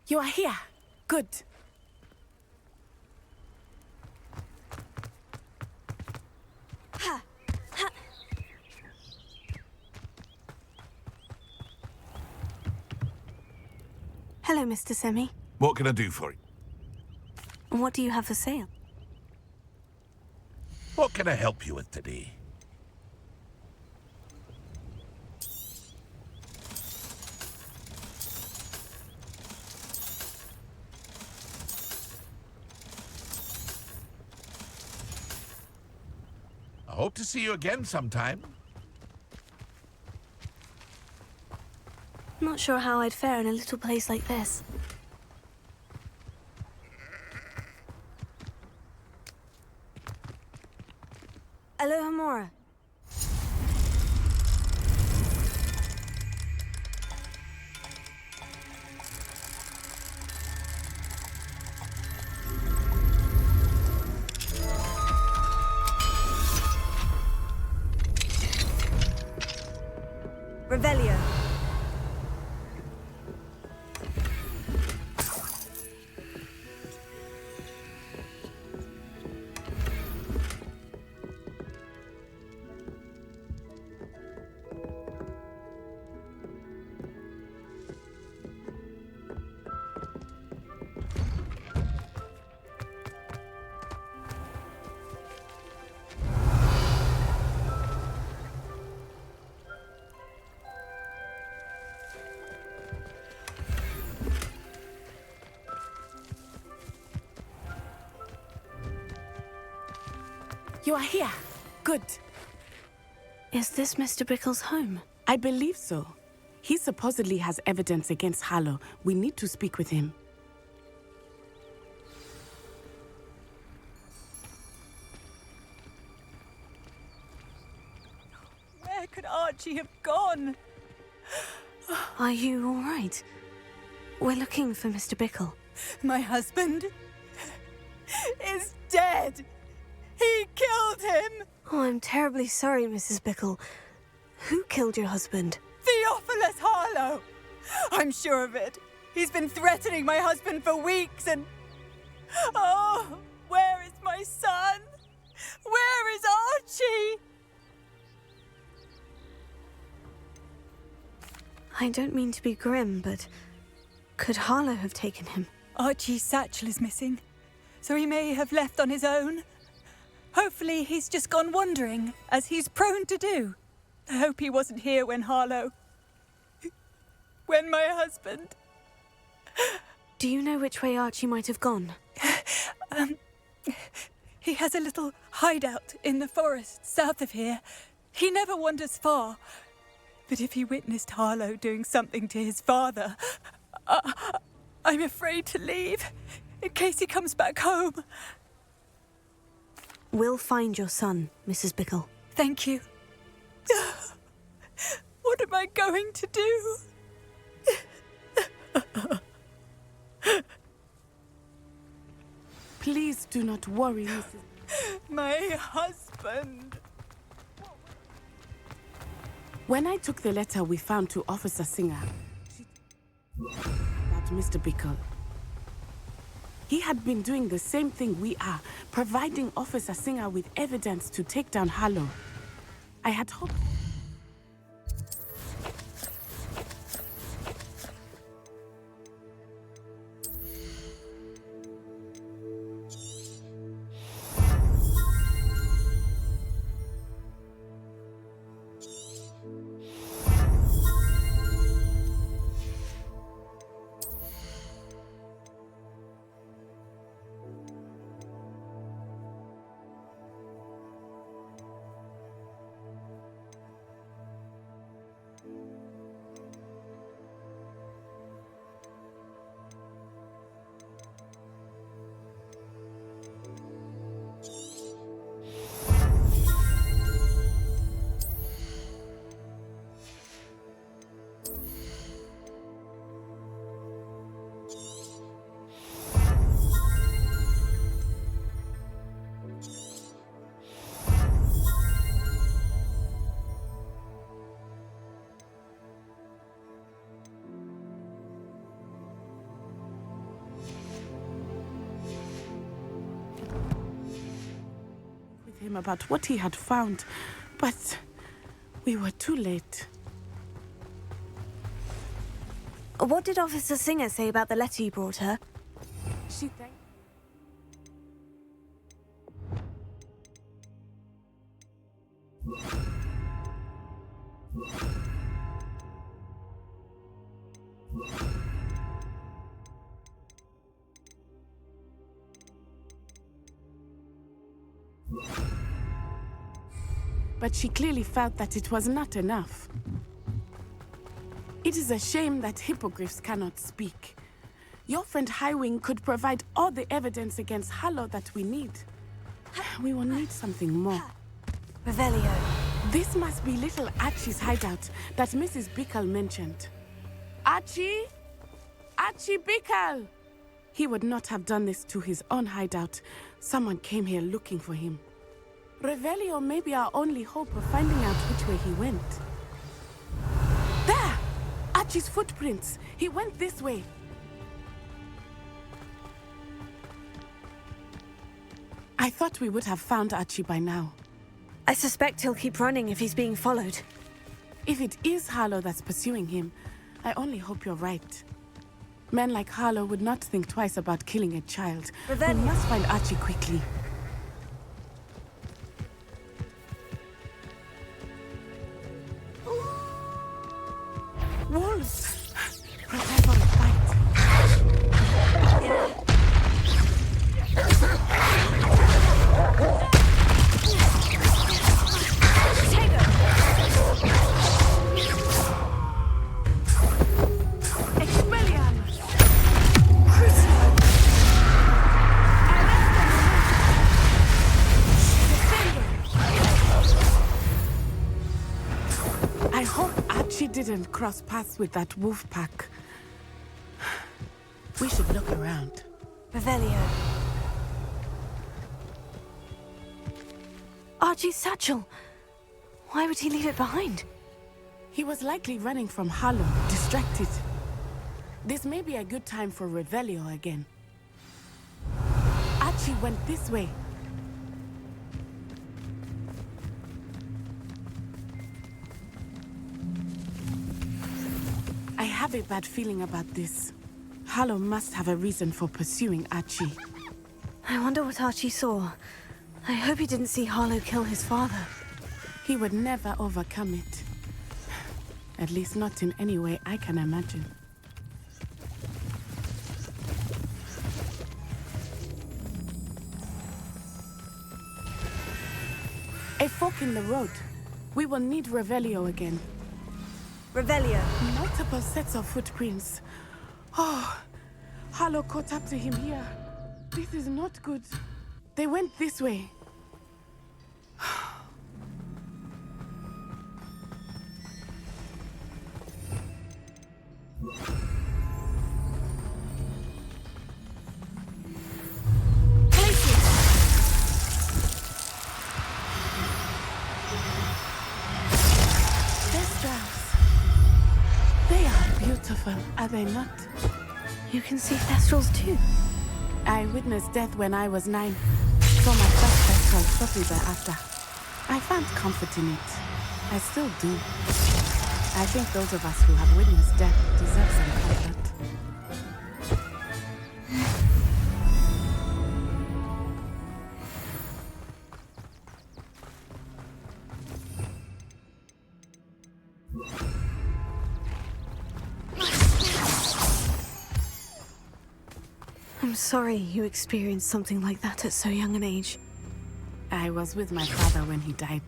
You are here. Good. Hello, Mr. Semi. What can I do for you? What do you have for sale? What can I help you with today? I hope to see you again sometime. Not sure how I'd fare in a little place like this. Aloha Mora. Revelio. You are here. Good. Is this Mr. Bickle's home? I believe so. He supposedly has evidence against Harlow. We need to speak with him. Where could Archie have gone? Are you all right? We're looking for Mr. Bickle. My husband is dead. He killed him. Oh, I'm terribly sorry, Mrs. Bickle. Who killed your husband? Theophilus Harlow. I'm sure of it. He's been threatening my husband for weeks and... Oh, where is my son? Where is Archie? I don't mean to be grim, but could Harlow have taken him? Archie's satchel is missing, so he may have left on his own. Hopefully he's just gone wandering, as he's prone to do. I hope he wasn't here when when my husband... Do you know which way Archie might have gone? He has a little hideout in the forest south of here. He never wanders far. But if he witnessed Harlow doing something to his father, I'm afraid to leave, in case he comes back home. We'll find your son, Mrs. Bickle. Thank you. What am I going to do? Please do not worry, Mrs. My husband. When I took the letter we found to Officer Singer about Mr. Bickle, he had been doing the same thing we are, providing Officer Singer with evidence to take down Harlow. I had hoped... with him about what he had found, but we were too late. What did Officer Singer say about the letter you brought her? She thanked. But she clearly felt that it was not enough. It is a shame that hippogriffs cannot speak. Your friend Highwing could provide all the evidence against Harlow that we need. We will need something more. Revelio. This must be little Archie's hideout that Mrs. Bickle mentioned. Archie? Archie Bickle! He would not have done this to his own hideout. Someone came here looking for him. Revelio may be our only hope of finding out which way he went. There! Archie's footprints. He went this way. I thought we would have found Archie by now. I suspect he'll keep running if he's being followed. If it is Harlow that's pursuing him, I only hope you're right. Men like Harlow would not think twice about killing a child. We must find Archie quickly. Wolves! Prepare for a fight. I hope Archie didn't cross paths with that wolf pack. We should look around. Revelio. Archie's satchel. Why would he leave it behind? He was likely running from Harlow, distracted. This may be a good time for Revelio again. Archie went this way. I have a bad feeling about this. Harlow must have a reason for pursuing Archie. I wonder what Archie saw. I hope he didn't see Harlow kill his father. He would never overcome it. At least not in any way I can imagine. A fork in the road. We will need Revelio again. Revelio. Multiple sets of footprints. Oh, Harlow caught up to him here. This is not good. They went this way. Are they not? You can see thestrals too. I witnessed death when I was 9. Saw my first thestral shortly thereafter. I found comfort in it. I still do. I think those of us who have witnessed death deserve some comfort. I'm sorry you experienced something like that at so young an age. I was with my father when he died.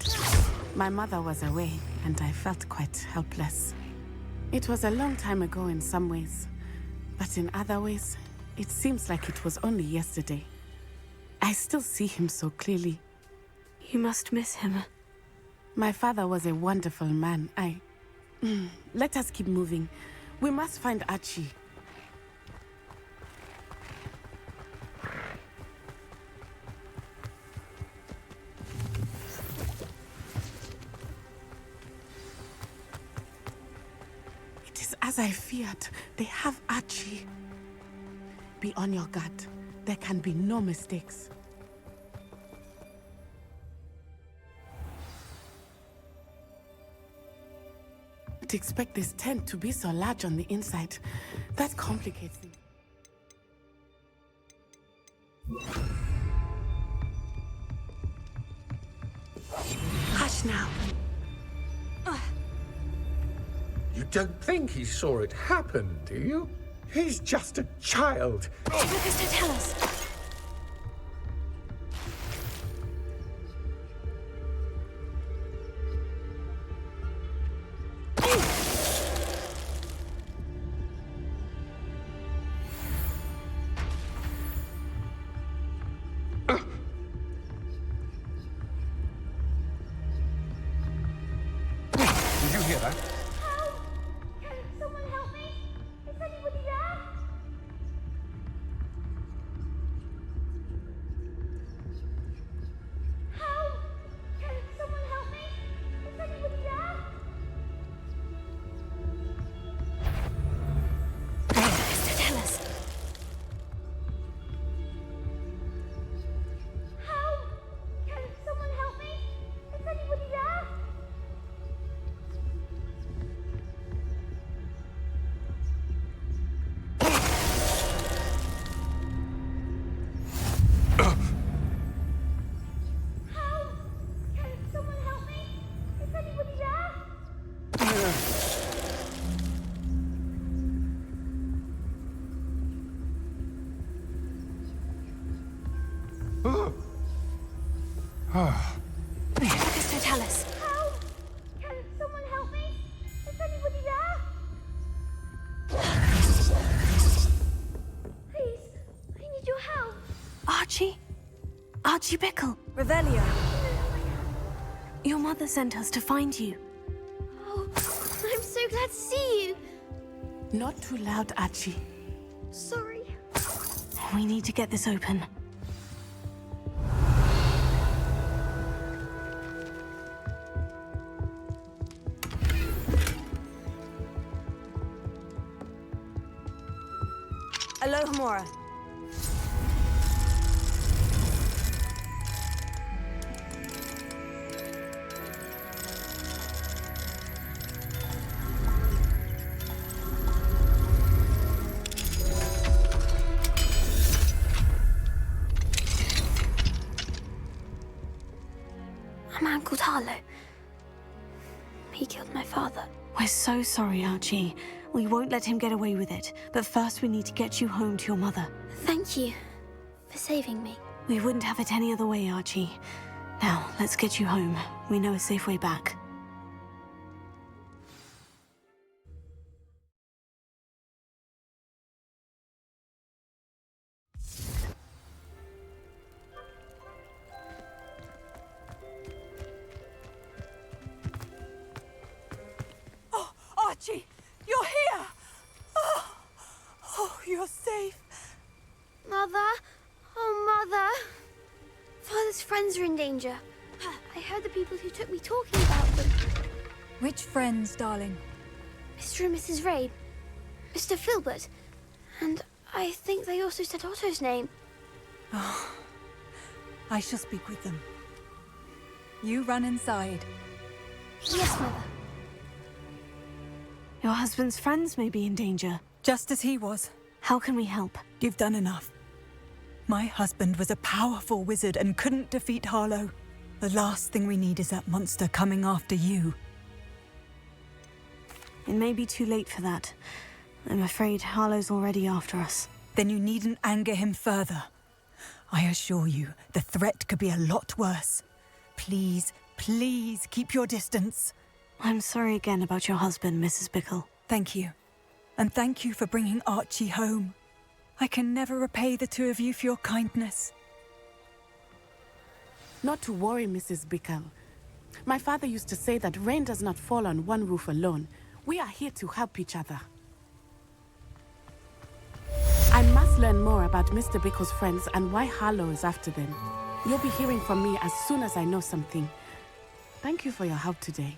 My mother was away, and I felt quite helpless. It was a long time ago in some ways, but in other ways, it seems like it was only yesterday. I still see him so clearly. You must miss him. My father was a wonderful man. Let us keep moving. We must find Archie. As I feared, they have Archie. Be on your guard. There can be no mistakes. didn't expect this tent to be so large on the inside. That complicates things. Hush now. You don't think he saw it happen, do you? He's just a child. Mr. Tell us. Did you hear that? Help! Can someone help me? Is anybody there? Help! Can someone help me? Is anybody there? Mr. Tell us. Help! Can someone help me? Is anybody there? Help! Can someone help me? Is anybody there? Mr. Tell us. Help! Can someone help me? Is anybody there? Please, I need your help. Archie? Archie Bickle. Revelio. Your mother sent us to find you. Oh, I'm so glad to see you. Not too loud, Archie. Sorry. We need to get this open. Alohomora. A man called Harlow. He killed my father. We're so sorry, Archie. We won't let him get away with it. But first we need to get you home to your mother. Thank you for saving me. We wouldn't have it any other way, Archie. Now, let's get you home. We know a safe way back. Oh, Archie, you're here. Oh, you're safe. Mother? Oh, Mother. Father's friends are in danger. I heard the people who took me talking about them. Which friends, darling? Mr. and Mrs. Ray, Mr. Filbert, and I think they also said Otto's name. I shall speak with them. You run inside. Yes, Mother. Your husband's friends may be in danger. Just as he was. How can we help? You've done enough. My husband was a powerful wizard and couldn't defeat Harlow. The last thing we need is that monster coming after you. It may be too late for that. I'm afraid Harlow's already after us. Then you needn't anger him further. I assure you, the threat could be a lot worse. Please, please keep your distance. I'm sorry again about your husband, Mrs. Bickle. Thank you. And thank you for bringing Archie home. I can never repay the two of you for your kindness. Not to worry, Mrs. Bickle. My father used to say that rain does not fall on one roof alone. We are here to help each other. I must learn more about Mr. Bickle's friends and why Harlow is after them. You'll be hearing from me as soon as I know something. Thank you for your help today.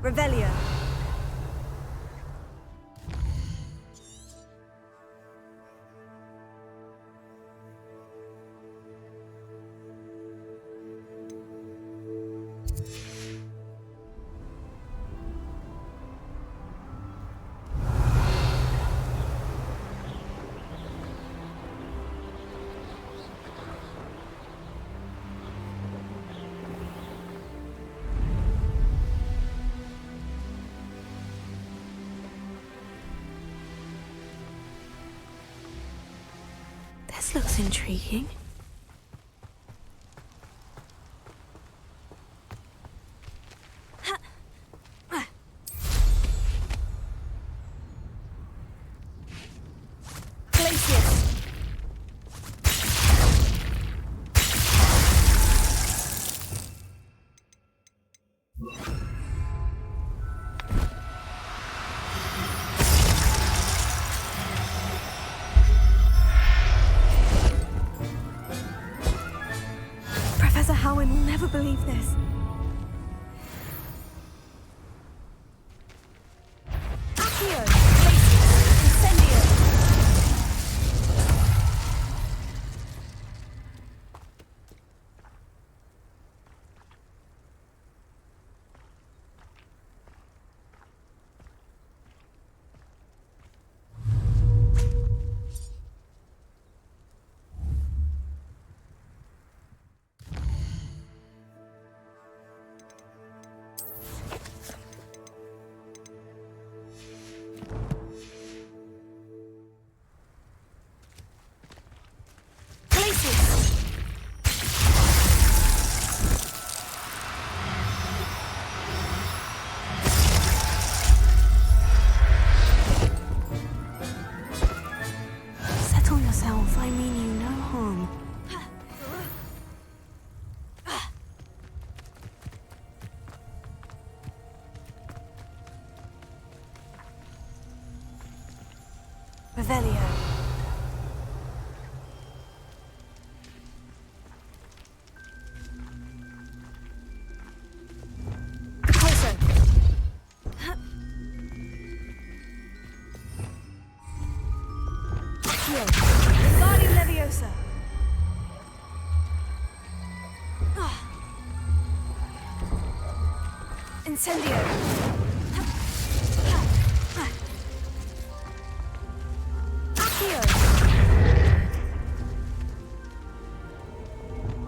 Revelio. This looks intriguing. Howard will never believe this. Accio! Incendio! Revelio. Closer. Accio. Vivarium Leviosa. Incendio.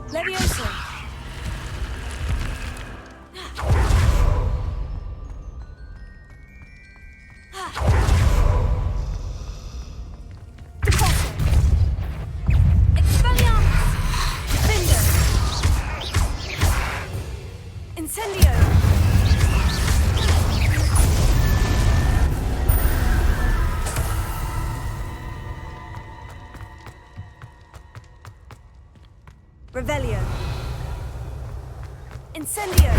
Leviosa. Deposit. Expelliarmus. Defender. Incendio. Revelio. Incendio.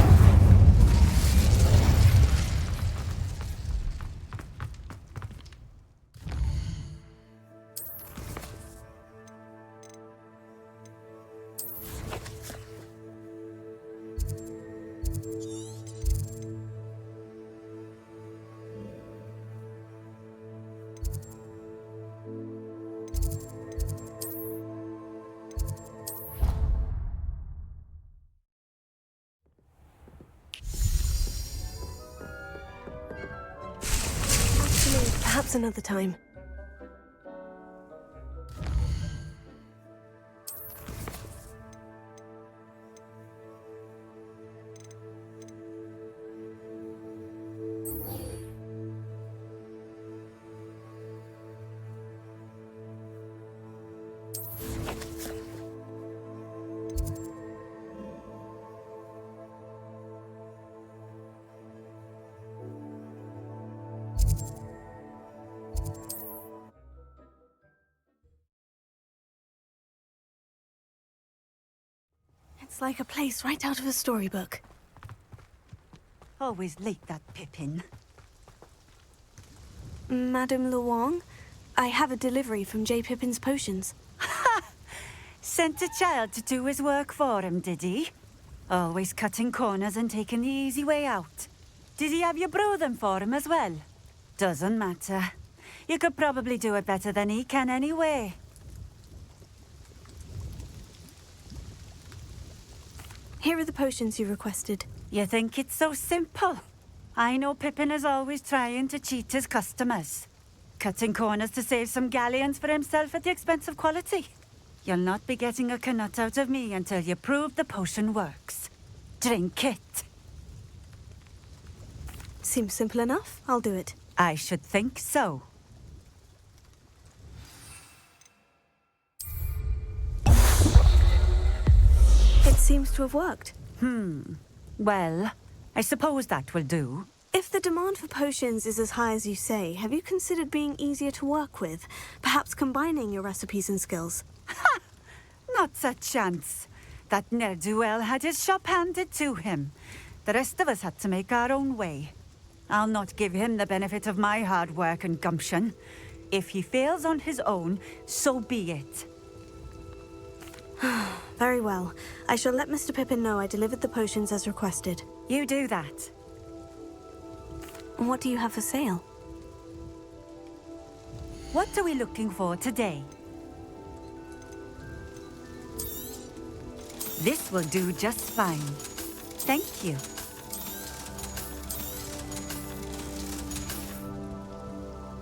Perhaps another time. It's like a place right out of a storybook. Always late, that Pippin. Madame Luong, I have a delivery from J. Pippin's potions. Ha! Sent a child to do his work for him, did he? Always cutting corners and taking the easy way out. Did he have you brew them for him as well? Doesn't matter. You could probably do it better than he can anyway. Here are the potions you requested. You think it's so simple? I know Pippin is always trying to cheat his customers. Cutting corners to save some galleons for himself at the expense of quality. You'll not be getting a canut out of me until you prove the potion works. Drink it. Seems simple enough. I'll do it. I should think so. It seems to have worked. Well, I suppose that will do. If the demand for potions is as high as you say, have you considered being easier to work with? Perhaps combining your recipes and skills? Not a chance. That ne'er-do-well had his shop handed to him. The rest of us had to make our own way. I'll not give him the benefit of my hard work and gumption. If he fails on his own, so be it. Very well. I shall let Mr. Pippin know I delivered the potions as requested. You do that. What do you have for sale? What are we looking for today? This will do just fine. Thank you.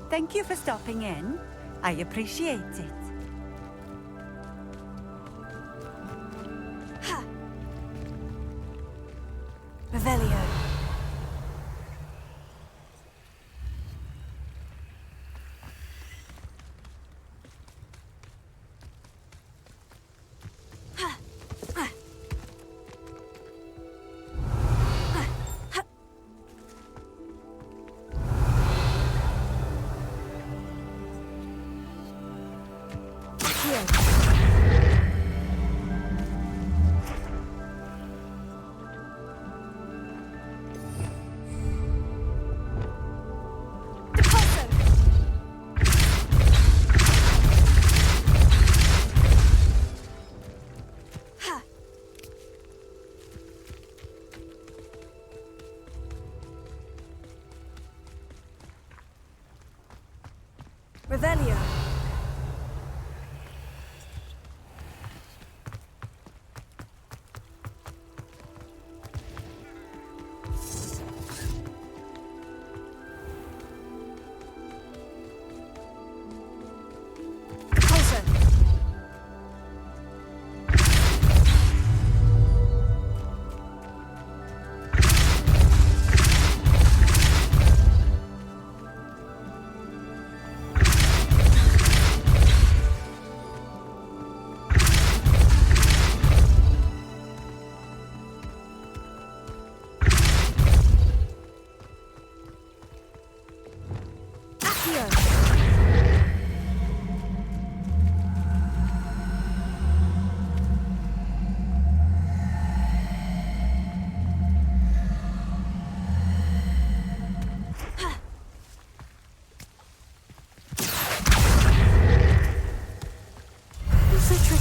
Thank you for stopping in. I appreciate it. Revelio. Revelio.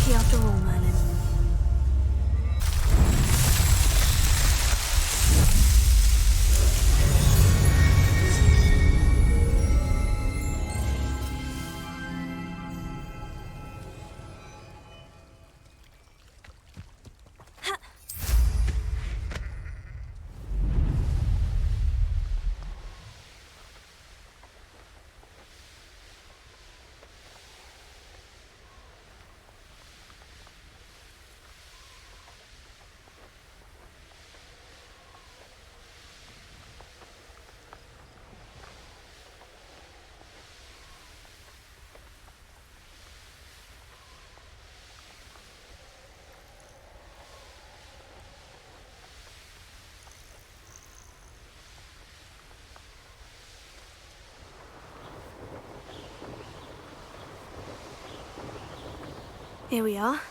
After all, Merlin. Here we are.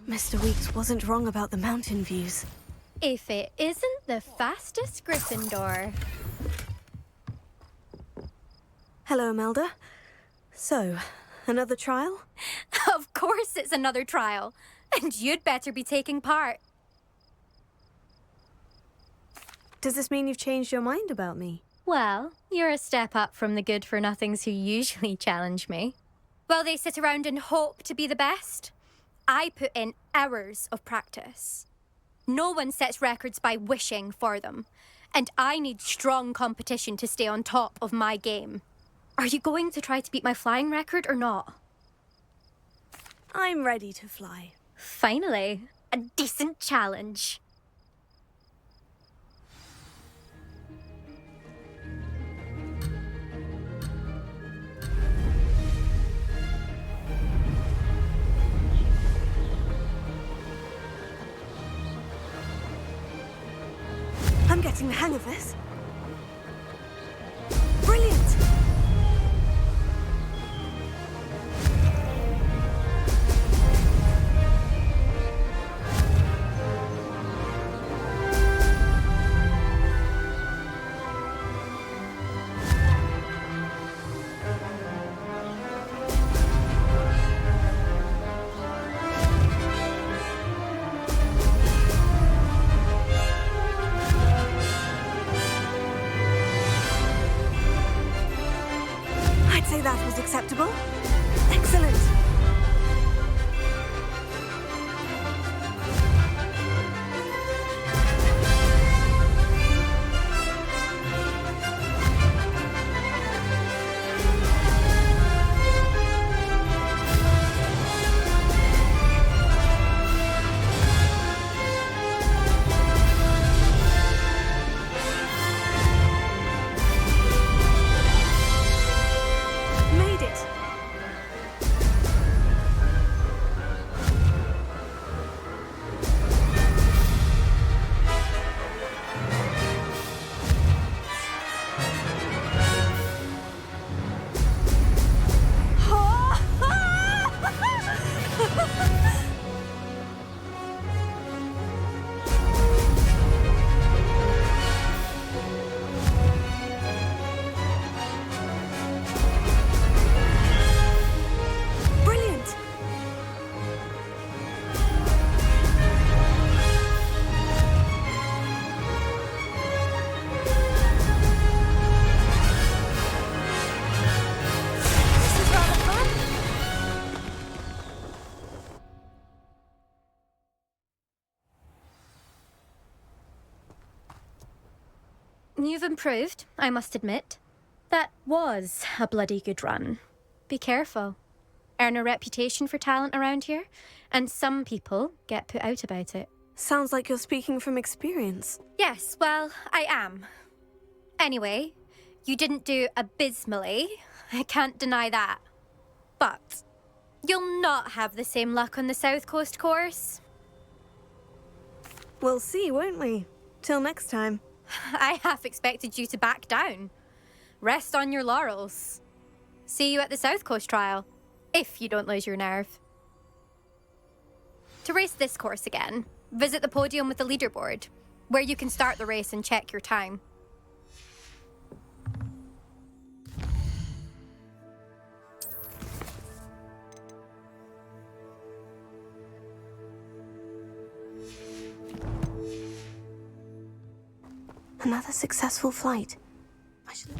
Mr. Weeks wasn't wrong about the mountain views. If it isn't the fastest Gryffindor. Hello, Imelda. So, another trial? Of course it's another trial. And you'd better be taking part. Does this mean you've changed your mind about me? Well, you're a step up from the good-for-nothings who usually challenge me. While they sit around and hope to be the best, I put in hours of practice. No one sets records by wishing for them, and I need strong competition to stay on top of my game. Are you going to try to beat my flying record or not? I'm ready to fly. Finally, a decent challenge. I'm getting the hang of this. Brilliant! That was acceptable. Excellent. You've improved, I must admit. That was a bloody good run. Be careful. Earn a reputation for talent around here, and some people get put out about it. Sounds like you're speaking from experience. Yes, well, I am. Anyway, you didn't do abysmally. I can't deny that. But you'll not have the same luck on the South Coast course. We'll see, won't we? Till next time. I half expected you to back down. Rest on your laurels. See you at the South Coast trial, if you don't lose your nerve. To race this course again, visit the podium with the leaderboard, where you can start the race and check your time. Another successful flight. I should...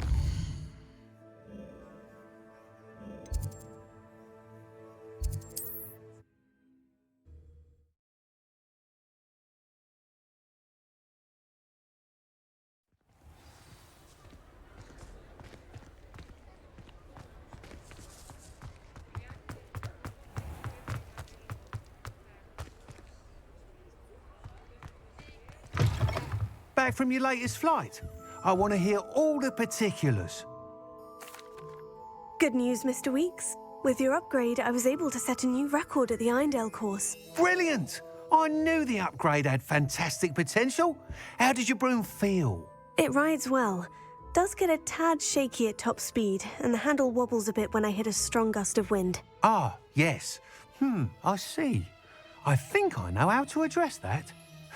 Back from your latest flight? I want to hear all the particulars. Good news, Mr. Weeks. With your upgrade, I was able to set a new record at the Irondale course. Brilliant! I knew the upgrade had fantastic potential. How did your broom feel? It rides well. Does get a tad shaky at top speed, and the handle wobbles a bit when I hit a strong gust of wind. Ah, yes. I see. I think I know how to address that.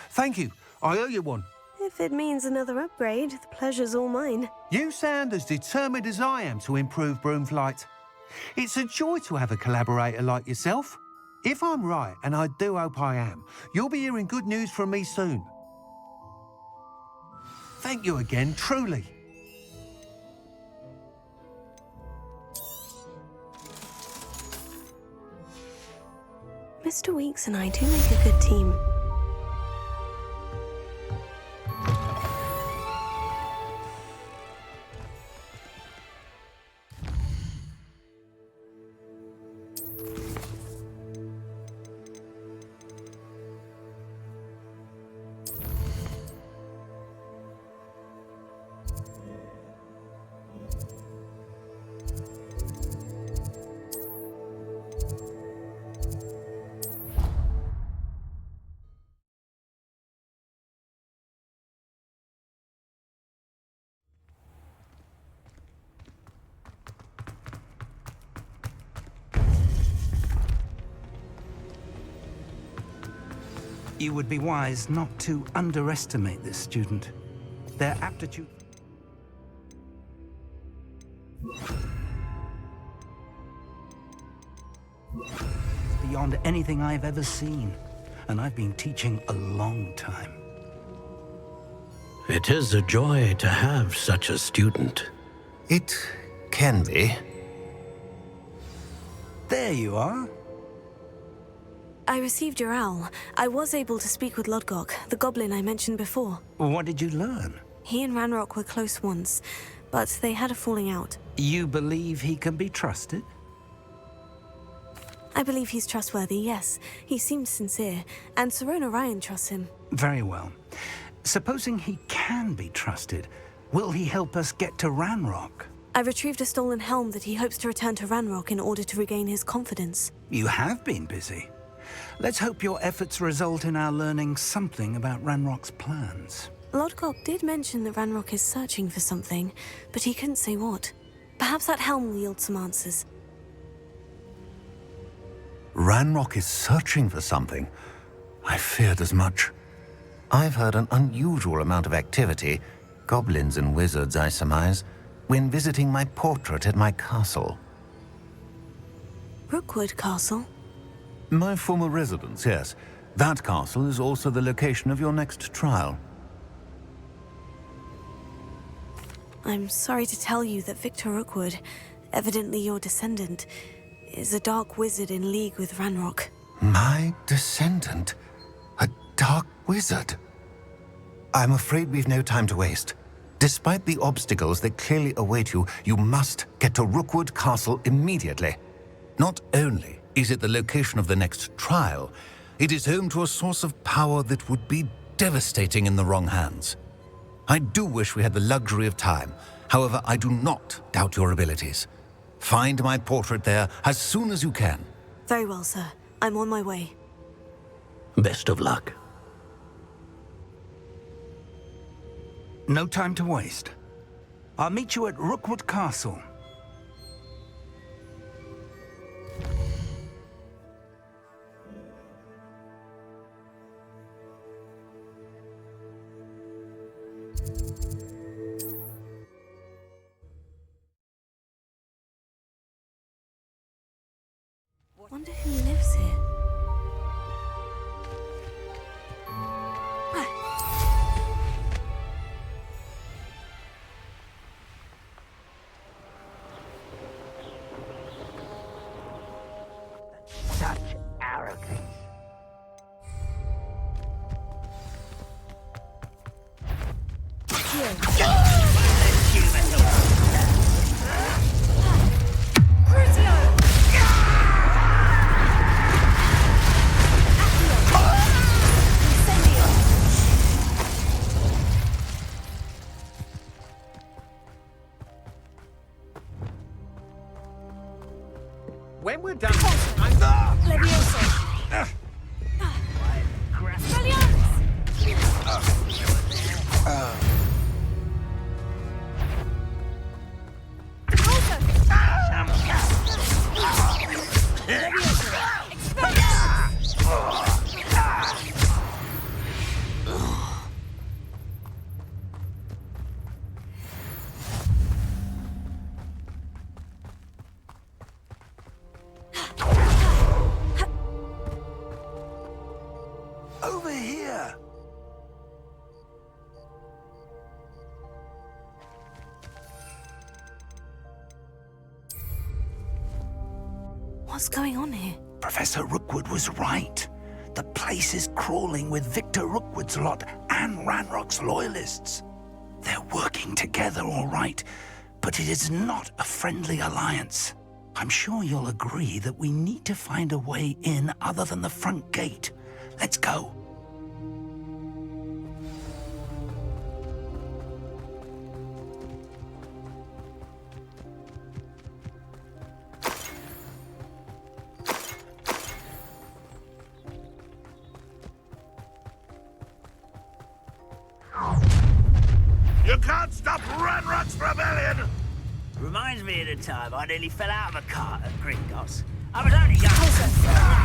Thank you. I owe you one. If it means another upgrade, the pleasure's all mine. You sound as determined as I am to improve broom flight. It's a joy to have a collaborator like yourself. If I'm right, and I do hope I am, you'll be hearing good news from me soon. Thank you again, truly. Mr. Weeks and I do make a good team. You would be wise not to underestimate this student. Their aptitude... beyond anything I've ever seen. And I've been teaching a long time. It is a joy to have such a student. It can be. There you are. I received your owl. I was able to speak with Lodgog, the goblin I mentioned before. What did you learn? He and Ranrock were close once, but they had a falling out. You believe he can be trusted? I believe he's trustworthy, yes. He seems sincere, and Sirona Ryan trusts him. Very well. Supposing he can be trusted, will he help us get to Ranrock? I retrieved a stolen helm that he hopes to return to Ranrock in order to regain his confidence. You have been busy. Let's hope your efforts result in our learning something about Ranrock's plans. Lodgog did mention that Ranrock is searching for something, but he couldn't say what. Perhaps that helm will yield some answers. Ranrock is searching for something. I feared as much. I've heard an unusual amount of activity, goblins and wizards, I surmise, when visiting my portrait at my castle. Rookwood Castle? My former residence, yes. That castle is also the location of your next trial. I'm sorry to tell you that Victor Rookwood, evidently your descendant, is a dark wizard in league with Ranrock. My descendant? A dark wizard? I'm afraid we've no time to waste. Despite the obstacles that clearly await you, you must get to Rookwood Castle immediately. Not only is it the location of the next trial, it is home to a source of power that would be devastating in the wrong hands. I do wish we had the luxury of time. However, I do not doubt your abilities. Find my portrait there as soon as you can. Very well, sir. I'm on my way. Best of luck. No time to waste. I'll meet you at Rookwood Castle. Wonder who lives here. Such arrogance. When we're done, I'm... What's going on here? Professor Rookwood was right. The place is crawling with Victor Rookwood's lot and Ranrock's loyalists. They're working together, all right, but it is not a friendly alliance. I'm sure you'll agree that we need to find a way in other than the front gate. Let's go. You can't stop Ranrock's rebellion! Reminds me of the time I nearly fell out of a cart at Gringotts. I was only young,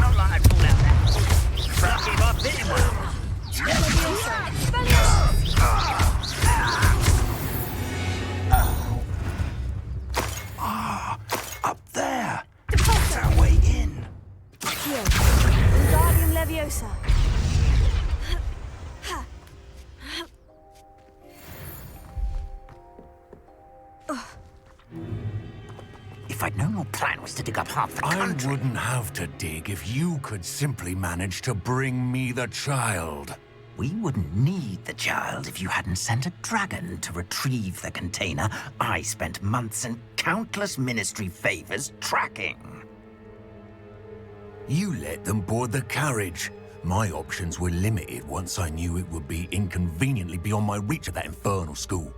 not like I'd fall out that. Lucky if I bit him well. Up there. That's our way in. Here. Vivarium Leviosa. If I'd known your plan was to dig up half the country... I wouldn't have to dig if you could simply manage to bring me the child. We wouldn't need the child if you hadn't sent a dragon to retrieve the container I spent months and countless ministry favors tracking. You let them board the carriage. My options were limited once I knew it would be inconveniently beyond my reach at that infernal school.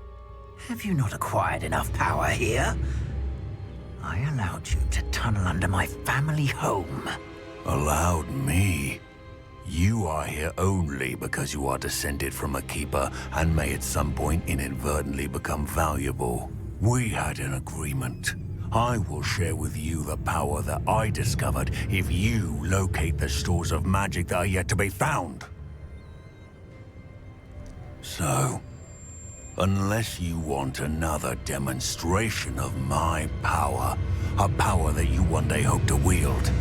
Have you not acquired enough power here? I allowed you to tunnel under my family home. Allowed me? You are here only because you are descended from a keeper and may at some point inadvertently become valuable. We had an agreement. I will share with you the power that I discovered if you locate the stores of magic that are yet to be found. So, unless you want another demonstration of my power, a power that you one day hope to wield,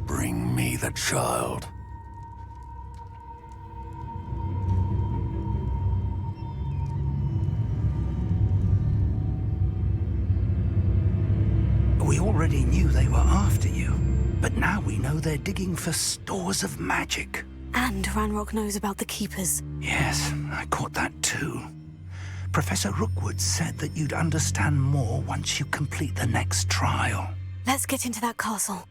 bring me the child. We already knew they were after you, but now we know they're digging for stores of magic. And Ranrock knows about the Keepers. Yes, I caught that too. Professor Rookwood said that you'd understand more once you complete the next trial. Let's get into that castle.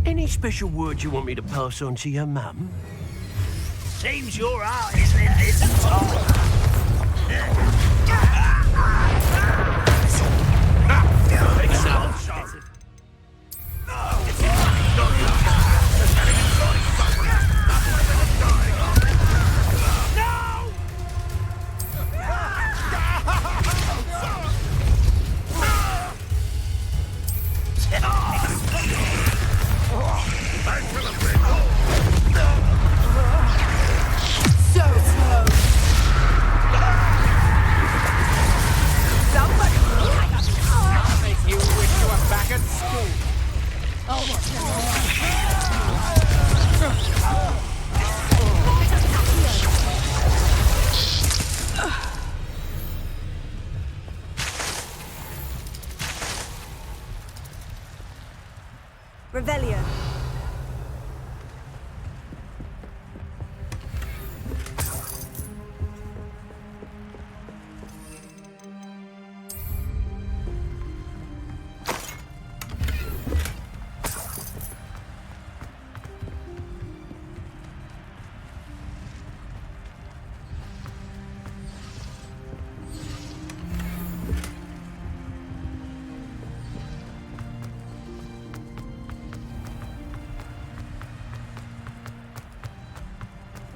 Any special words you want me to pass on to your mum? Seems your art isn't all. Revelio.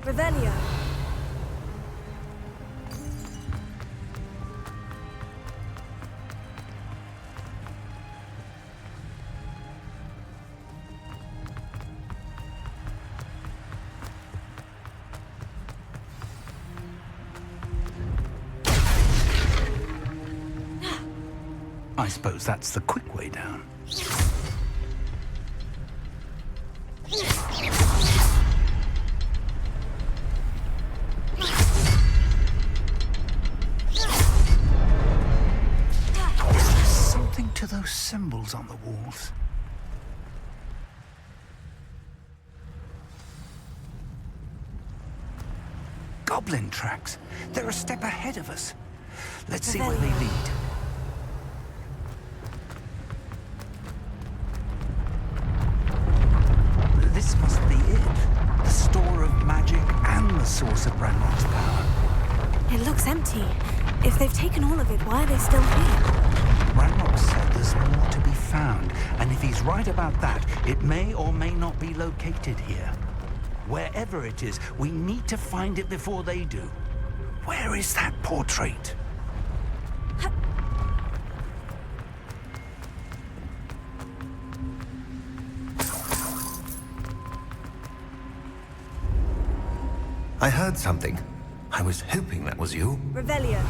Revelio. I suppose that's the quick way down. symbols on the walls. Goblin tracks. They're a step ahead of us. Let's see where they lead. This must be it. The store of magic and the source of Ranrock's power. It looks empty. If they've taken all of it, why are they still here? Ranrock said there's more to be found, and if he's right about that, it may or may not be located here. Wherever it is, we need to find it before they do. Where is that portrait? I heard something. I was hoping that was you. Revelio.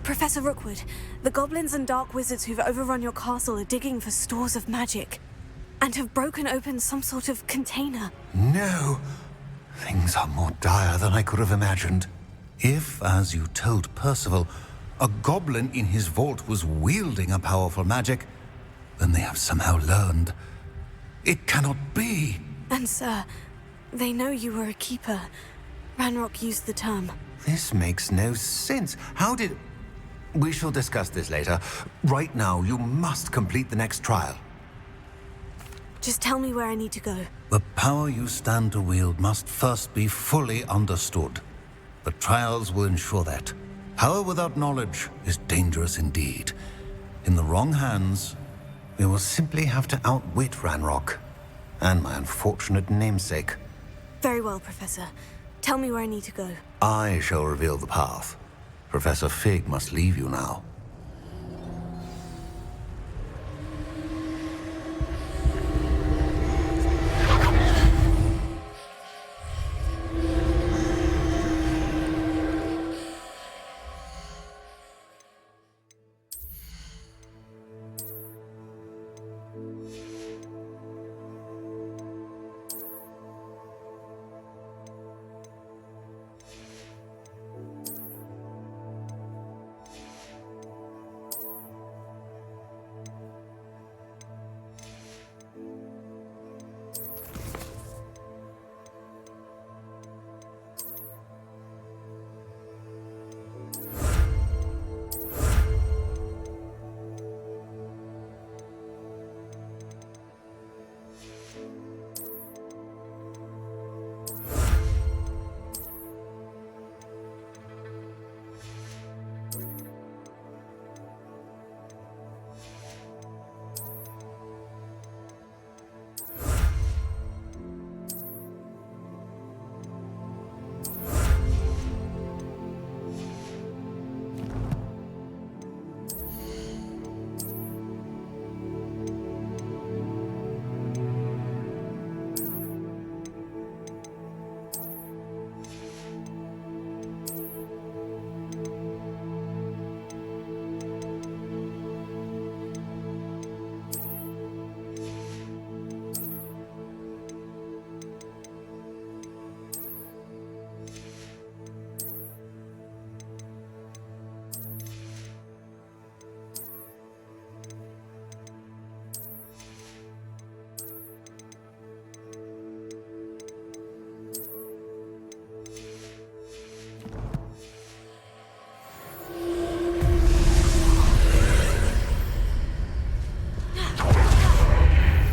Professor Rookwood, the goblins and dark wizards who've overrun your castle are digging for stores of magic and have broken open some sort of container. No. Things are more dire than I could have imagined. If, as you told Percival, a goblin in his vault was wielding a powerful magic, then they have somehow learned. It cannot be. And sir, they know you were a keeper. Ranrock used the term. This makes no sense. How did... We shall discuss this later. Right now, you must complete the next trial. Just tell me where I need to go. The power you stand to wield must first be fully understood. The trials will ensure that. Power without knowledge is dangerous indeed. In the wrong hands, we will simply have to outwit Ranrock and my unfortunate namesake. Very well, Professor. Tell me where I need to go. I shall reveal the path. Professor Fig must leave you now.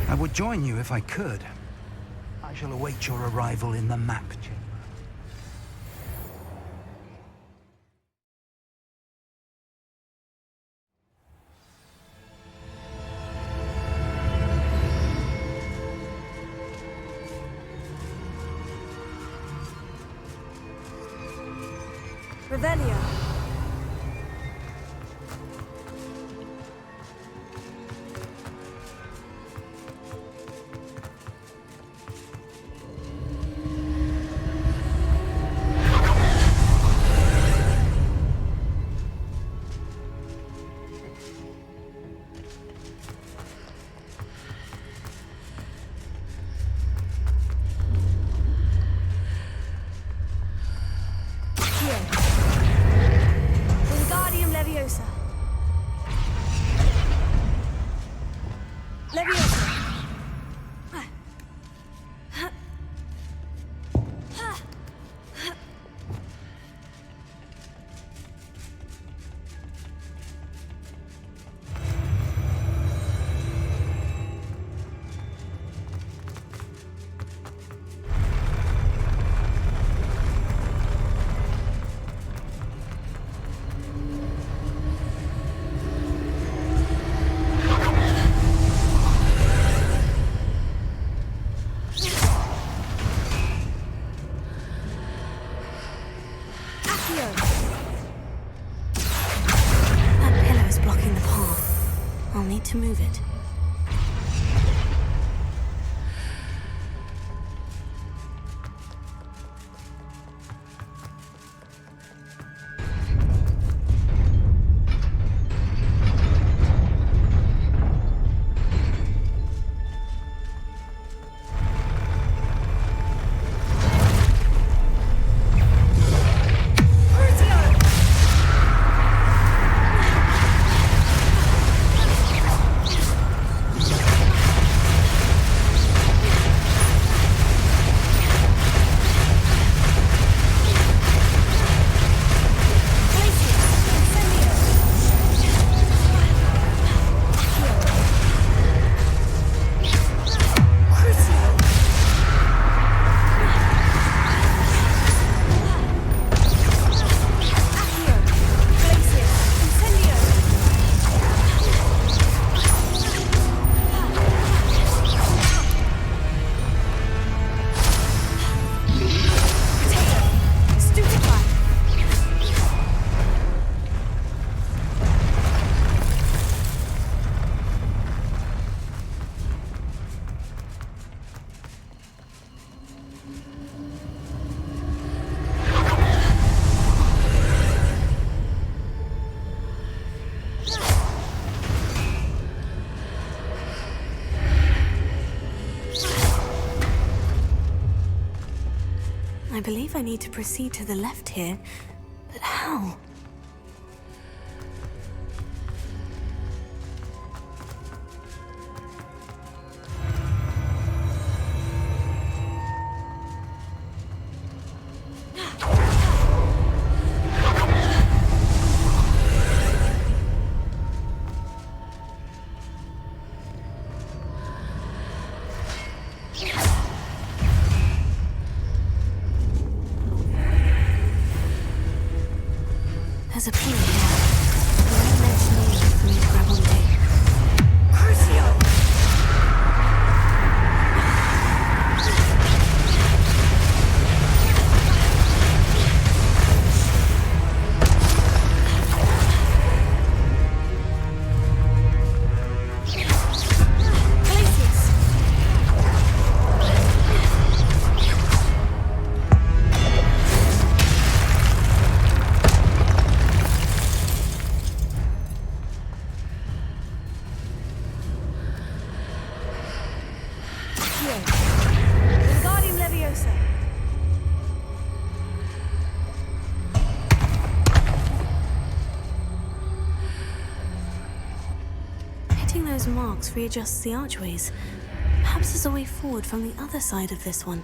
I would join you if I could. I shall await your arrival in the map chamber. Revelio. That pillar is blocking the path. I'll need to move it. I believe I need to proceed to the left here, but how? There's a pillar here. The only mention needed for me to grab onto. Those marks readjusts the archways. Perhaps there's a way forward from the other side of this one.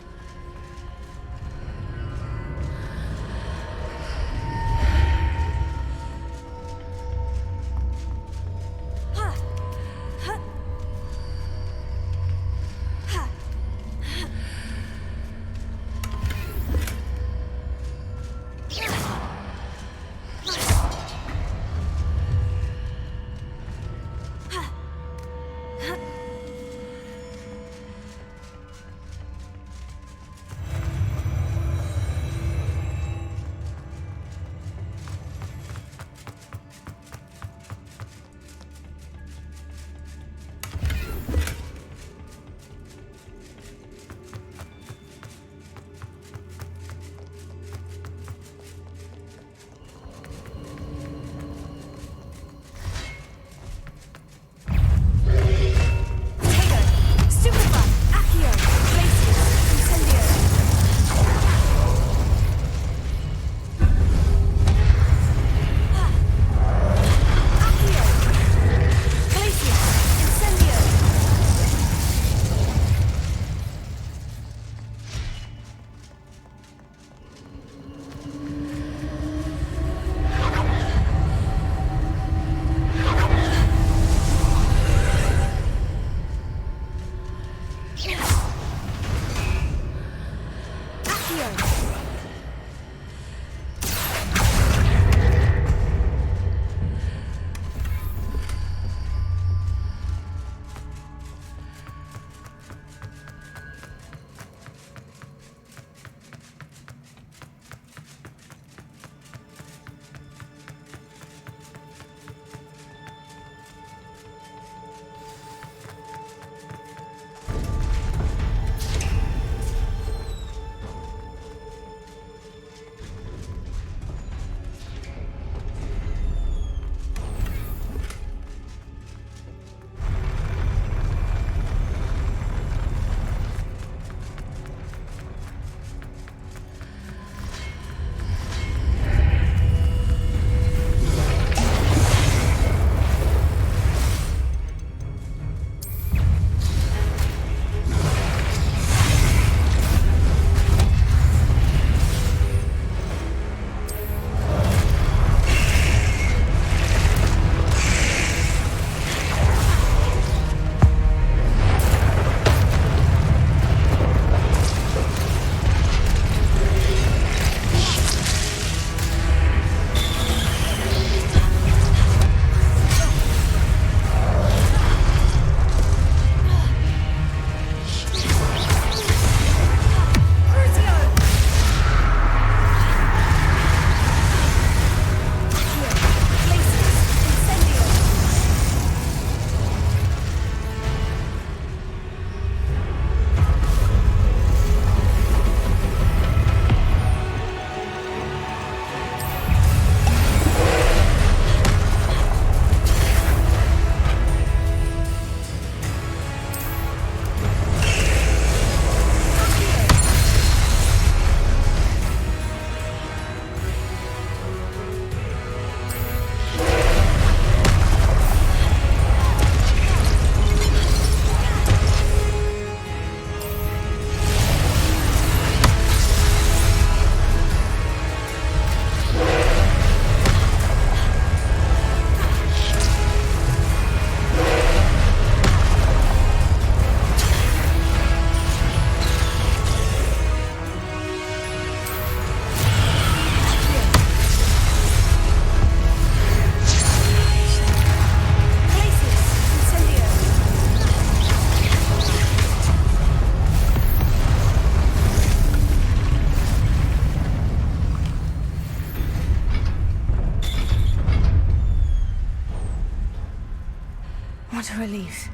What a relief.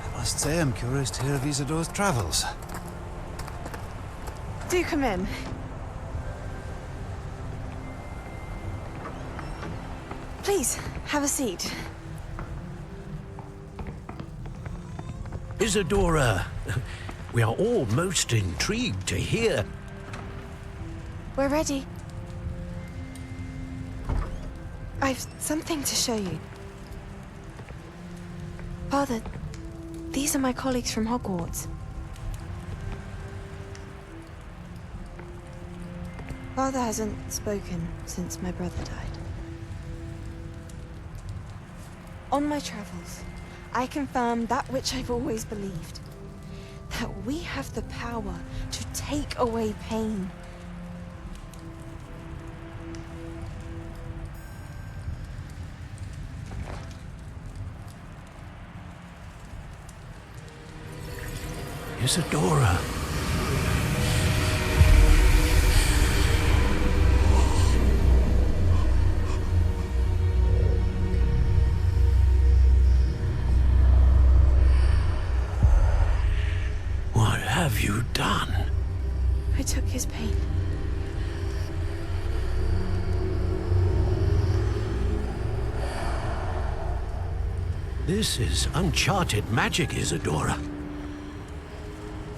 I must say I'm curious to hear of Isidore's travels. Do come in. Please, have a seat. Isadora, we are all most intrigued to hear. We're ready. I've something to show you. Father, these are my colleagues from Hogwarts. Father hasn't spoken since my brother died. On my travels, I confirmed that which I've always believed. That we have the power to take away pain. Isadora. What have you done? I took his pain. This is uncharted magic, Isadora.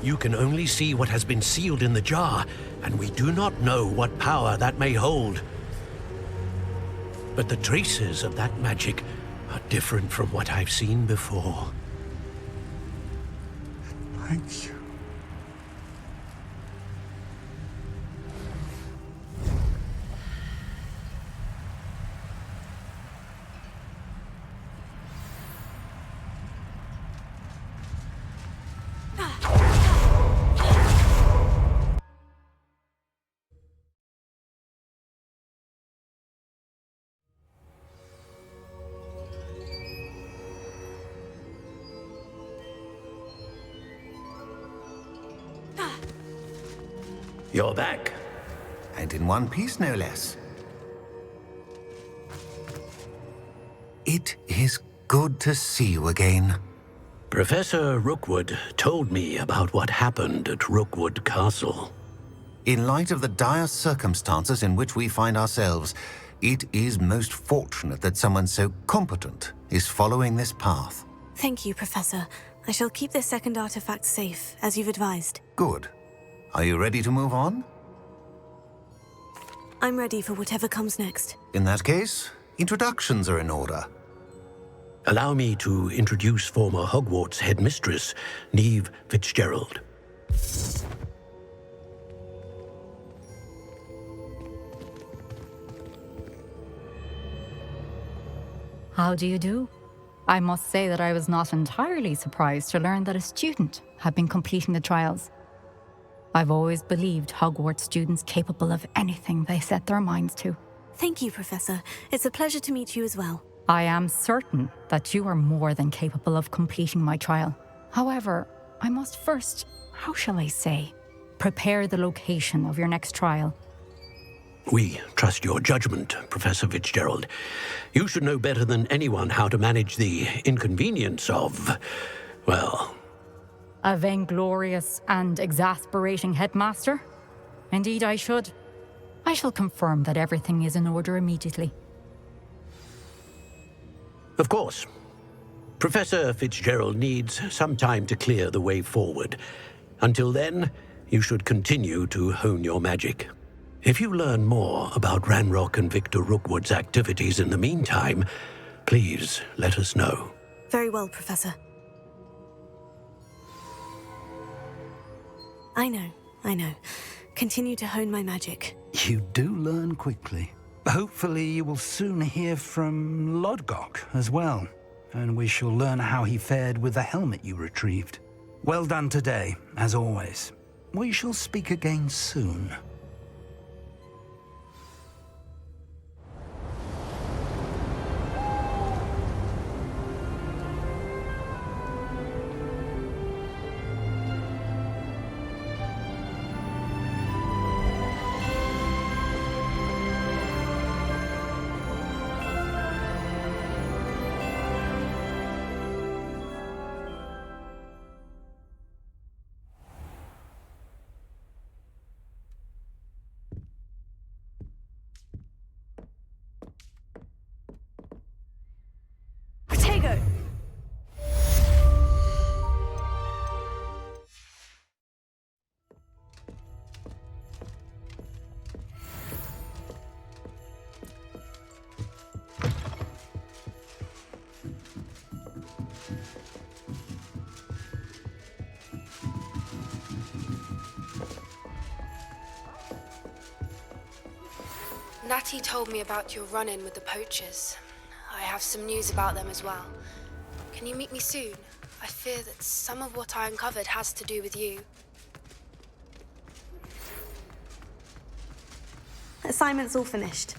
You can only see what has been sealed in the jar, and we do not know what power that may hold. But the traces of that magic are different from what I've seen before. Thank you. You're back. And in one piece, no less. It is good to see you again. Professor Rookwood told me about what happened at Rookwood Castle. In light of the dire circumstances in which we find ourselves, it is most fortunate that someone so competent is following this path. Thank you, Professor. I shall keep this second artifact safe, as you've advised. Good. Are you ready to move on? I'm ready for whatever comes next. In that case, introductions are in order. Allow me to introduce former Hogwarts headmistress, Neve Fitzgerald. How do you do? I must say that I was not entirely surprised to learn that a student had been completing the trials. I've always believed Hogwarts students capable of anything they set their minds to. Thank you, Professor. It's a pleasure to meet you as well. I am certain that you are more than capable of completing my trial. However, I must first, how shall I say, prepare the location of your next trial. We trust your judgment, Professor Fitzgerald. You should know better than anyone how to manage the inconvenience of, well... A vainglorious and exasperating headmaster? Indeed I should. I shall confirm that everything is in order immediately. Of course. Professor Fitzgerald needs some time to clear the way forward. Until then, you should continue to hone your magic. If you learn more about Ranrock and Victor Rookwood's activities in the meantime, please let us know. Very well, Professor. I know. Continue to hone my magic. You do learn quickly. Hopefully you will soon hear from Lodgog as well, and we shall learn how he fared with the helmet you retrieved. Well done today, as always. We shall speak again soon. Natty told me about your run-in with the poachers. I have some news about them as well. Can you meet me soon? I fear that some of what I uncovered has to do with you. Assignment's all finished.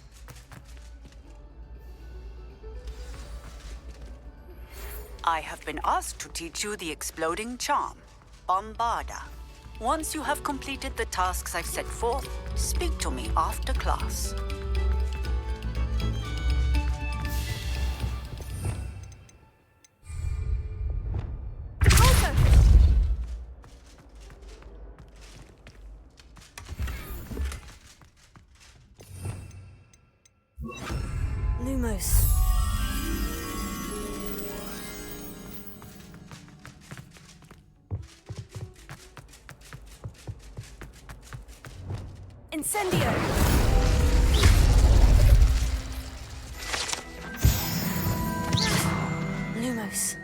I have been asked to teach you the exploding charm, Bombarda. Once you have completed the tasks I've set forth, speak to me after class. Lumos. Incendio! Lumos.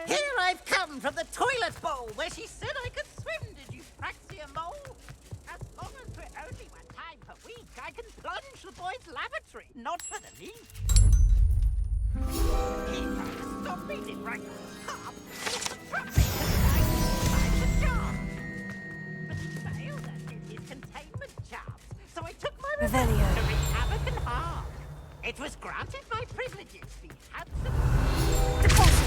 Here I've come from the toilet bowl where she said I could swim, did you Praxia mole? As long as we're only one time per week, I can plunge the boys' lavatory, not for the leak. He tried to stop me, did right from the top. But the job. But he failed us in his containment jobs, so I took my revenge to wreak havoc and harm. It was granted my privileges, the handsome... Deposit!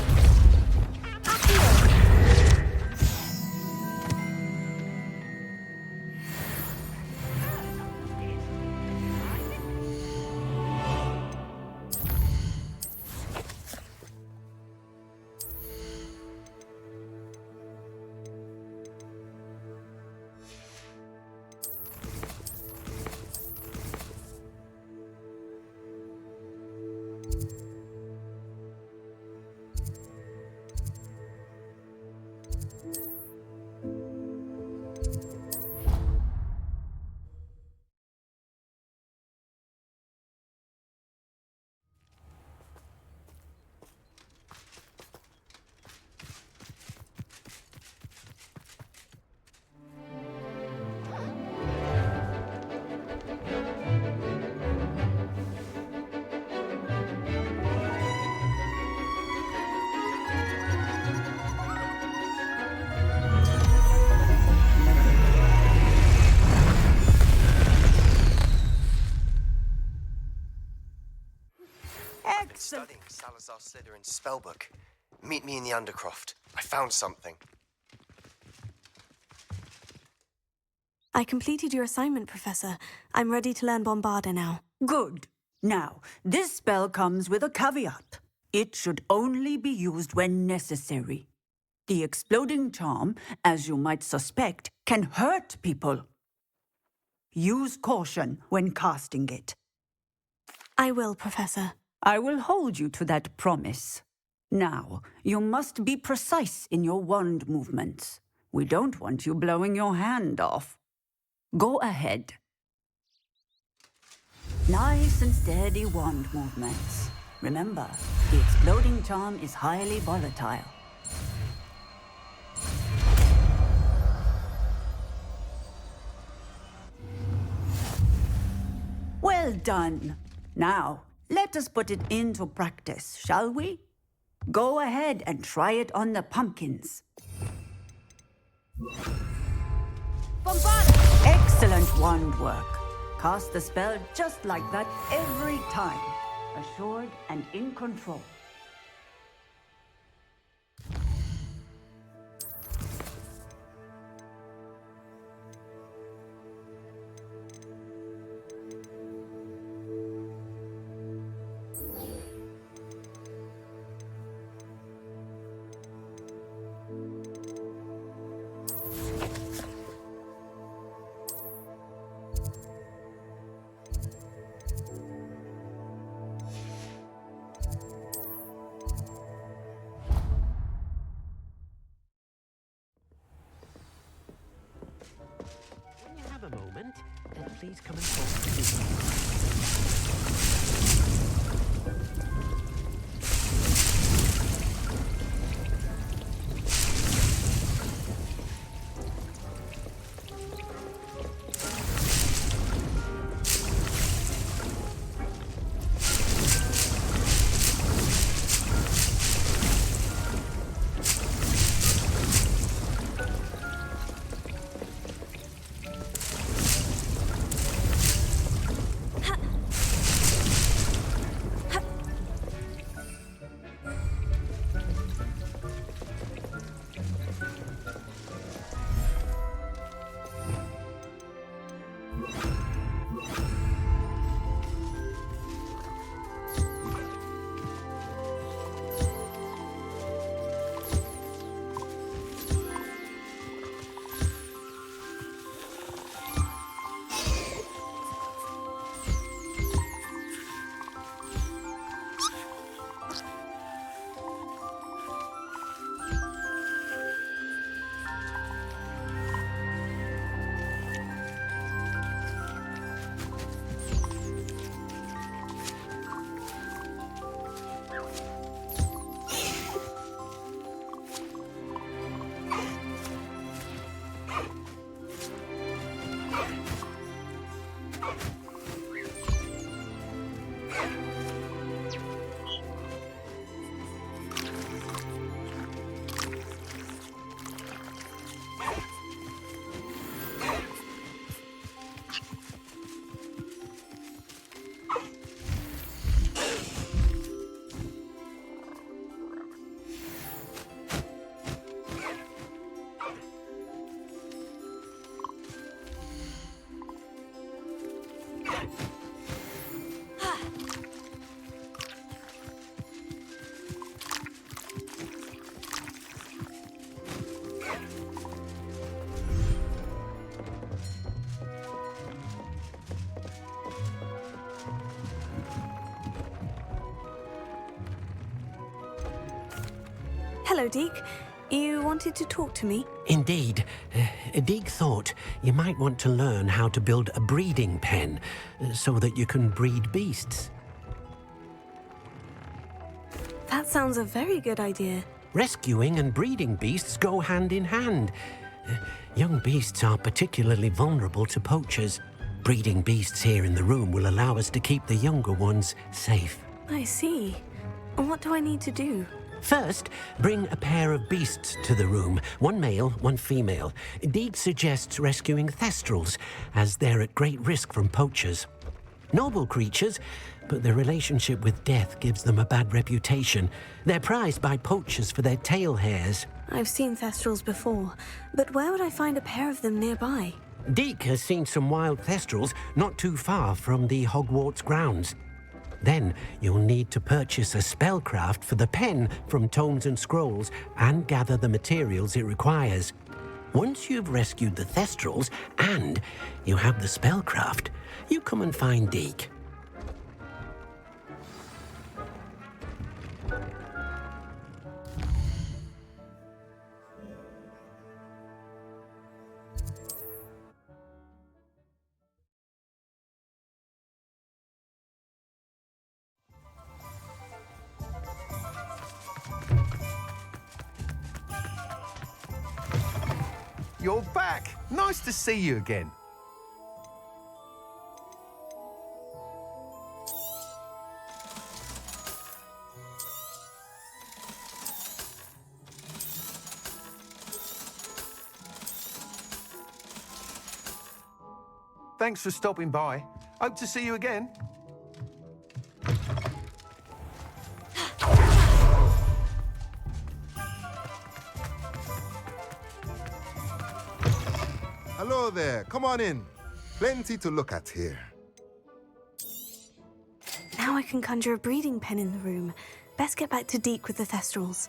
Studying Salazar Slytherin's spellbook. Meet me in the Undercroft. I found something. I completed your assignment, Professor. I'm ready to learn Bombarda now. Good. Now, this spell comes with a caveat. It should only be used when necessary. The exploding charm, as you might suspect, can hurt people. Use caution when casting it. I will, Professor. I will hold you to that promise. Now, you must be precise in your wand movements. We don't want you blowing your hand off. Go ahead. Nice and steady wand movements. Remember, the exploding charm is highly volatile. Well done. Now, let us put it into practice, shall we? Go ahead and try it on the pumpkins. Bombarda! Excellent wand work. Cast the spell just like that every time. Assured and in control. Please come and talk to me. Hello, Deke. You wanted to talk to me? Indeed. Deek thought you might want to learn how to build a breeding pen so that you can breed beasts. That sounds a very good idea. Rescuing and breeding beasts go hand in hand. Young beasts are particularly vulnerable to poachers. Breeding beasts here in the room will allow us to keep the younger ones safe. I see. And what do I need to do? First, bring a pair of beasts to the room. One male, one female. Deed suggests rescuing thestrals, as they're at great risk from poachers. Noble creatures, but their relationship with death gives them a bad reputation. They're prized by poachers for their tail hairs. I've seen thestrals before, but where would I find a pair of them nearby? Deke has seen some wild thestrals not too far from the Hogwarts grounds. Then you'll need to purchase a spellcraft for the pen from Tomes and Scrolls and gather the materials it requires. Once you've rescued the Thestrals and you have the spellcraft, you come and find Deke. You're back. Nice to see you again. Thanks for stopping by. Hope to see you again. Hello there, come on in. Plenty to look at here. Now I can conjure a breeding pen in the room. Best get back to Deke with the Thestrals.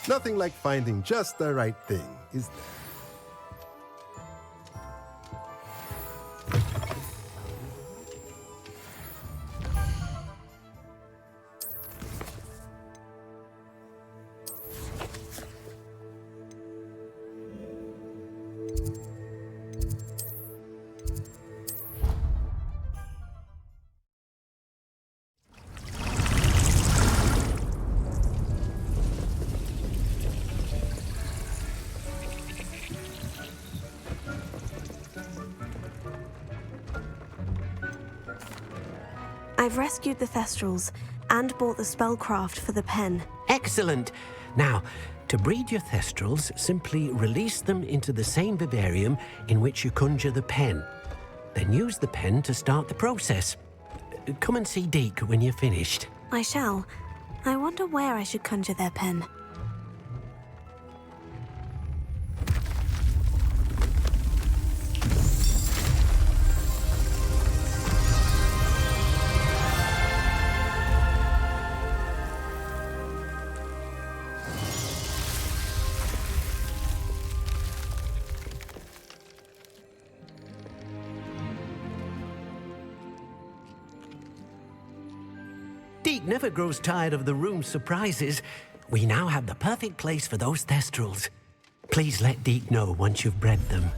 Nothing like finding just the right thing, is there? I've rescued the Thestrals and bought the spellcraft for the pen. Excellent! Now, to breed your Thestrals, simply release them into the same vivarium in which you conjure the pen. Then use the pen to start the process. Come and see Deke when you're finished. I shall. I wonder where I should conjure their pen. Deke never grows tired of the room's surprises. We now have the perfect place for those Thestrals. Please let Deke know once you've bred them.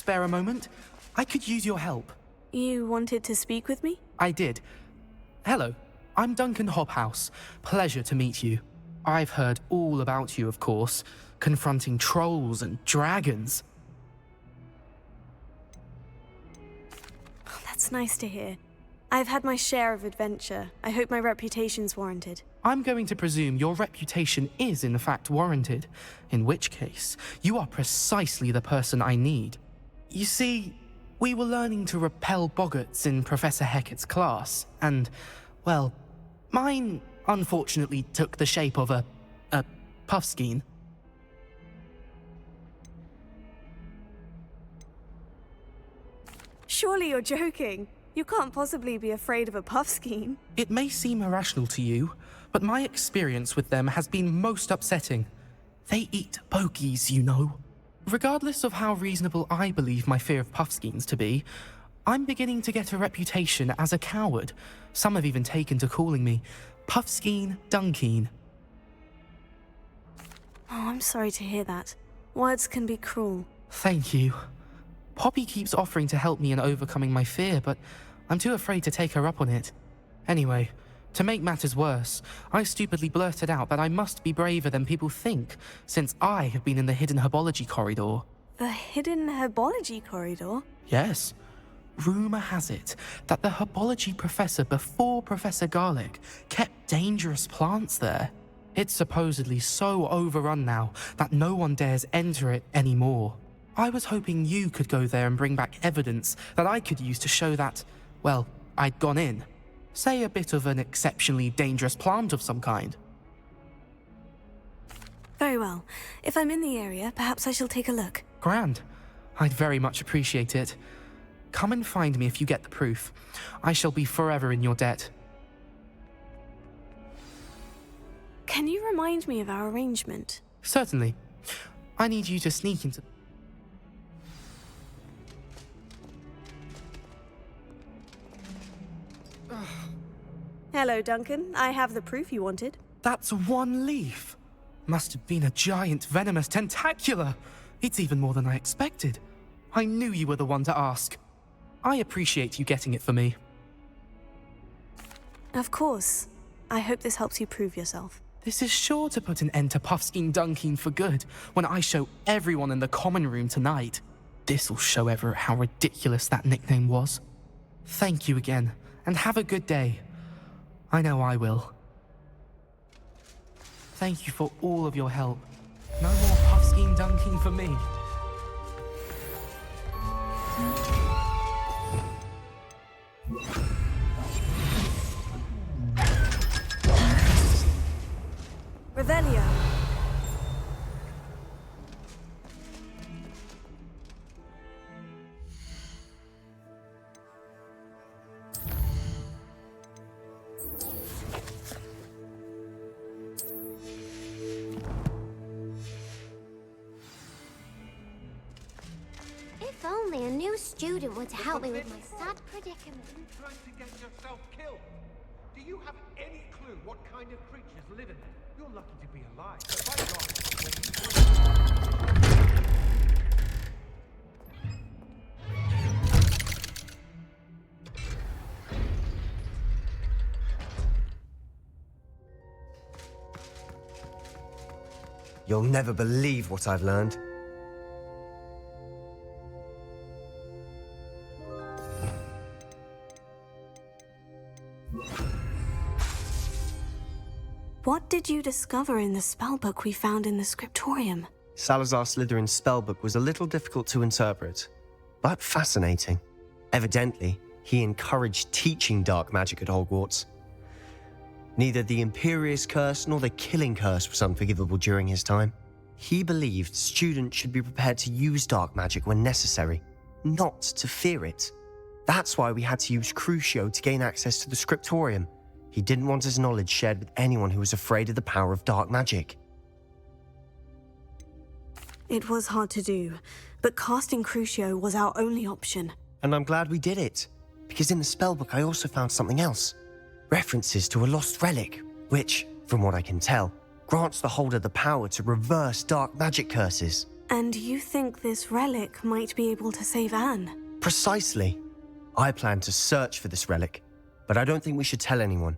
spare a moment? I could use your help. You wanted to speak with me? I did. Hello, I'm Duncan Hobhouse. Pleasure to meet you. I've heard all about you, of course, confronting trolls and dragons. Oh, that's nice to hear. I've had my share of adventure. I hope my reputation's warranted. I'm going to presume your reputation is in fact warranted, in which case, you are precisely the person I need. You see, we were learning to repel boggarts in Professor Hecat's class, and, well, mine unfortunately took the shape of a puffskein. Surely you're joking. You can't possibly be afraid of a puffskein. It may seem irrational to you, but my experience with them has been most upsetting. They eat bogies, you know. Regardless of how reasonable I believe my fear of puffskeins to be, I'm beginning to get a reputation as a coward. Some have even taken to calling me Puffskein Dunkeen. Oh, I'm sorry to hear that. Words can be cruel. Thank you. Poppy keeps offering to help me in overcoming my fear, but I'm too afraid to take her up on it. Anyway, to make matters worse, I stupidly blurted out that I must be braver than people think, since I have been in the hidden herbology corridor. The hidden herbology corridor? Yes. Rumour has it that the herbology professor before Professor Garlic kept dangerous plants there. It's supposedly so overrun now that no one dares enter it anymore. I was hoping you could go there and bring back evidence that I could use to show that, well, I'd gone in. Say a bit of an exceptionally dangerous plant of some kind. Very well. If I'm in the area, perhaps I shall take a look. Grand. I'd very much appreciate it. Come and find me if you get the proof. I shall be forever in your debt. Can you remind me of our arrangement? Certainly. I need you to sneak into... Hello, Duncan. I have the proof you wanted. That's one leaf. Must have been a giant venomous tentacula. It's even more than I expected. I knew you were the one to ask. I appreciate you getting it for me. Of course. I hope this helps you prove yourself. This is sure to put an end to Puffskein Dunkeen for good when I show everyone in the common room tonight. This'll show Everett how ridiculous that nickname was. Thank you again, and have a good day. I know I will. Thank you for all of your help. No more Puffskein Dunkeen for me. Revelio. If only a new student would help me with my sad predicament. Trying to get yourself killed. Do you have any clue what kind of creatures live in it? You're lucky to be alive. By You'll never believe what I've learned. What did you discover in the spellbook we found in the scriptorium? Salazar Slytherin's spellbook was a little difficult to interpret, but fascinating. Evidently, he encouraged teaching dark magic at Hogwarts. Neither the Imperious Curse nor the Killing Curse was unforgivable during his time. He believed students should be prepared to use dark magic when necessary, not to fear it. That's why we had to use Crucio to gain access to the scriptorium. He didn't want his knowledge shared with anyone who was afraid of the power of dark magic. It was hard to do, but casting Crucio was our only option. And I'm glad we did it, because in the spellbook I also found something else. References to a lost relic, which, from what I can tell, grants the holder the power to reverse dark magic curses. And you think this relic might be able to save Anne? Precisely. I plan to search for this relic, but I don't think we should tell anyone.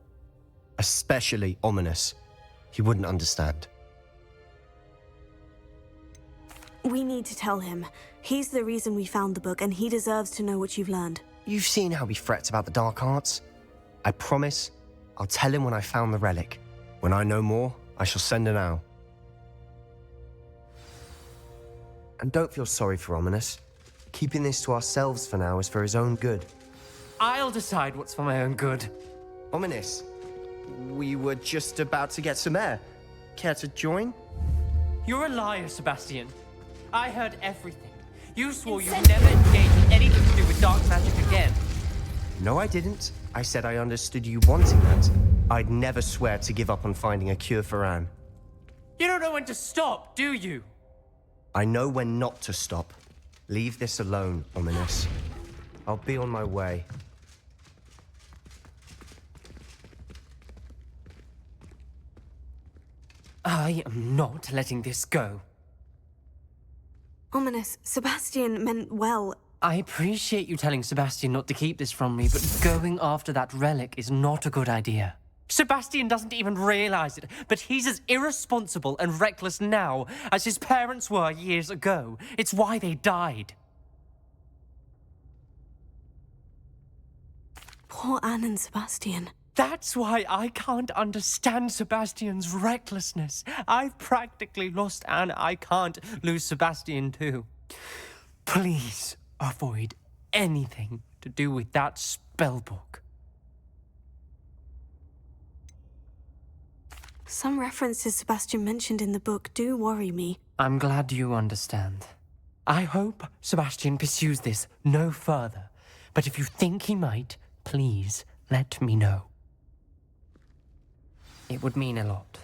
Especially Ominous. He wouldn't understand. We need to tell him. He's the reason we found the book, and he deserves to know what you've learned. You've seen how he frets about the dark arts. I promise I'll tell him when I found the relic. When I know more, I shall send an owl. And don't feel sorry for Ominous. Keeping this to ourselves for now is for his own good. I'll decide what's for my own good. Ominous, we were just about to get some air. Care to join? You're a liar, Sebastian. I heard everything. You swore you'd never engage in anything to do with dark magic again. No, I didn't. I said I understood you wanting that. I'd never swear to give up on finding a cure for Anne. You don't know when to stop, do you? I know when not to stop. Leave this alone, Ominous. I'll be on my way. I am not letting this go. Ominous, Sebastian meant well. I appreciate you telling Sebastian not to keep this from me, but going after that relic is not a good idea. Sebastian doesn't even realize it, but he's as irresponsible and reckless now as his parents were years ago. It's why they died. Poor Anne and Sebastian. That's why I can't understand Sebastian's recklessness. I've practically lost Anne. I can't lose Sebastian too. Please avoid anything to do with that spellbook. Some references Sebastian mentioned in the book do worry me. I'm glad you understand. I hope Sebastian pursues this no further. But if you think he might, please let me know. It would mean a lot.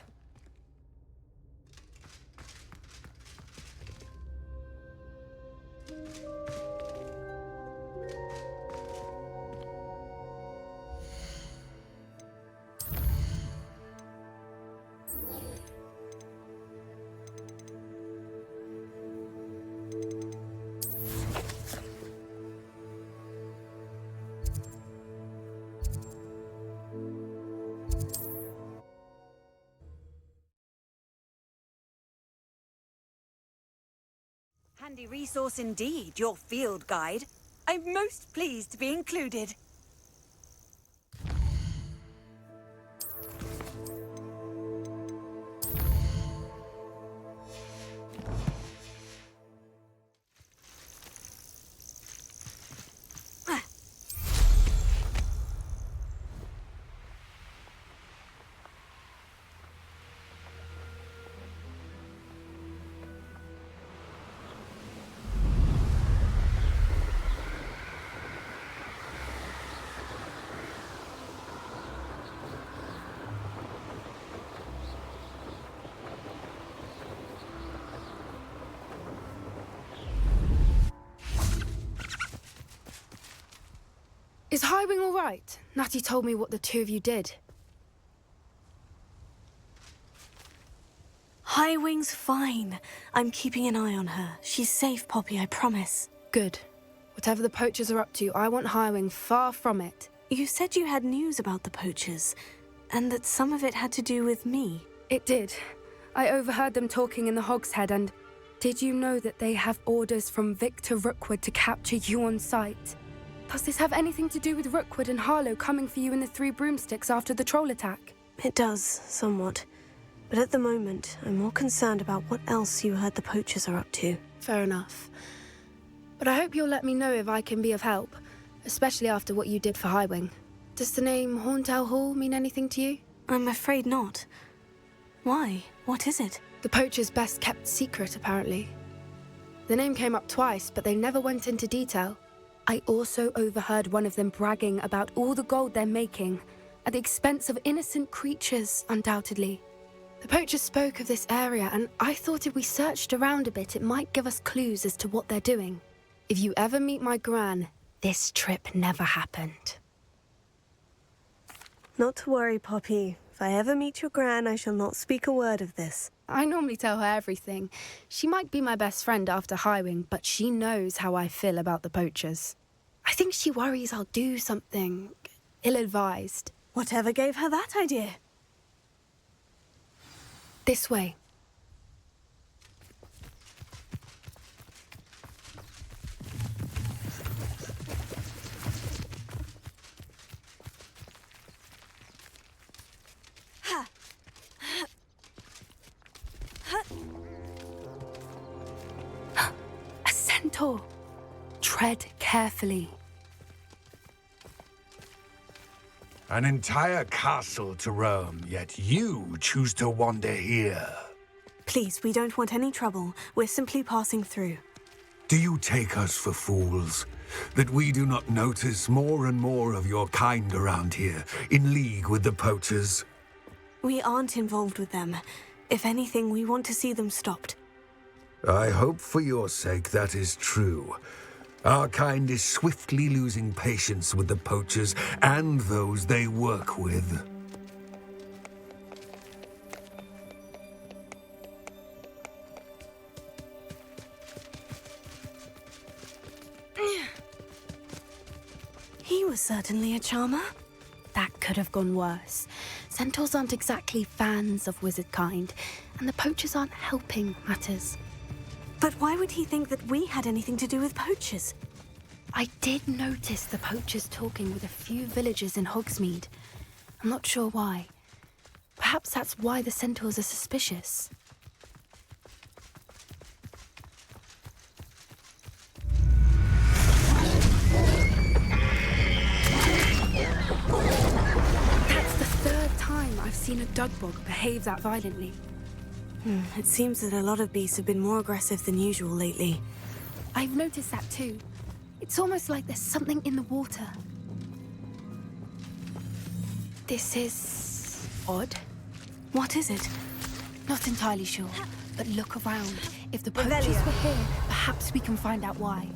Handy resource indeed, your field guide. I'm most pleased to be included. Is Highwing all right? Natty told me what the two of you did. Highwing's fine. I'm keeping an eye on her. She's safe, Poppy, I promise. Good. Whatever the poachers are up to, I want Highwing far from it. You said you had news about the poachers, and that some of it had to do with me. It did. I overheard them talking in the Hogshead, and did you know that they have orders from Victor Rookwood to capture you on sight? Does this have anything to do with Rookwood and Harlow coming for you in the Three Broomsticks after the troll attack? It does, somewhat. But at the moment, I'm more concerned about what else you heard the poachers are up to. Fair enough. But I hope you'll let me know if I can be of help, especially after what you did for Highwing. Does the name Horntail Hall mean anything to you? I'm afraid not. Why? What is it? The poachers' best kept secret, apparently. The name came up twice, but they never went into detail. I also overheard one of them bragging about all the gold they're making, at the expense of innocent creatures, undoubtedly. The poachers spoke of this area, and I thought if we searched around a bit, it might give us clues as to what they're doing. If you ever meet my gran, this trip never happened. Not to worry, Poppy. If I ever meet your gran, I shall not speak a word of this. I normally tell her everything. She might be my best friend after Highwing, but she knows how I feel about the poachers. I think she worries I'll do something ill-advised. Whatever gave her that idea? This way. A centaur. Tread carefully. An entire castle to roam, yet you choose to wander here. Please, we don't want any trouble. We're simply passing through. Do you take us for fools? That we do not notice more and more of your kind around here, in league with the poachers? We aren't involved with them. If anything, we want to see them stopped. I hope for your sake that is true. Our kind is swiftly losing patience with the poachers and those they work with. He was certainly a charmer. That could have gone worse. Centaurs aren't exactly fans of wizard kind, and the poachers aren't helping matters. But why would he think that we had anything to do with poachers? I did notice the poachers talking with a few villagers in Hogsmeade. I'm not sure why. Perhaps that's why the centaurs are suspicious. That's the third time I've seen a dugbog behave that violently. It seems that a lot of beasts have been more aggressive than usual lately. I've noticed that too. It's almost like there's something in the water. This is odd. What is it? Not entirely sure, but look around. If the poachers were here, perhaps we can find out why.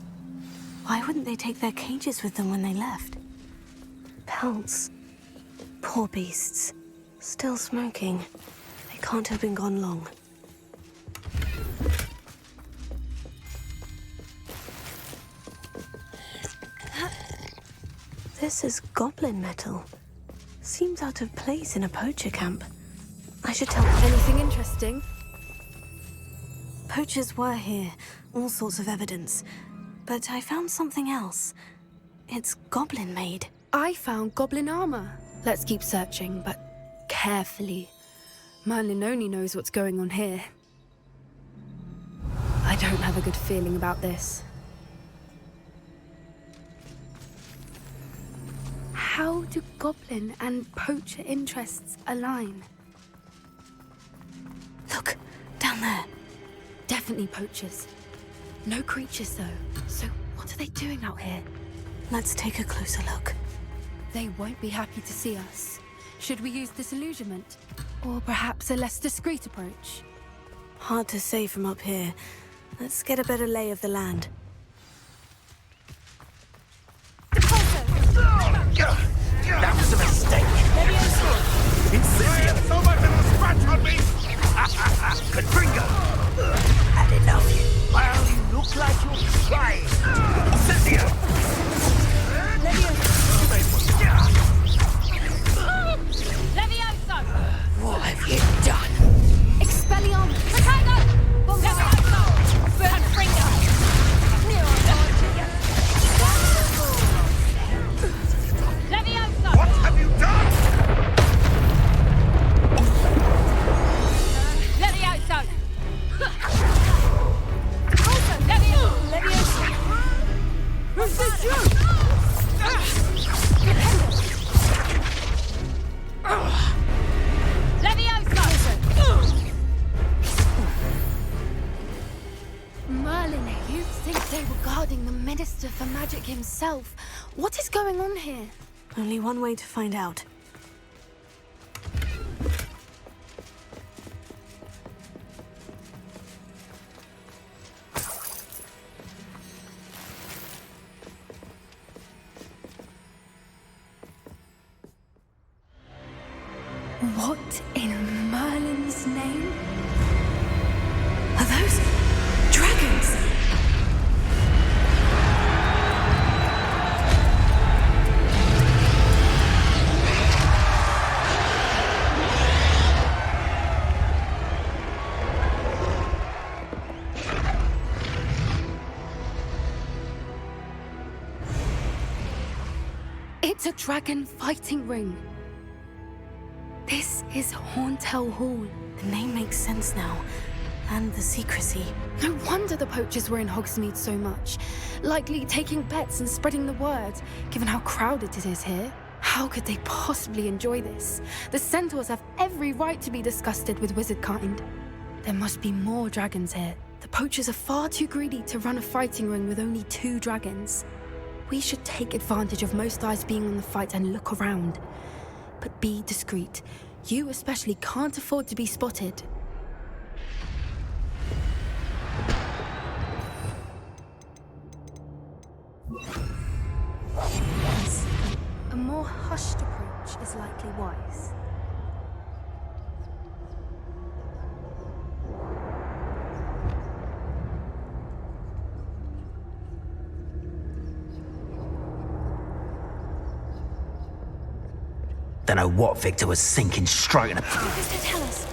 Why wouldn't they take their cages with them when they left? Pelts. Poor beasts. Still smoking. They can't have been gone long. This is goblin metal. Seems out of place in a poacher camp. I should tell... Anything interesting? Poachers were here. All sorts of evidence. But I found something else. It's goblin made. I found goblin armor. Let's keep searching, but carefully. Merlin only knows what's going on here. I don't have a good feeling about this. How do goblin and poacher interests align? Look, down there. Definitely poachers. No creatures though. So what are they doing out here? Let's take a closer look. They won't be happy to see us. Should we use disillusionment? Or perhaps a less discreet approach? Hard to say from up here. Let's get a better lay of the land. That was a mistake! Incendio! So much of a scratch on me! Kadavra! Had enough. Well, you look like you're trying. Incendio! Levioso! What have you done? Expelliarmus! Protego! Levioso! Confringo! Levioso! What have you done? Levioso! Levioso! Who's this you? Merlin, you think they were guarding the Minister for Magic himself? What is going on here? Only one way to find out. What in Merlin's name? Are those dragons? It's a dragon fighting ring. This is Horntail Hall. The name makes sense now. And the secrecy. No wonder the poachers were in Hogsmeade so much. Likely taking bets and spreading the word, given how crowded it is here. How could they possibly enjoy this? The centaurs have every right to be disgusted with wizard kind. There must be more dragons here. The poachers are far too greedy to run a fighting ring with only 2 dragons. We should take advantage of most eyes being on the fight and look around. But be discreet. You especially can't afford to be spotted. Yes, a more hushed approach is likely wise. Don't know what Victor was sinking straight in a... Tell us.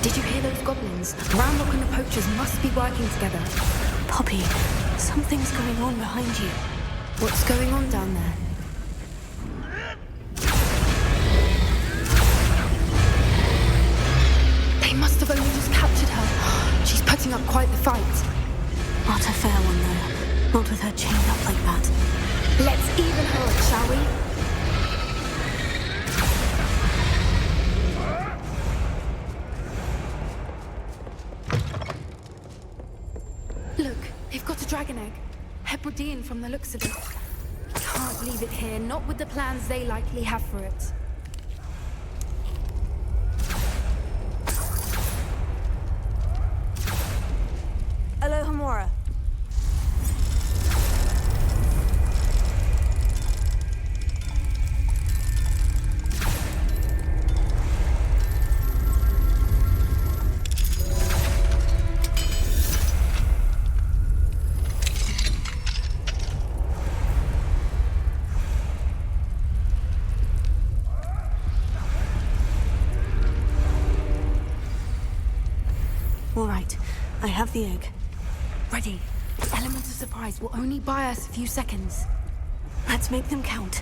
Did you hear those goblins? Roundlock and the poachers must be working together. Poppy, something's going on behind you. What's going on down there? They must have only just captured her. She's putting up quite the fight. Not a fair one, though. Not with her chained up like that. Let's even her up, shall we? Look, they've got a dragon egg. Hebridean from the looks of it. Can't leave it here, not with the plans they likely have for it. Alohomora. All right, I have the egg. Ready. The element of surprise will only buy us a few seconds. Let's make them count.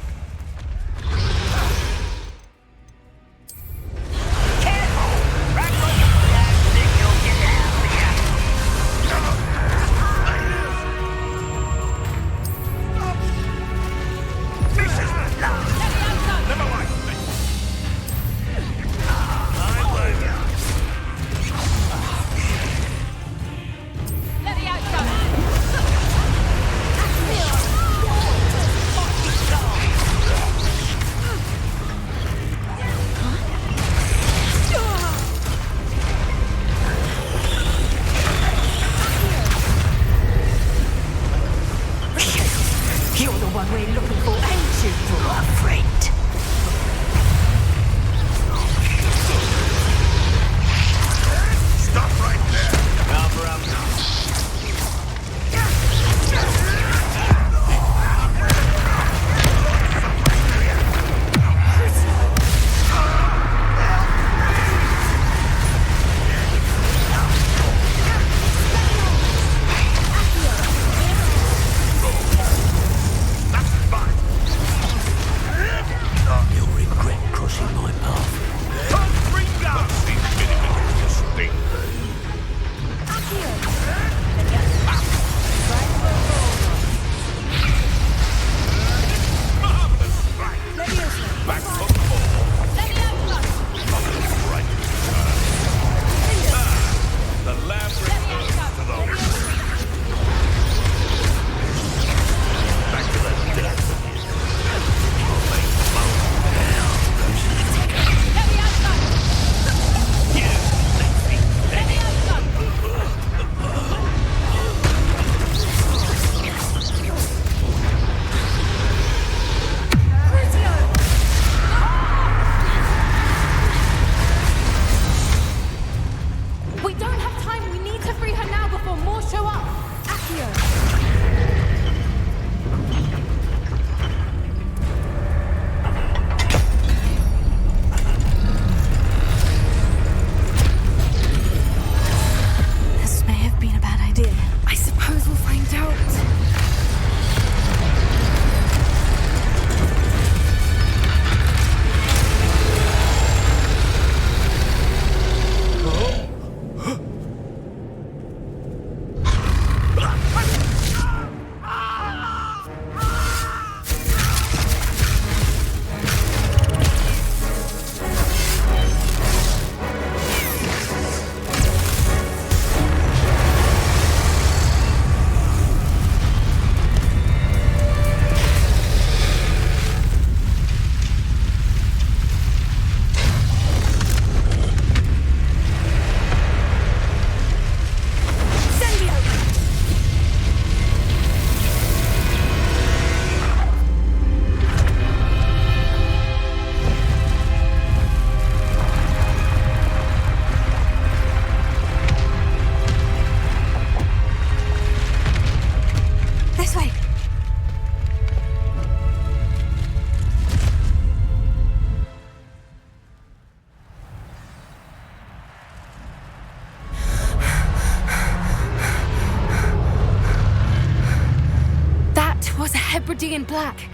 Hebridean black.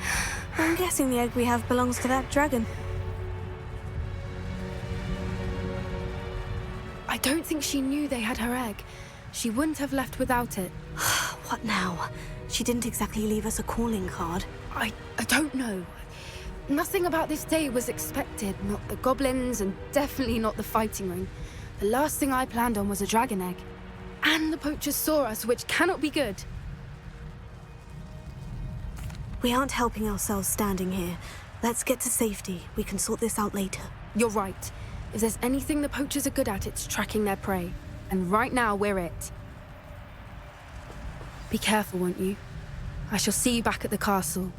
I'm guessing the egg we have belongs to that dragon. I don't think she knew they had her egg. She wouldn't have left without it. What now? She didn't exactly leave us a calling card. I don't know. Nothing about this day was expected. Not the goblins, and definitely not the fighting ring. The last thing I planned on was a dragon egg. And the poachers saw us, which cannot be good. We aren't helping ourselves standing here. Let's get to safety. We can sort this out later. You're right. If there's anything the poachers are good at, it's tracking their prey. And right now, we're it. Be careful, won't you? I shall see you back at the castle.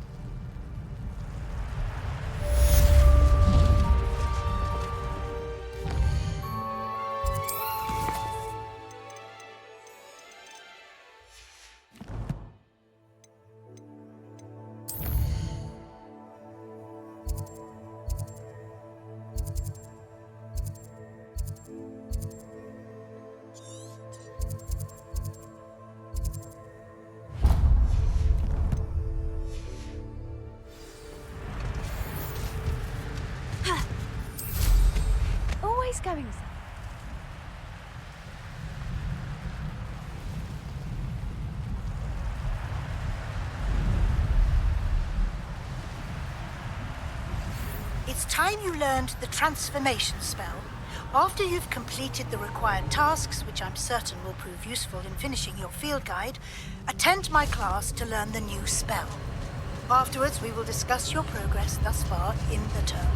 Always going somewhere. It's time you learned the transformation spell. After you've completed the required tasks, which I'm certain will prove useful in finishing your field guide, attend my class to learn the new spell. Afterwards, we will discuss your progress thus far in the term.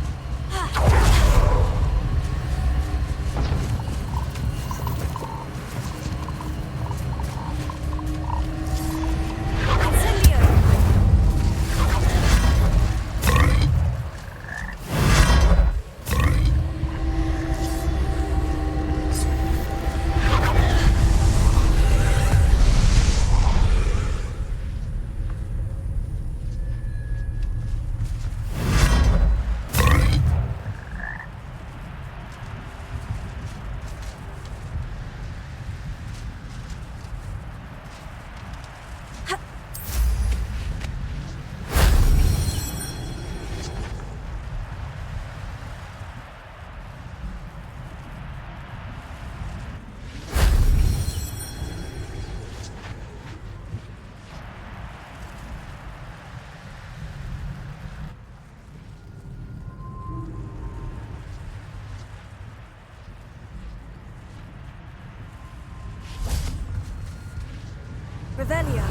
Revelio.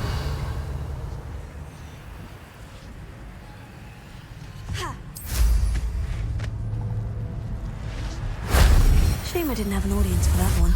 Shame I didn't have an audience for that one.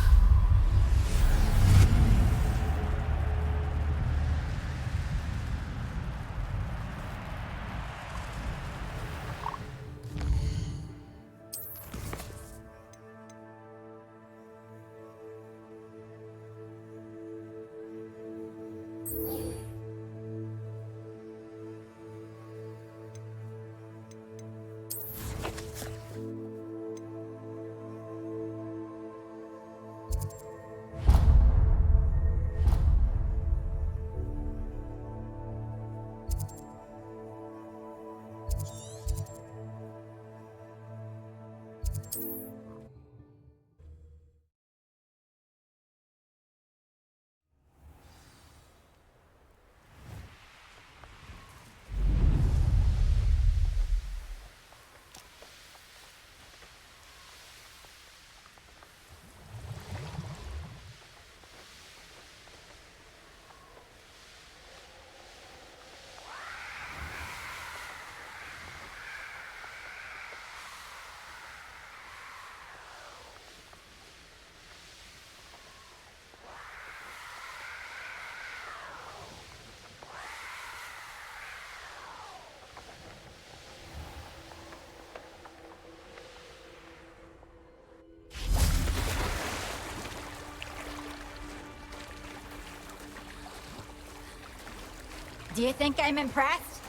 Do you think I'm impressed?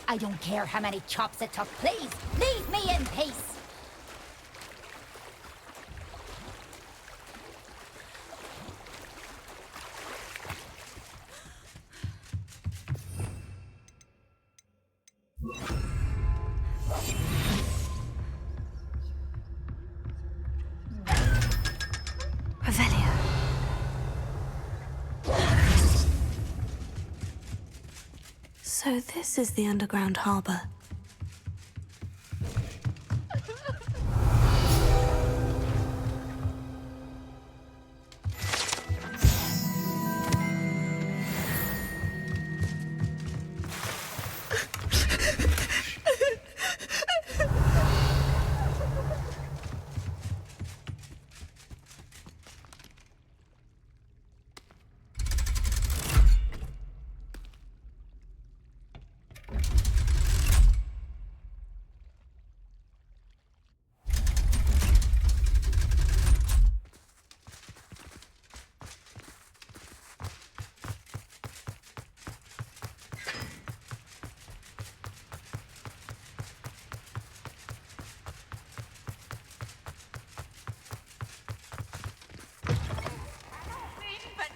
I don't care how many chops it took. Please, leave me in peace. So this is the underground harbour.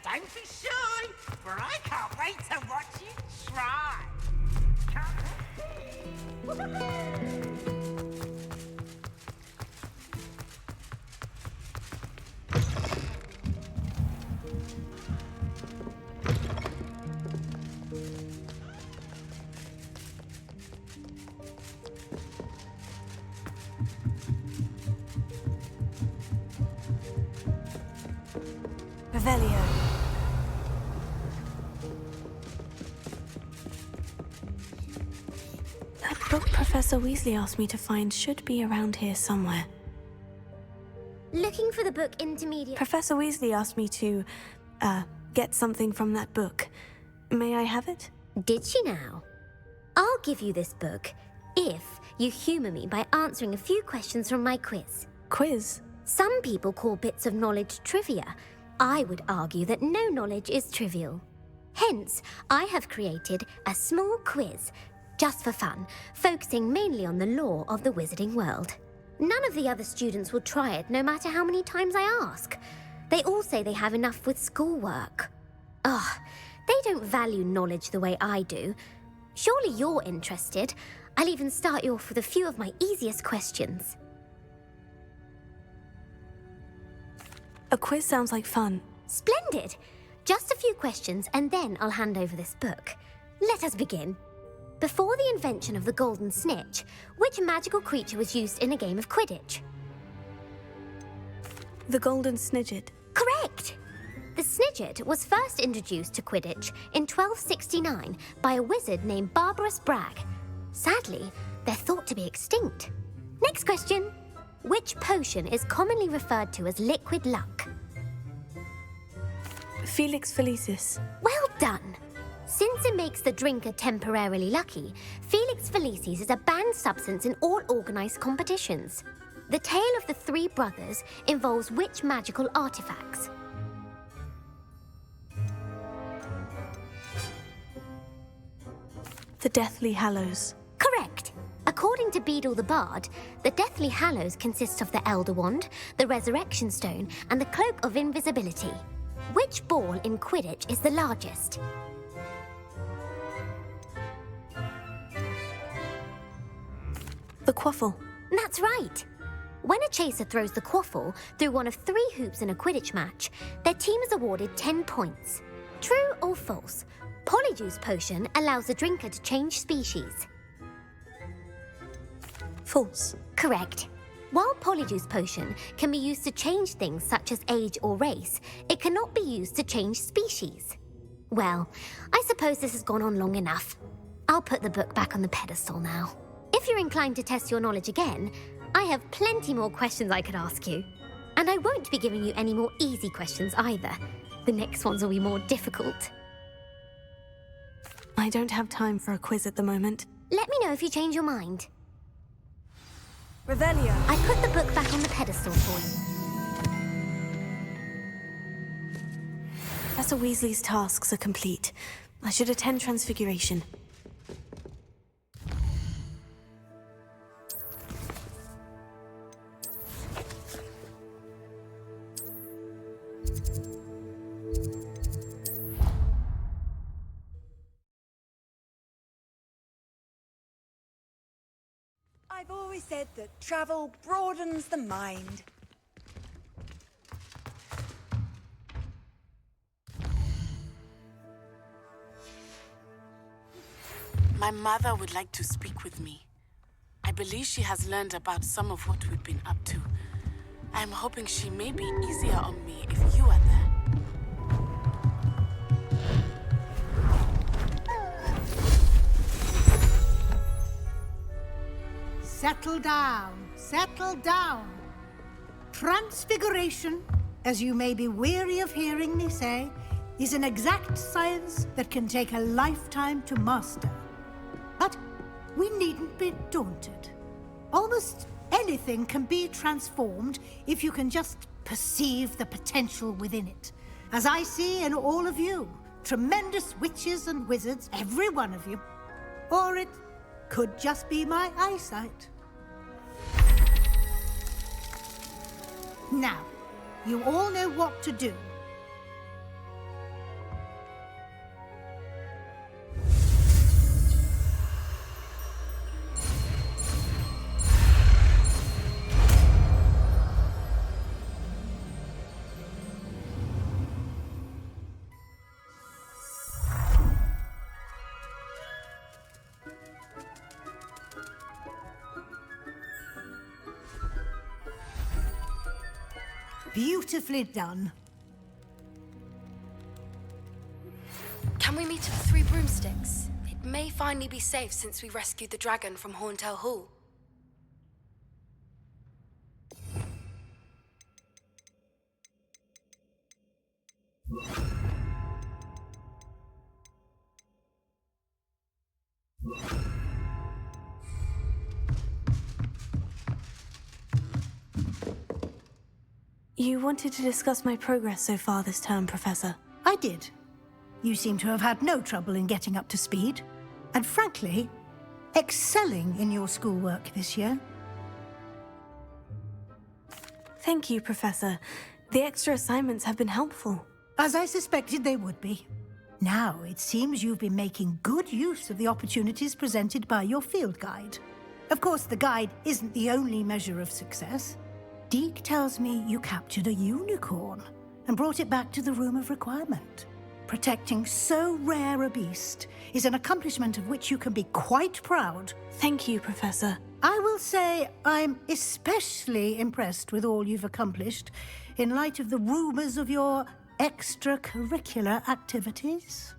Don't be shy, for I can't wait to watch you try. Revelio. That book Professor Weasley asked me to find should be around here somewhere. Looking for the book Intermediate. Professor Weasley asked me to, get something from that book. May I have it? Did she now? I'll give you this book if you humour me by answering a few questions from my quiz. Quiz? Some people call bits of knowledge trivia. I would argue that no knowledge is trivial. Hence, I have created a small quiz, just for fun, focusing mainly on the lore of the wizarding world. None of the other students will try it, no matter how many times I ask. They all say they have enough with schoolwork. Ugh, they don't value knowledge the way I do. Surely you're interested. I'll even start you off with a few of my easiest questions. A quiz sounds like fun. Splendid! Just a few questions and then I'll hand over this book. Let us begin. Before the invention of the golden snitch, which magical creature was used in a game of Quidditch? The golden snidget. Correct! The snidget was first introduced to Quidditch in 1269 by a wizard named Barbarous Bragg. Sadly, they're thought to be extinct. Next question. Which potion is commonly referred to as liquid luck? Felix Felicis. Well done! Since it makes the drinker temporarily lucky, Felix Felicis is a banned substance in all organised competitions. The tale of the three brothers involves which magical artifacts? The Deathly Hallows. Correct! According to Beedle the Bard, the Deathly Hallows consists of the Elder Wand, the Resurrection Stone, and the Cloak of Invisibility. Which ball in Quidditch is the largest? The quaffle. That's right. When a chaser throws the quaffle through one of 3 hoops in a Quidditch match, their team is awarded 10 points. True or false? Polyjuice Potion allows the drinker to change species. False. Correct. While Polyjuice Potion can be used to change things such as age or race, it cannot be used to change species. Well, I suppose this has gone on long enough. I'll put the book back on the pedestal now. If you're inclined to test your knowledge again, I have plenty more questions I could ask you. And I won't be giving you any more easy questions either. The next ones will be more difficult. I don't have time for a quiz at the moment. Let me know if you change your mind. Revelio. I put the book back on the pedestal for you. Professor Weasley's tasks are complete. I should attend Transfiguration. I've always said that travel broadens the mind. My mother would like to speak with me. I believe she has learned about some of what we've been up to. I'm hoping she may be easier on me if you are there. Settle down, settle down. Transfiguration, as you may be weary of hearing me say, is an exact science that can take a lifetime to master. But we needn't be daunted. Almost anything can be transformed if you can just perceive the potential within it. As I see in all of you, tremendous witches and wizards, every one of you. Or it could just be my eyesight. Now, you all know what to do. Beautifully done. Can we meet at 3 broomsticks? It may finally be safe since we rescued the dragon from Horntail Hall. You wanted to discuss my progress so far this term, Professor. I did. You seem to have had no trouble in getting up to speed, and frankly, excelling in your schoolwork this year. Thank you, Professor. The extra assignments have been helpful. As I suspected they would be. Now, it seems you've been making good use of the opportunities presented by your field guide. Of course, the guide isn't the only measure of success. Deke tells me you captured a unicorn and brought it back to the Room of Requirement. Protecting so rare a beast is an accomplishment of which you can be quite proud. Thank you, Professor. I will say I'm especially impressed with all you've accomplished in light of the rumors of your extracurricular activities.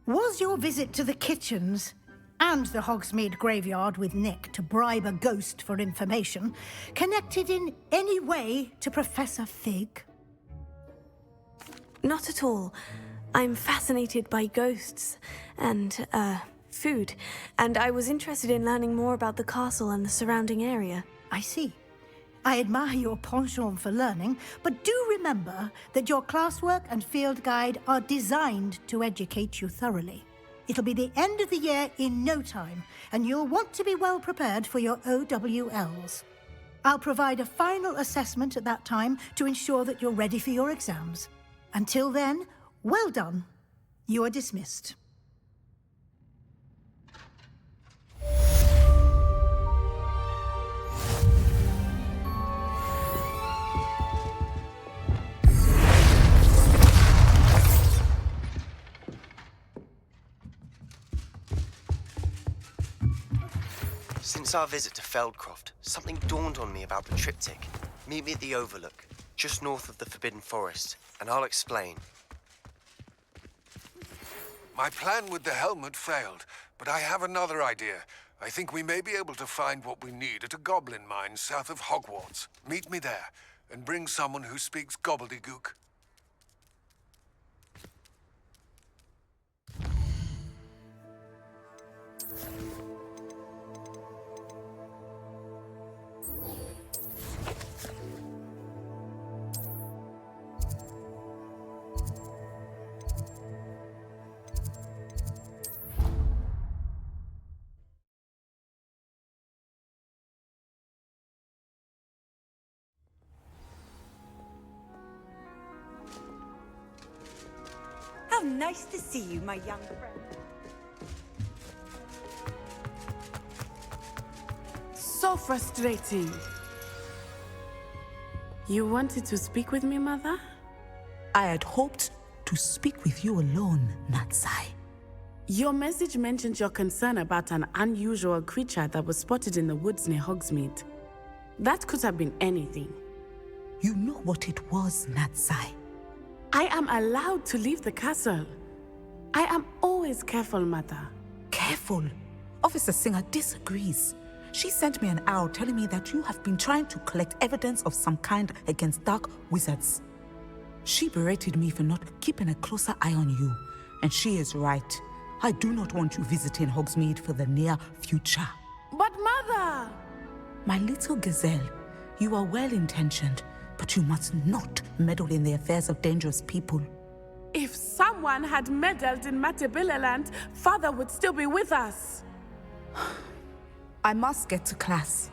Was your visit to the kitchens and the Hogsmeade graveyard with Nick to bribe a ghost for information connected in any way to Professor Fig? Not at all. I'm fascinated by ghosts and, food, and I was interested in learning more about the castle and the surrounding area. I see. I admire your penchant for learning, but do remember that your classwork and field guide are designed to educate you thoroughly. It'll be the end of the year in no time, and you'll want to be well prepared for your OWLs. I'll provide a final assessment at that time to ensure that you're ready for your exams. Until then, well done. You are dismissed. Since our visit to Feldcroft, something dawned on me about the triptych. Meet me at the Overlook, just north of the Forbidden Forest, and I'll explain. My plan with the helmet failed, but I have another idea. I think we may be able to find what we need at a goblin mine south of Hogwarts. Meet me there, and bring someone who speaks gobbledygook. How nice to see you, my young friend. So frustrating. You wanted to speak with me, Mother? I had hoped to speak with you alone, Natsai. Your message mentioned your concern about an unusual creature that was spotted in the woods near Hogsmeade. That could have been anything. You know what it was, Natsai. I am allowed to leave the castle. I am always careful, Mother. Careful? Officer Singer disagrees. She sent me an owl telling me that you have been trying to collect evidence of some kind against dark wizards. She berated me for not keeping a closer eye on you, and she is right. I do not want you visiting Hogsmeade for the near future. But Mother! My little gazelle, you are well-intentioned, but you must not meddle in the affairs of dangerous people. If someone had meddled in Matabeleland, Father would still be with us. I must get to class.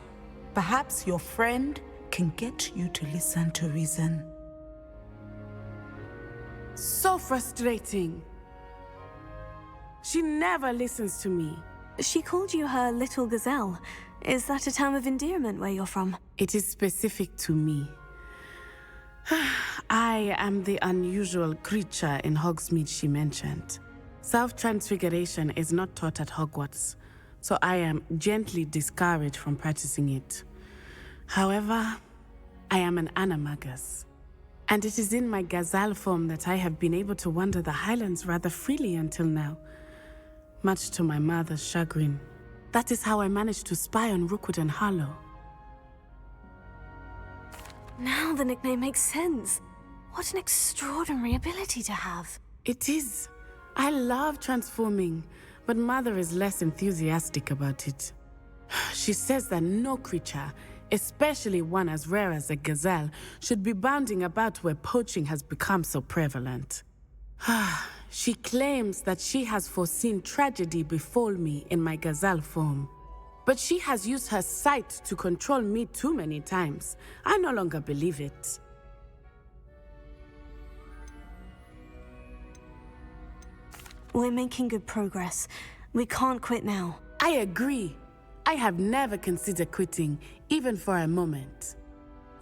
Perhaps your friend can get you to listen to reason. So frustrating. She never listens to me. She called you her little gazelle. Is that a term of endearment where you're from? It is specific to me. I am the unusual creature in Hogsmeade she mentioned. Self-transfiguration is not taught at Hogwarts, so I am gently discouraged from practicing it. However, I am an animagus, and it is in my gazelle form that I have been able to wander the Highlands rather freely until now, much to my mother's chagrin. That is how I managed to spy on Rookwood and Harlow. Now the nickname makes sense. What an extraordinary ability to have. It is. I love transforming, but Mother is less enthusiastic about it. She says that no creature, especially one as rare as a gazelle, should be bounding about where poaching has become so prevalent. She claims that she has foreseen tragedy befall me in my gazelle form. But she has used her sight to control me too many times. I no longer believe it. We're making good progress. We can't quit now. I agree. I have never considered quitting, even for a moment.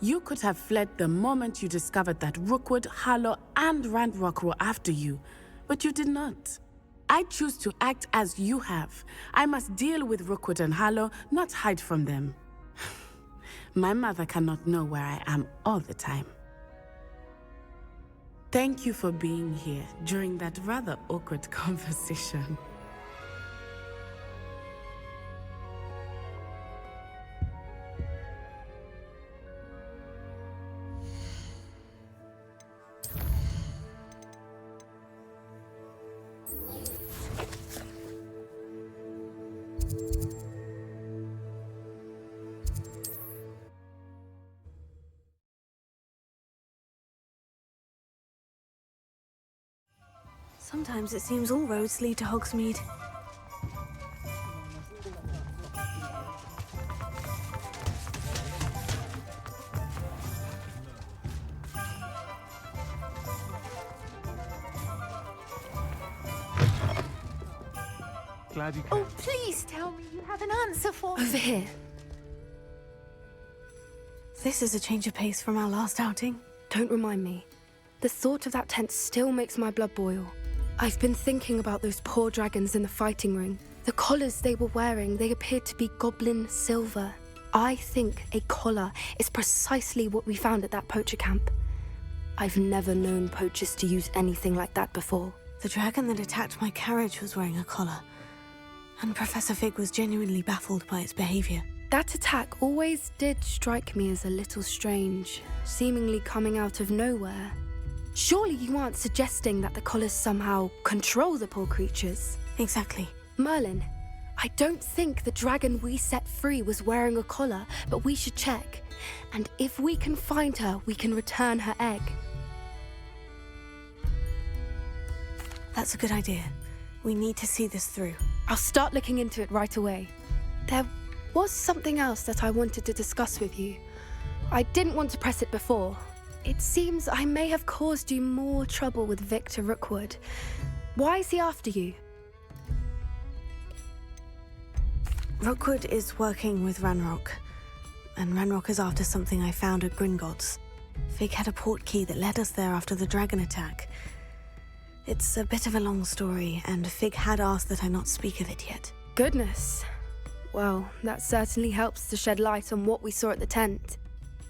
You could have fled the moment you discovered that Rookwood, Harlow, and Ranrock were after you, but you did not. I choose to act as you have. I must deal with Rookwood and Harlow, not hide from them. My mother cannot know where I am all the time. Thank you for being here during that rather awkward conversation. Sometimes it seems all roads lead to Hogsmeade. Glad you came. Oh, please tell me you have an answer for me. Over here. This is a change of pace from our last outing. Don't remind me. The thought of that tent still makes my blood boil. I've been thinking about those poor dragons in the fighting ring. The collars they were wearing, they appeared to be goblin silver. I think a collar is precisely what we found at that poacher camp. I've never known poachers to use anything like that before. The dragon that attacked my carriage was wearing a collar, and Professor Fig was genuinely baffled by its behavior. That attack always did strike me as a little strange, seemingly coming out of nowhere. Surely you aren't suggesting that the collars somehow control the poor creatures? Exactly. Merlin, I don't think the dragon we set free was wearing a collar, but we should check. And if we can find her, we can return her egg. That's a good idea. We need to see this through. I'll start looking into it right away. There was something else that I wanted to discuss with you. I didn't want to press it before. It seems I may have caused you more trouble with Victor Rookwood. Why is he after you? Rookwood is working with Ranrock, and Ranrock is after something I found at Gringotts. Fig had a portkey that led us there after the dragon attack. It's a bit of a long story, and Fig had asked that I not speak of it yet. Goodness. Well, that certainly helps to shed light on what we saw at the tent.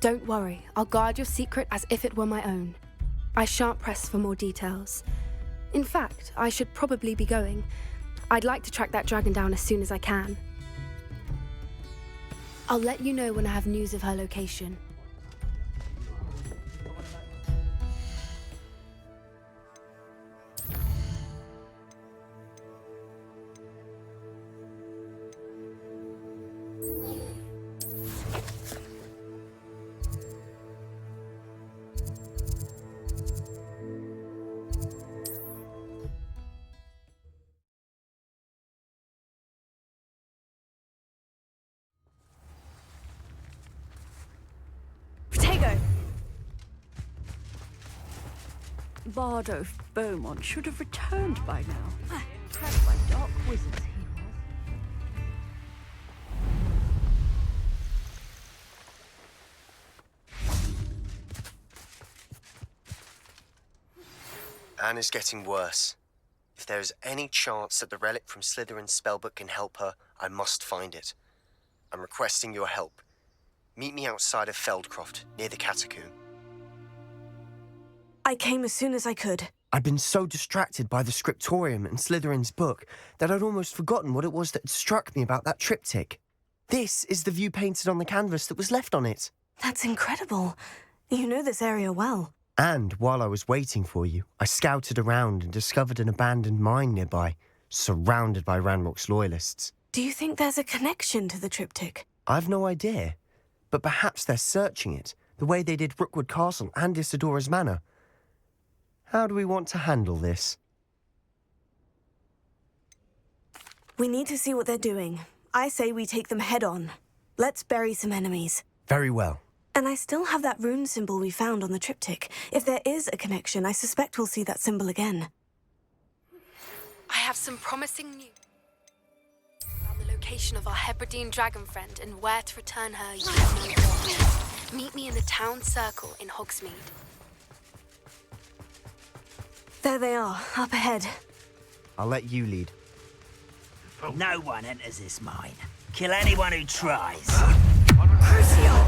Don't worry, I'll guard your secret as if it were my own. I shan't press for more details. In fact, I should probably be going. I'd like to track that dragon down as soon as I can. I'll let you know when I have news of her location. Bardo Beaumont should have returned by now. Trapped by dark wizards he was. Anne is getting worse. If there is any chance that the relic from Slytherin's spellbook can help her, I must find it. I'm requesting your help. Meet me outside of Feldcroft, near the Catacomb. I came as soon as I could. I'd been so distracted by the scriptorium and Slytherin's book that I'd almost forgotten what it was that had struck me about that triptych. This is the view painted on the canvas that was left on it. That's incredible. You know this area well. And while I was waiting for you, I scouted around and discovered an abandoned mine nearby, surrounded by Ranrock's loyalists. Do you think there's a connection to the triptych? I've no idea, but perhaps they're searching it, the way they did Rookwood Castle and Isidora's Manor. How do we want to handle this? We need to see what they're doing. I say we take them head on. Let's bury some enemies. Very well. And I still have that rune symbol we found on the triptych. If there is a connection, I suspect we'll see that symbol again. I have some promising news about the location of our Hebridean dragon friend and where to return her, you know what. Meet me in the town circle in Hogsmeade. There they are, up ahead. I'll let you lead. No one enters this mine. Kill anyone who tries. Crucio!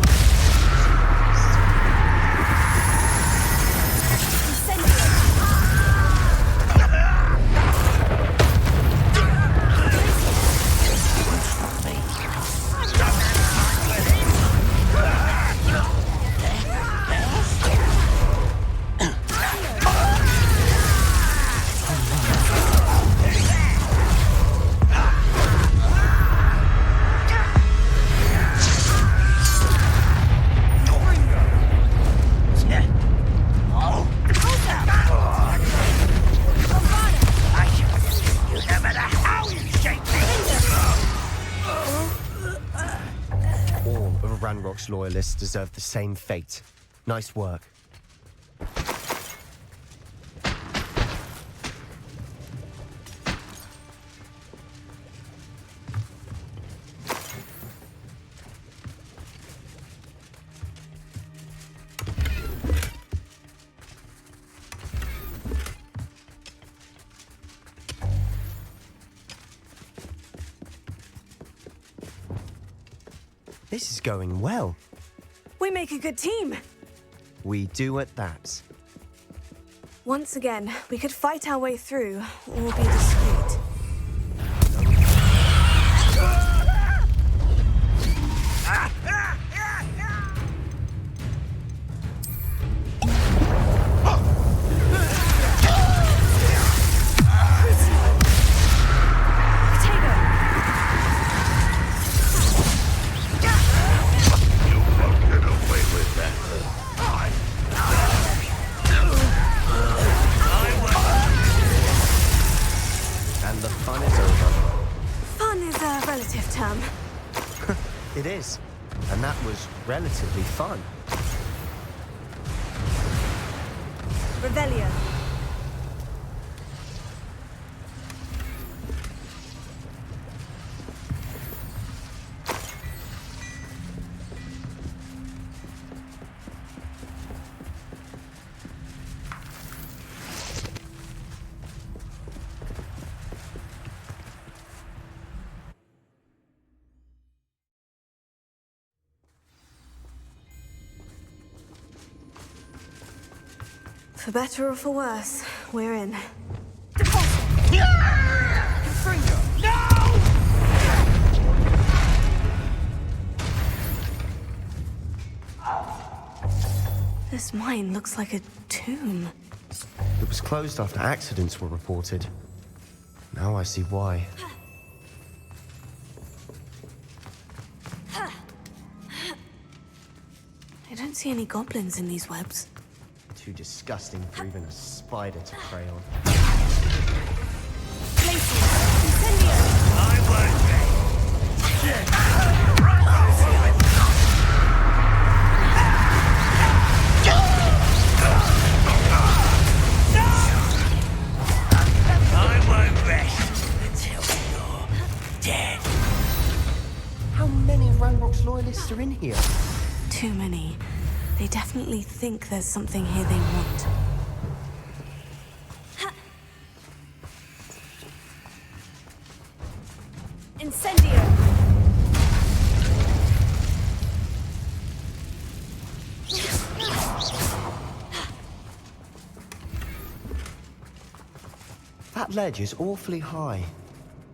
Ranrock's loyalists deserve the same fate. Nice work. This is going well. We make a good team. We do at that. Once again, we could fight our way through, or be discreet. It is, and that was relatively fun. Revelio. For better or for worse, we're in. This mine looks like a tomb. It was closed after accidents were reported. Now I see why. I don't see any goblins in these webs. Too disgusting for even a spider to prey on. I won't rest until you're dead. How many of Ranrock's loyalists are in here? Too many. They definitely think there's something here they want. Incendio! That ledge is awfully high.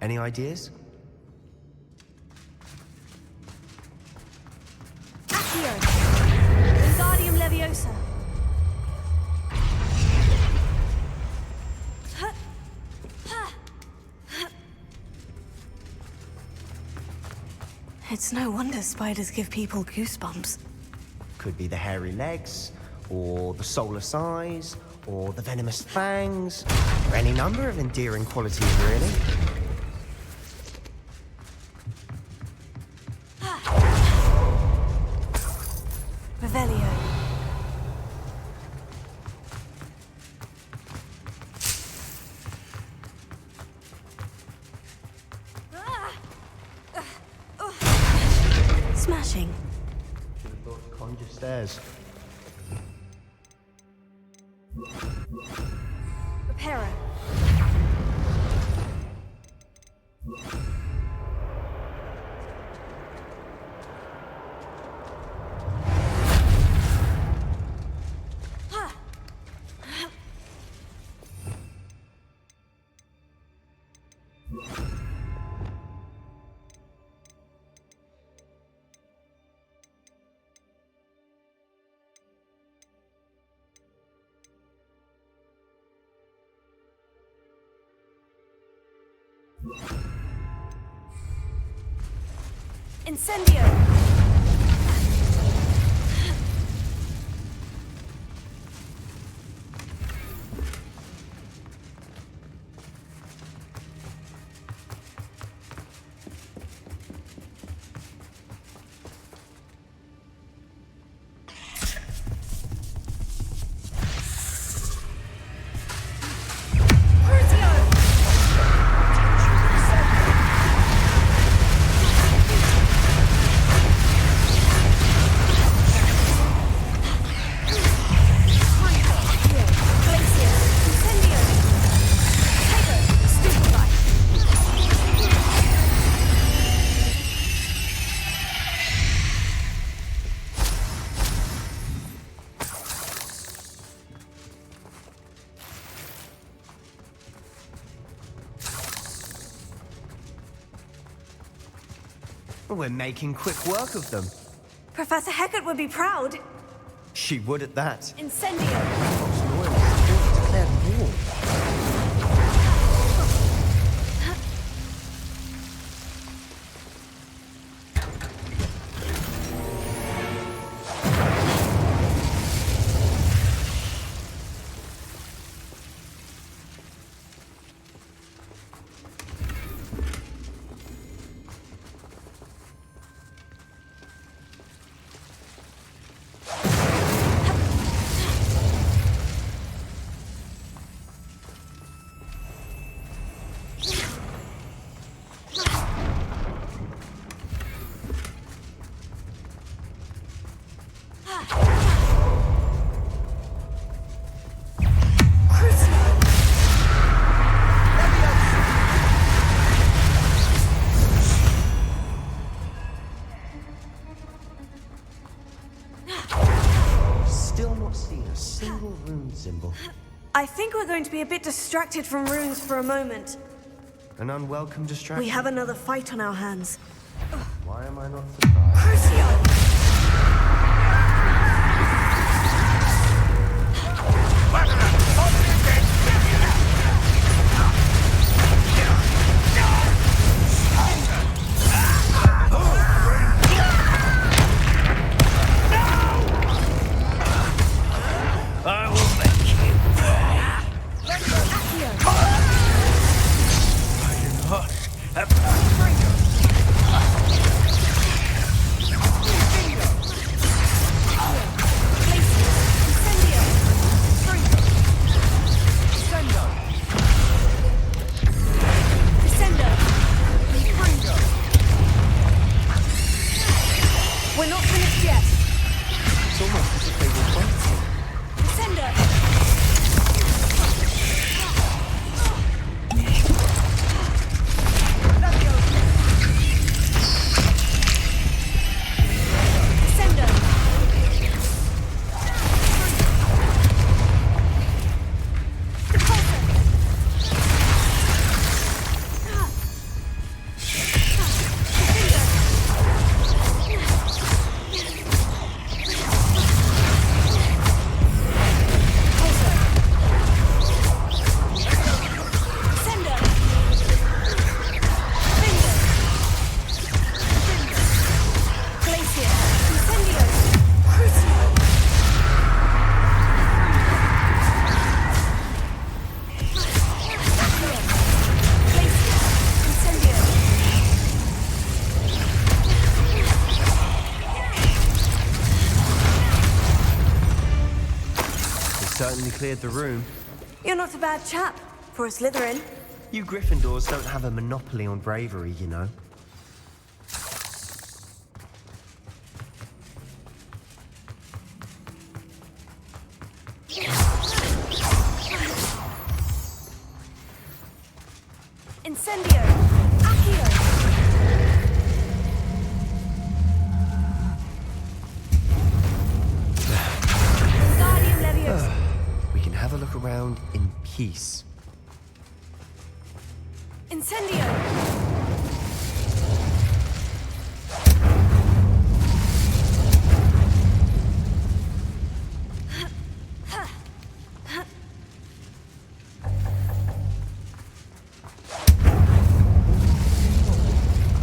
Any ideas? Vivarium Leviosa. It's no wonder spiders give people goosebumps. Could be the hairy legs, or the soulless eyes, or the venomous fangs, or any number of endearing qualities, really. Revelio. Smashing. Should have thought to conjure stairs. Reparo. Incendio! We're making quick work of them. Professor Hecat would be proud. She would at that. Incendio! Declared war. seen a single rune symbol. I think we're going to be a bit distracted from runes for a moment. An unwelcome distraction. We have another fight on our hands. Why am I not surprised? Crucio! Certainly cleared the room. You're not a bad chap for a Slytherin. You Gryffindors don't have a monopoly on bravery, you know. Incendio! Accio! Wingardium Leviosa! We can have a look around in peace. Incendio!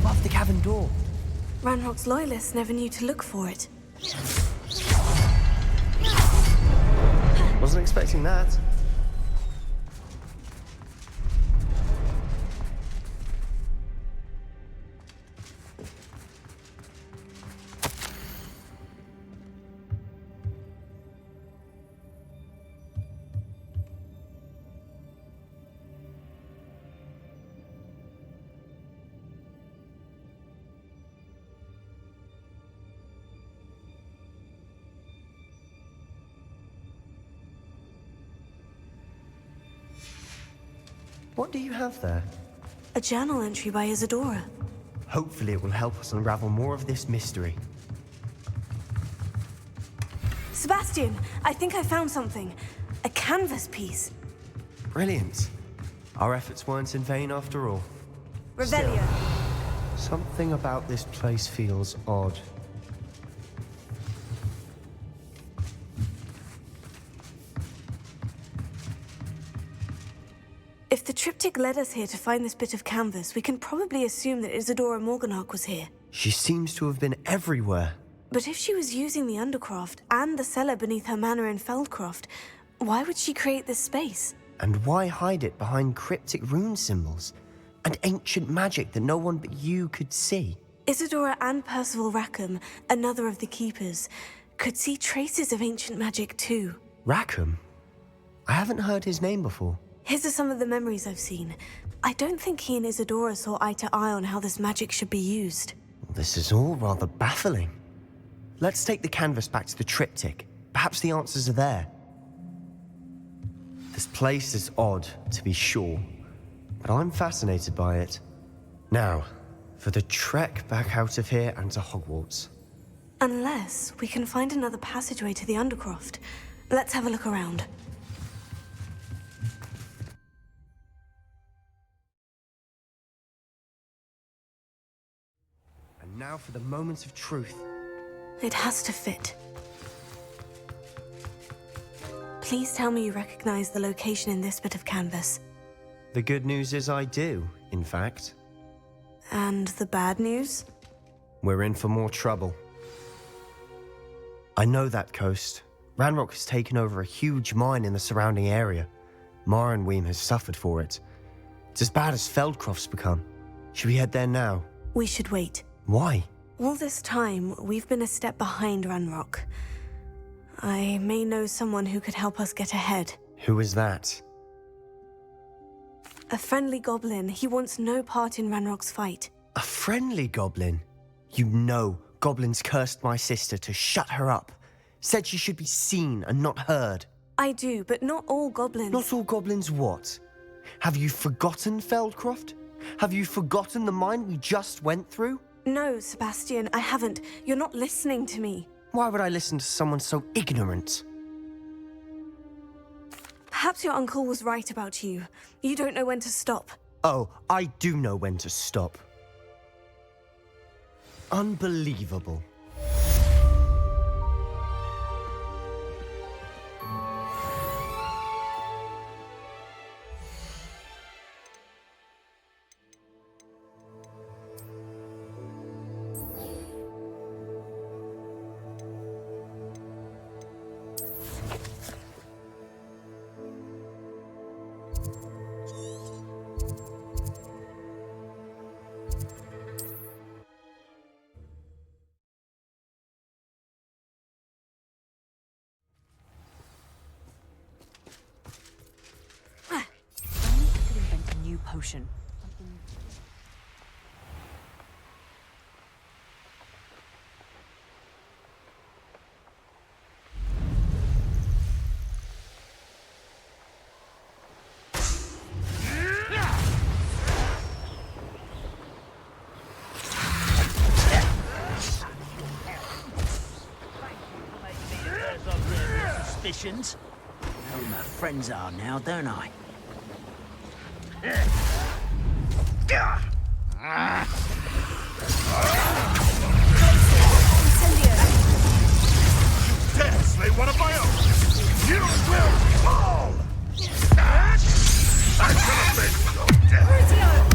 Above the cavern door. Ranrock's loyalists never knew to look for it. Wasn't expecting that. What do you have there? A journal entry by Isadora. Hopefully it will help us unravel more of this mystery. Sebastian, I think I found something. A canvas piece. Brilliant. Our efforts weren't in vain after all. Revelio. Something about this place feels odd. If the triptych led us here to find this bit of canvas, we can probably assume that Isadora Morganach was here. She seems to have been everywhere. But if she was using the Undercroft and the cellar beneath her manor in Feldcroft, why would she create this space? And why hide it behind cryptic rune symbols and ancient magic that no one but you could see? Isadora and Percival Rackham, another of the Keepers, could see traces of ancient magic too. Rackham? I haven't heard his name before. His are some of the memories I've seen. I don't think he and Isadora saw eye to eye on how this magic should be used. This is all rather baffling. Let's take the canvas back to the triptych. Perhaps the answers are there. This place is odd, to be sure, but I'm fascinated by it. Now, for the trek back out of here and to Hogwarts. Unless we can find another passageway to the Undercroft. Let's have a look around. And now for the moments of truth. It has to fit. Please tell me you recognize the location in this bit of canvas. The good news is I do, in fact. And the bad news? We're in for more trouble. I know that coast. Ranrock has taken over a huge mine in the surrounding area. Mornweem has suffered for it. It's as bad as Feldcroft's become. Should we head there now? We should wait. Why? All this time, we've been a step behind Ranrock. I may know someone who could help us get ahead. Who is that? A friendly goblin. He wants no part in Ranrock's fight. A friendly goblin? You know goblins cursed my sister to shut her up. Said she should be seen and not heard. I do, but not all goblins. Not all goblins what? Have you forgotten Feldcroft? Have you forgotten the mine we just went through? No, Sebastian, I haven't. You're not listening to me. Why would I listen to someone so ignorant? Perhaps your uncle was right about you. You don't know when to stop. Oh, I do know when to stop. Unbelievable. Potion. Suspicions? I know who my friends are now, don't I? Dare slay one of my own! You will fall! I should have been so dead!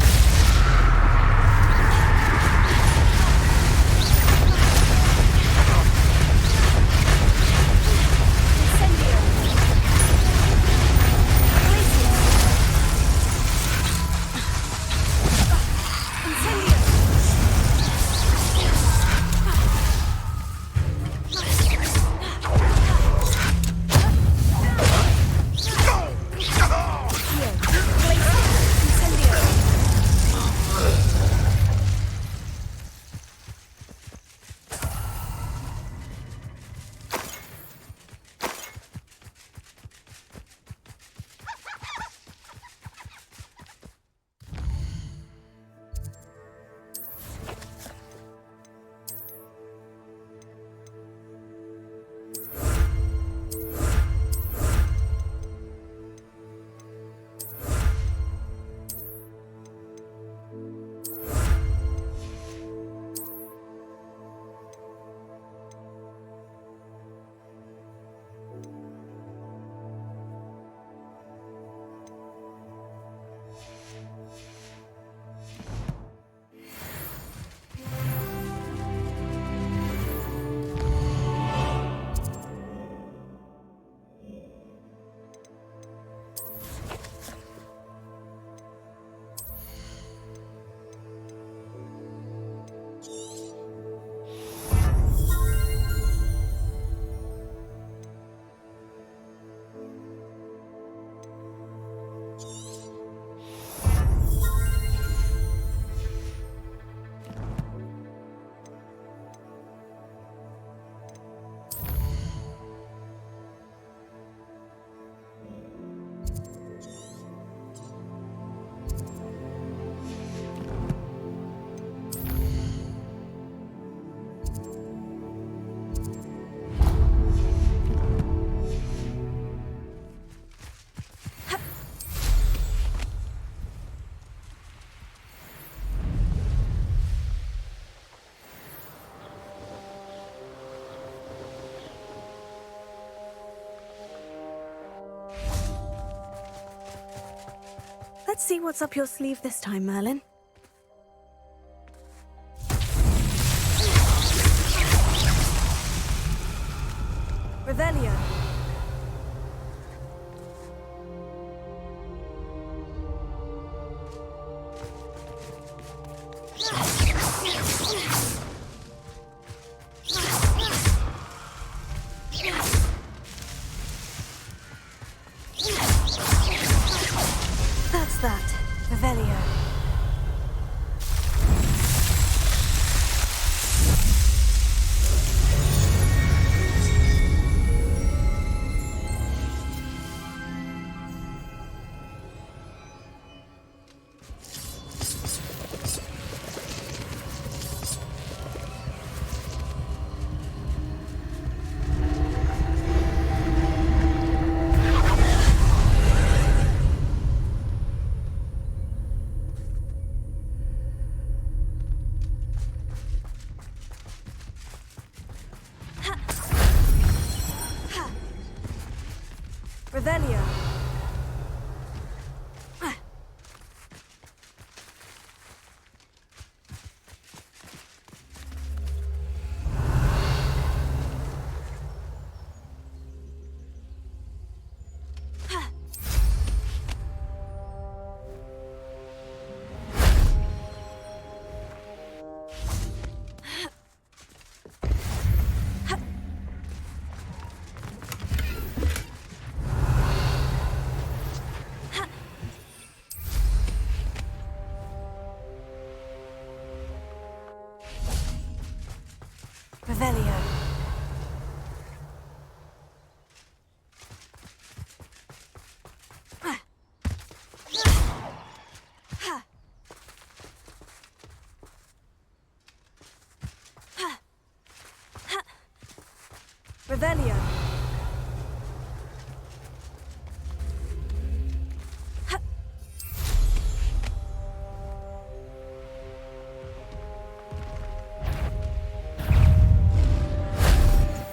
Let's see what's up your sleeve this time, Merlin. Revelio. That's that. Revelio. Revelio. Revelio. Revelio.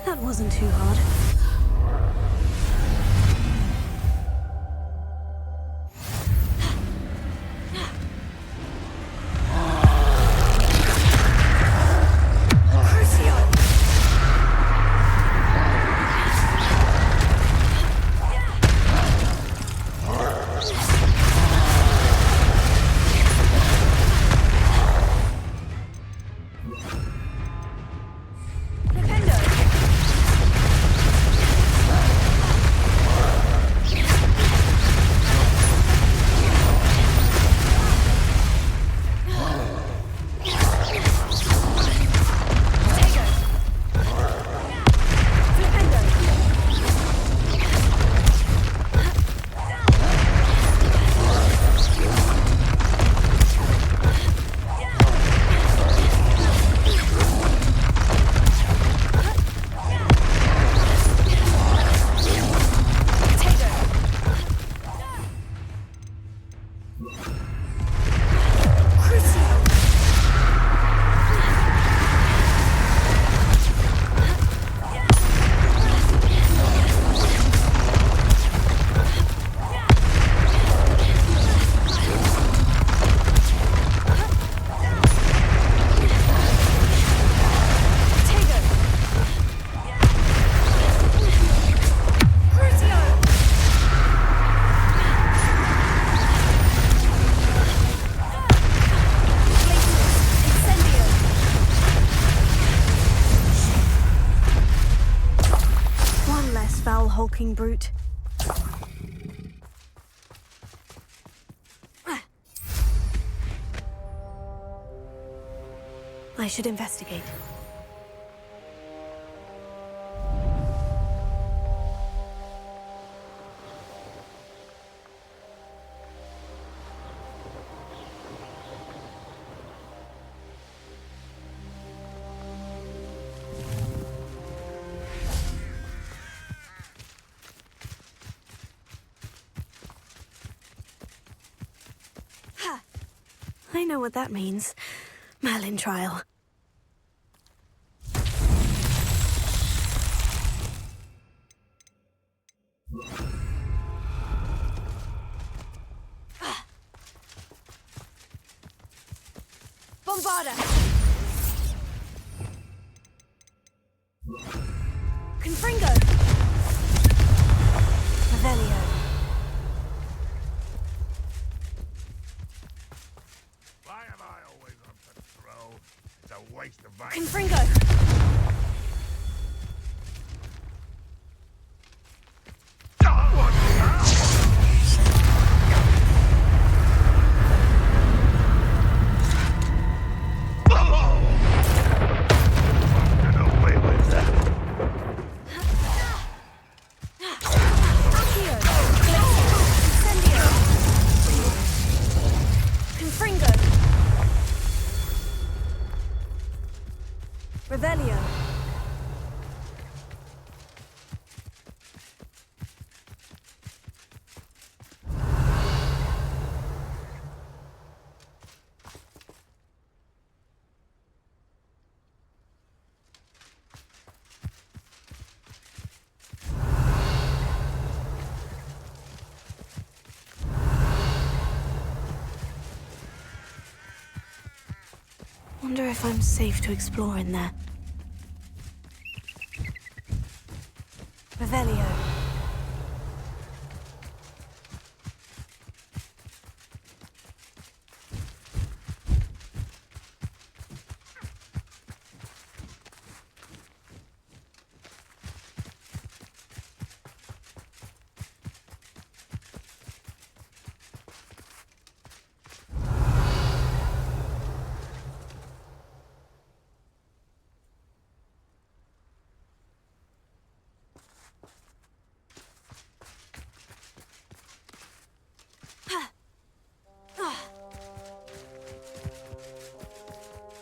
That wasn't too hard. Hulking brute. I should investigate. I know what that means. Merlin trial. Bombarda! Confringo! Revelio. Why am I always on such throw? It's a waste of my... Confringo! Revelio. Wonder if I'm safe to explore in there. Revelio.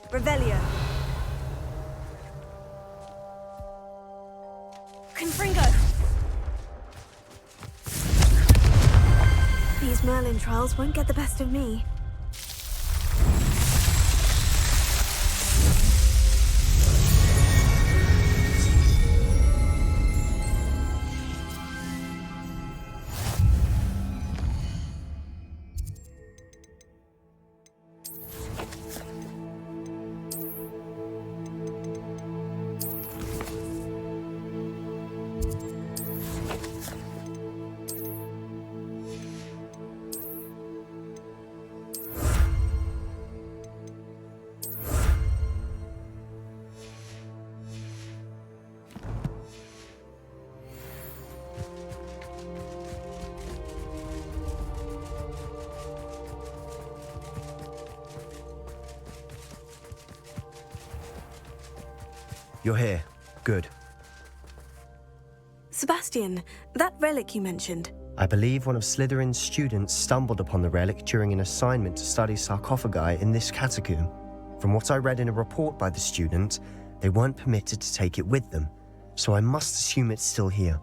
Revelio. Confringo. These Merlin trials won't get the best of me. You're here. Good. Sebastian, that relic you mentioned. I believe one of Slytherin's students stumbled upon the relic during an assignment to study sarcophagi in this catacomb. From what I read in a report by the student, they weren't permitted to take it with them, so I must assume it's still here.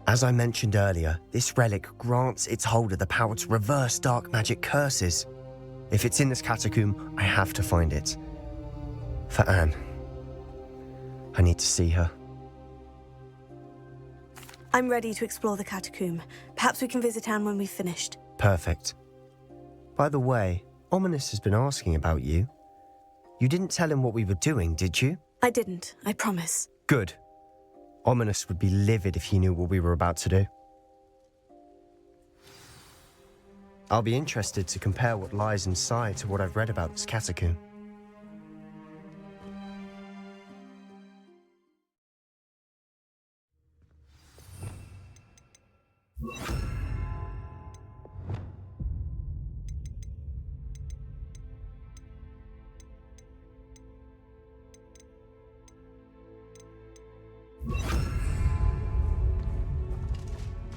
As I mentioned earlier, this relic grants its holder the power to reverse dark magic curses. If it's in this catacomb, I have to find it. For Anne. I need to see her. I'm ready to explore the catacomb. Perhaps we can visit Anne when we've finished. Perfect. By the way, Ominous has been asking about you. You didn't tell him what we were doing, did you? I didn't, I promise. Good. Ominous would be livid if he knew what we were about to do. I'll be interested to compare what lies inside to what I've read about this catacomb.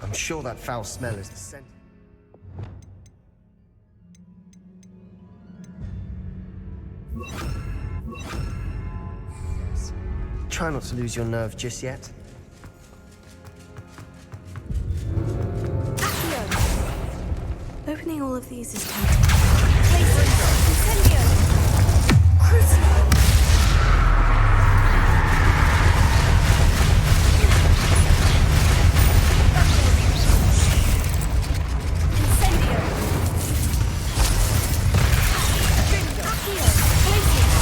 I'm sure that foul smell is the scent. Yes. Try not to lose your nerve just yet. Opening all of these is tempting. Incendio! Crucible! Incendio! Accio! Glacius!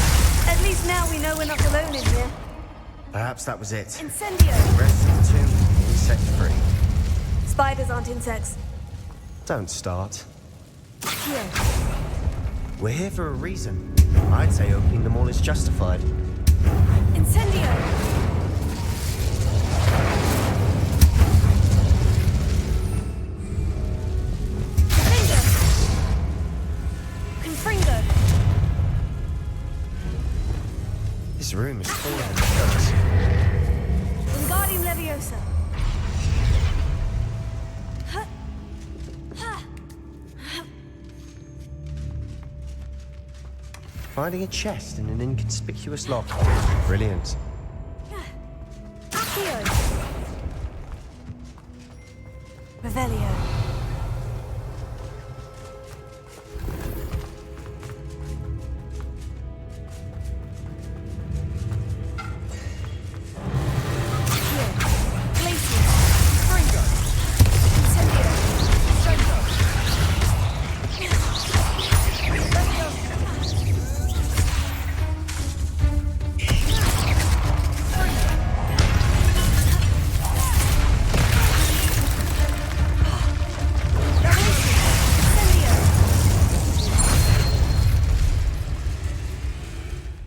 Perhaps that was it. Incendio! The rest of the tomb, insect-free. Spiders aren't insects. Don't start. Here. We're here for a reason. I'd say opening them all is justified. Incendio! Confringo! This room is full of insects. Wingardium Leviosa! Finding a chest in an inconspicuous lock. Brilliant. Accio! Revelio.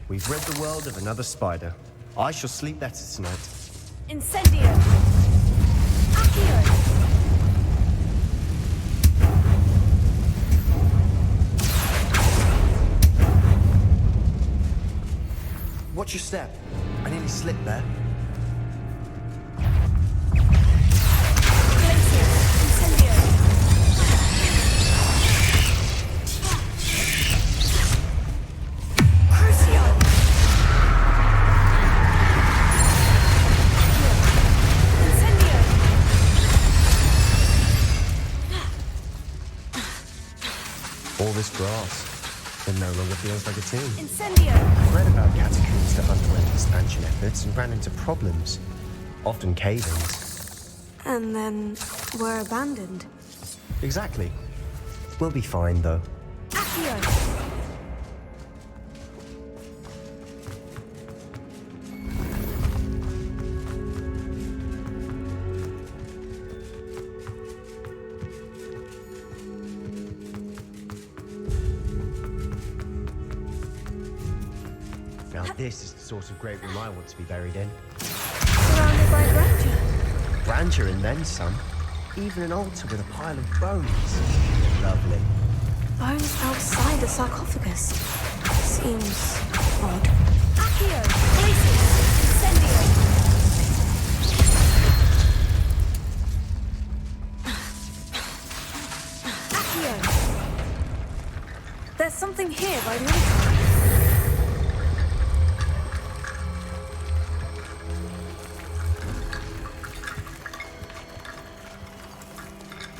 We've rid the world of another spider. I shall sleep better tonight. Incendio! Accio! Watch your step. I nearly slipped there. All this grass, it no longer feels like a tomb. Incendio! I've read about catacombs that underwent expansion efforts and ran into problems, often cave-ins. And then were abandoned. Exactly. We'll be fine, though. Accio! Now this is the sort of great room I want to be buried in. Surrounded by grandeur. Grandeur and then some. Even an altar with a pile of bones. Lovely. Bones outside a sarcophagus. Seems odd. Accio! Glacius! Incendio! Accio! There's something here by the altar.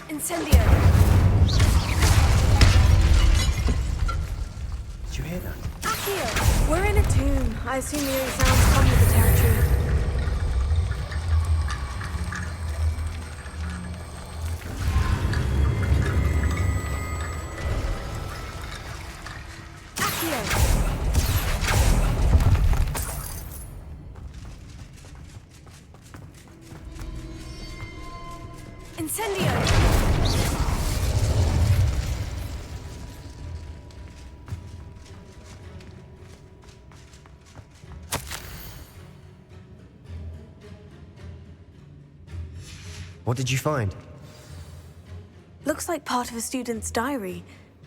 Incendio! Did you hear that? Accio! We're in a tomb. I assume the eerie sounds come with the territory. Incendio! What did you find? Looks like part of a student's diary.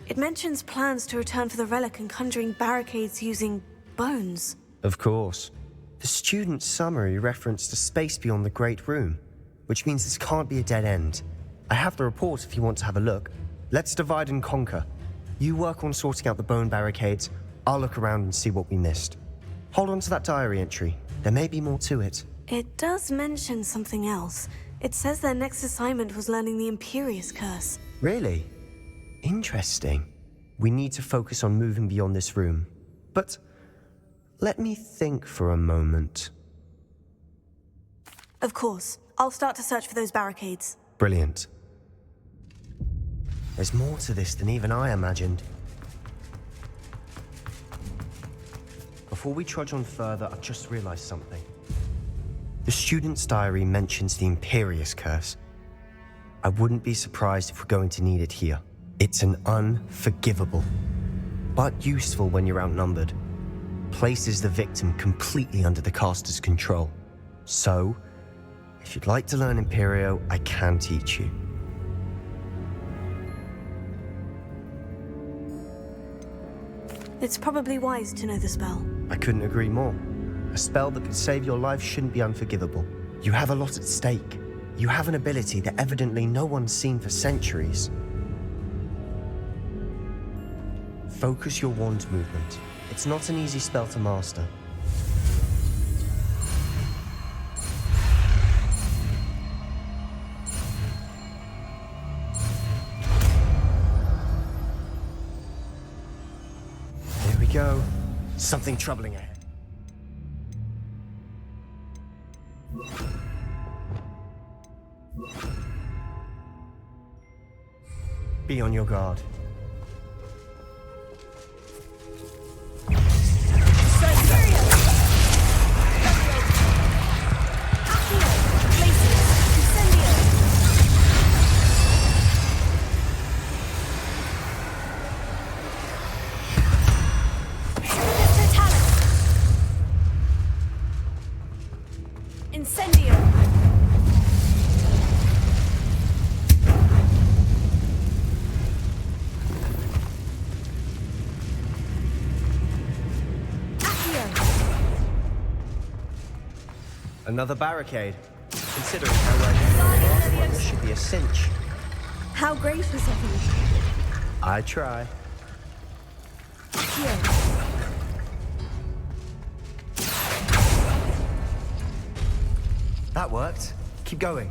It mentions plans to return for the relic and conjuring barricades using bones. Of course. The student's summary referenced a space beyond the Great Room, which means this can't be a dead end. I have the report if you want to have a look. Let's divide and conquer. You work on sorting out the bone barricades. I'll look around and see what we missed. Hold on to that diary entry. There may be more to it. It does mention something else. It says their next assignment was learning the Imperious Curse. Really? Interesting. We need to focus on moving beyond this room. But let me think for a moment. Of course. I'll start to search for those barricades. Brilliant. There's more to this than even I imagined. Before we trudge on further, I've just realized something. The student's diary mentions the Imperious curse. I wouldn't be surprised if we're going to need it here. It's an unforgivable, but useful when you're outnumbered. Places the victim completely under the caster's control. So, if you'd like to learn Imperio, I can teach you. It's probably wise to know the spell. I couldn't agree more. A spell that could save your life shouldn't be unforgivable. You have a lot at stake. You have an ability that evidently no one's seen for centuries. Focus your wand's movement. It's not an easy spell to master. Here we go. Something troubling ahead. Be on your guard. Another barricade. Considering how right the last one, this should be a cinch. How gracious of you. I try. That worked. Keep going.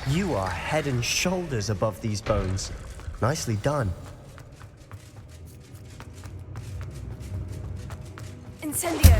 You are head and shoulders above these bones. Nicely done. Incendio.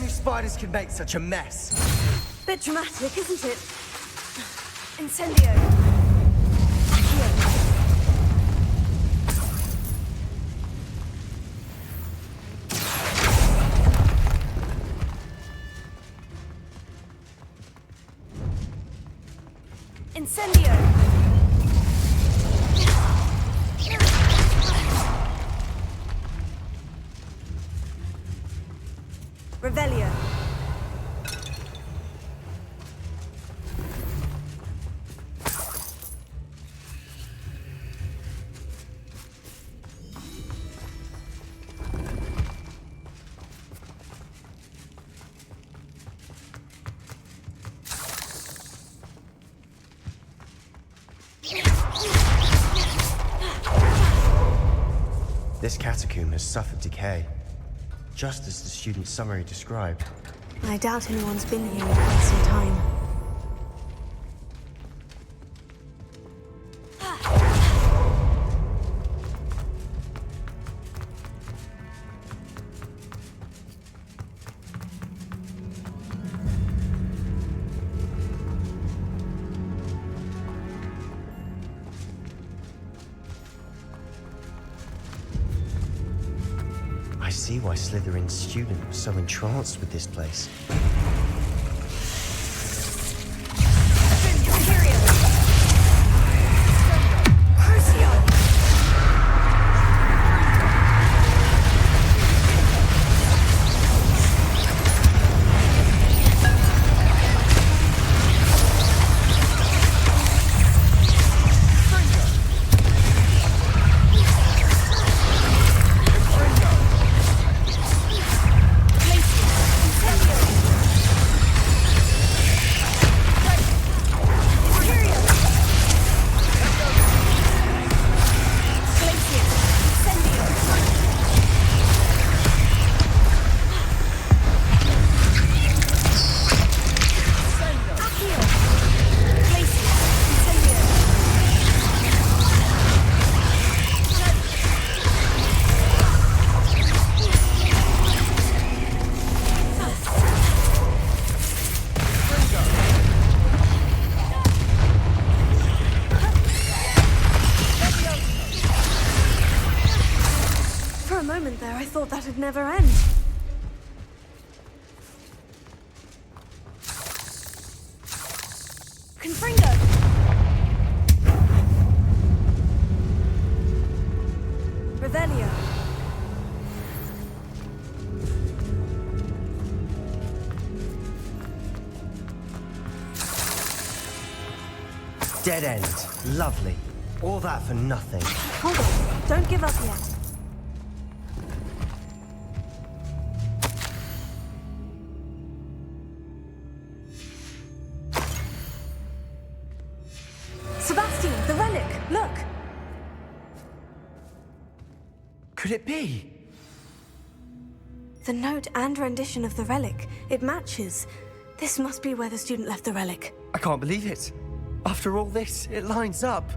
Spiders can make such a mess. Bit dramatic, isn't it? Incendio. Incendio! Revelio. This catacomb has suffered decay, just as the student's summary described. I doubt anyone's been here in quite some time. I see why Slytherin's student was so entranced with this place. That'd never end. Confringo! Revelio. Dead end. Lovely. All that for nothing. Hold on. Don't give up yet. Sebastian, the relic! Look! Could it be? The note and rendition of the relic. It matches. This must be where the student left the relic. I can't believe it. After all this, it lines up.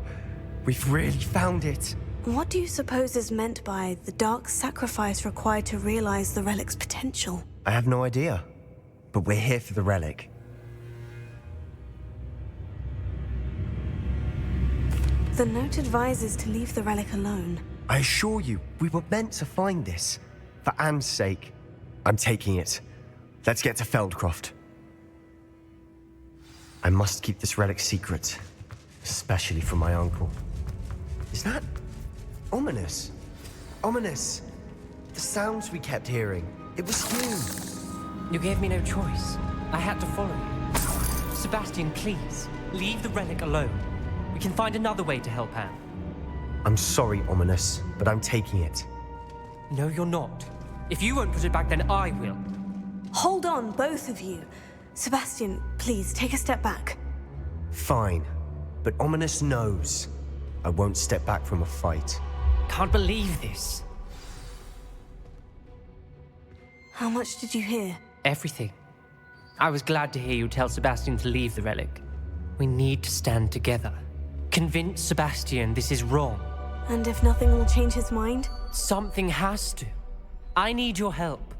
We've really found it. What do you suppose is meant by the dark sacrifice required to realize the relic's potential? I have no idea. But we're here for the relic. The note advises to leave the relic alone. I assure you, we were meant to find this. For Anne's sake. I'm taking it. Let's get to Feldcroft. I must keep this relic secret. Especially from my uncle. Is that ominous? Ominous. The sounds we kept hearing. It was you. You gave me no choice. I had to follow you. Sebastian, please, leave the relic alone. We can find another way to help Anne. I'm sorry, Ominous, but I'm taking it. No, you're not. If you won't put it back, then I will. Hold on, both of you. Sebastian, please, take a step back. Fine. But Ominous knows. I won't step back from a fight. Can't believe this. How much did you hear? Everything. I was glad to hear you tell Sebastian to leave the relic. We need to stand together. Convince Sebastian this is wrong. And if nothing will change his mind? Something has to. I need your help.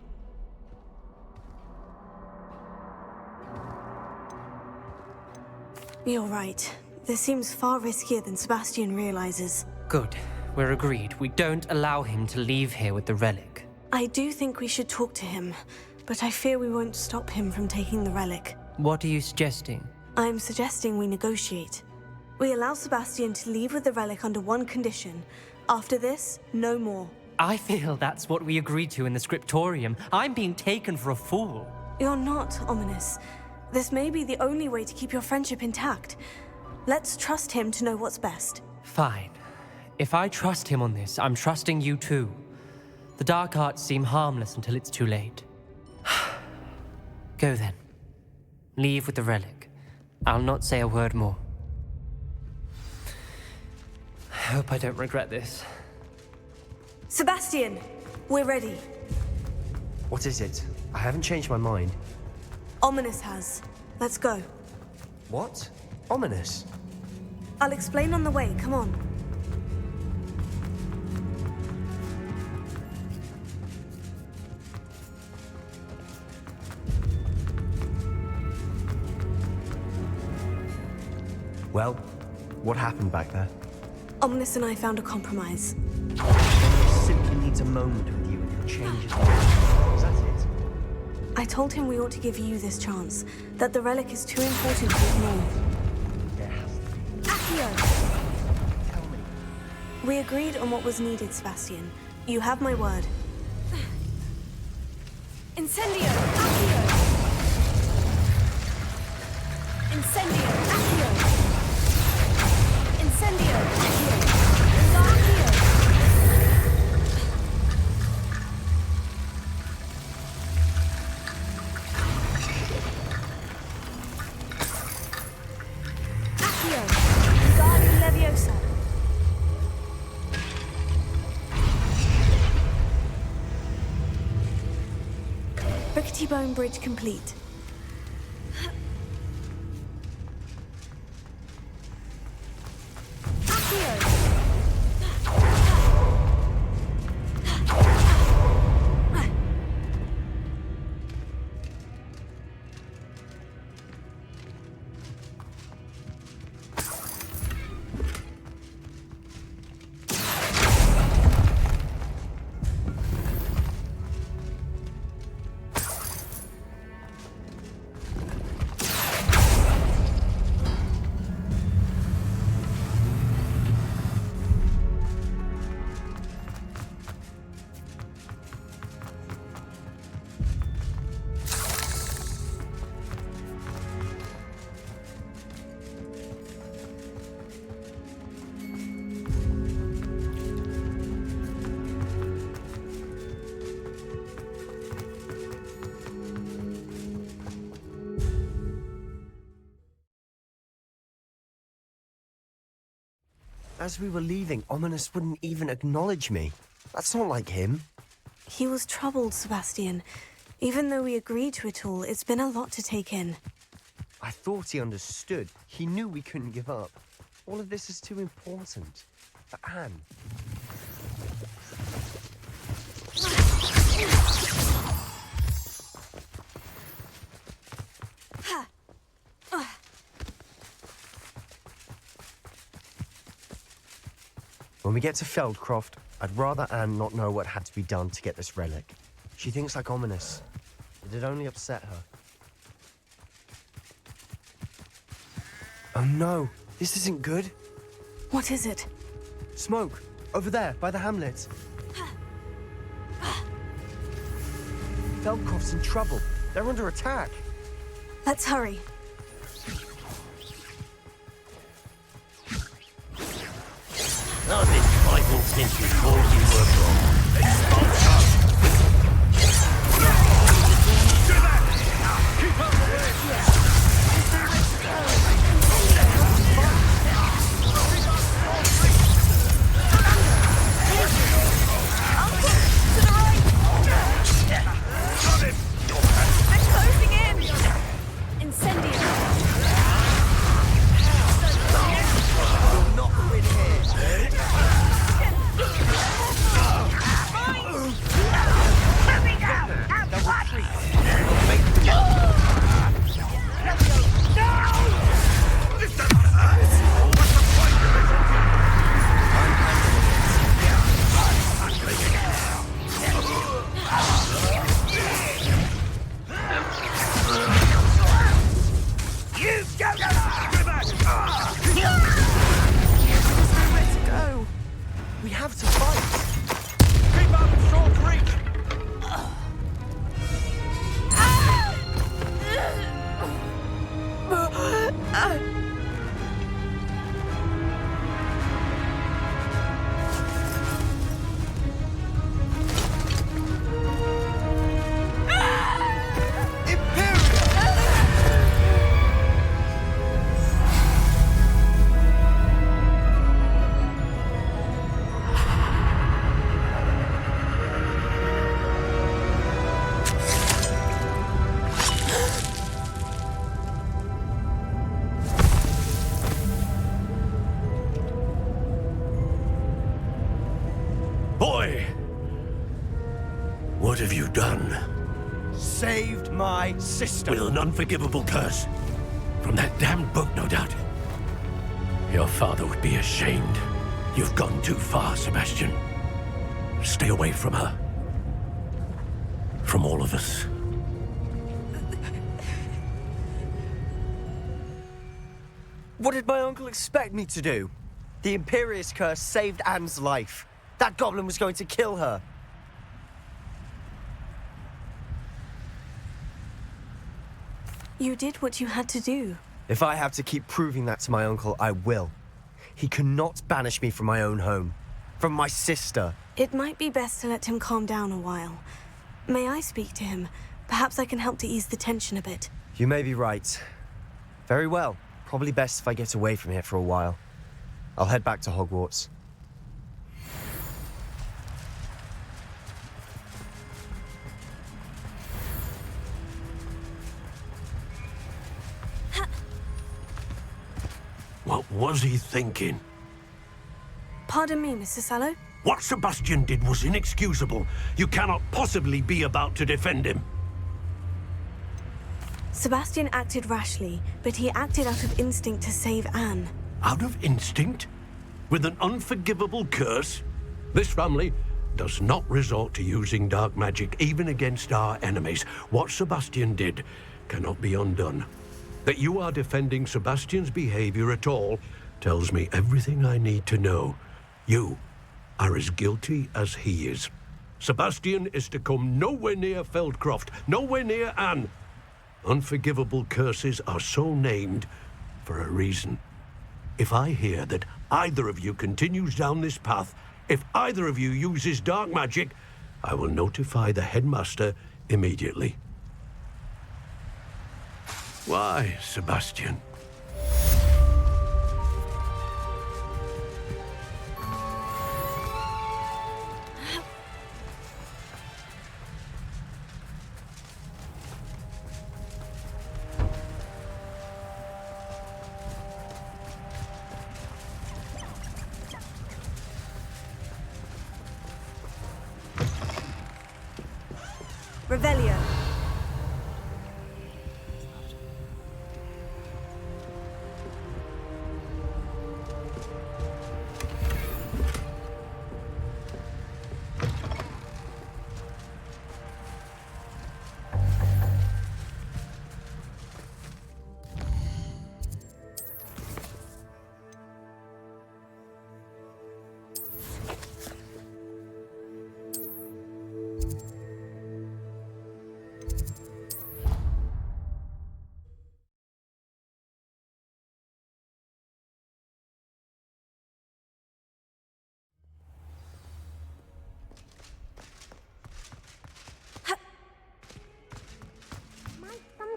You're right. This seems far riskier than Sebastian realizes. Good. We're agreed. We don't allow him to leave here with the relic. I do think we should talk to him, but I fear we won't stop him from taking the relic. What are you suggesting? I'm suggesting we negotiate. We allow Sebastian to leave with the relic under one condition. After this, no more. I feel that's what we agreed to in the scriptorium. I'm being taken for a fool. You're not, Ominous. This may be the only way to keep your friendship intact. Let's trust him to know what's best. Fine. If I trust him on this, I'm trusting you too. The dark arts seem harmless until it's too late. Go then. Leave with the relic. I'll not say a word more. I hope I don't regret this. Sebastian, we're ready. What is it? I haven't changed my mind. Ominous has. Let's go. What? Ominous? I'll explain on the way. Come on. Well, what happened back there? Ominous and I found a compromise. He simply needs a moment with you and he'll change his mind. Is that it? I told him we ought to give you this chance, that the relic is too important to ignore. Accio! Tell me. We agreed on what was needed, Sebastian. You have my word. Incendio! Accio! Incendio! Accio! Incendio! Accio! Accio! Accio! Wingardium Leviosa! Rickety Bone Bridge complete. As we were leaving, Ominous wouldn't even acknowledge me. That's not like him. He was troubled, Sebastian. Even though we agreed to it all, it's been a lot to take in. I thought he understood. He knew we couldn't give up. All of this is too important. For Anne. When we get to Feldcroft, I'd rather Anne not know what had to be done to get this relic. She thinks like Ominous. It'd only upset her. Oh no, this isn't good. What is it? Smoke, over there, by the hamlet. Feldcroft's in trouble. They're under attack. Let's hurry. I've been fighting since you thought you were wrong. Expulsion! Keep up the They're closing in! Incendio! We have to fight! Keep out of short reach! Boy! What have you done? Saved my sister. With an unforgivable curse. From that damned book, no doubt. Your father would be ashamed. You've gone too far, Sebastian. Stay away from her. From all of us. What did my uncle expect me to do? The Imperious curse saved Anne's life. That goblin was going to kill her. You did what you had to do. If I have to keep proving that to my uncle, I will. He cannot banish me from my own home. From my sister. It might be best to let him calm down a while. May I speak to him? Perhaps I can help to ease the tension a bit. You may be right. Very well. Probably best if I get away from here for a while. I'll head back to Hogwarts. What was he thinking? Pardon me, Mr. Sallow? What Sebastian did was inexcusable. You cannot possibly be about to defend him. Sebastian acted rashly, but he acted out of instinct to save Anne. Out of instinct? With an unforgivable curse? This family does not resort to using dark magic even against our enemies. What Sebastian did cannot be undone. That you are defending Sebastian's behavior at all tells me everything I need to know. You are as guilty as he is. Sebastian is to come nowhere near Feldcroft, nowhere near Anne. Unforgivable curses are so named for a reason. If I hear that either of you continues down this path, if either of you uses dark magic, I will notify the headmaster immediately. Why, Sebastian? Revelio.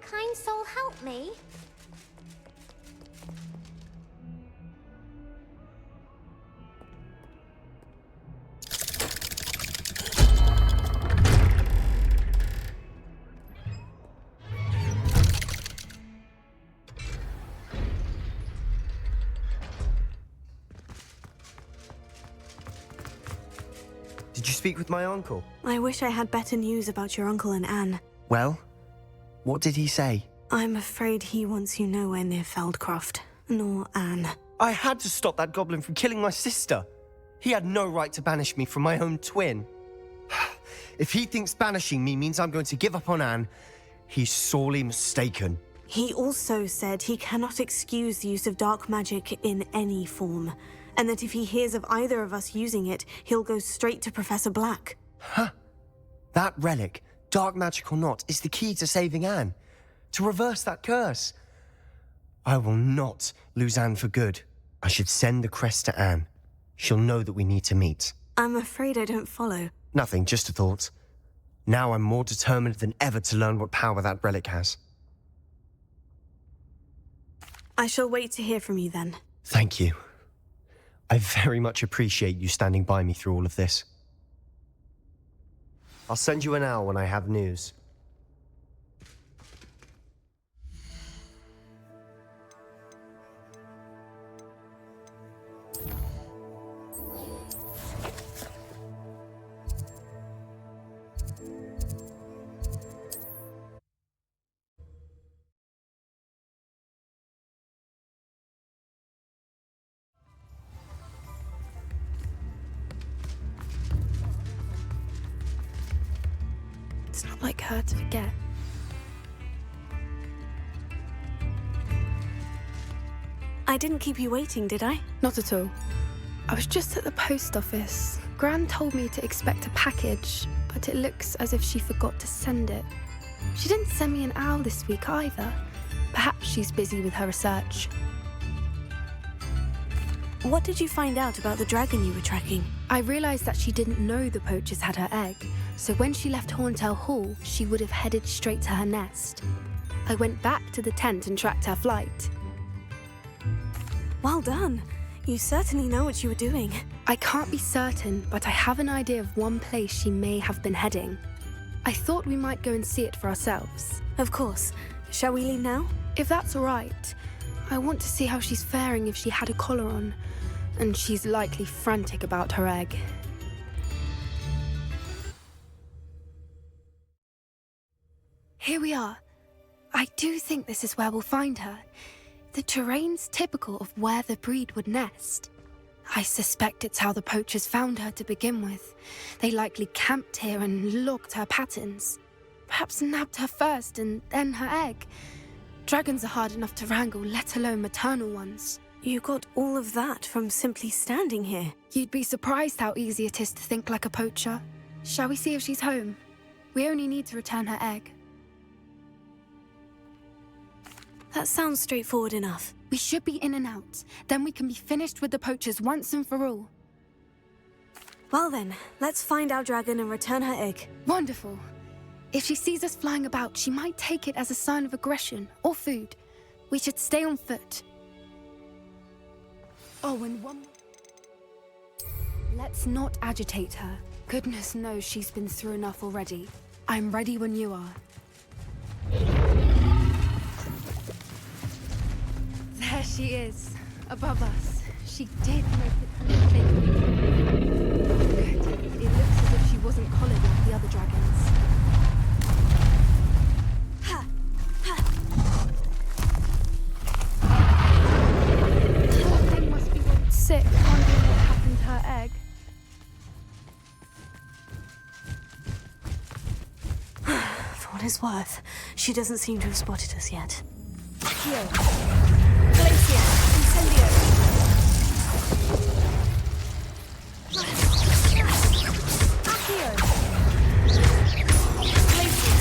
Kind soul help me? Did you speak with my uncle? I wish I had better news about your uncle and Anne. Well, what did he say? I'm afraid he wants you nowhere near Feldcroft, nor Anne. I had to stop that goblin from killing my sister. He had no right to banish me from my own twin. If he thinks banishing me means I'm going to give up on Anne, he's sorely mistaken. He also said he cannot excuse the use of dark magic in any form. and that if he hears of either of us using it, he'll go straight to Professor Black. Huh. That relic, dark magic or not, is the key to saving Anne. To reverse that curse. I will not lose Anne for good. I should send the crest to Anne. She'll know that we need to meet. I'm afraid I don't follow. Nothing, just a thought. Now I'm more determined than ever to learn what power that relic has. I shall wait to hear from you then. Thank you. I very much appreciate you standing by me through all of this. I'll send you an owl when I have news. It's not like her to forget. I didn't keep you waiting, did I? Not at all. I was just at the post office. Gran told me to expect a package, but it looks as if she forgot to send it. She didn't send me an owl this week either. Perhaps she's busy with her research. What did you find out about the dragon you were tracking? I realized that she didn't know the poachers had her egg, so when she left Horntail Hall, she would have headed straight to her nest. I went back to the tent and tracked her flight. Well done. You certainly know what you were doing. I can't be certain, but I have an idea of one place she may have been heading. I thought we might go and see it for ourselves. Of course. Shall we leave now? If that's all right. I want to see how she's faring if she had a collar on. And she's likely frantic about her egg. Here we are. I do think this is where we'll find her. The terrain's typical of where the breed would nest. I suspect it's how the poachers found her to begin with. They likely camped here and logged her patterns. Perhaps nabbed her first and then her egg. Dragons are hard enough to wrangle, let alone maternal ones. You got all of that from simply standing here. You'd be surprised how easy it is to think like a poacher. Shall we see if she's home? We only need to return her egg. That sounds straightforward enough. We should be in and out. Then we can be finished with the poachers once and for all. Well then, let's find our dragon and return her egg. Wonderful. If she sees us flying about, she might take it as a sign of aggression or food. We should stay on foot. Oh, and one... Let's not agitate her. Goodness knows she's been through enough already. I'm ready when you are. There she is, above us. She did make it her thing. Good. It looks as if she wasn't collared like the other dragons. Her thing must be worried sick, wondering what happened to her egg. For what it's worth, she doesn't seem to have spotted us yet. Here. Glacier. Incendio. Accio. Glacier.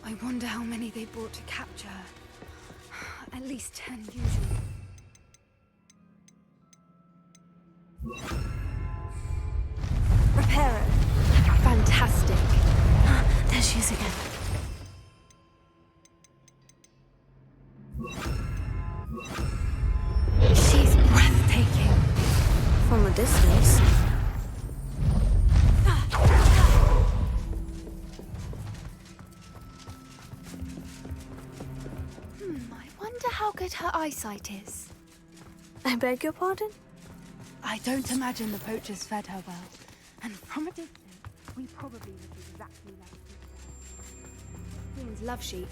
I wonder how many they brought to capture her. At least 10 usually. Reparo. Fantastic. There she is again. She's breathtaking. From a distance. I wonder how good her eyesight is. I beg your pardon? I don't imagine the poachers fed her well. And from a distance, we probably look exactly like Queens love sheep.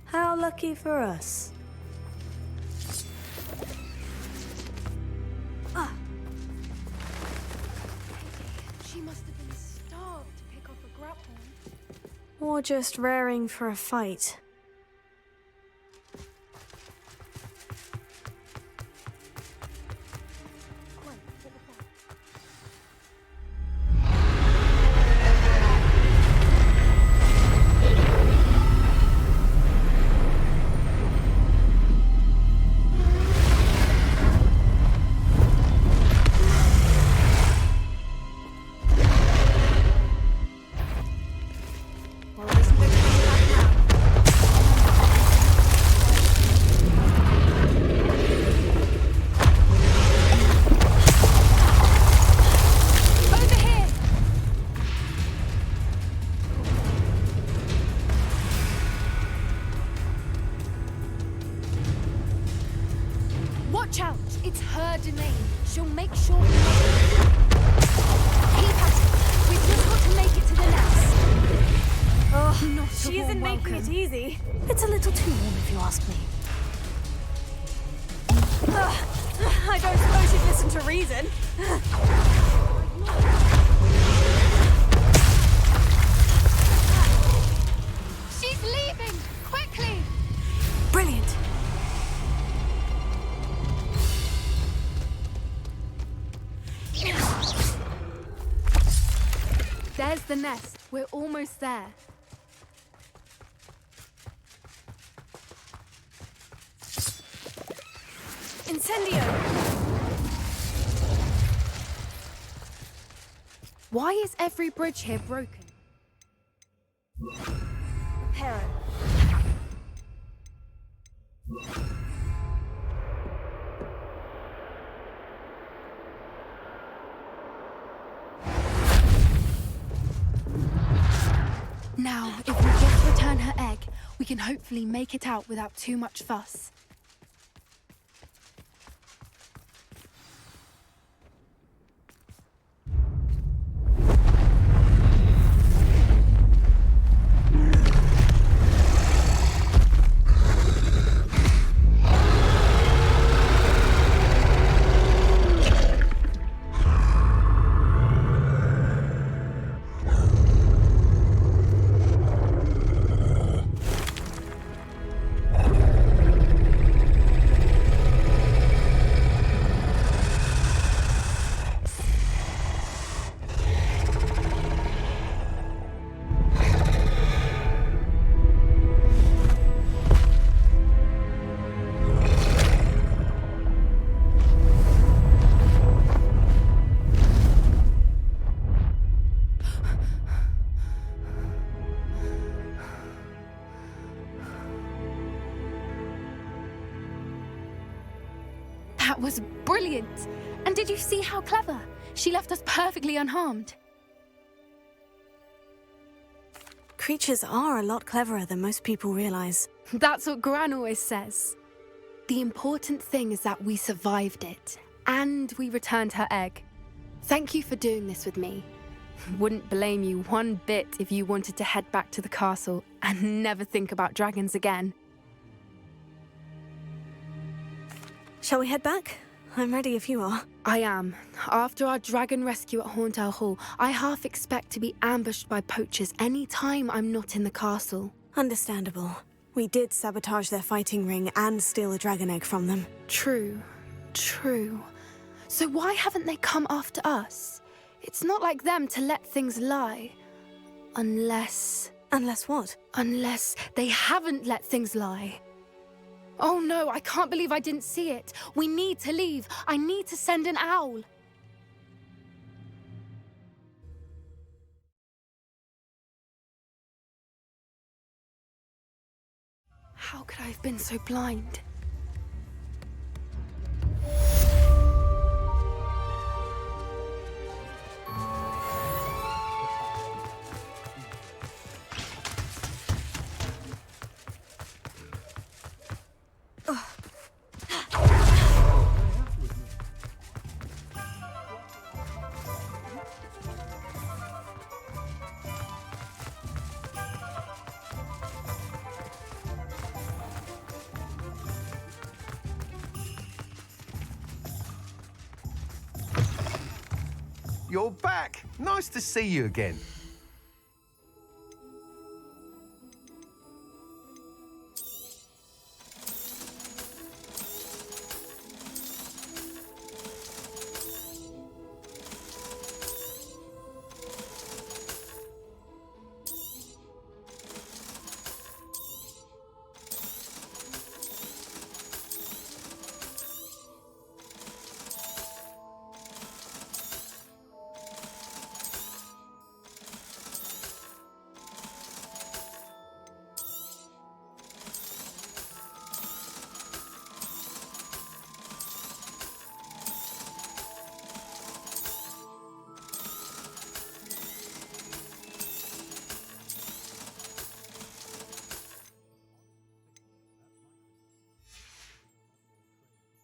How lucky for us. She must have been starved to pick off a Graphorn. Or just raring for a fight. Watch out! It's her domain. She'll make sure we keep at it. We've just got to make it to the nest. Oh, Not a she isn't warm making it welcome. easy. It's a little too warm if you ask me. I don't suppose you'd listen to reason. She's leaving! Quickly! Brilliant. There's the nest. We're almost there. Incendio! Why is every bridge here broken? Reparo. Now, if we just return her egg, we can hopefully make it out without too much fuss. That was brilliant! And did you see how clever? She left us perfectly unharmed. Creatures are a lot cleverer than most people realize. That's what Gran always says. The important thing is that we survived it, and we returned her egg. Thank you for doing this with me. Wouldn't blame you one bit if you wanted to head back to the castle and never think about dragons again. Shall we head back? I'm ready if you are. I am. After our dragon rescue at Horntail Hall, I half expect to be ambushed by poachers any time I'm not in the castle. Understandable. We did sabotage their fighting ring and steal a dragon egg from them. True. So why haven't they come after us? It's not like them to let things lie. Unless... Unless what? Unless they haven't let things lie. Oh no, I can't believe I didn't see it. We need to leave. I need to send an owl. How could I have been so blind? You're back. Nice to see you again.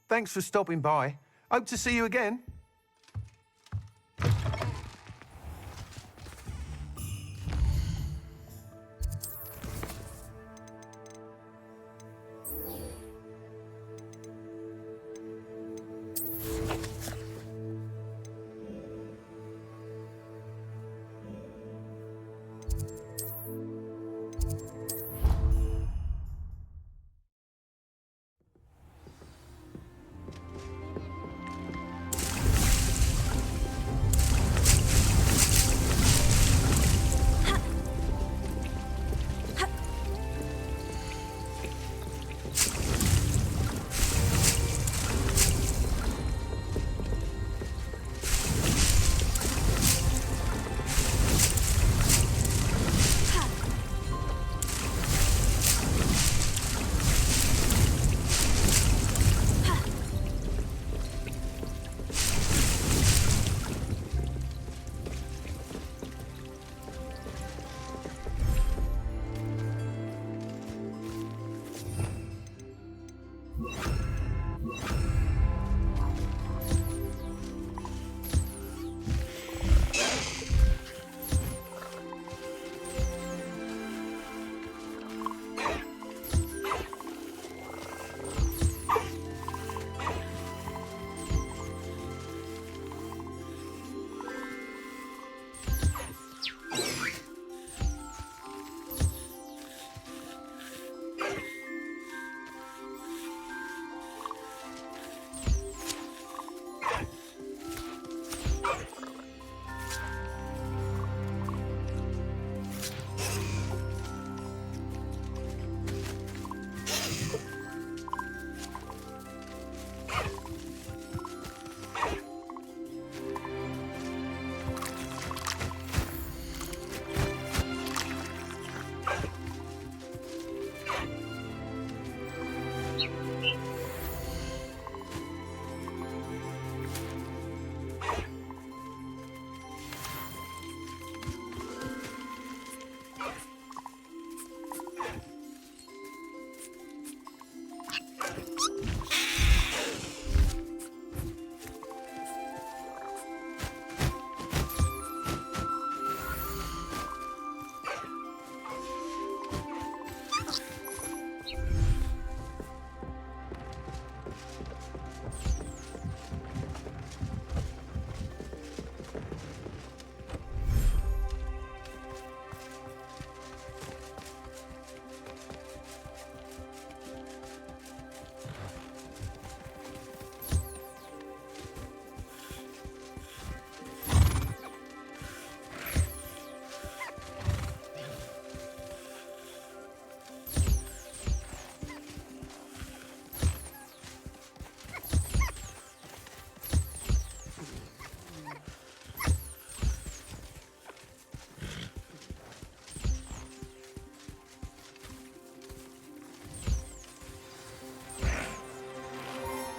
Thanks for stopping by. Hope to see you again.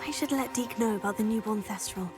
I should let Deke know about the newborn Thestral.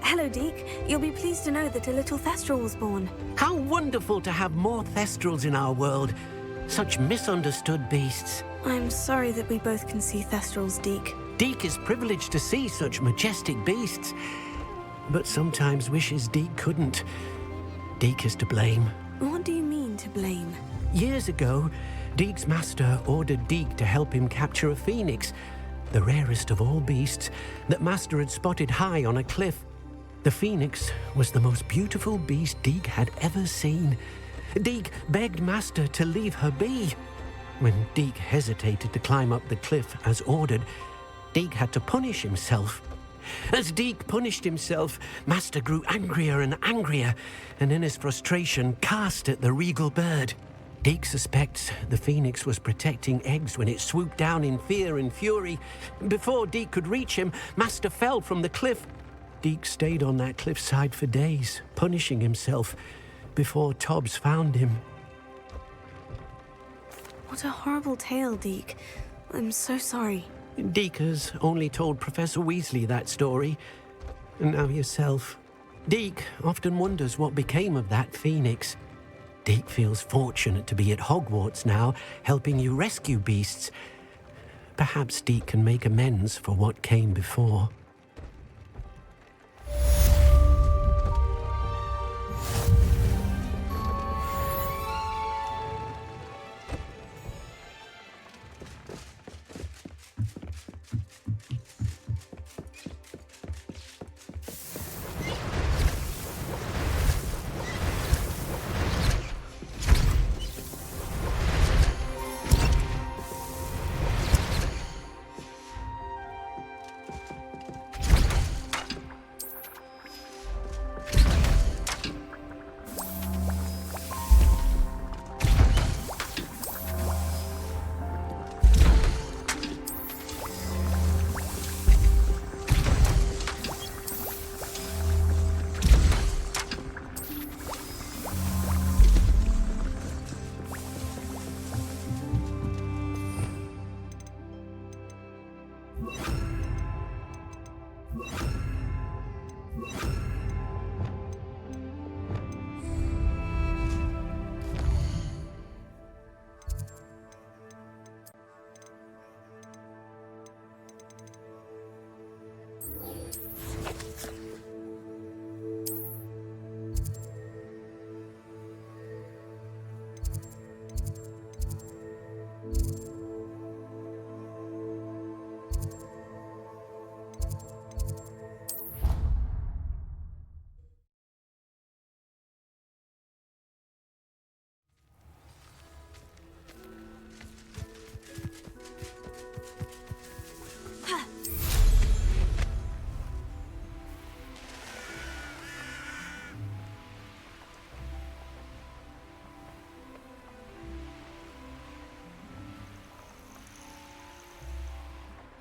Hello, Deke. You'll be pleased to know that a little Thestral was born. How wonderful to have more Thestrals in our world. Such misunderstood beasts. I'm sorry that we both can see Thestrals, Deke. Deke is privileged to see such majestic beasts, but sometimes wishes Deke couldn't. Deke is to blame. What do you mean, to blame? Years ago, Deke's master ordered Deke to help him capture a phoenix, the rarest of all beasts, that master had spotted high on a cliff. The phoenix was the most beautiful beast Deke had ever seen. Deke begged master to leave her be. When Deke hesitated to climb up the cliff as ordered, Deke had to punish himself. As Deke punished himself, master grew angrier and angrier, and in his frustration cast at the regal bird. Deke suspects the phoenix was protecting eggs when it swooped down in fear and fury. Before Deke could reach him, master fell from the cliff. Deke stayed on that cliffside for days, punishing himself, before Tobbs found him. What a horrible tale, Deke. I'm so sorry. Deke has only told Professor Weasley that story, and now yourself. Deke often wonders what became of that phoenix. Deke feels fortunate to be at Hogwarts now, helping you rescue beasts. Perhaps Deke can make amends for what came before.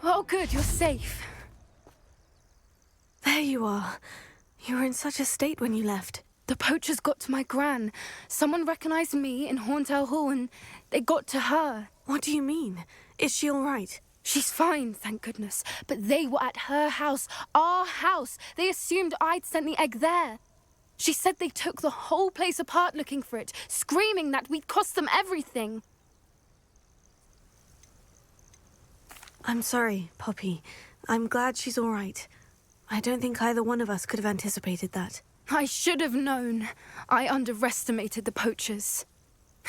Oh, good, you're safe. There you are. You were in such a state when you left. The poachers got to my gran. Someone recognized me in Horntail Hall and they got to her. What do you mean? Is she all right? She's fine, thank goodness. But they were at her house, our house. They assumed I'd sent the egg there. She said they took the whole place apart looking for it, screaming that we'd cost them everything. I'm sorry, Poppy. I'm glad she's all right. I don't think either one of us could have anticipated that. I should have known. I underestimated the poachers.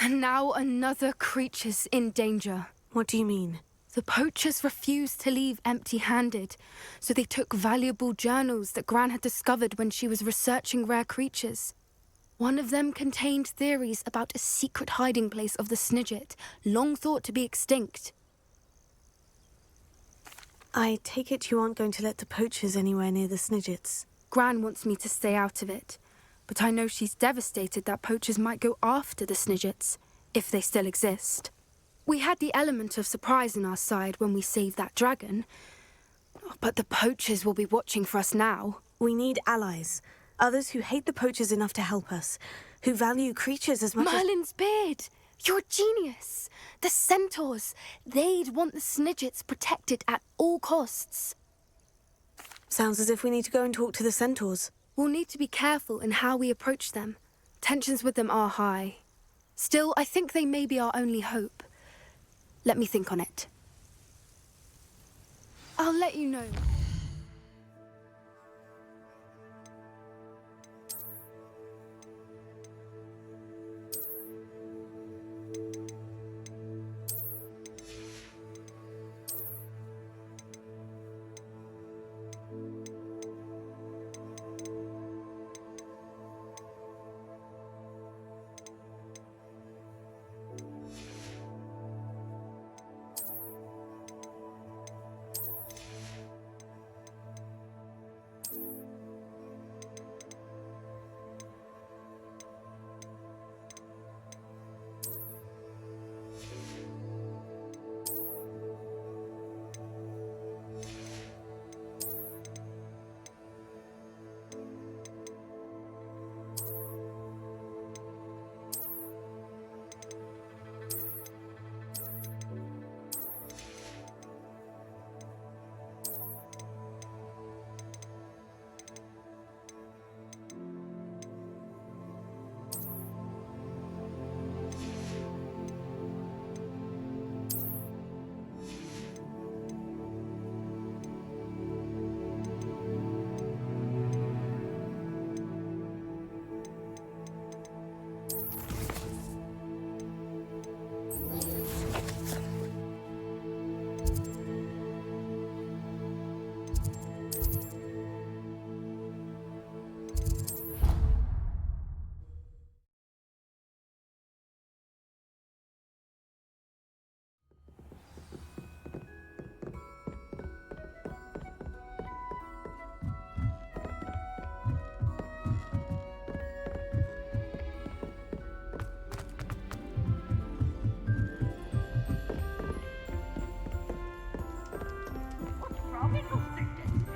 And now another creature's in danger. What do you mean? The poachers refused to leave empty-handed, so they took valuable journals that Gran had discovered when she was researching rare creatures. One of them contained theories about a secret hiding place of the Sniget, long thought to be extinct. I take it you aren't going to let the poachers anywhere near the Snigets. Gran wants me to stay out of it, but I know she's devastated that poachers might go after the Snigets, if they still exist. We had the element of surprise on our side when we saved that dragon, but the poachers will be watching for us now. We need allies, others who hate the poachers enough to help us, who value creatures as much Merlin's beard! You're a genius! The centaurs! They'd want the Snigets protected at all costs. Sounds as if we need to go and talk to the centaurs. We'll need to be careful in how we approach them. Tensions with them are high. Still, I think they may be our only hope. Let me think on it. I'll let you know.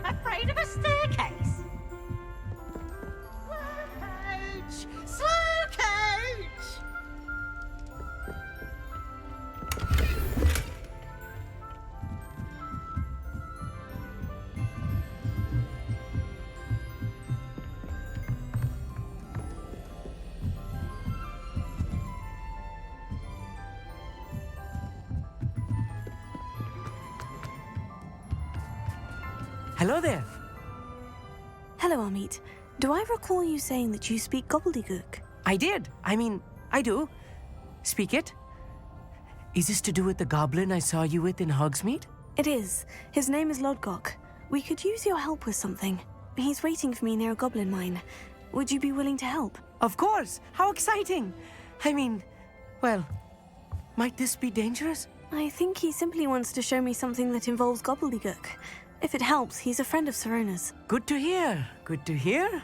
Afraid of a staircase? Slow coach! Hello there. Hello, Amit. Do I recall you saying that you speak gobbledygook? I did. I do. Speak it. Is this to do with the goblin I saw you with in Hogsmeade? It is. His name is Lodgog. We could use your help with something. He's waiting for me near a goblin mine. Would you be willing to help? Of course. How exciting. Well, might this be dangerous? I think he simply wants to show me something that involves gobbledygook. If it helps, he's a friend of Sirona's. Good to hear. Good to hear.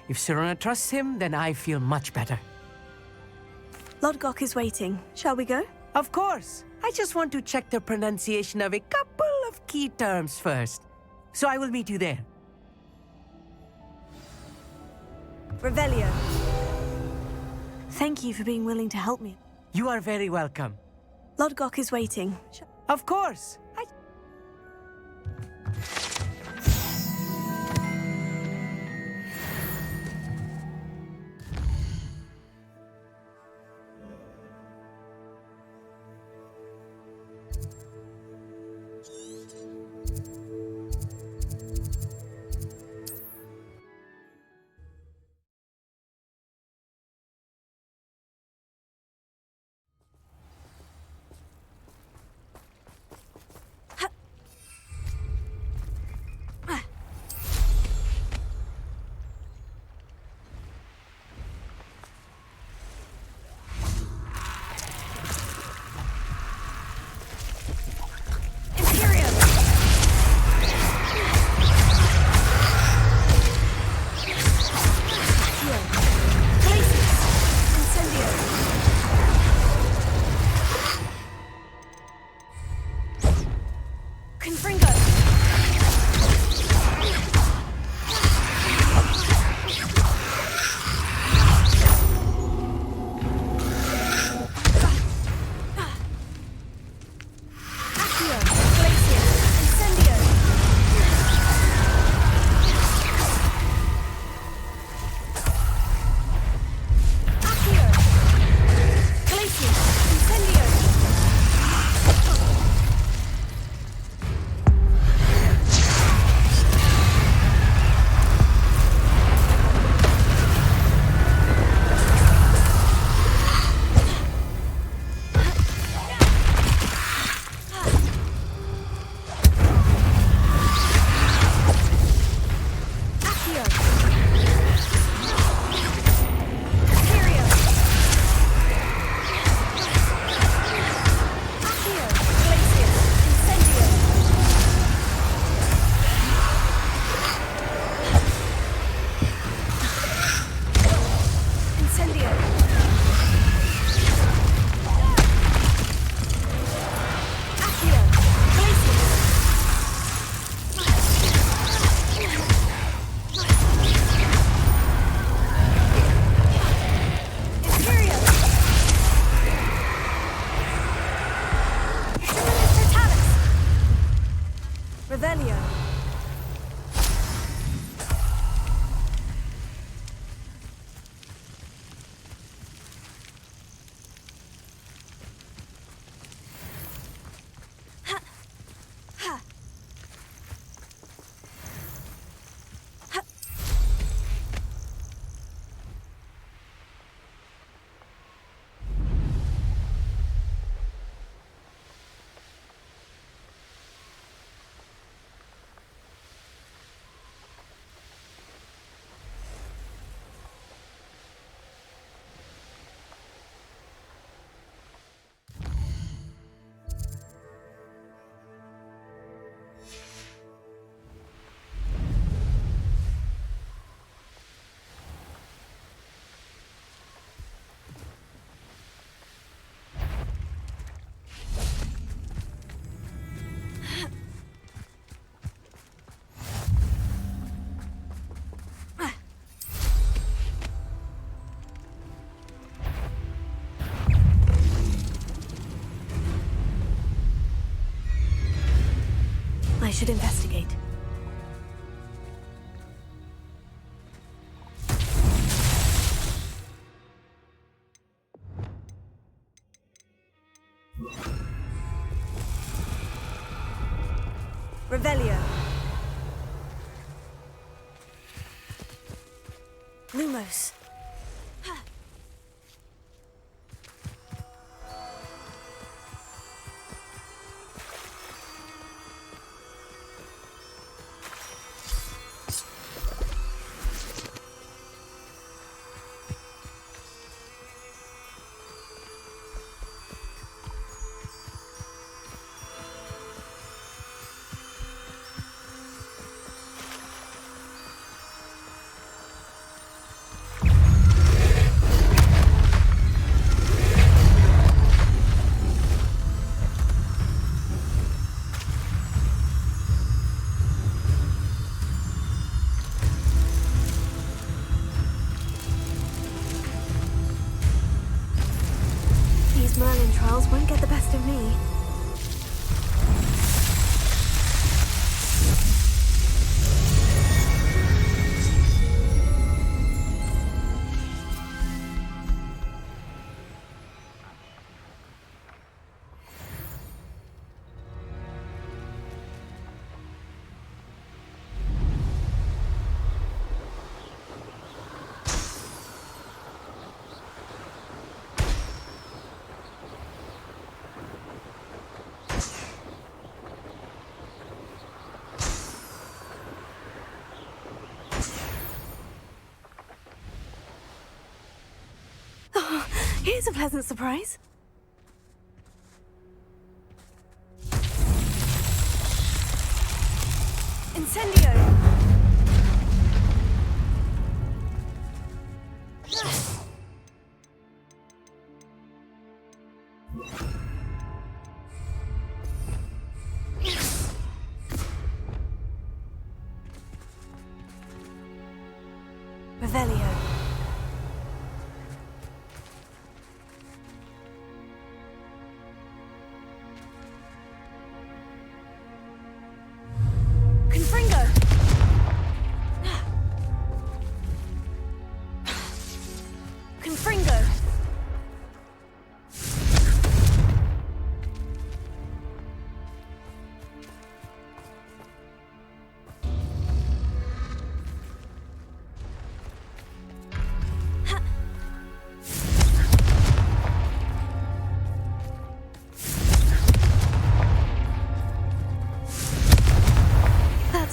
If Sirona trusts him, then I feel much better. Lodgog is waiting. Shall we go? Of course. I just want to check the pronunciation of a couple of key terms first. So I will meet you there. Revelio. Thank you for being willing to help me. You are very welcome. Lodgog is waiting. Of course. should investigate. Revelio. Lumos. Trials won't get the best of me. Here's a pleasant surprise. Incendio! Revelio.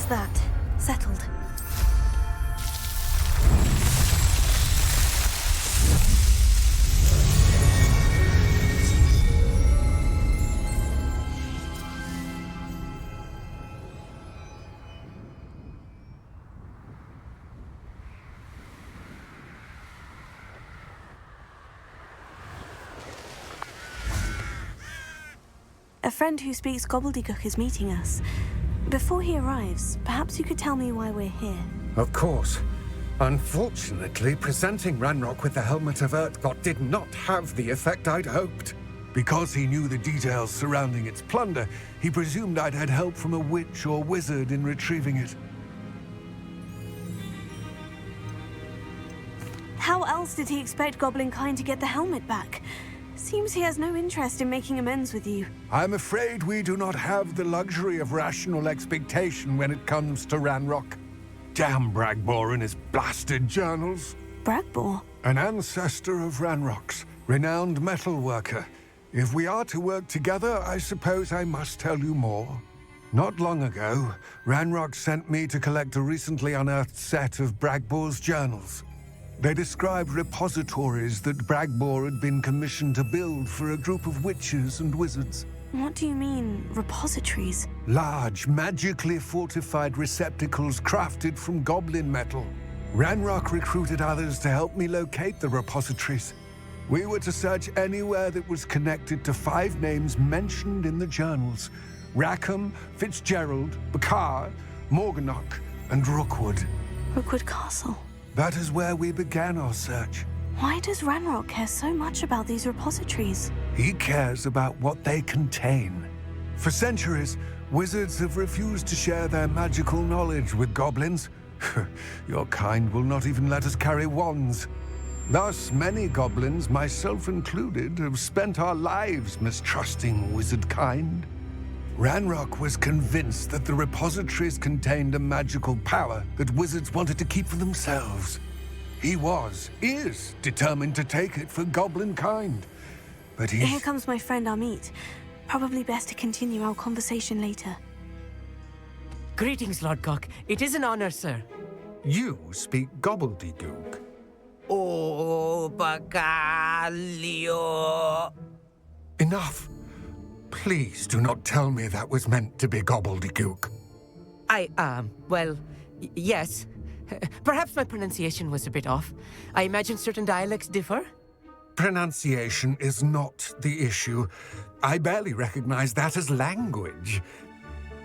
That settled. A friend who speaks gobbledygook is meeting us. Before he arrives, perhaps you could tell me why we're here. Of course. Unfortunately, presenting Ranrock with the Helmet of Urtkot did not have the effect I'd hoped. Because he knew the details surrounding its plunder, he presumed I'd had help from a witch or wizard in retrieving it. How else did he expect Goblin kind to get the helmet back? Seems he has no interest in making amends with you. I'm afraid we do not have the luxury of rational expectation when it comes to Ranrock. Damn Bragbor and his blasted journals. Bragbor? An ancestor of Ranrock's, renowned metal worker. If we are to work together, I suppose I must tell you more. Not long ago, Ranrock sent me to collect a recently unearthed set of Bragbor's journals. They described repositories that Bragbor had been commissioned to build for a group of witches and wizards. What do you mean, repositories? Large, magically fortified receptacles crafted from goblin metal. Ranrock recruited others to help me locate the repositories. We were to search anywhere that was connected to 5 names mentioned in the journals: Rackham, Fitzgerald, Bakar, Morganach, and Rookwood. Rookwood Castle. That is where we began our search. Why does Ranrock care so much about these repositories? He cares about what they contain. For centuries, wizards have refused to share their magical knowledge with goblins. Your kind will not even let us carry wands. Thus, many goblins, myself included, have spent our lives mistrusting wizard kind. Ranrock was convinced that the repositories contained a magical power that wizards wanted to keep for themselves. He is determined to take it for goblin kind. But Here comes my friend Amit. Probably best to continue our conversation later. Greetings, Lodgog. It is an honor, sir. You speak gobbledygook. Oh, Bacalio. Enough. Please do not tell me that was meant to be gobbledygook. Well, yes. Perhaps my pronunciation was a bit off. I imagine certain dialects differ? Pronunciation is not the issue. I barely recognize that as language.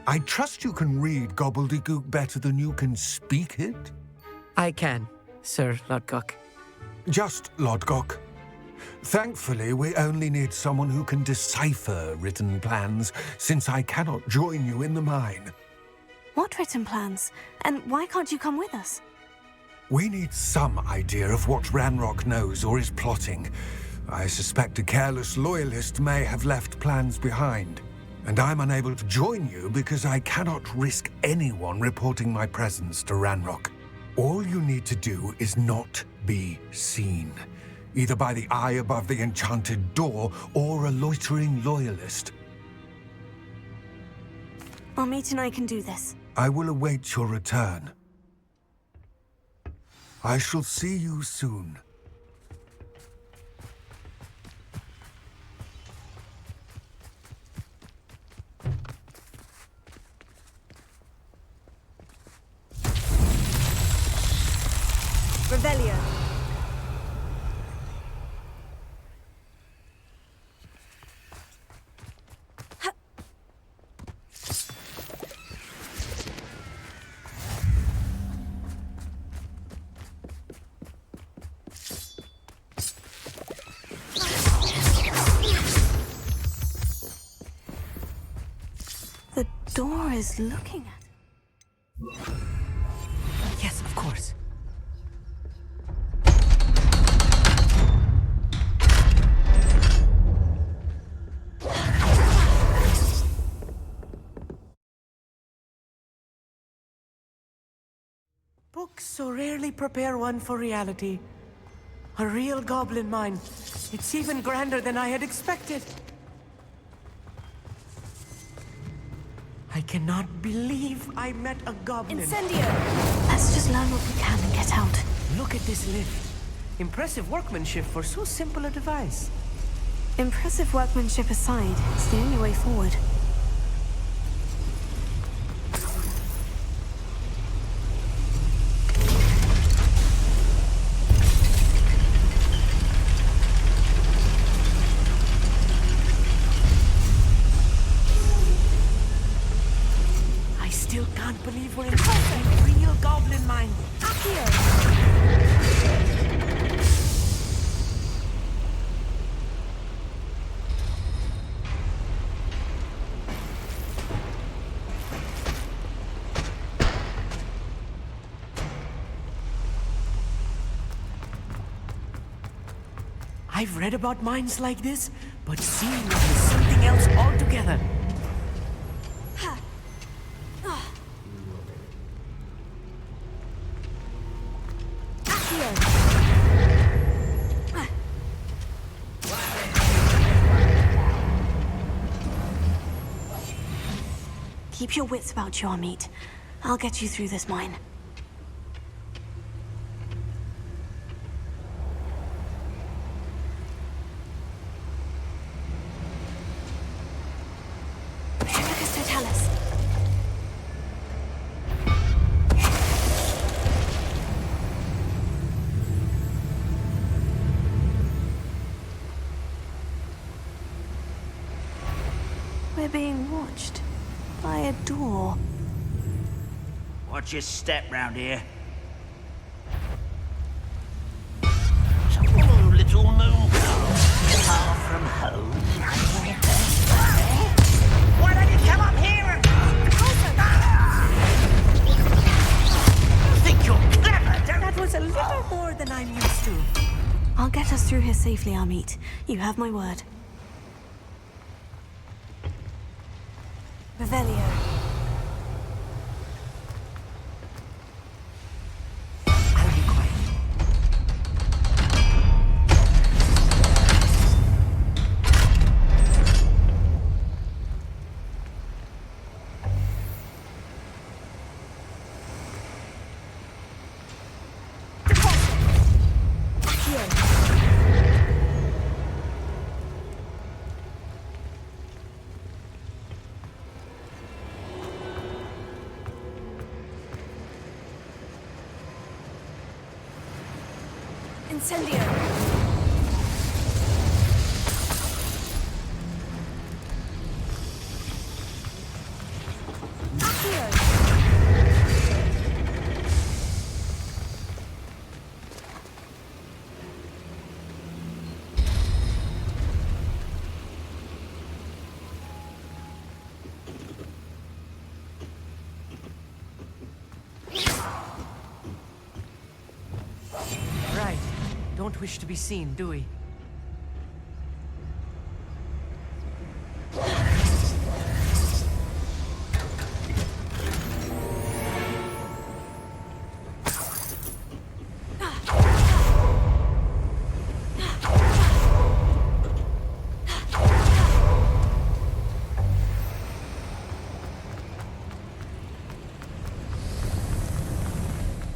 I trust you can read gobbledygook better than you can speak it? I can, Sir Lodgog. Just Lodgog. Thankfully, we only need someone who can decipher written plans, since I cannot join you in the mine. What written plans? And why can't you come with us? We need some idea of what Ranrock knows or is plotting. I suspect a careless loyalist may have left plans behind. And I'm unable to join you because I cannot risk anyone reporting my presence to Ranrock. All you need to do is not be seen, either by the eye above the enchanted door or a loitering loyalist. Amit and I can do this. I will await your return. I shall see you soon. Revelio. The door is looking at... Yes, of course. Books so rarely prepare one for reality. A real goblin mine. It's even grander than I had expected. I cannot believe I met a goblin. Incendio! Let's just learn what we can and get out. Look at this lift. Impressive workmanship for so simple a device. Impressive workmanship aside, it's the only way forward. I can't believe we're in a real goblin mine. Accio! I've read about mines like this, but seeing it is something else altogether. Keep your wits about you, Amit. I'll get you through this mine. We're being watched by a door. Watch your step round here. Oh, little moon girl, far from home. What are you safely, Amit. You have my word. Revelio. Incendio! Right. Don't wish to be seen, do we?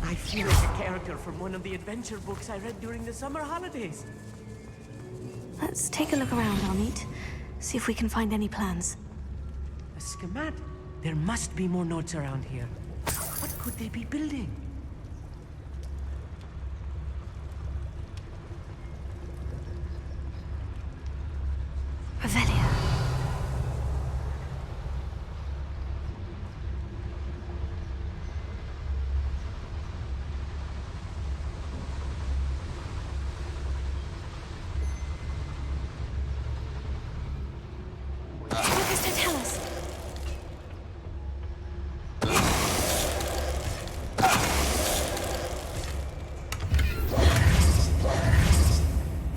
I feel like a character from one of the adventure books I read during the summer holidays. Let's take a look around, Amit. See if we can find any plans. A schematic? There must be more notes around here. What could they be building? Revelio. What does that tell us?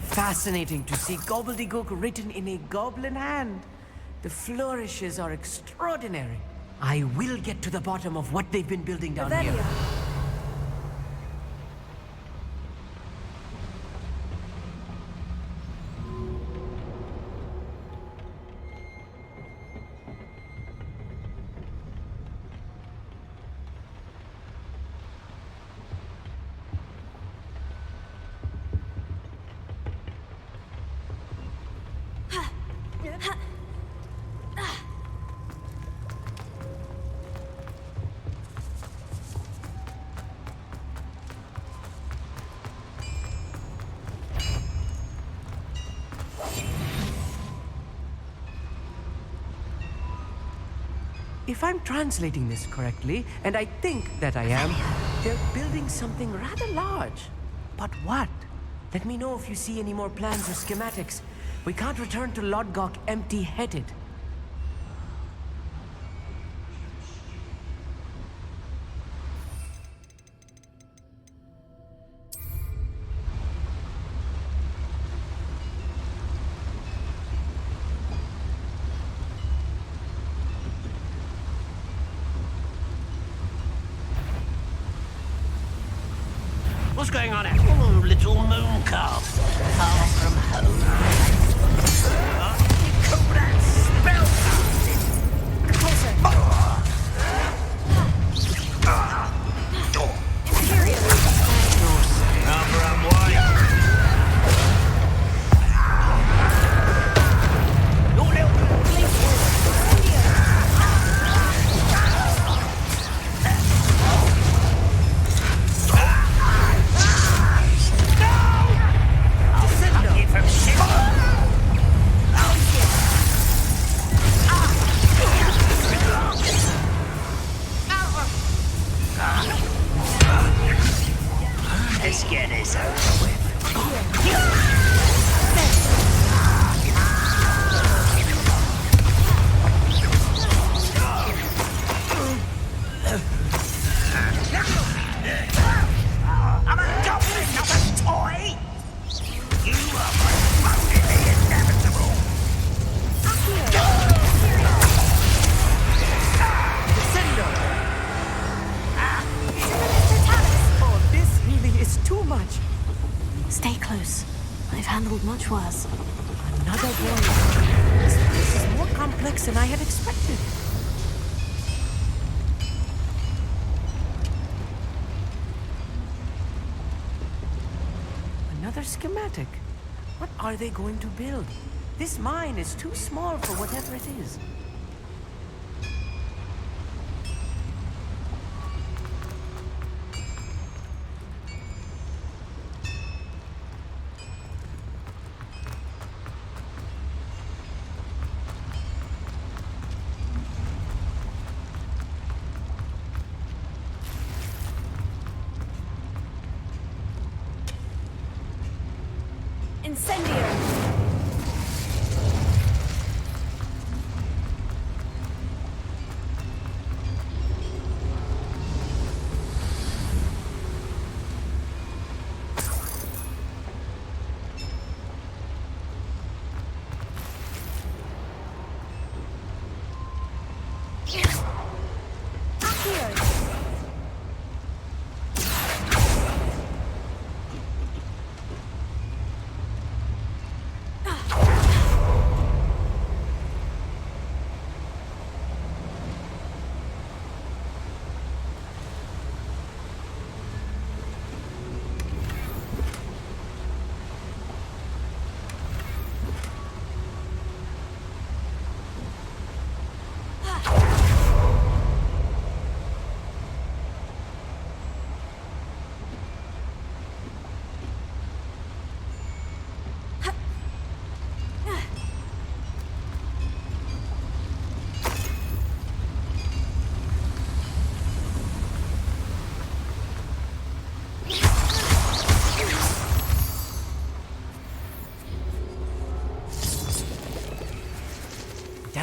Fascinating to see gobbledygook written in a goblin hand. The flourishes are extraordinary. I will get to the bottom of what they've been building down here. If I'm translating this correctly, and I think that I am, they're building something rather large. But what? Let me know if you see any more plans or schematics. We can't return to Lodgog empty-headed. What's going on out? Oh, little moon calf. Far from home. Call that spellcasting. Imperio. Number and white. From shit. was. Another voyage. This place is more complex than I had expected. Another schematic. What are they going to build? This mine is too small for whatever it is. Incendio!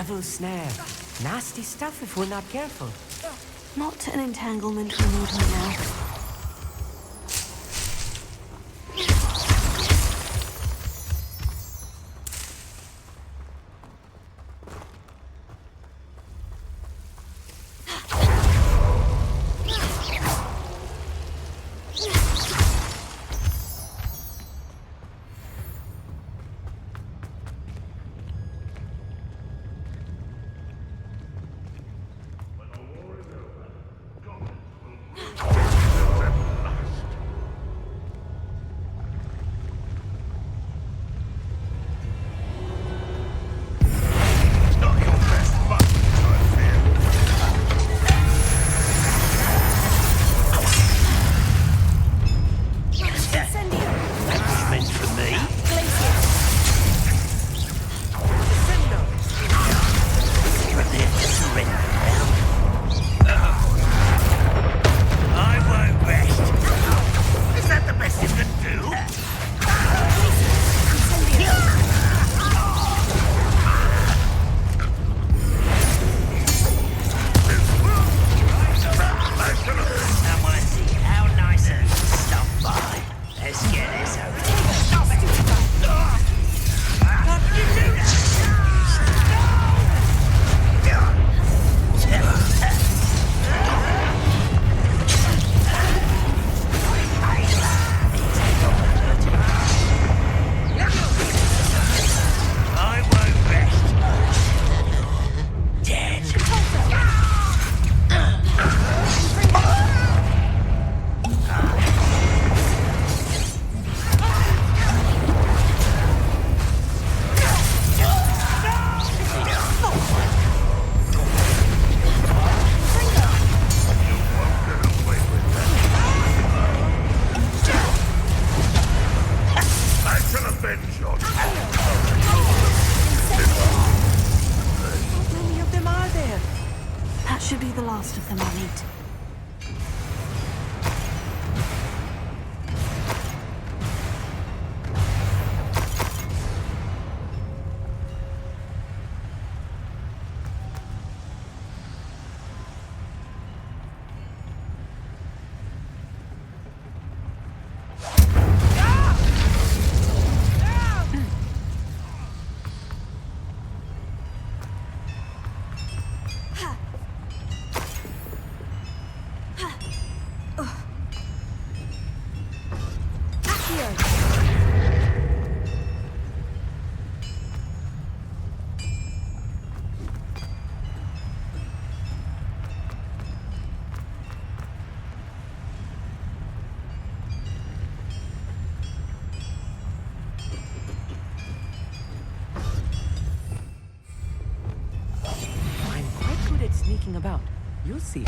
Devil's snare. Nasty stuff if we're not careful. Not an entanglement we need right now. last of them, Amit. talking about. You'll see.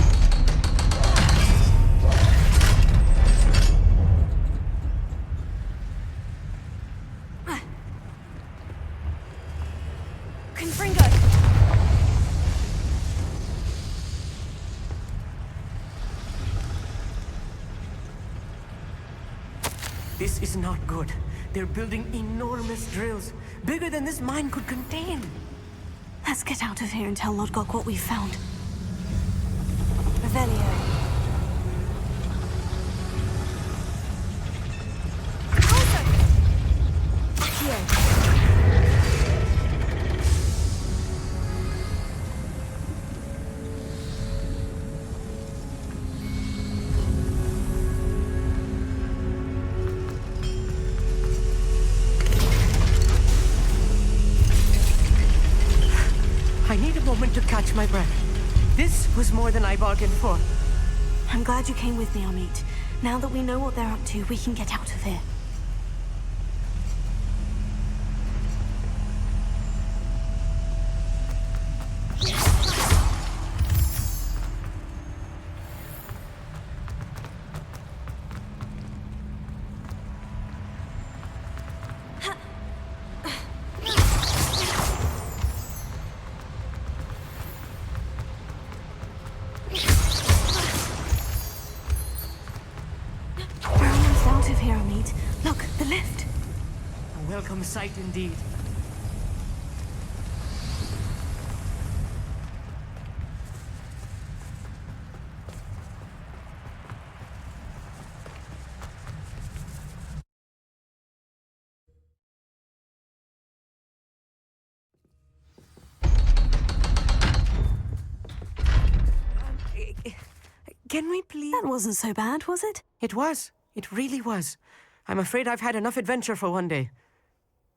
Confringo! This is not good. They're building enormous drills, bigger than this mine could contain. Let's get out of here and tell Lodgog what we found. Revelio. I need a moment to catch my breath. This was more than I bargained for. I'm glad you came with me, Amit. Now that we know what they're up to, we can get out of here. Welcome sight indeed. Can we please? That wasn't so bad, was it? It was. It really was. I'm afraid I've had enough adventure for one day.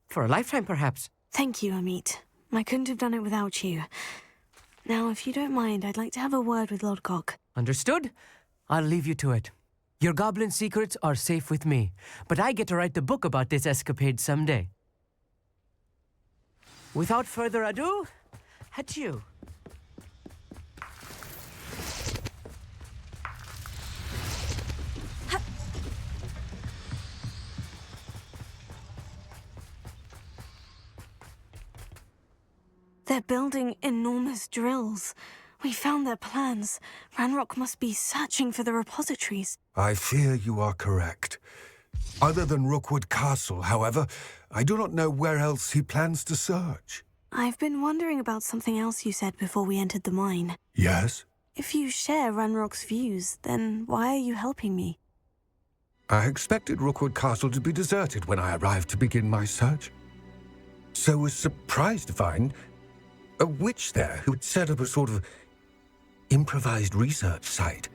For a lifetime, perhaps. Thank you, Amit. I couldn't have done it without you. Now, if you don't mind, I'd like to have a word with Lodgog. Understood? I'll leave you to it. Your goblin secrets are safe with me, but I get to write the book about this escapade someday. Without further ado, adieu. They're building enormous drills. We found their plans. Ranrock must be searching for the repositories. I fear you are correct. Other than Rookwood Castle, however, I do not know where else he plans to search. I've been wondering about something else you said before we entered the mine. Yes? If you share Ranrock's views, then why are you helping me? I expected Rookwood Castle to be deserted when I arrived to begin my search. So was surprised to find a witch there who had set up a sort of improvised research site.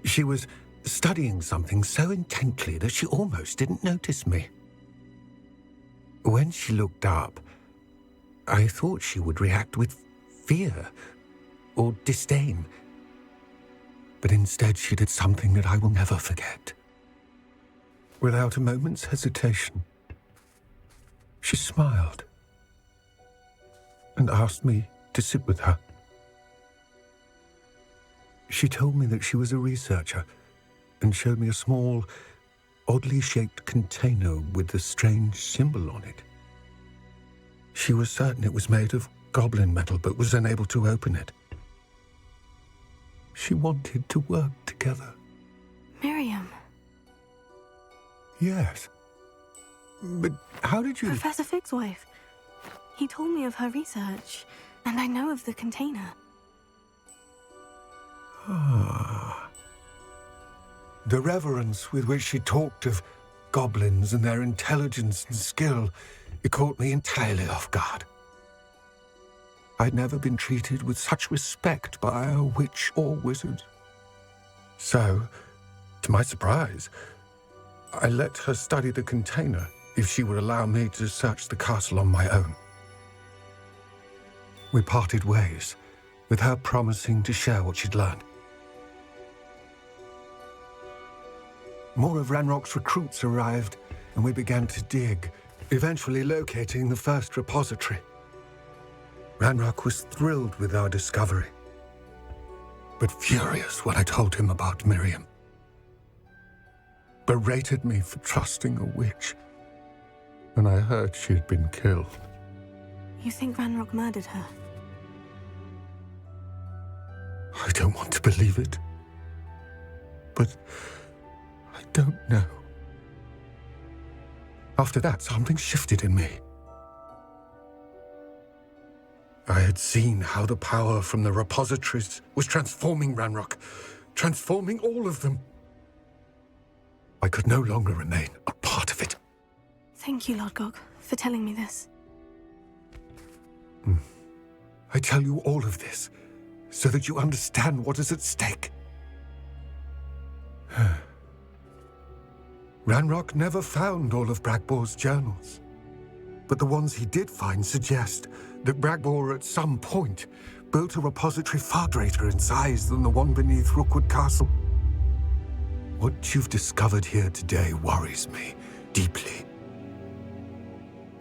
She was studying something so intently that she almost didn't notice me. When she looked up, I thought she would react with fear or disdain. But instead she did something that I will never forget. Without a moment's hesitation, she smiled and asked me to sit with her. She told me that she was a researcher and showed me a small, oddly shaped container with a strange symbol on it. She was certain it was made of goblin metal, but was unable to open it. She wanted to work together. Miriam. Yes. But how did you... Professor Fig's wife. He told me of her research, and I know of the container. Ah. The reverence with which she talked of goblins and their intelligence and skill, it caught me entirely off guard. I'd never been treated with such respect by a witch or wizard. So, to my surprise, I let her study the container if she would allow me to search the castle on my own. We parted ways, with her promising to share what she'd learned. More of Ranrock's recruits arrived, and we began to dig, eventually locating the first repository. Ranrock was thrilled with our discovery, but furious when I told him about Miriam. Berated me for trusting a witch when I heard she had been killed. You think Ranrock murdered her? I don't want to believe it, but I don't know. After that, something shifted in me. I had seen how the power from the repositories was transforming Ranrock, transforming all of them. I could no longer remain a part of it. Thank you, Lodgog, for telling me this. I tell you all of this so that you understand what is at stake. Ranrock never found all of Bragbor's journals, but the ones he did find suggest that Bragbor at some point built a repository far greater in size than the one beneath Rookwood Castle. What you've discovered here today worries me deeply.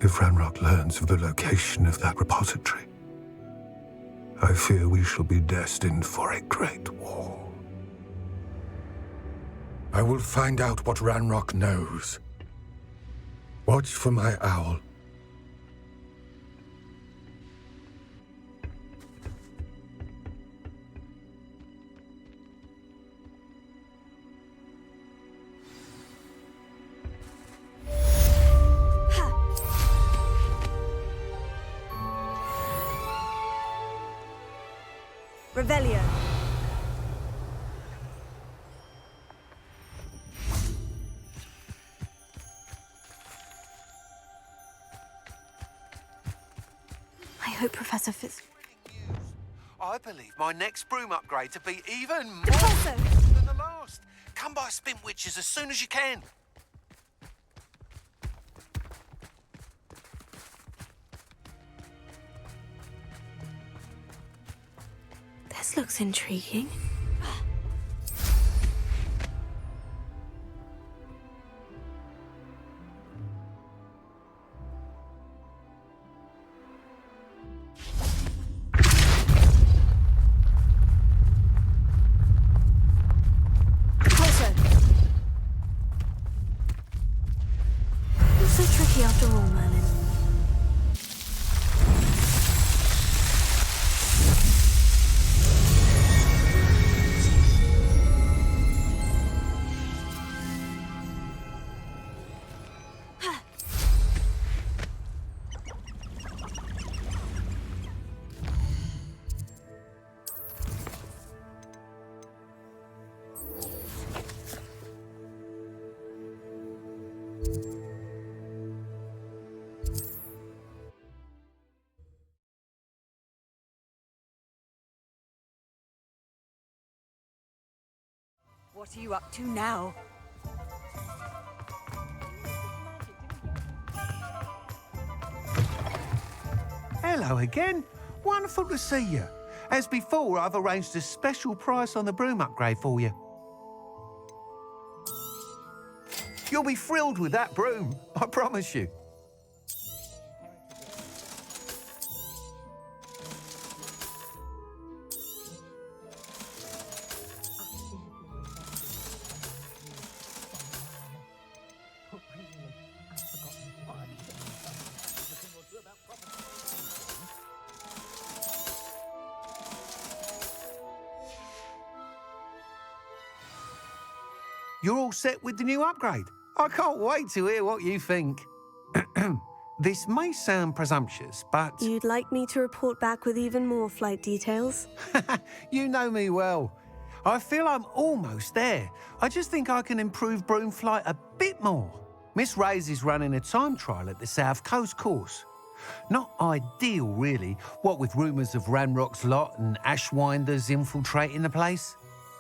If Ranrock learns of the location of that repository, I fear we shall be destined for a great war. I will find out what Ranrock knows. Watch for my owl. Revelio. I hope Professor Fitz... I believe my next broom upgrade to be even more than the last. Come by Spint Witches as soon as you can. This looks intriguing. Not so tricky after all, Merlin. What are you up to now? Hello again. Wonderful to see you. As before, I've arranged a special price on the broom upgrade for you. You'll be thrilled with that broom, I promise you. You're all set with the new upgrade. I can't wait to hear what you think. This may sound presumptuous, but... You'd like me to report back with even more flight details? You know me well. I feel I'm almost there. I just think I can improve broom flight a bit more. Miss Ray's is running a time trial at the South Coast course. Not ideal, really, what with rumours of Ranrock's lot and Ashwinders infiltrating the place.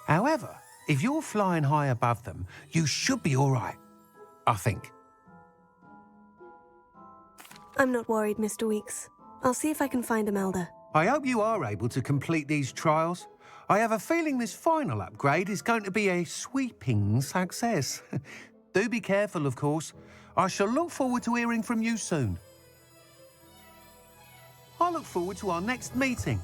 However, if you're flying high above them, you should be all right, I think. I'm not worried, Mr. Weeks. I'll see if I can find Imelda. I hope you are able to complete these trials. I have a feeling this final upgrade is going to be a sweeping success. Do be careful, of course. I shall look forward to hearing from you soon. I look forward to our next meeting.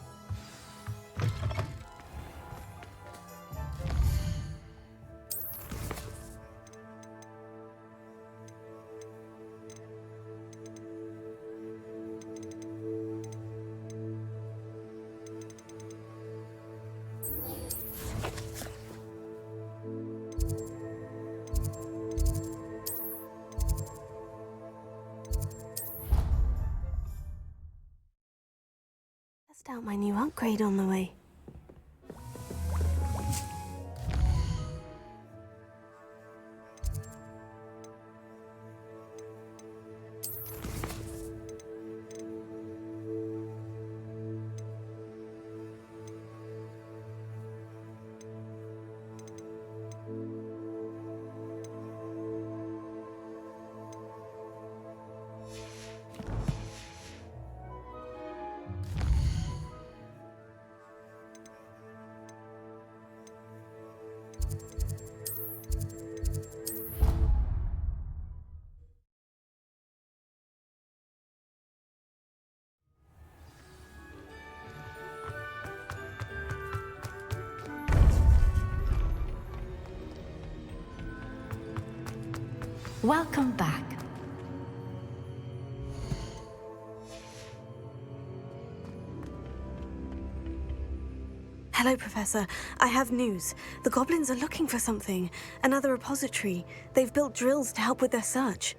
Test out my new upgrade on the way. Welcome back. Hello, Professor. I have news. The goblins are looking for something. Another repository. They've built drills to help with their search.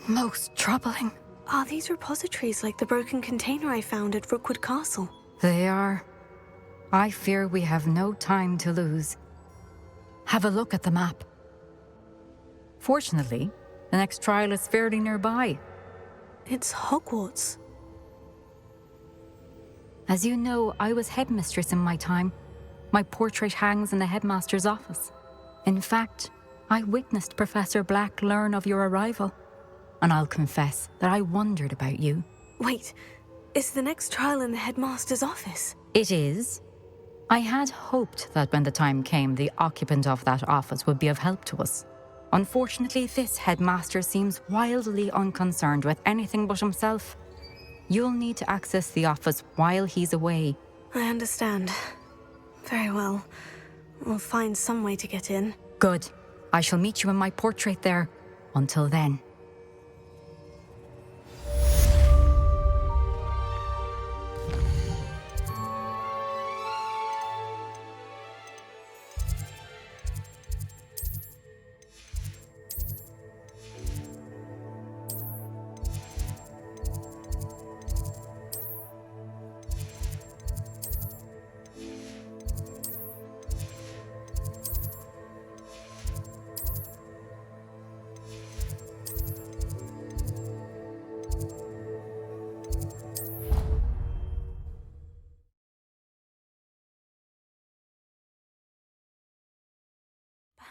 Most troubling. Are these repositories like the broken container I found at Rookwood Castle? They are. I fear we have no time to lose. Have a look at the map. Fortunately, the next trial is fairly nearby. It's Hogwarts. As you know, I was headmistress in my time. My portrait hangs in the headmaster's office. In fact, I witnessed Professor Black learn of your arrival. And I'll confess that I wondered about you. Wait, is the next trial in the headmaster's office? It is. I had hoped that when the time came, the occupant of that office would be of help to us. Unfortunately, this headmaster seems wildly unconcerned with anything but himself. You'll need to access the office while he's away. I understand. Very well. We'll find some way to get in. Good. I shall meet you in my portrait there. Until then.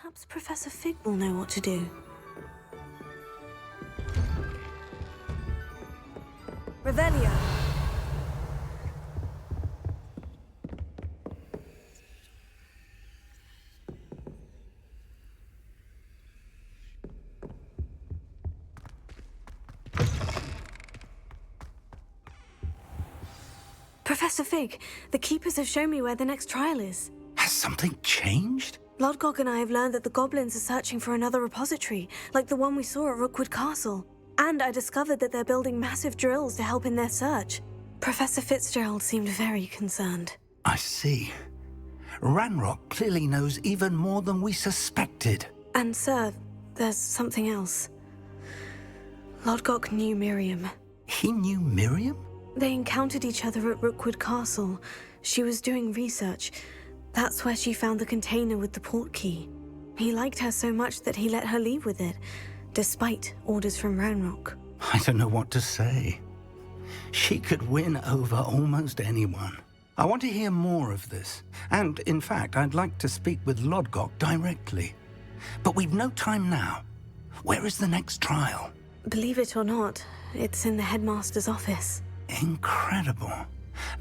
Perhaps Professor Fig will know what to do. Revelio. Professor Fig, the Keepers have shown me where the next trial is. Has something changed? Lodgog and I have learned that the goblins are searching for another repository, like the one we saw at Rookwood Castle. And I discovered that they're building massive drills to help in their search. Professor Fitzgerald seemed very concerned. I see. Ranrock clearly knows even more than we suspected. And sir, there's something else. Lodgog knew Miriam. He knew Miriam? They encountered each other at Rookwood Castle. She was doing research. That's where she found the container with the port key. He liked her so much that he let her leave with it, despite orders from Ranrock. I don't know what to say. She could win over almost anyone. I want to hear more of this. And, in fact, I'd like to speak with Lodgog directly. But we've no time now. Where is the next trial? Believe it or not, it's in the headmaster's office. Incredible.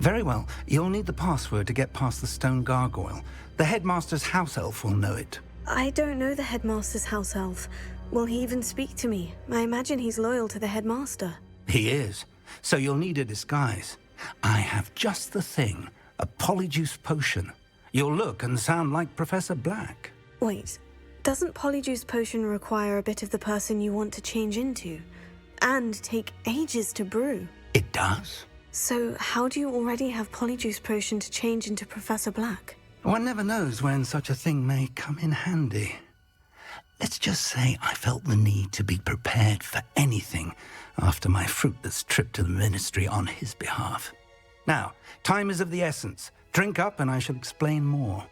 Very well, you'll need the password to get past the stone gargoyle. The headmaster's house elf will know it. I don't know the headmaster's house elf. Will he even speak to me? I imagine he's loyal to the headmaster. He is. So you'll need a disguise. I have just the thing. A polyjuice potion. You'll look and sound like Professor Black. Wait, doesn't polyjuice potion require a bit of the person you want to change into? And take ages to brew? It does. So how do you already have polyjuice potion to change into Professor Black? One never knows when such a thing may come in handy. Let's just say I felt the need to be prepared for anything after my fruitless trip to the Ministry on his behalf. Now, time is of the essence. Drink up and I shall explain more.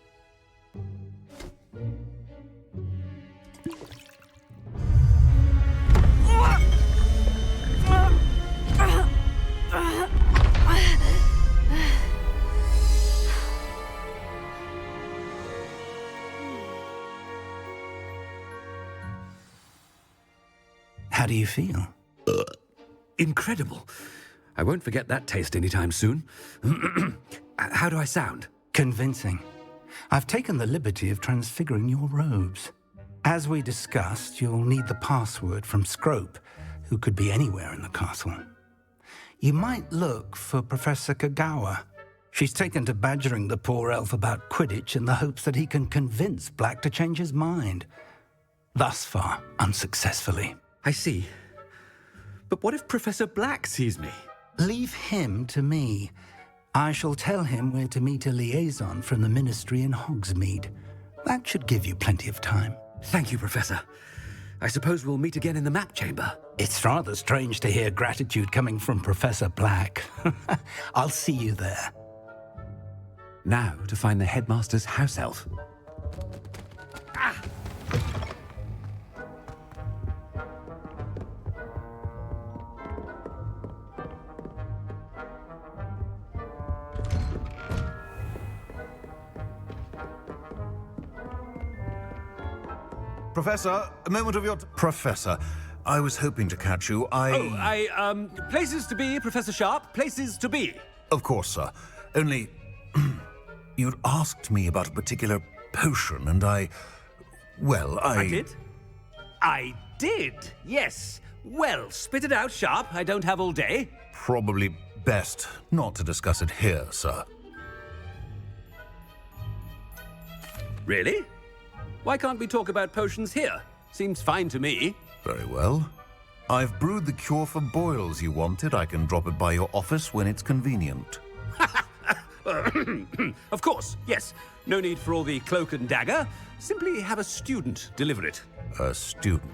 How do you feel? Incredible. I won't forget that taste anytime soon. How do I sound? Convincing. I've taken the liberty of transfiguring your robes. As we discussed, you'll need the password from Scrope, who could be anywhere in the castle. You might look for Professor Kagawa. She's taken to badgering the poor elf about Quidditch in the hopes that he can convince Black to change his mind. Thus far, unsuccessfully. I see. But what if Professor Black sees me? Leave him to me. I shall tell him where to meet a liaison from the Ministry in Hogsmeade. That should give you plenty of time. Thank you, Professor. I suppose we'll meet again in the map chamber. It's rather strange to hear gratitude coming from Professor Black. I'll see you there. Now to find the headmaster's house elf. Ah! Professor, a moment of your... Professor, I was hoping to catch you. Places to be, Professor Sharp. Places to be. Of course, sir. Only... you'd asked me about a particular potion, and I did? I did, yes. Well, spit it out, Sharp. I don't have all day. Probably best not to discuss it here, sir. Really? Why can't we talk about potions here? Seems fine to me. Very well. I've brewed the cure for boils you wanted. I can drop it by your office when it's convenient. Of course, yes. No need for all the cloak and dagger. Simply have a student deliver it. A student?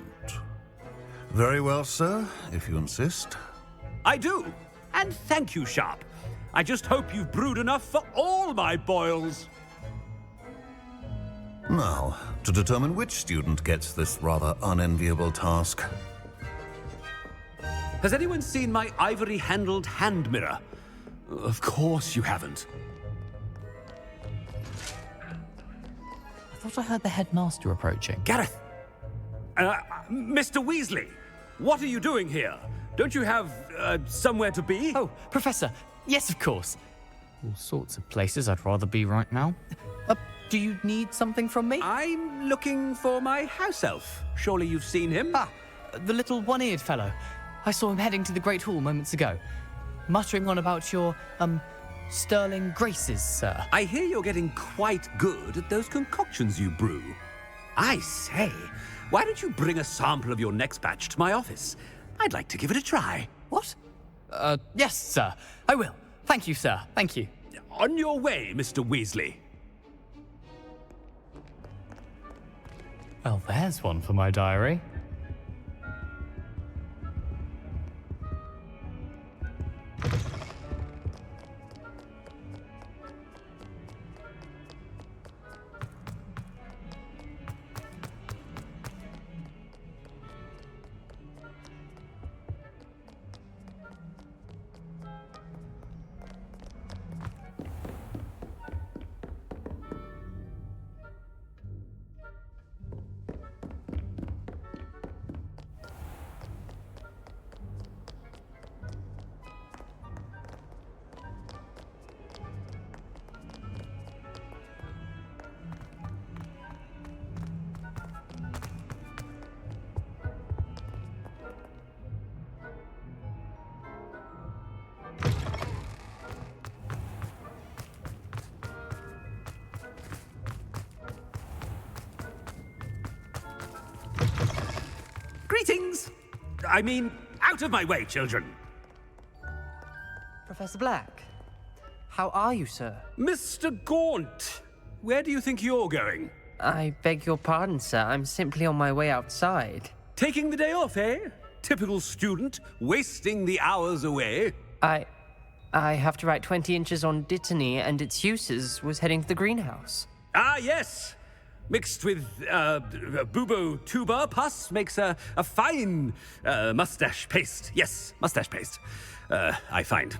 Very well, sir, if you insist. I do. And thank you, Sharp. I just hope you've brewed enough for all my boils. Now, to determine which student gets this rather unenviable task. Has anyone seen my ivory-handled hand mirror? Of course you haven't. I thought I heard the headmaster approaching. Gareth! Mr. Weasley, what are you doing here? Don't you have, somewhere to be? Oh, Professor, yes, of course. All sorts of places I'd rather be right now. Do you need something from me? I'm looking for my house elf. Surely you've seen him? Ah, the little one-eared fellow. I saw him heading to the Great Hall moments ago, muttering on about your, sterling graces, sir. I hear you're getting quite good at those concoctions you brew. I say, why don't you bring a sample of your next batch to my office? I'd like to give it a try. What? Yes, sir. I will. Thank you, sir. Thank you. On your way, Mr. Weasley. Well, there's one for my diary. Greetings! I mean, out of my way, children! Professor Black, how are you, sir? Mr. Gaunt, where do you think you're going? I beg your pardon, sir. I'm simply on my way outside. Taking the day off, eh? Typical student, wasting the hours away. I have to write 20 inches on Dittany and its uses was heading to the greenhouse. Ah, yes! Mixed with bubo tuber pus makes a fine mustache paste. Yes, mustache paste. I find.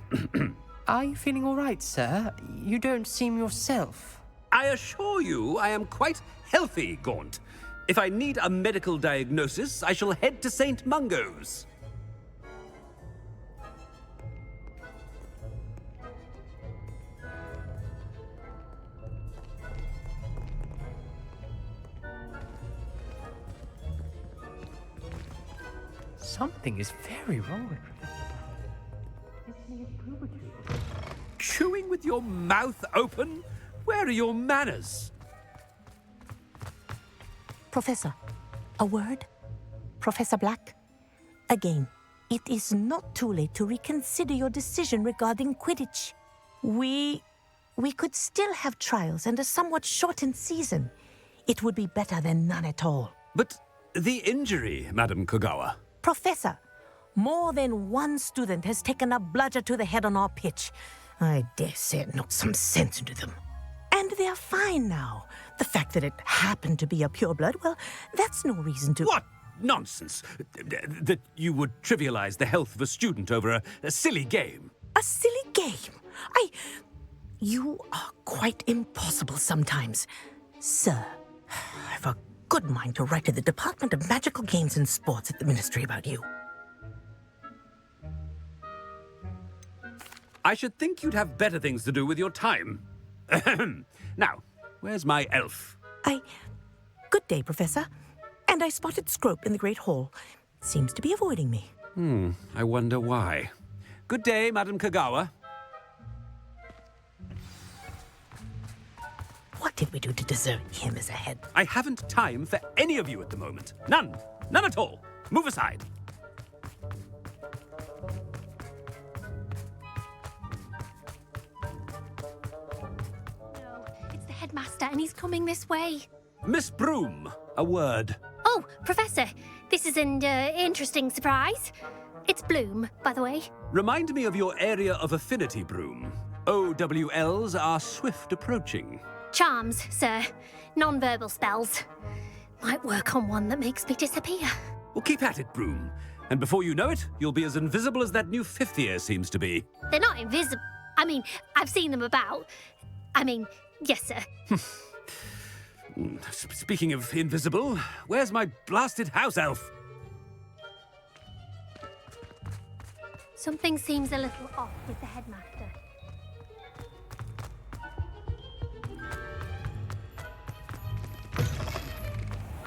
Are you feeling all right, sir? You don't seem yourself. I assure you I am quite healthy, Gaunt. If I need a medical diagnosis, I shall head to St. Mungo's. Something is very wrong with Chewing with your mouth open? Where are your manners? Professor, a word? Professor Black? Again, it is not too late to reconsider your decision regarding Quidditch. We could still have trials and a somewhat shortened season. It would be better than none at all. But the injury, Madam Kogawa. Professor, more than one student has taken a bludger to the head on our pitch. I dare say it knocked some sense into them. And they're fine now. The fact that it happened to be a pureblood, well, that's no reason to... What nonsense! That you would trivialize the health of a student over a silly game. A silly game? You are quite impossible sometimes. Sir, I've a good mind to write to the Department of Magical Games and Sports at the Ministry about you. I should think you'd have better things to do with your time. Now, where's my elf? Good day, Professor. And I spotted Scrope in the Great Hall. Seems to be avoiding me. I wonder why. Good day, Madam Kogawa. What did we do to deserve him as a head? I haven't time for any of you at the moment. None. None at all. Move aside. Headmaster, and he's coming this way. Miss Broom, a word. Oh, Professor, this is an interesting surprise. It's Bloom, by the way. Remind me of your area of affinity, Broom. OWLs are swift approaching. Charms, sir. Non-verbal spells. Might work on one that makes me disappear. Well, keep at it, Broom. And before you know it, you'll be as invisible as that new fifth year seems to be. They're not invisible. I mean, I've seen them about. Yes, sir. Speaking of invisible, where's my blasted house elf? Something seems a little off with the headmaster.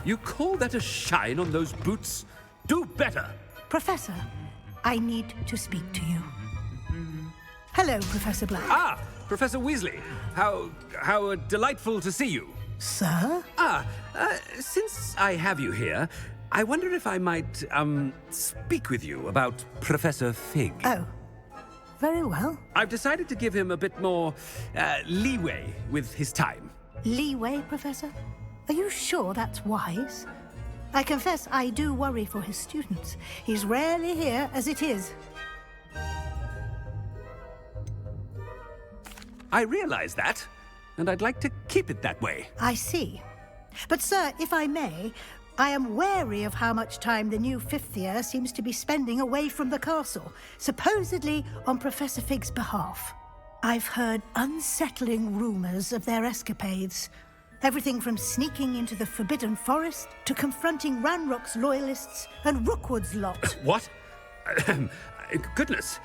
You call that a shine on those boots? Do better! Professor, I need to speak to you. Hello, Professor Black. Ah, Professor Weasley. How delightful to see you. Sir? Since I have you here, I wonder if I might, speak with you about Professor Fig. Oh, very well. I've decided to give him a bit more, leeway with his time. Leeway, Professor? Are you sure that's wise? I confess I do worry for his students. He's rarely here as it is. I realize that, and I'd like to keep it that way. I see. But, sir, if I may, I am wary of how much time the new fifth year seems to be spending away from the castle, supposedly on Professor Fig's behalf. I've heard unsettling rumors of their escapades. Everything from sneaking into the Forbidden Forest to confronting Ranrock's loyalists and Rookwood's lot. What? Goodness.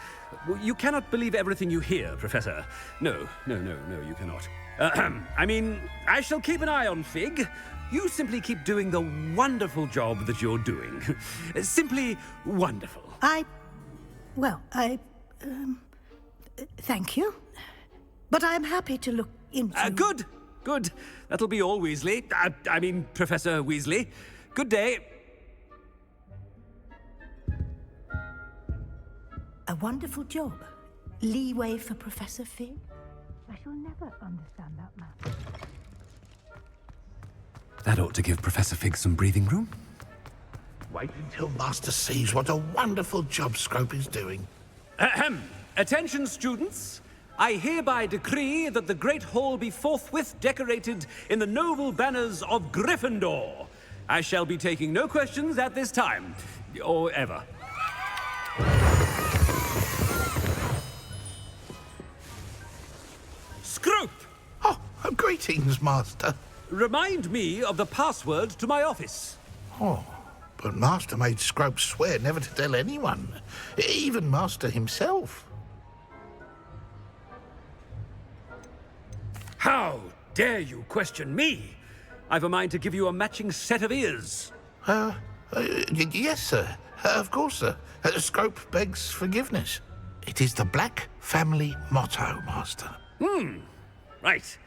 You cannot believe everything you hear, Professor. No, you cannot. I shall keep an eye on Fig. You simply keep doing the wonderful job that you're doing. Simply wonderful. Thank you. But I'm happy to look into... Good. That'll be all, Weasley. Professor Weasley. Good day. A wonderful job. Leeway for Professor Fig? I shall never understand that man. That ought to give Professor Fig some breathing room. Wait until Master sees what a wonderful job Scrope is doing. Attention, students. I hereby decree that the Great Hall be forthwith decorated in the noble banners of Gryffindor. I shall be taking no questions at this time, or ever. Scrope! Oh, greetings, Master. Remind me of the password to my office. Oh, but Master made Scrope swear never to tell anyone, even Master himself. How dare you question me? I've a mind to give you a matching set of ears. Yes, sir. Of course, sir. Scrope begs forgiveness. It is the Black family motto, Master. Right.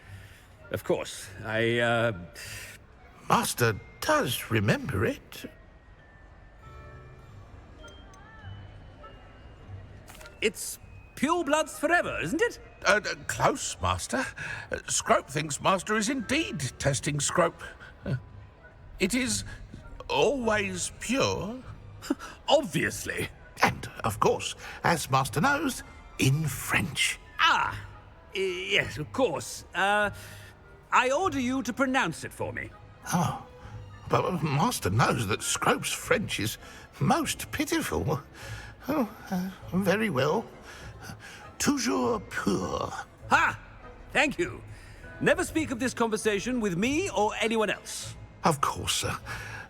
Of course. Master does remember it. It's pure bloods forever, isn't it? Close, Master. Scrope thinks Master is indeed testing Scrope. It is always pure. Obviously. And, of course, as Master knows, in French. Yes, of course. I order you to pronounce it for me. Oh, but Master knows that Scrope's French is most pitiful. Oh, very well. Toujours pur. Ha! Thank you. Never speak of this conversation with me or anyone else. Of course, sir.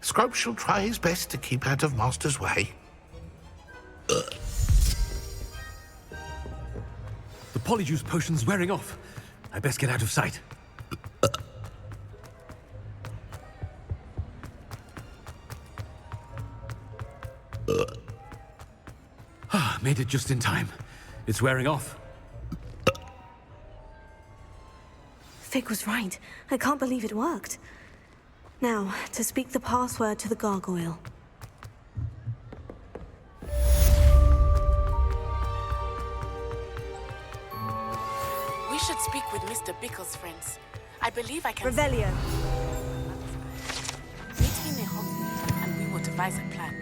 Scrope shall try his best to keep out of Master's way. The polyjuice potion's wearing off. I best get out of sight. Made it just in time. It's wearing off. Fig was right. I can't believe it worked. Now, to speak the password to the gargoyle. We should speak with Mr. Bickle's friends. I believe I can... Revelio. Meet me near Horntail, and we will devise a plan.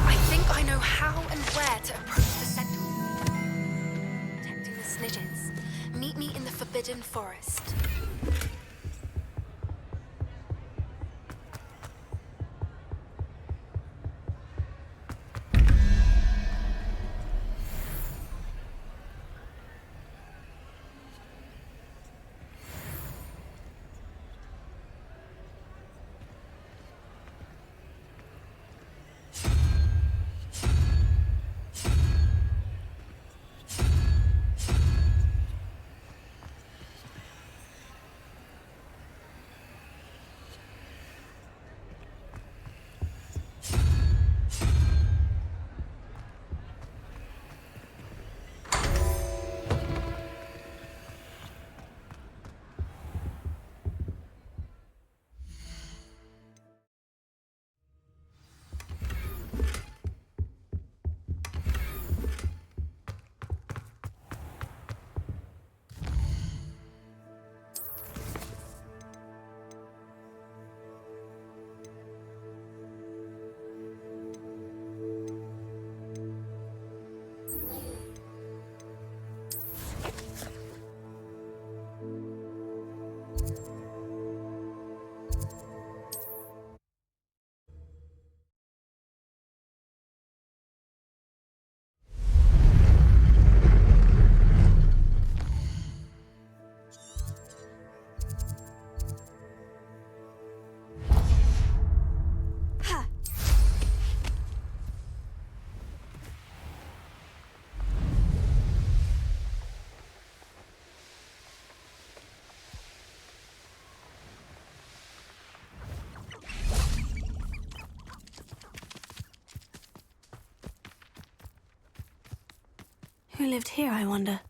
I think I know how and where to approach the Sentinel. Protecting the Snigets. Meet me in the Forbidden Forest. Who lived here, I wonder?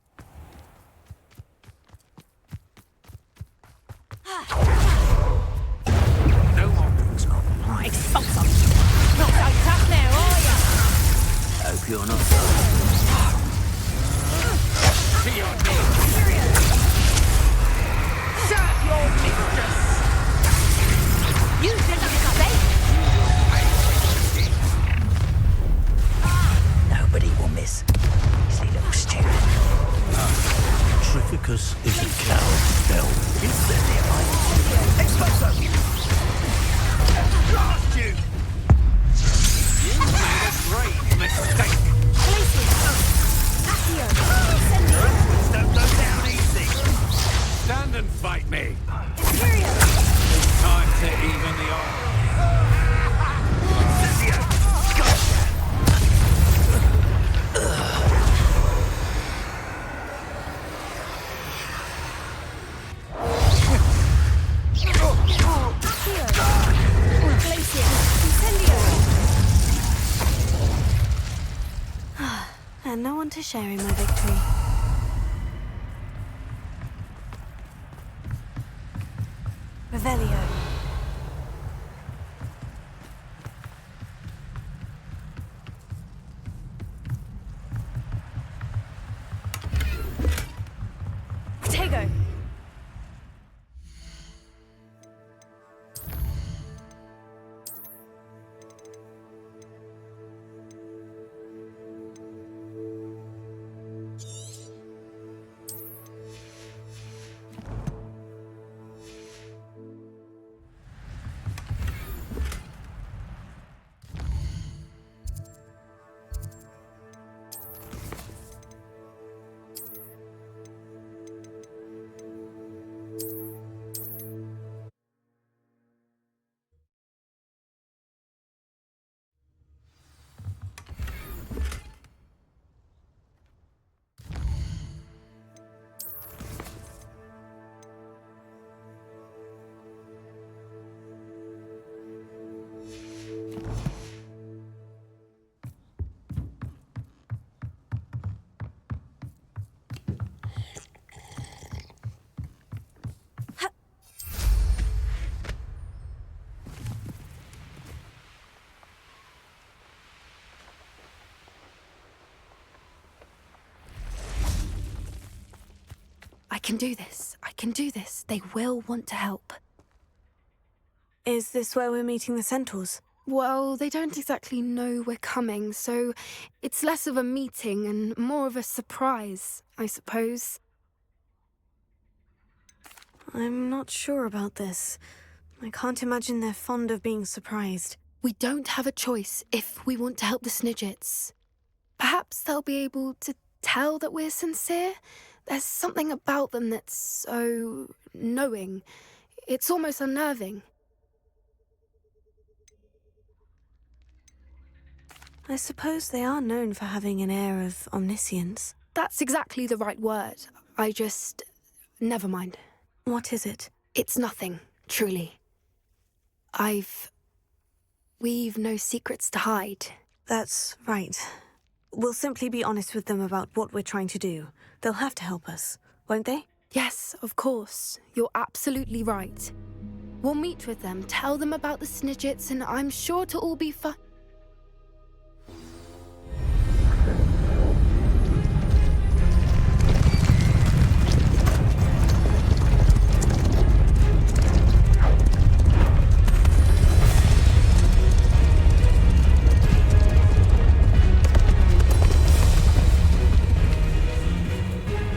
No more books, Goblin. Right, stop some. Not so tough now, are ya? Hope you're not. To your knees. Serve your mistress. You didn't say. Nobody focus is a cloud spell. Exploso! Blast you! You made a great mistake. Don't go down easy. Stand and fight me. Imperio! Time to even the odds. And no one to share in my victory. Revelio. Potato! I can do this. I can do this. They will want to help. Is this where we're meeting the centaurs? Well, they don't exactly know we're coming, so it's less of a meeting and more of a surprise, I suppose. I'm not sure about this. I can't imagine they're fond of being surprised. We don't have a choice if we want to help the Snigets. Perhaps they'll be able to tell that we're sincere. There's something about them that's so knowing. It's almost unnerving. I suppose they are known for having an air of omniscience. That's exactly the right word. I just... never mind. What is it? It's nothing, truly. We've no secrets to hide. That's right. We'll simply be honest with them about what we're trying to do. They'll have to help us, won't they? Yes, of course. You're absolutely right. We'll meet with them, tell them about the Snigets, and I'm sure to all be fine.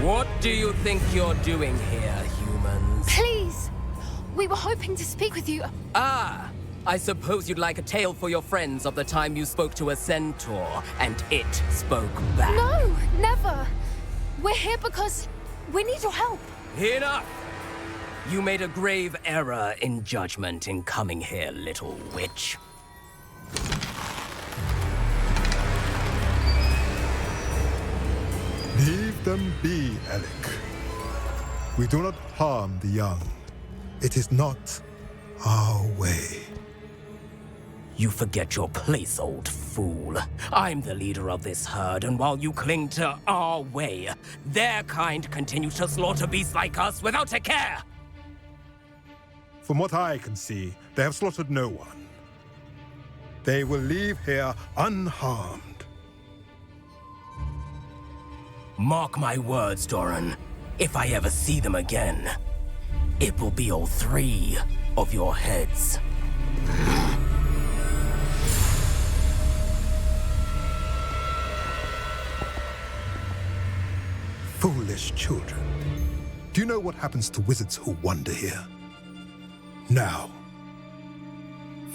What do you think you're doing here, humans? Please! We were hoping to speak with you. Ah! I suppose you'd like a tale for your friends of the time you spoke to a centaur, and it spoke back. No, never! We're here because we need your help. Enough! You made a grave error in judgment in coming here, little witch. Leave them be, Alec. We do not harm the young. It is not our way. You forget your place, old fool. I'm the leader of this herd, and while you cling to our way, their kind continue to slaughter beasts like us without a care! From what I can see, they have slaughtered no one. They will leave here unharmed. Mark my words, Doran. If I ever see them again, it will be all 3 of your heads. Foolish children. Do you know what happens to wizards who wander here? Now,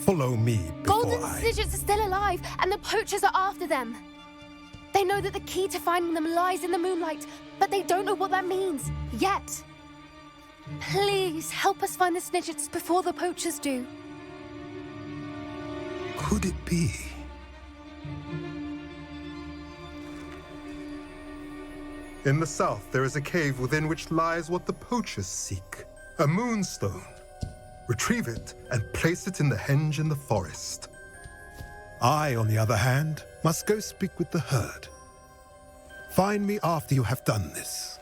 follow me before Golden I... Snigets are still alive, and the poachers are after them. They know that the key to finding them lies in the moonlight, but they don't know what that means, yet. Please, help us find the Snigets before the poachers do. Could it be? In the south, there is a cave within which lies what the poachers seek. A moonstone. Retrieve it and place it in the henge in the forest. I, on the other hand, must go speak with the herd. Find me after you have done this.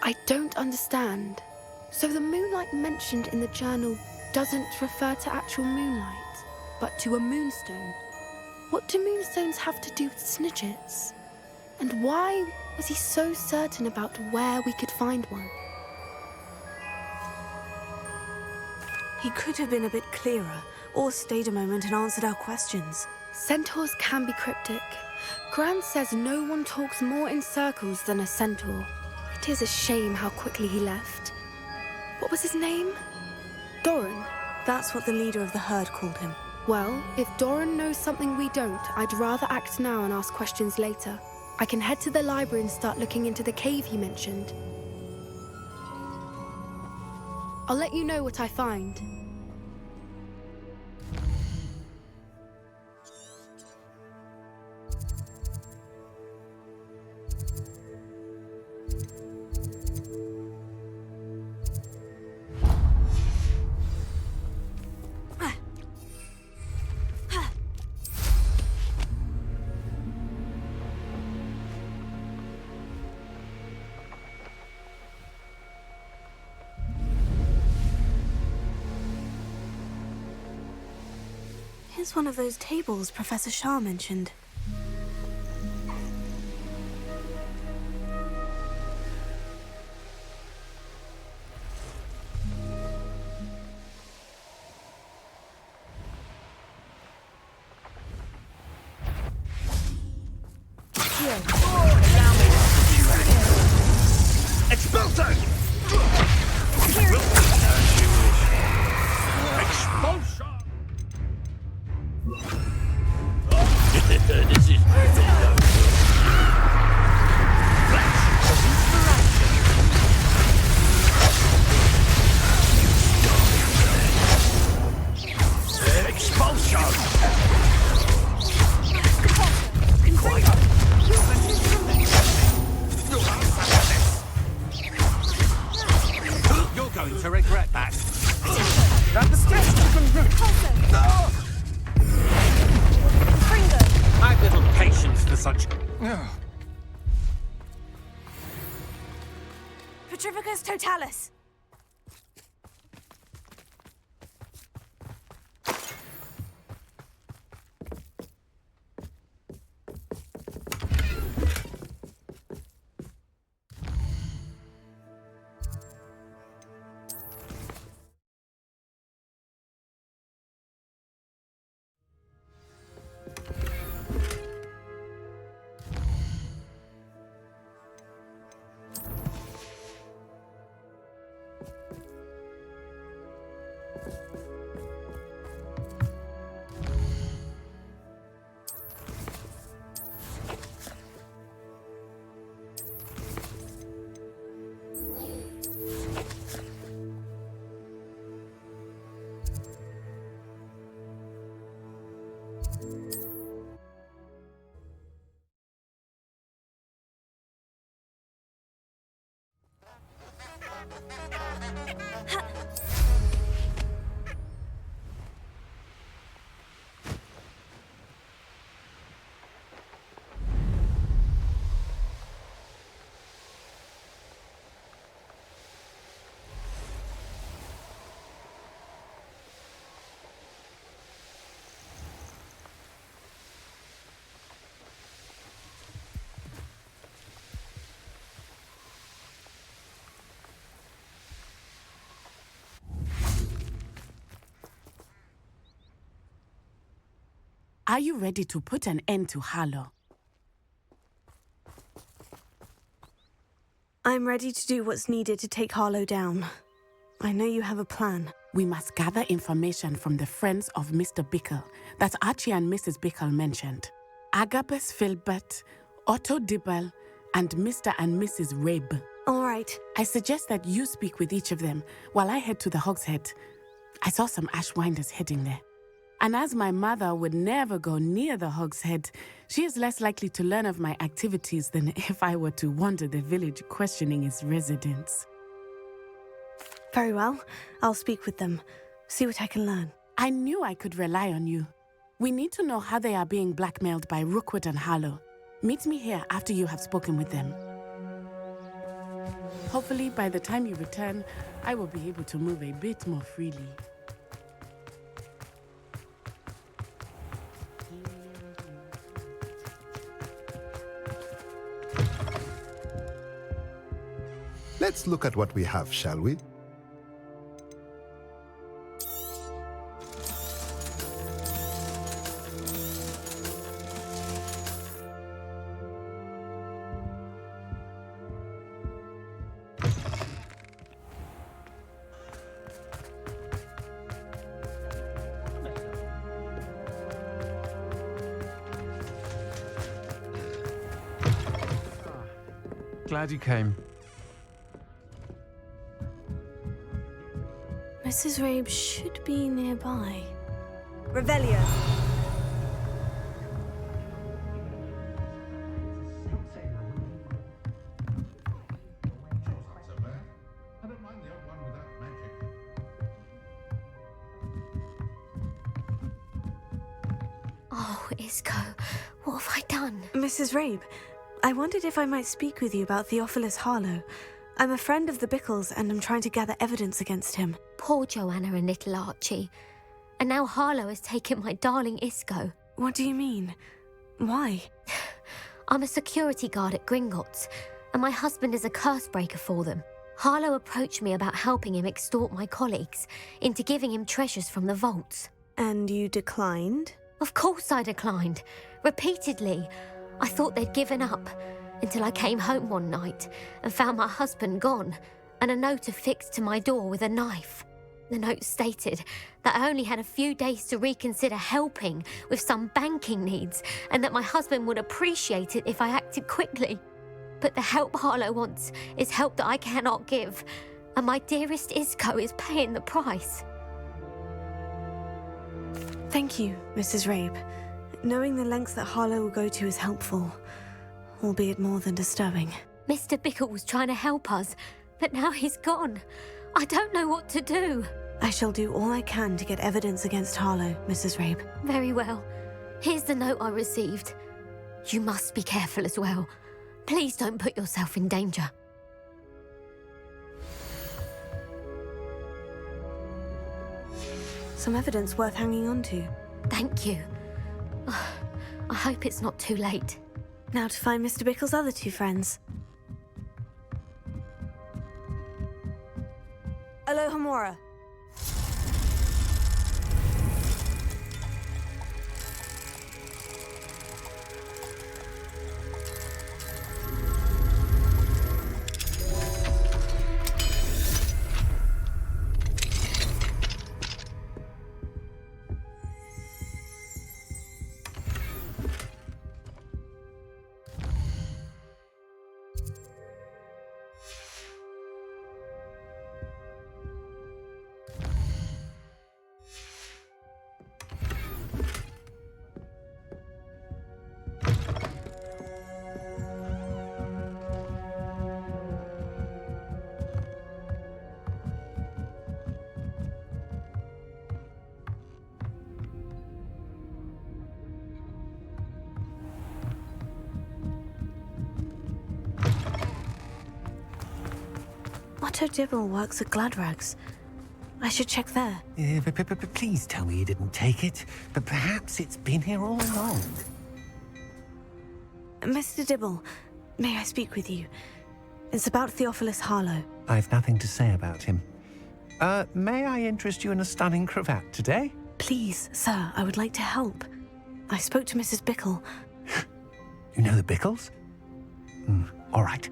I don't understand. So the moonlight mentioned in the journal doesn't refer to actual moonlight, but to a moonstone. What do moonstones have to do with Snigets? And why was he so certain about where we could find one? He could have been a bit clearer, or stayed a moment and answered our questions. Centaurs can be cryptic. Gran says no one talks more in circles than a centaur. It is a shame how quickly he left. What was his name? Doran? That's what the leader of the herd called him. Well, if Doran knows something we don't, I'd rather act now and ask questions later. I can head to the library and start looking into the cave he mentioned. I'll let you know what I find. Here's one of those tables Professor Shah mentioned. Expulso! Expulsion! This is expulsion! You're going to regret that. That mistake. No! I've little patience for such. Petrificus totalis! Are you ready to put an end to Harlow? I'm ready to do what's needed to take Harlow down. I know you have a plan. We must gather information from the friends of Mr. Bickle that Archie and Mrs. Bickle mentioned. Agabus Filbert, Otto Dibble, and Mr. and Mrs. Rabe. All right. I suggest that you speak with each of them while I head to the Hog's Head. I saw some Ashwinders heading there. And as my mother would never go near the Hog's Head, she is less likely to learn of my activities than if I were to wander the village questioning its residents. Very well. I'll speak with them. See what I can learn. I knew I could rely on you. We need to know how they are being blackmailed by Rookwood and Harlow. Meet me here after you have spoken with them. Hopefully, by the time you return, I will be able to move a bit more freely. Let's look at what we have, shall we? Glad you came. Mrs. Rabe should be nearby. Revelio. Oh, Isco, what have I done? Mrs. Rabe, I wondered if I might speak with you about Theophilus Harlow. I'm a friend of the Bickles and I'm trying to gather evidence against him. Poor Joanna and little Archie. And now Harlow has taken my darling Isco. What do you mean? Why? I'm a security guard at Gringotts, and my husband is a curse breaker for them. Harlow approached me about helping him extort my colleagues into giving him treasures from the vaults. And you declined? Of course I declined. Repeatedly. I thought they'd given up, until I came home one night and found my husband gone, and a note affixed to my door with a knife. The note stated that I only had a few days to reconsider helping with some banking needs, and that my husband would appreciate it if I acted quickly. But the help Harlow wants is help that I cannot give, and my dearest Isco is paying the price. Thank you, Mrs. Rabe. Knowing the lengths that Harlow will go to is helpful, albeit more than disturbing. Mr. Bickle was trying to help us, but now he's gone. I don't know what to do. I shall do all I can to get evidence against Harlow, Mrs. Rabe. Very well. Here's the note I received. You must be careful as well. Please don't put yourself in danger. Some evidence worth hanging on to. Thank you. I hope it's not too late. Now to find Mr. Bickle's other two friends. Alohomora. Otto Dibble works at Gladrags. I should check there. Please tell me you didn't take it. But perhaps it's been here all along. Mr. Dibble, may I speak with you? It's about Theophilus Harlow. I've nothing to say about him. May I interest you in a stunning cravat today? Please, sir, I would like to help. I spoke to Mrs. Bickle. You know the Bickles? All right.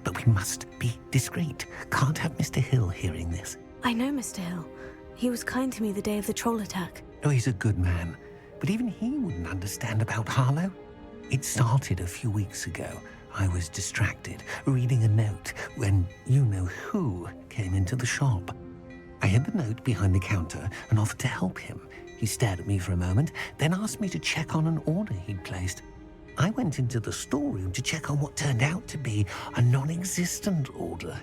But we must be discreet. Can't have Mr. Hill hearing this. I know Mr. Hill. He was kind to me the day of the troll attack. Oh, he's a good man. But even he wouldn't understand about Harlow. It started a few weeks ago. I was distracted, reading a note, when you-know-who came into the shop. I hid the note behind the counter and offered to help him. He stared at me for a moment, then asked me to check on an order he'd placed. I went into the storeroom to check on what turned out to be a non-existent order.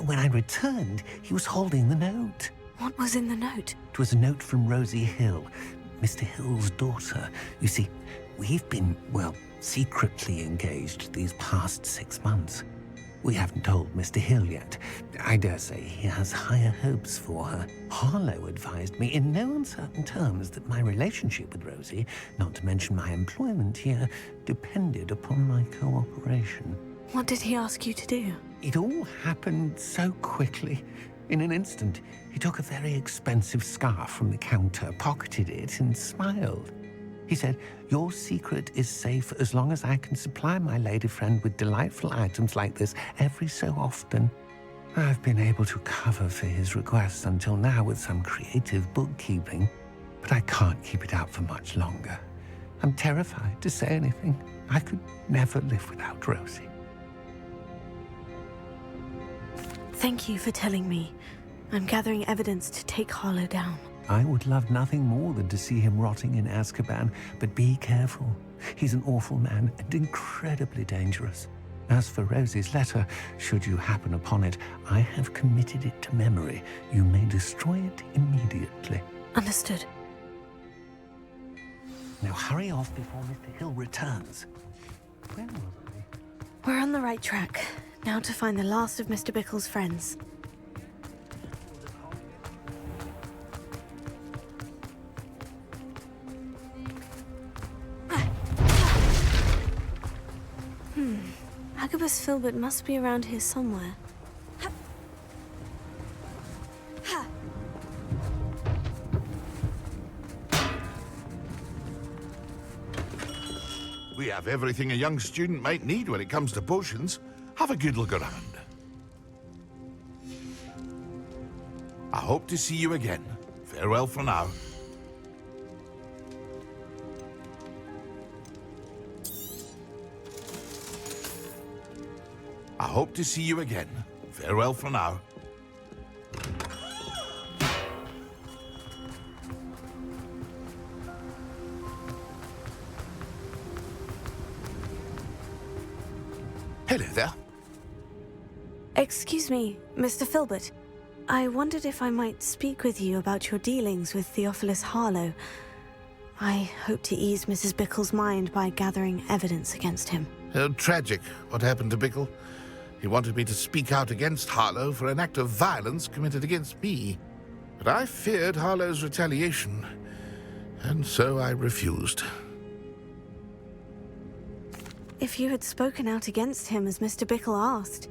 When I returned, he was holding the note. What was in the note? It was a note from Rosie Hill, Mr. Hill's daughter. You see, we've been, well, secretly engaged these past 6 months. We haven't told Mr. Hill yet. I dare say he has higher hopes for her. Harlow advised me in no uncertain terms that my relationship with Rosie, not to mention my employment here, depended upon my cooperation. What did he ask you to do? It all happened so quickly. In an instant, he took a very expensive scarf from the counter, pocketed it, and smiled. He said, "Your secret is safe as long as I can supply my lady friend with delightful items like this every so often." I've been able to cover for his requests until now with some creative bookkeeping, but I can't keep it out for much longer. I'm terrified to say anything. I could never live without Rosie. Thank you for telling me. I'm gathering evidence to take Harlow down. I would love nothing more than to see him rotting in Azkaban, but be careful. He's an awful man and incredibly dangerous. As for Rosie's letter, should you happen upon it, I have committed it to memory. You may destroy it immediately. Understood. Now hurry off before Mr. Hill returns. Where was I? We're on the right track. Now to find the last of Mr. Bickle's friends. Agabus Filbert must be around here somewhere. We have everything a young student might need when it comes to potions. Have a good look around. I hope to see you again. Farewell for now. I hope to see you again. Farewell for now. Hello there. Excuse me, Mr. Filbert. I wondered if I might speak with you about your dealings with Theophilus Harlow. I hope to ease Mrs. Bickle's mind by gathering evidence against him. Tragic, what happened to Bickle. He wanted me to speak out against Harlow for an act of violence committed against me. But I feared Harlow's retaliation, and so I refused. If you had spoken out against him as Mr. Bickle asked,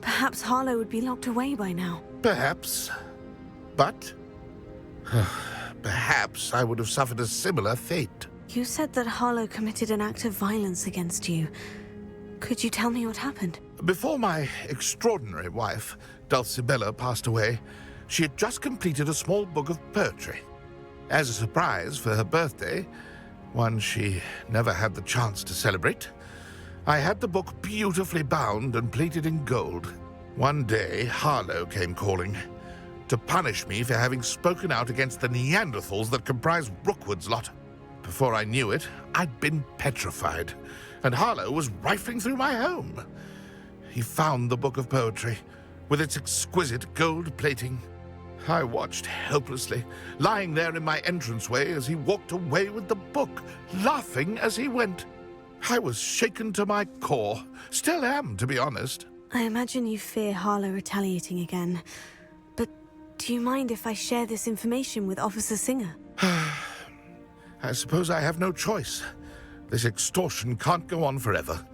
perhaps Harlow would be locked away by now. Perhaps. But perhaps I would have suffered a similar fate. You said that Harlow committed an act of violence against you. Could you tell me what happened? Before my extraordinary wife, Dulcibella, passed away, she had just completed a small book of poetry. As a surprise for her birthday, one she never had the chance to celebrate, I had the book beautifully bound and plated in gold. One day, Harlow came calling to punish me for having spoken out against the Neanderthals that comprise Rookwood's lot. Before I knew it, I'd been petrified, and Harlow was rifling through my home. He found the book of poetry, with its exquisite gold plating. I watched helplessly, lying there in my entranceway as he walked away with the book, laughing as he went. I was shaken to my core. Still am, to be honest. I imagine you fear Harlow retaliating again. But do you mind if I share this information with Officer Singer? I suppose I have no choice. This extortion can't go on forever.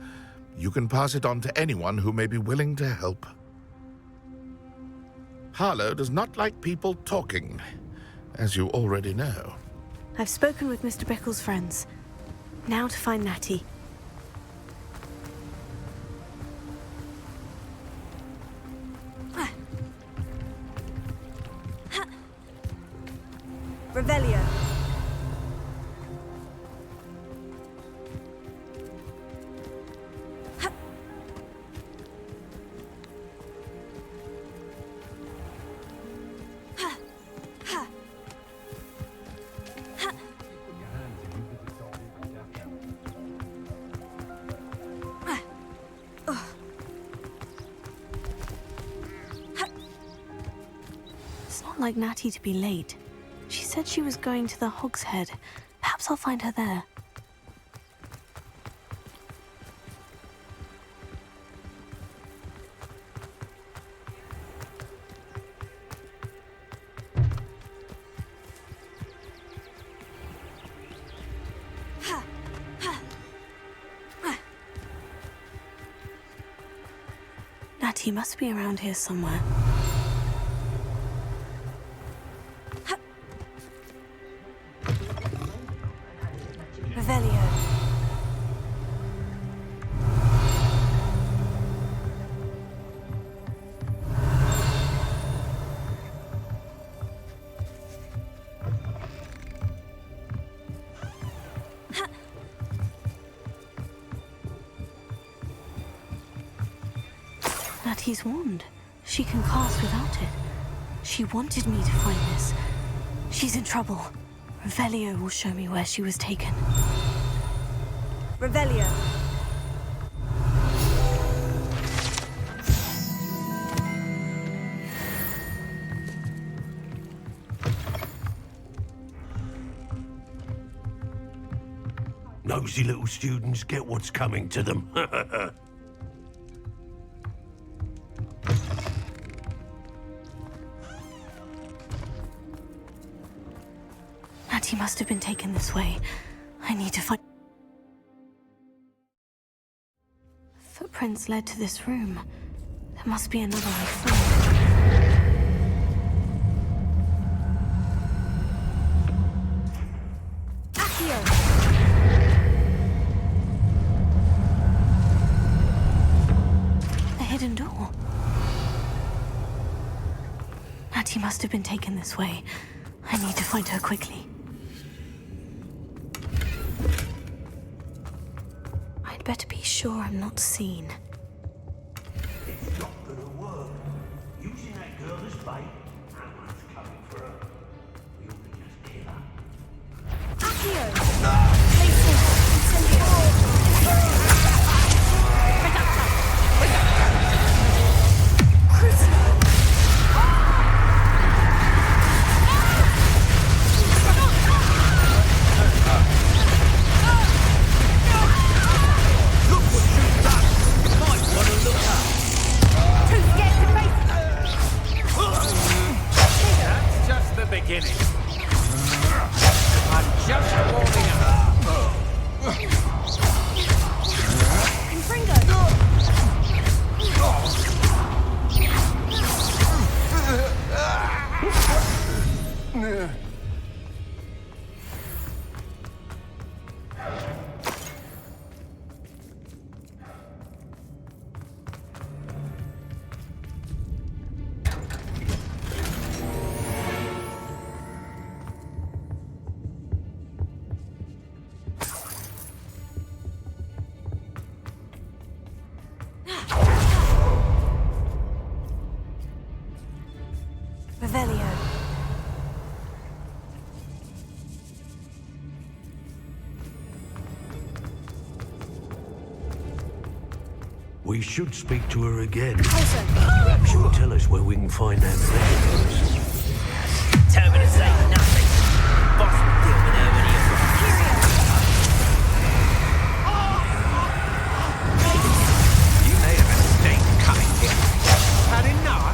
You can pass it on to anyone who may be willing to help. Harlow does not like people talking, as you already know. I've spoken with Mr. Bickle's friends. Now to find Natty. Revelio. It's not like Natty to be late. She said she was going to the Hog's Head. Perhaps I'll find her there. Natty must be around here somewhere. Revelio. Natty's wand. She can cast without it. She wanted me to find this. She's in trouble. Revelio will show me where she was taken. Revelio. Nosy little students get what's coming to them. Natty must have been taken this way. I need to find... Footprints led to this room. There must be another way through. A hidden door. Natty must have been taken this way. I need to find her quickly. I'd better be sure I'm not seen. It's not gonna work. Using that girl as bait, someone's coming for her. We ought to just kill her. Accio! Beginning. I'm just warming up. Revelio. We should speak to her again. Perhaps she'll tell us where we can find that treasure. Terminus ain't nothing. Boss will deal with her when he arrives. You made a mistake coming here. Had enough?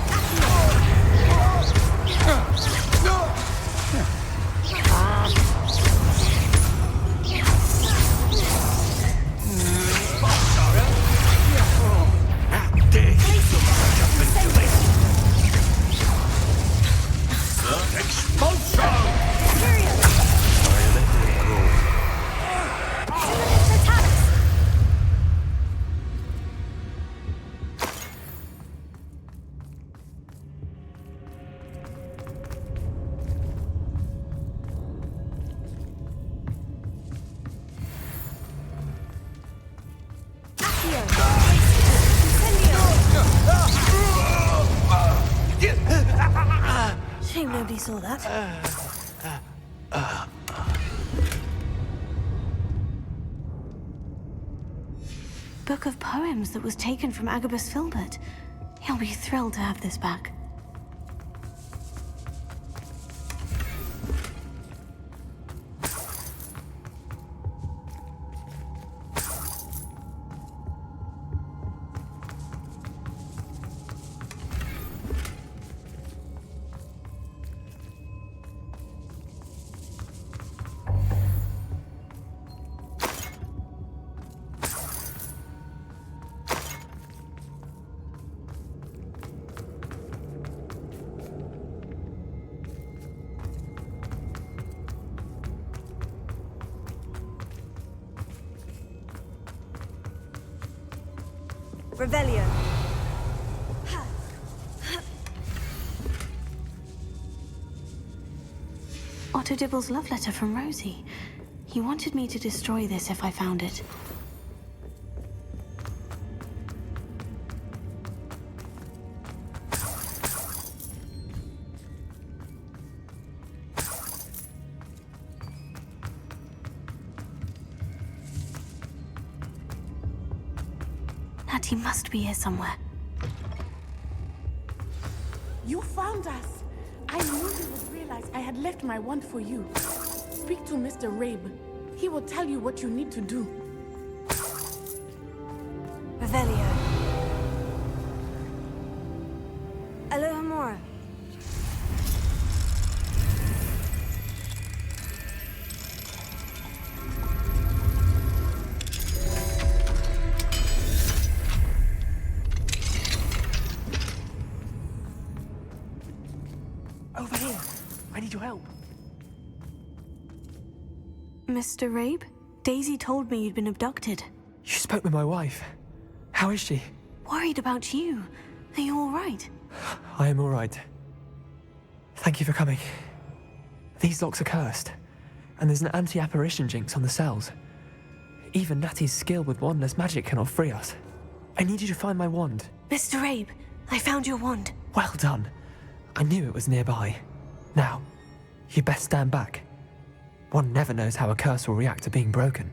Shame nobody saw that. Book of poems that was taken from Agabus Filbert. He'll be thrilled to have this back. Revelio. Otto Dibble's love letter from Rosie. He wanted me to destroy this if I found it. Natty must be here somewhere. You found us! I knew you would realize I had left my wand for you. Speak to Mr. Rabe. He will tell you what you need to do. Revelio. Alohomora. Over here. I need your help. Mr. Rabe? Daisy told me you'd been abducted. You spoke with my wife. How is she? Worried about you. Are you all right? I am all right. Thank you for coming. These locks are cursed, and there's an anti-apparition jinx on the cells. Even Natty's skill with wandless magic cannot free us. I need you to find my wand. Mr. Rabe, I found your wand. Well done. I knew it was nearby. Now, you best stand back. One never knows how a curse will react to being broken.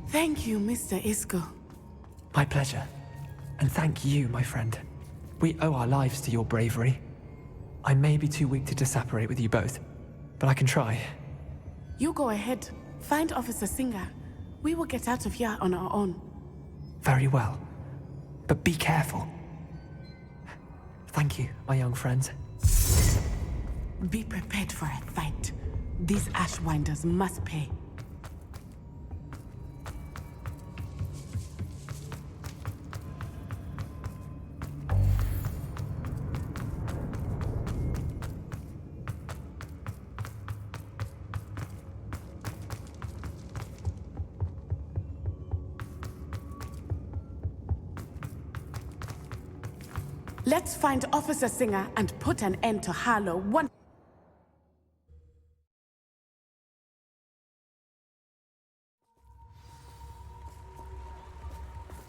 Thank you, Mr. Isco. My pleasure. And thank you, my friend. We owe our lives to your bravery. I may be too weak to disapparate with you both, but I can try. You go ahead. Find Officer Singer. We will get out of here on our own. Very well. But be careful. Thank you, my young friends. Be prepared for a fight. These Ashwinders must pay. Let's find Officer Singer and put an end to Harlow once.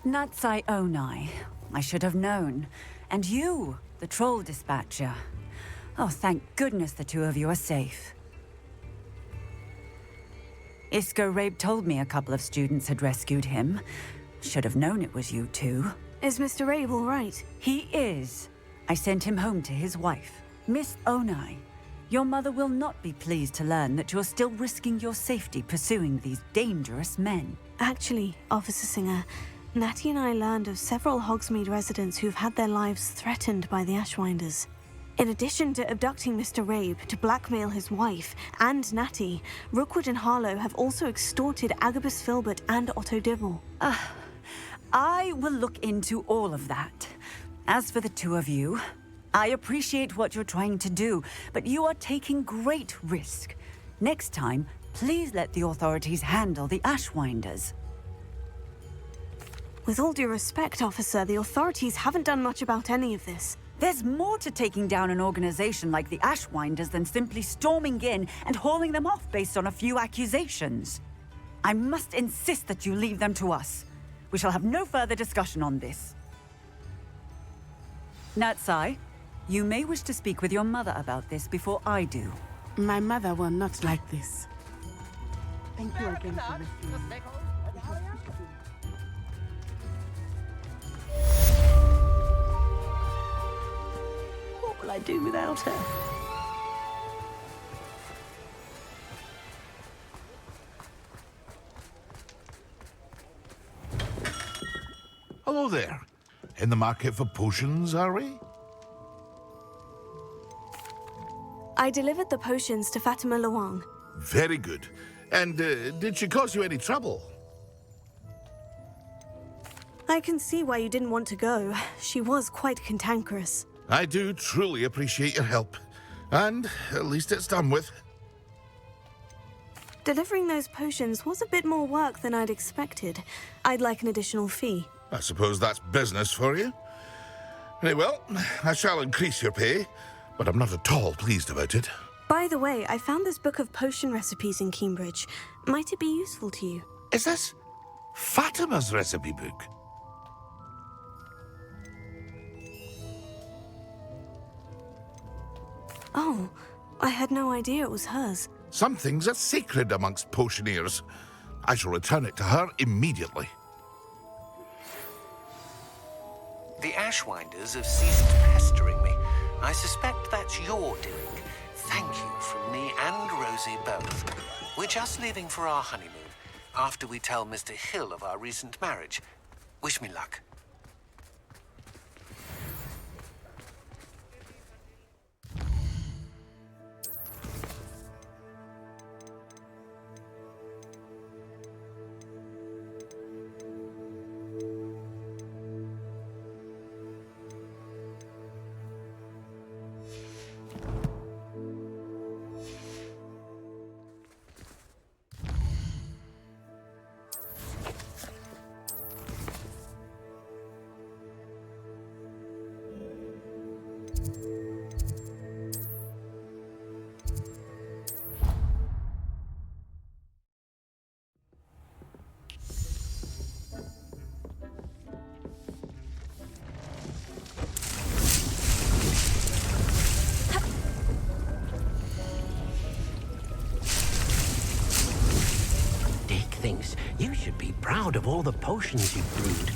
Natsai Onai. I should have known. And you, the troll dispatcher. Oh, thank goodness the two of you are safe. Isco Rabe told me a couple of students had rescued him. Should have known it was you two. Is Mr. Rabe all right? He is. I sent him home to his wife. Miss Onai, your mother will not be pleased to learn that you're still risking your safety pursuing these dangerous men. Actually, Officer Singer, Natty and I learned of several Hogsmeade residents who've had their lives threatened by the Ashwinders. In addition to abducting Mr. Rabe to blackmail his wife and Natty, Rookwood and Harlow have also extorted Agabus Filbert and Otto Dibble. I will look into all of that. As for the two of you, I appreciate what you're trying to do, but you are taking great risk. Next time, please let the authorities handle the Ashwinders. With all due respect, officer, the authorities haven't done much about any of this. There's more to taking down an organization like the Ashwinders than simply storming in and hauling them off based on a few accusations. I must insist that you leave them to us. We shall have no further discussion on this. Natsai, you may wish to speak with your mother about this before I do. My mother will not like this. Thank you again for listening. What will I do without her? Hello there. In the market for potions, are we? I delivered the potions to Fatima Luang. Very good. And did she cause you any trouble? I can see why you didn't want to go. She was quite cantankerous. I do truly appreciate your help. And at least it's done with. Delivering those potions was a bit more work than I'd expected. I'd like an additional fee. I suppose that's business for you. Very well, I shall increase your pay, but I'm not at all pleased about it. By the way, I found this book of potion recipes in Cambridge. Might it be useful to you? Is this Fatima's recipe book? Oh, I had no idea it was hers. Some things are sacred amongst potioneers. I shall return it to her immediately. The Ashwinders have ceased pestering me. I suspect that's your doing. Thank you from me and Rosie both. We're just leaving for our honeymoon, after we tell Mr. Hill of our recent marriage. Wish me luck. Thinks you should be proud of all the potions you've brewed.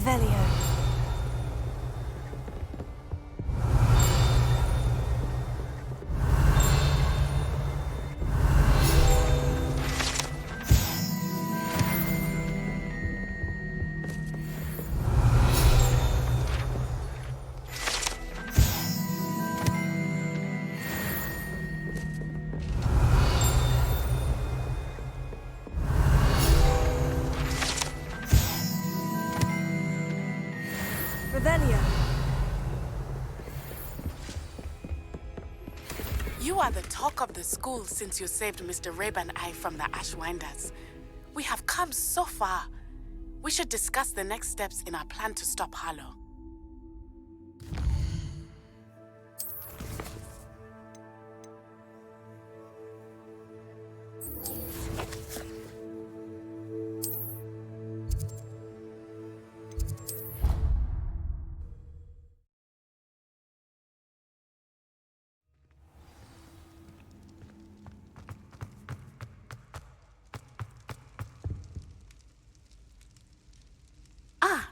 Revelio. You are the talk of the school since you saved Mr. Rabe and I from the Ashwinders. We have come so far. We should discuss the next steps in our plan to stop Harlow.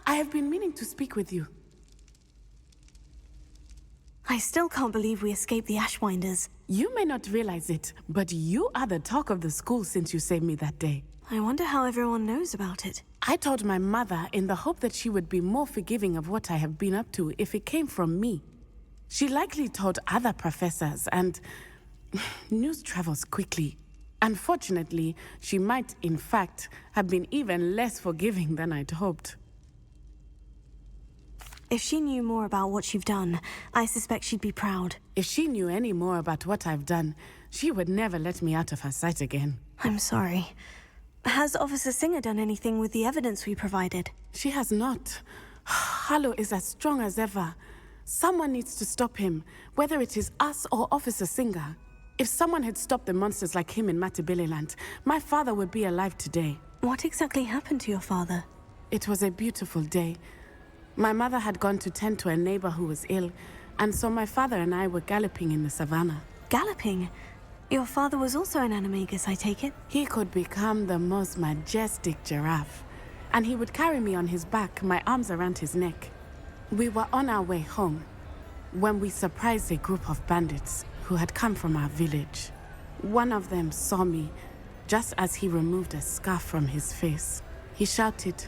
I have been meaning to speak with you. I still can't believe we escaped the Ashwinders. You may not realize it, but you are the talk of the school since you saved me that day. I wonder how everyone knows about it. I told my mother in the hope that she would be more forgiving of what I have been up to if it came from me. She likely told other professors, and news travels quickly. Unfortunately, she might, in fact, have been even less forgiving than I'd hoped. If she knew more about what you've done, I suspect she'd be proud. If she knew any more about what I've done, she would never let me out of her sight again. I'm sorry. Has Officer Singer done anything with the evidence we provided? She has not. Harlow is as strong as ever. Someone needs to stop him, whether it is us or Officer Singer. If someone had stopped the monsters like him in Matabeleland, my father would be alive today. What exactly happened to your father? It was a beautiful day. My mother had gone to tend to a neighbor who was ill, and so my father and I were galloping in the savannah. Galloping? Your father was also an animagus, I take it? He could become the most majestic giraffe, and he would carry me on his back, my arms around his neck. We were on our way home when we surprised a group of bandits who had come from our village. One of them saw me just as he removed a scarf from his face. He shouted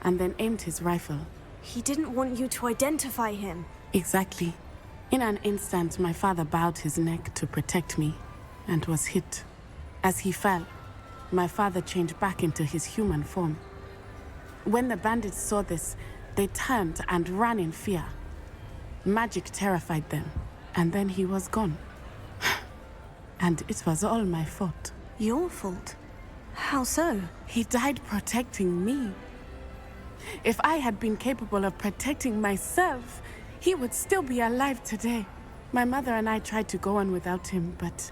and then aimed his rifle. He didn't want you to identify him. Exactly. In an instant, my father bowed his neck to protect me and was hit. As he fell, my father changed back into his human form. When the bandits saw this, they turned and ran in fear. Magic terrified them, and then he was gone. And it was all my fault. Your fault? How so? He died protecting me. If I had been capable of protecting myself, he would still be alive today. My mother and I tried to go on without him, but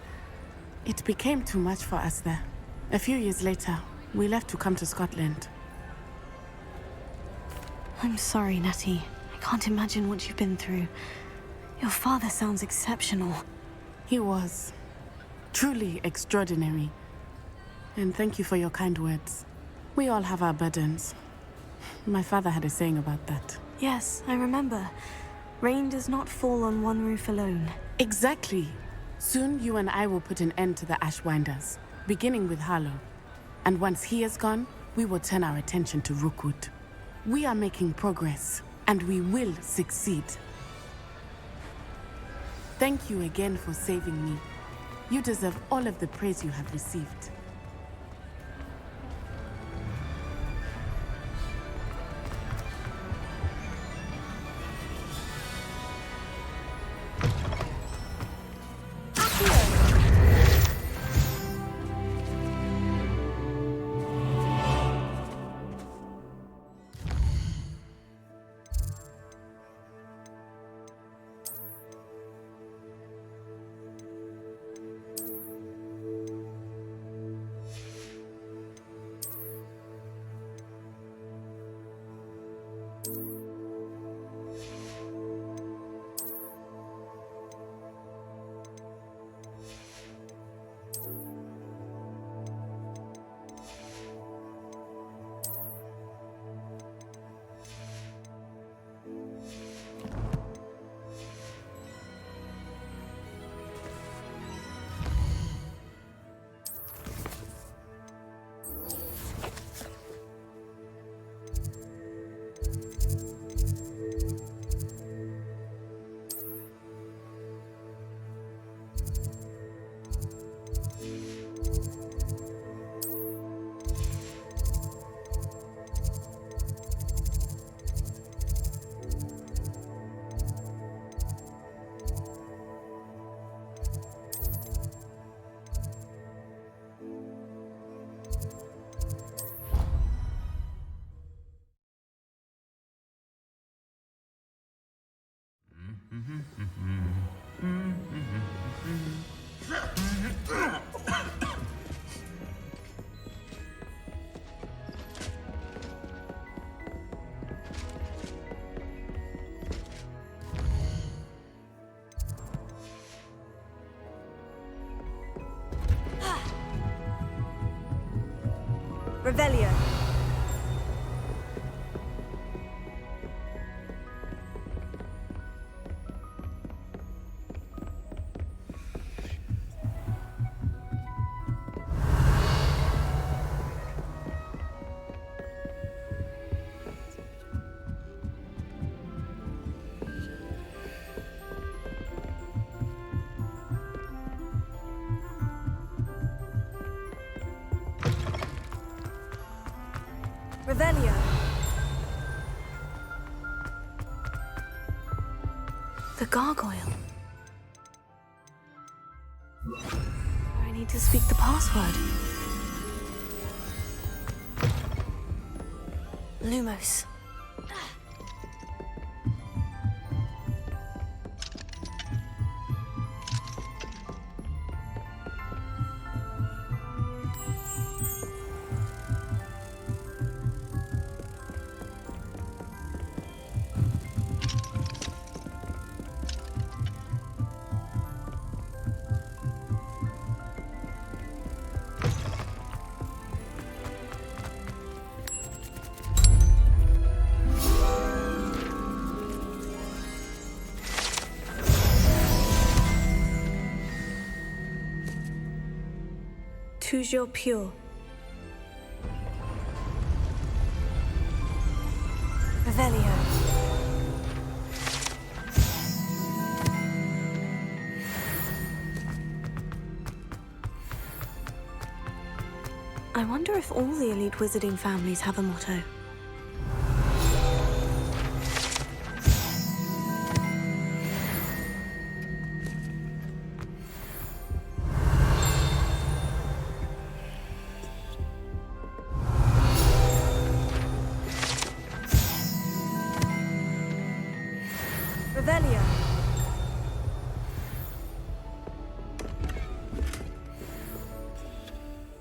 it became too much for us there. A few years later, we left to come to Scotland. I'm sorry, Natty. I can't imagine what you've been through. Your father sounds exceptional. He was. Truly extraordinary. And thank you for your kind words. We all have our burdens. My father had a saying about that. Yes, I remember. Rain does not fall on one roof alone. Exactly. Soon you and I will put an end to the Ashwinders, beginning with Harlow. And once he is gone, we will turn our attention to Rookwood. We are making progress, and we will succeed. Thank you again for saving me. You deserve all of the praise you have received. Revelio. Revelio. The gargoyle. I need to speak the password. Lumos. Toujours pure. Revelio. I wonder if all the elite wizarding families have a motto. Revelio.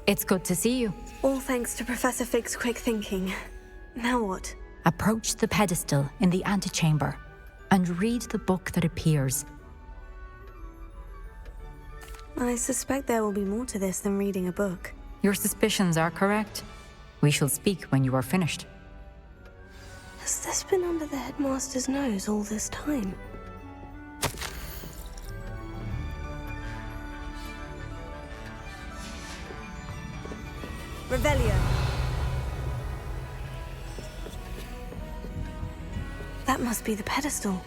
It's good to see you. All thanks to Professor Fig's quick thinking. Now what? Approach the pedestal in the antechamber and read the book that appears. I suspect there will be more to this than reading a book. Your suspicions are correct. We shall speak when you are finished. Has this been under the headmaster's nose all this time? Revelio. That must be the pedestal.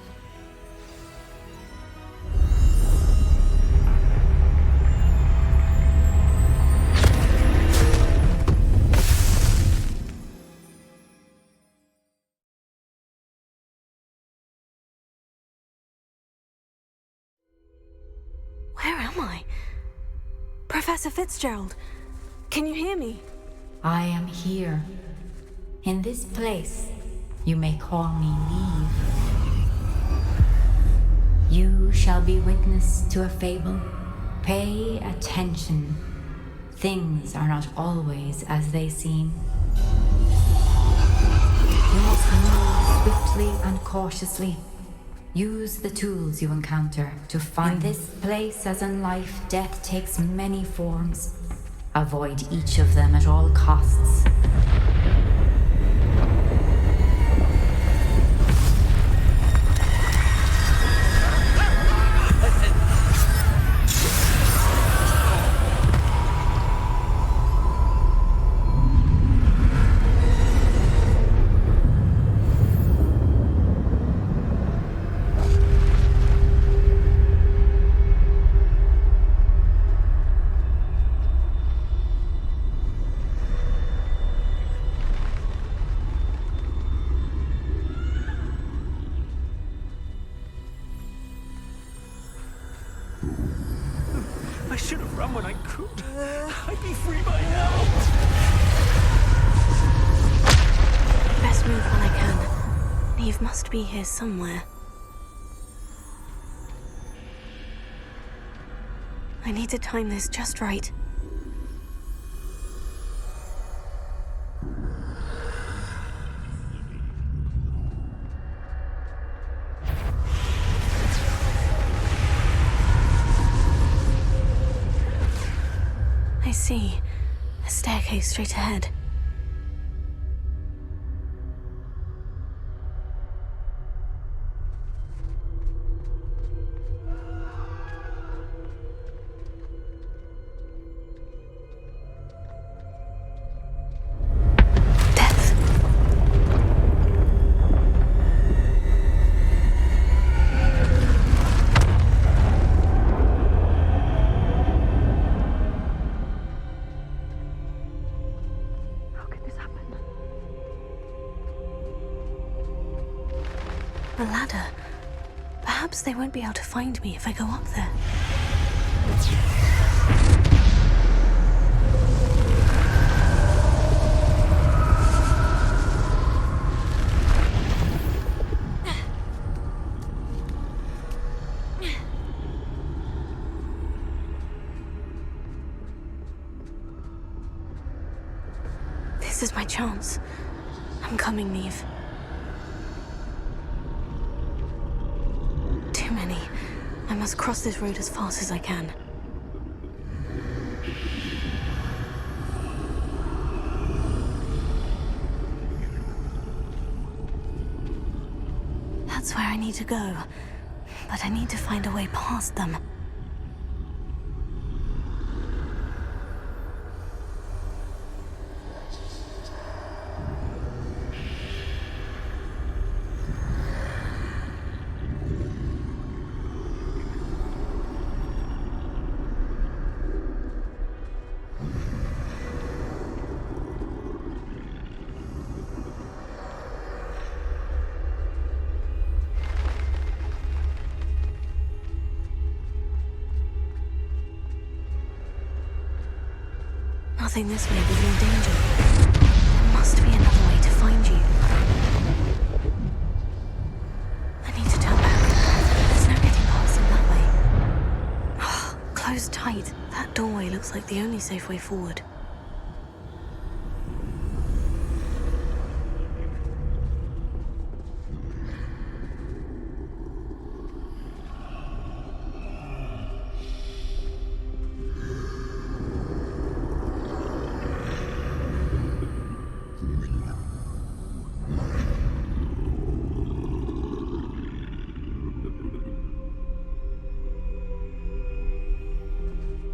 Where am I? Professor Fitzgerald, can you hear me? I am here. In this place, you may call me Leave. You shall be witness to a fable. Pay attention. Things are not always as they seem. You must move swiftly and cautiously. Use the tools you encounter to find. In this place, as in life, death takes many forms. Avoid each of them at all costs. I should have run when I could. I'd be free by now. Best move when I can. Neve must be here somewhere. I need to time this just right. I see. A staircase straight ahead. ladder. Perhaps they won't be able to find me if I go up there. This is my chance. I'm coming, Neve. Too many. I must cross this road as fast as I can. That's where I need to go. But I need to find a way past them. Nothing this way will be in danger. There must be another way to find you. I need to turn back. There's no getting past them that way. Oh, closed tight. That doorway looks like the only safe way forward.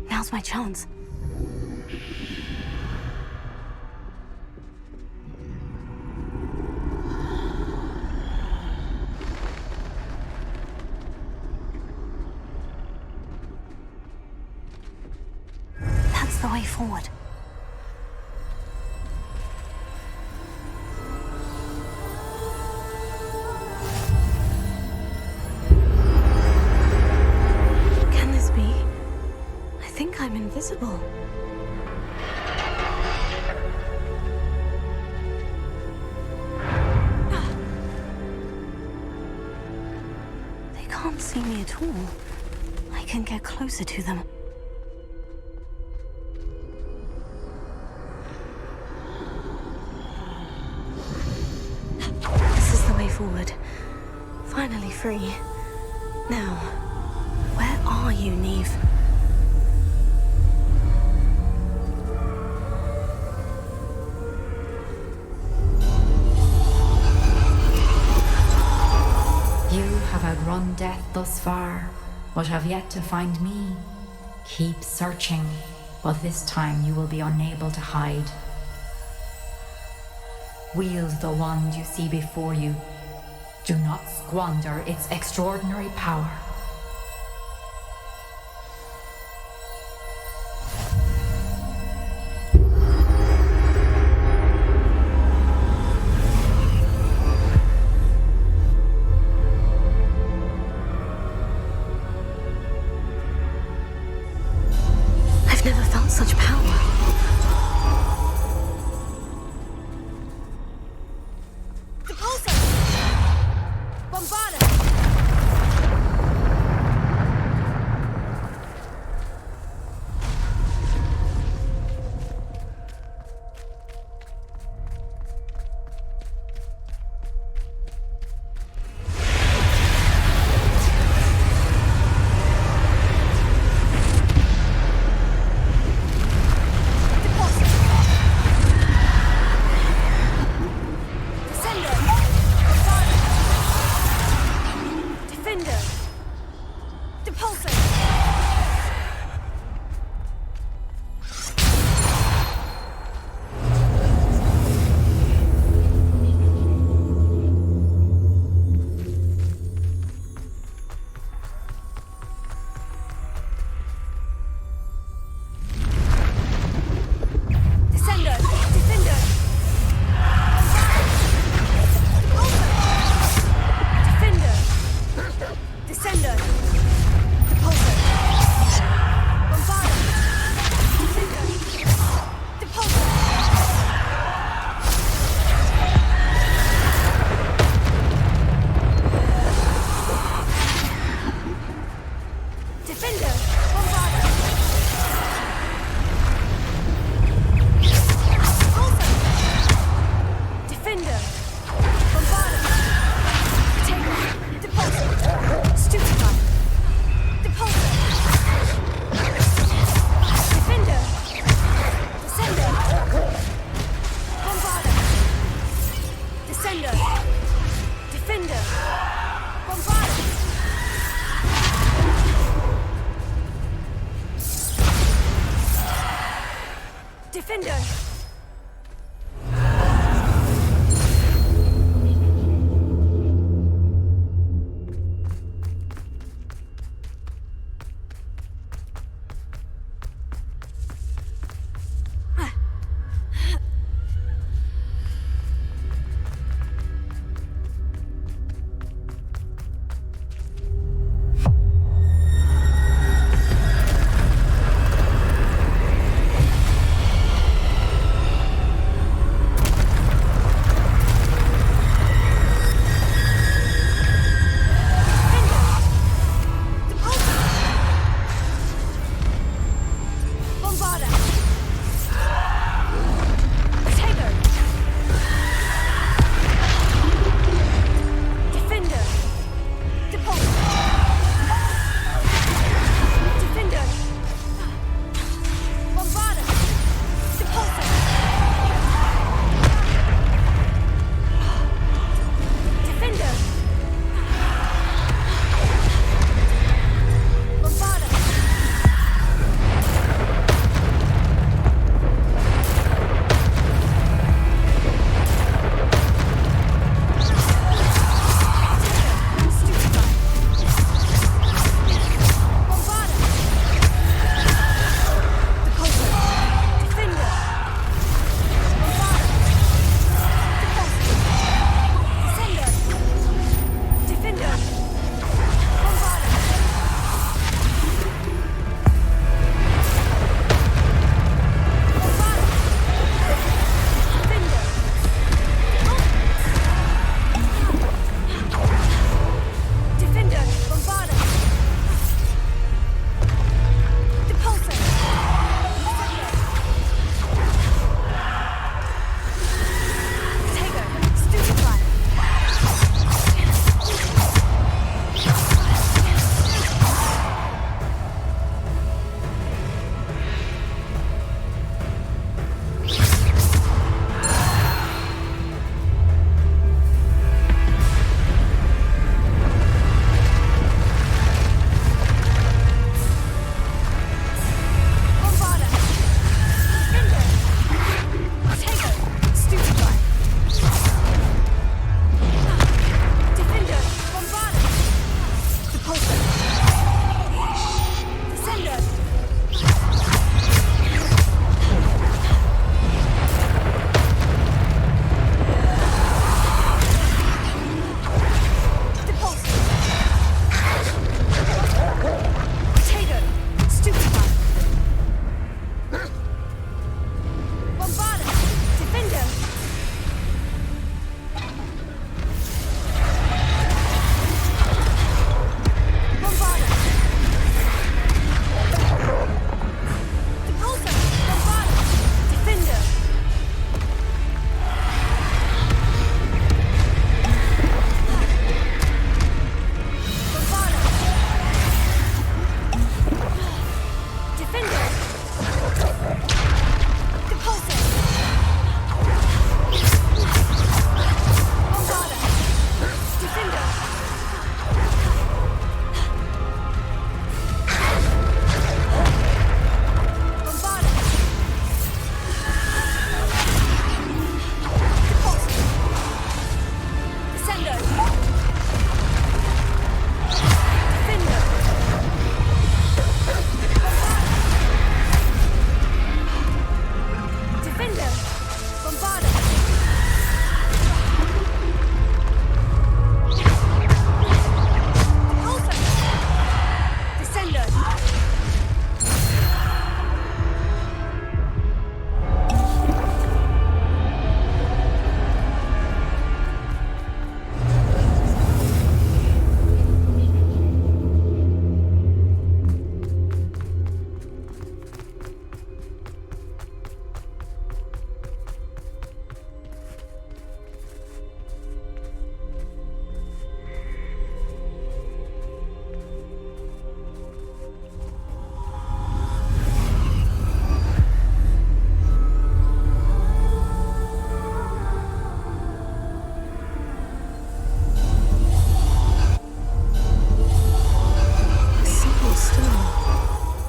Now's my chance. That's the way forward. Can this be? I think I'm invisible. They can't see me at all. I can get closer to them. This is the way forward. Finally free. Now, where are you, Neve? Outrun death thus far, but have yet to find me. Keep searching, but this time you will be unable to hide. Wield the wand you see before you. Do not squander its extraordinary power. Such power. Bombarda! Defender!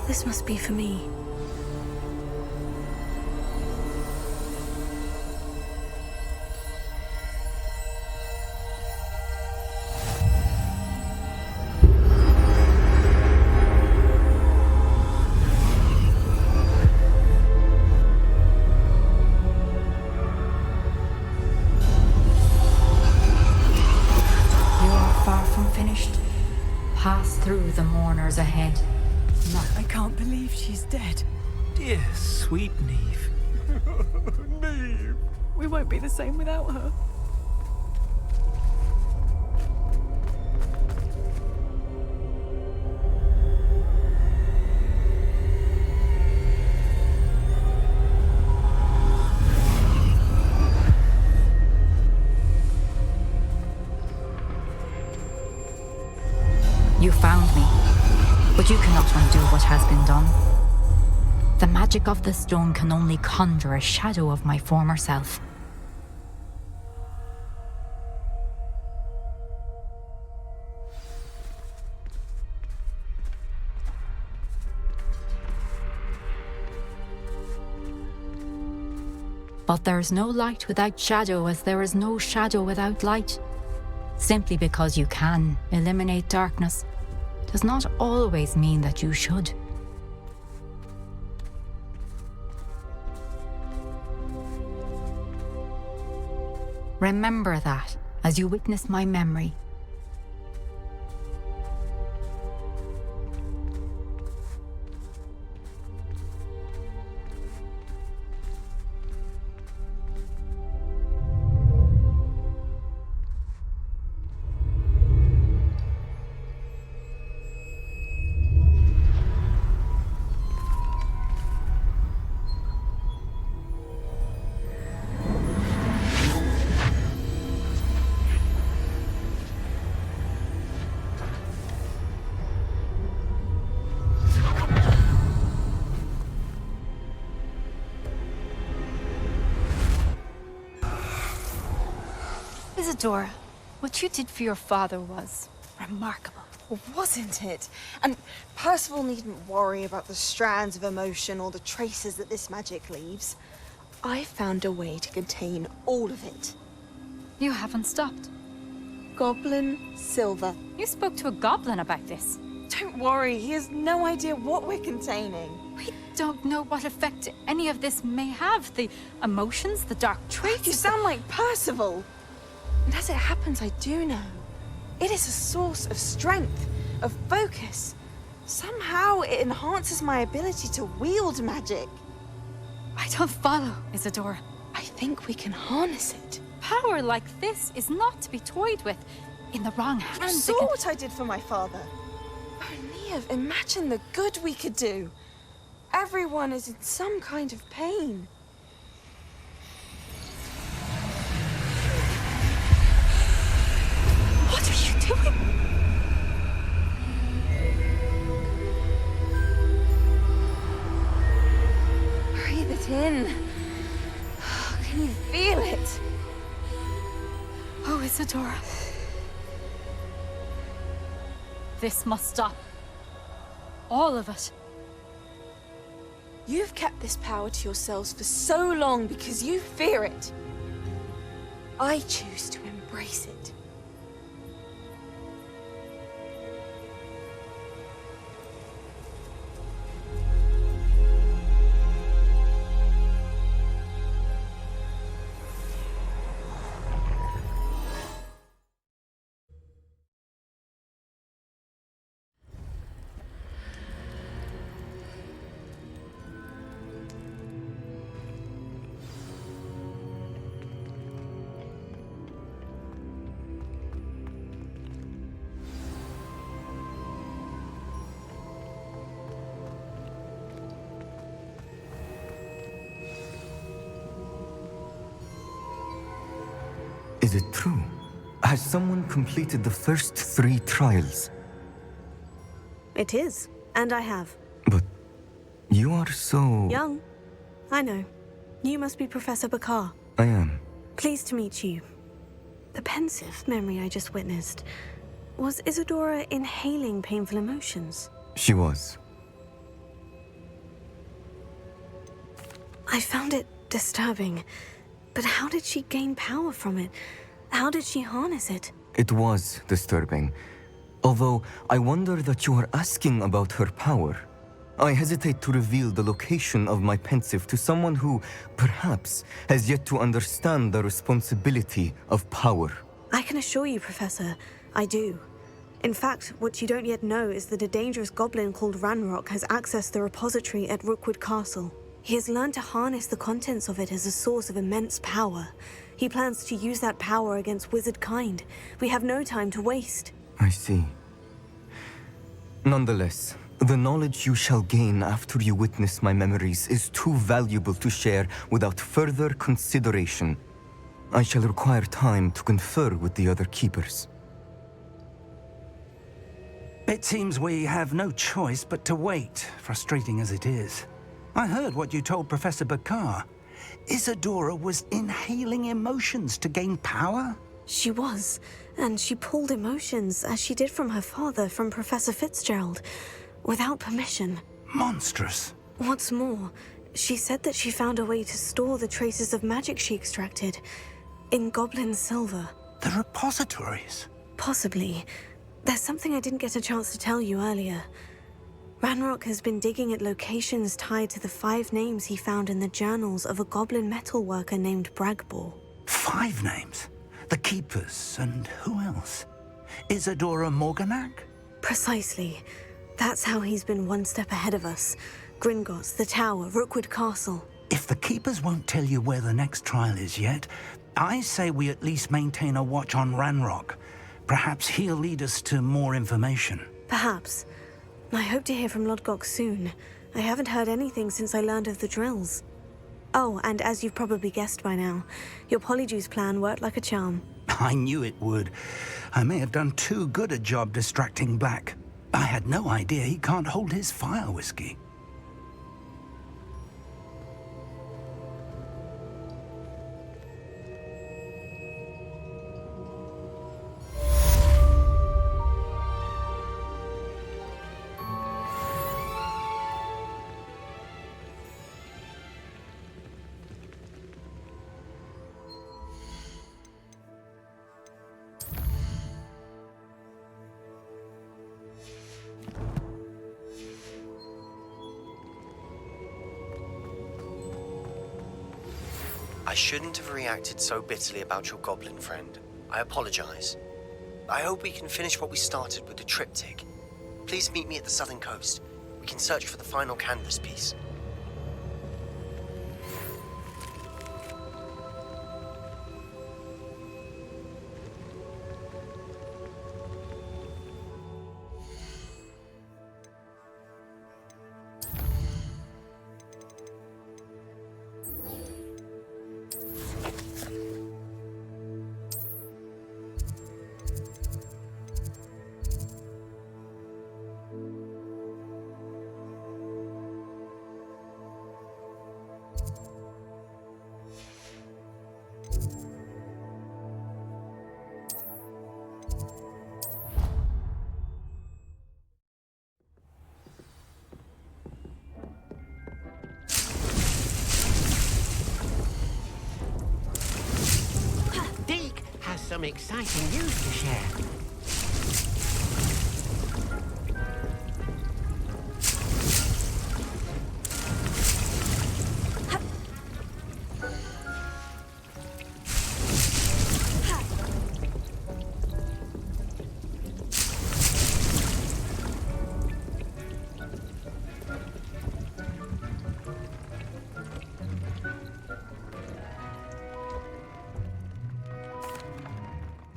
This must be for me. believe she's dead. Dear, sweet Neve. Neve. We won't be the same without her. You found me, but you cannot undo what has been done. The magic of the stone can only conjure a shadow of my former self. But there is no light without shadow, as there is no shadow without light. Simply because you can eliminate darkness does not always mean that you should. Remember that as you witness my memory. Isadora, what you did for your father was remarkable. Well, wasn't it? And Percival needn't worry about the strands of emotion or the traces that this magic leaves. I found a way to contain all of it. You haven't stopped. Goblin Silver. You spoke to a goblin about this. Don't worry, he has no idea what we're containing. We don't know what effect any of this may have. The emotions, the dark traits. You sound like Percival. And as it happens, I do know. It is a source of strength, of focus. Somehow it enhances my ability to wield magic. I don't follow, Isadora. I think we can harness it. Power like this is not to be toyed with. In the wrong hands. You saw what I did for my father. Oh, Neve, imagine the good we could do. Everyone is in some kind of pain. What are you doing? Breathe it in. Can you feel it? Oh, Isadora. This must stop. All of it. You've kept this power to yourselves for so long because you fear it. I choose to embrace it. Is it true? Has someone completed the first 3 trials? It is, and I have. But you are so... Young. I know. You must be Professor Bakar. I am. Pleased to meet you. The pensive memory I just witnessed. Was Isadora inhaling painful emotions? She was. I found it disturbing. But how did she gain power from it? How did she harness it? It was disturbing. Although, I wonder that you are asking about her power. I hesitate to reveal the location of my pensive to someone who, perhaps, has yet to understand the responsibility of power. I can assure you, Professor, I do. In fact, what you don't yet know is that a dangerous goblin called Ranrock has accessed the repository at Rookwood Castle. He has learned to harness the contents of it as a source of immense power. He plans to use that power against wizard kind. We have no time to waste. I see. Nonetheless, the knowledge you shall gain after you witness my memories is too valuable to share without further consideration. I shall require time to confer with the other keepers. It seems we have no choice but to wait, frustrating as it is. I heard what you told Professor Bakar. Isadora was inhaling emotions to gain power? She was, and she pulled emotions, as she did from her father, from Professor Fitzgerald, without permission. Monstrous. What's more, she said that she found a way to store the traces of magic she extracted in goblin silver. The repositories? Possibly. There's something I didn't get a chance to tell you earlier. Ranrock has been digging at locations tied to the 5 names he found in the journals of a goblin metalworker named Bragbor. 5 names? The Keepers, and who else? Isadora Morganac? Precisely. That's how he's been one step ahead of us. Gringotts, the Tower, Rookwood Castle. If the Keepers won't tell you where the next trial is yet, I say we at least maintain a watch on Ranrock. Perhaps he'll lead us to more information. Perhaps. I hope to hear from Lodgog soon. I haven't heard anything since I learned of the drills. Oh, and as you've probably guessed by now, your Polyjuice plan worked like a charm. I knew it would. I may have done too good a job distracting Black. I had no idea he can't hold his fire whiskey. I shouldn't have reacted so bitterly about your goblin friend. I apologize. I hope we can finish what we started with the triptych. Please meet me at the southern coast. We can search for the final canvas piece. Some exciting news to share.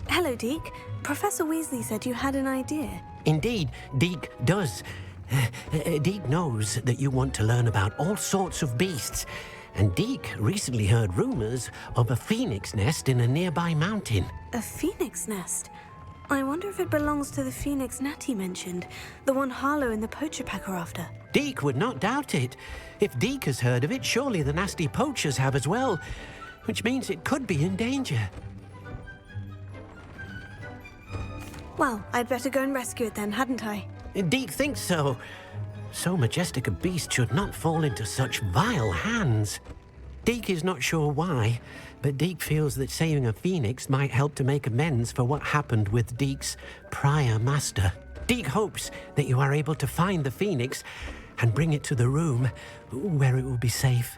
Hello, Deke. Professor Weasley said you had an idea. Indeed, Deke does. Deke knows that you want to learn about all sorts of beasts, and Deke recently heard rumors of a phoenix nest in a nearby mountain. A phoenix nest? I wonder if it belongs to the phoenix Natty mentioned, the one Harlow and the poacher pack are after. Deke would not doubt it. If Deke has heard of it, surely the nasty poachers have as well, which means it could be in danger. Well, I'd better go and rescue it then, hadn't I? Deke thinks so. So majestic a beast should not fall into such vile hands. Deke is not sure why, but Deke feels that saving a phoenix might help to make amends for what happened with Deke's prior master. Deke hopes that you are able to find the phoenix and bring it to the room where it will be safe.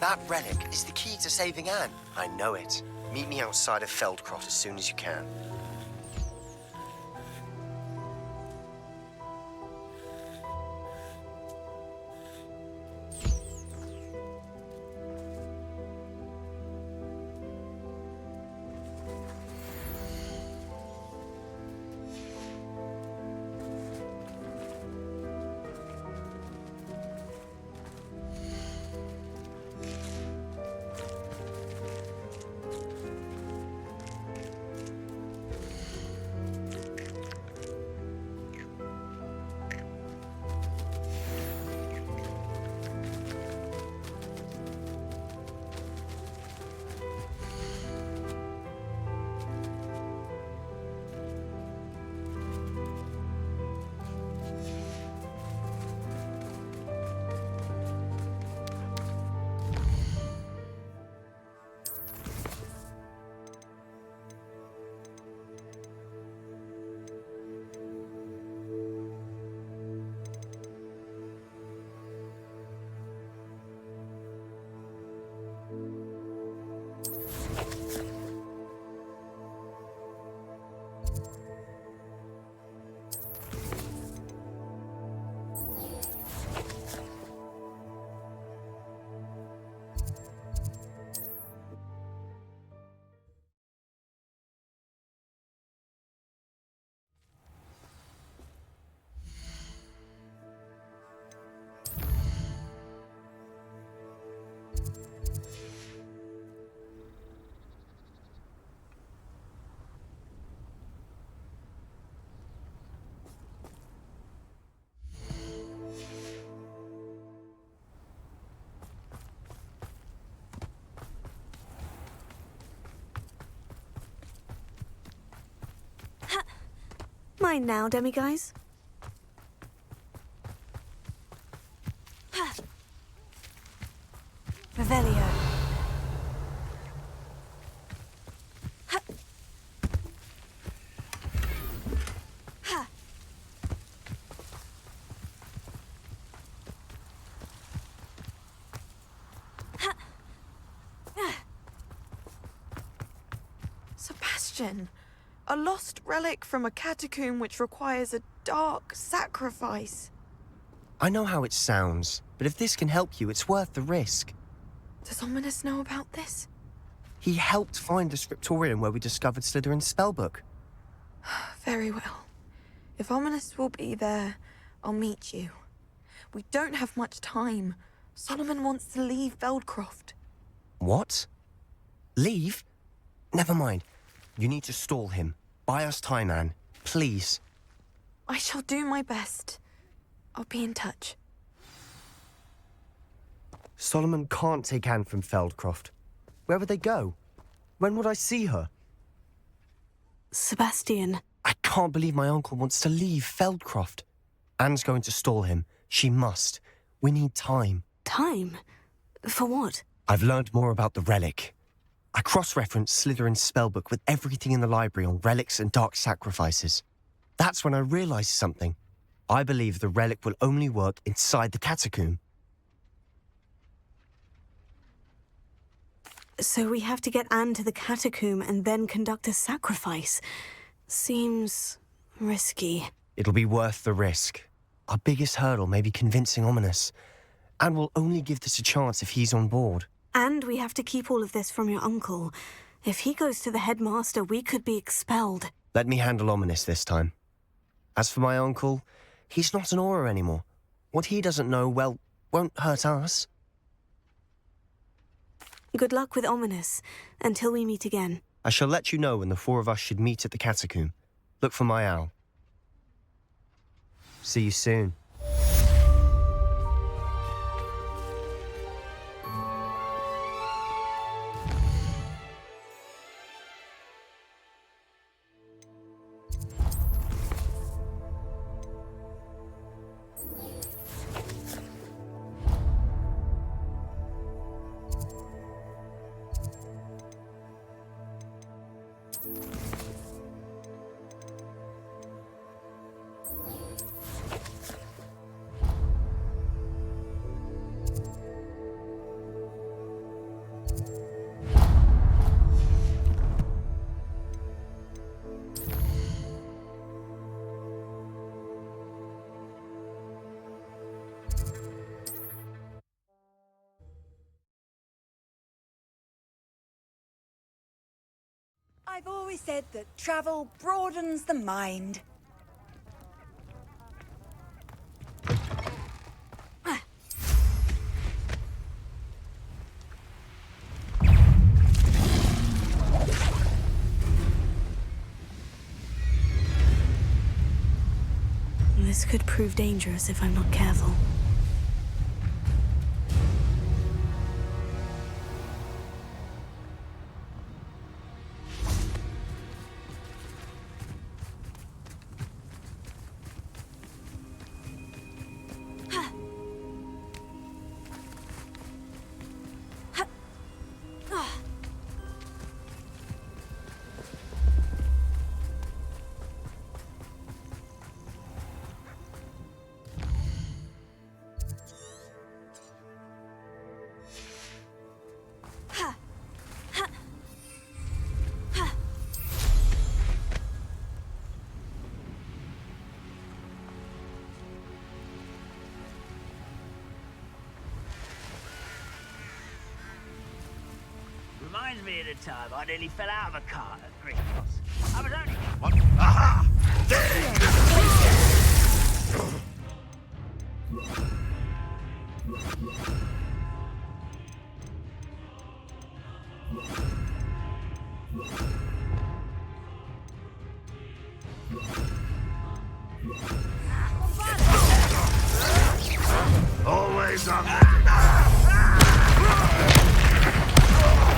That relic is the key to saving Anne. I know it. Meet me outside of Feldcroft as soon as you can. Mine now, demiguise. Revelio. Sebastian, a lost relic from a catacomb which requires a dark sacrifice. I know how it sounds, but if this can help you, it's worth the risk. Does Ominous know about this? He helped find the scriptorium where we discovered Slytherin's spellbook. Very well. If Ominous will be there, I'll meet you. We don't have much time. Solomon wants to leave Feldcroft. What? Leave? Never mind. You need to stall him. Buy us time, Anne. Please. I shall do my best. I'll be in touch. Solomon can't take Anne from Feldcroft. Where would they go? When would I see her? Sebastian. I can't believe my uncle wants to leave Feldcroft. Anne's going to stall him. She must. We need time. Time? For what? I've learned more about the relic. I cross-referenced Slytherin's spellbook with everything in the library on relics and dark sacrifices. That's when I realized something. I believe the relic will only work inside the catacomb. So we have to get Anne to the catacomb and then conduct a sacrifice. Seems risky. It'll be worth the risk. Our biggest hurdle may be convincing Ominous. And we'll only give this a chance if he's on board. And we have to keep all of this from your uncle. If he goes to the headmaster, we could be expelled. Let me handle Ominous this time. As for my uncle, he's not an Auror anymore. What he doesn't know, well, won't hurt us. Good luck with Ominous, until we meet again. I shall let you know when the four of us should meet at the catacomb. Look for my owl. See you soon. I've always said that travel broadens the mind. This could prove dangerous if I'm not careful. Reminds me of the time I nearly fell out of a cart at Green Cross. I was only... What? Aha! Always on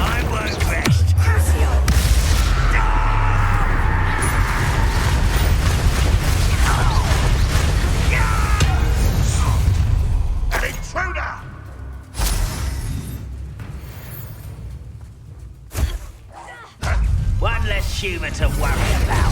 I won't rest. An intruder! One less human to worry about.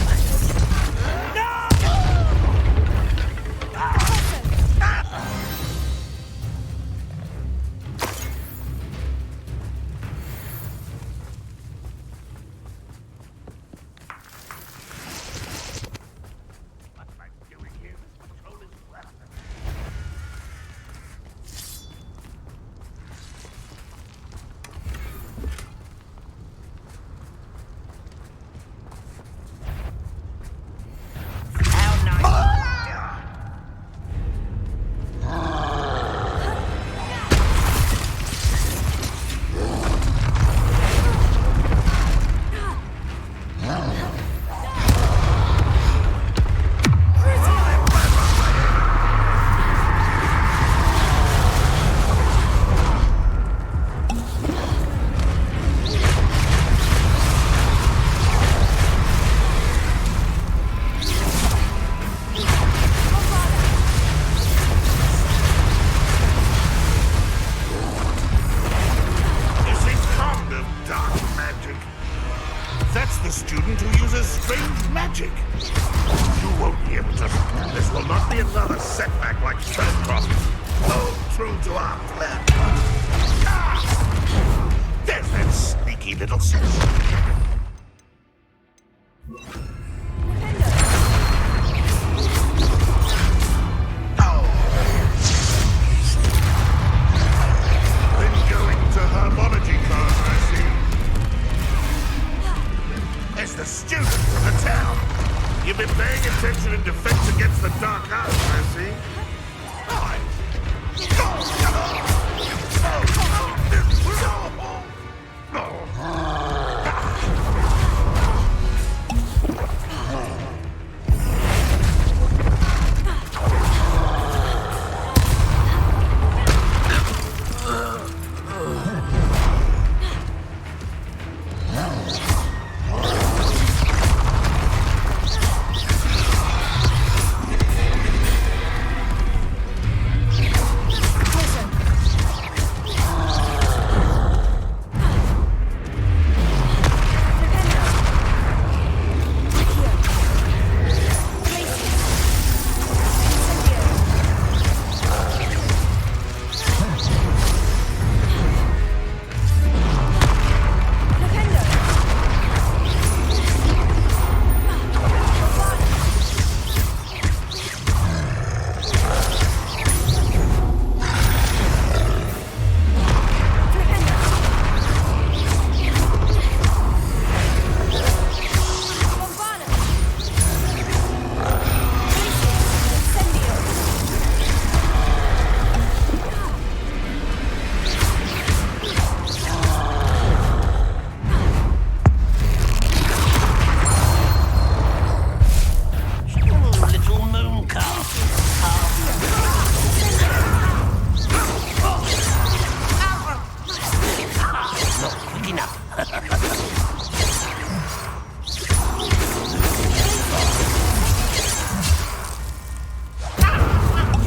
You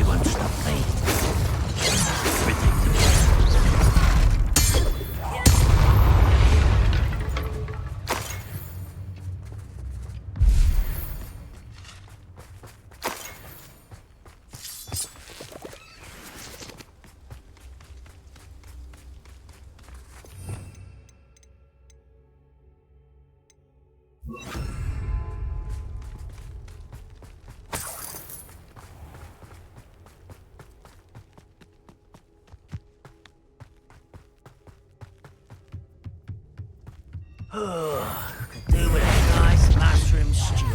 won't stop me. Could do with a nice mushroom stew.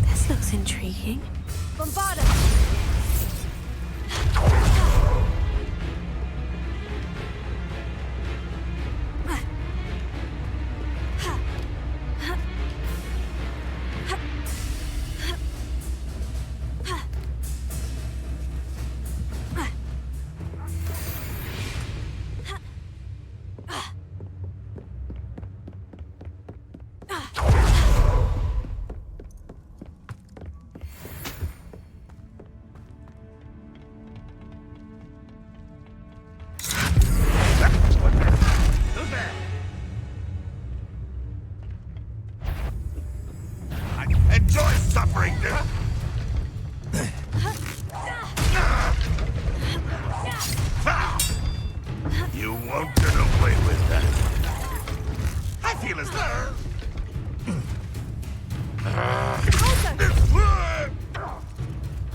This looks intriguing. Bombarda! Enjoy suffering! You won't get away with that. I feel as though...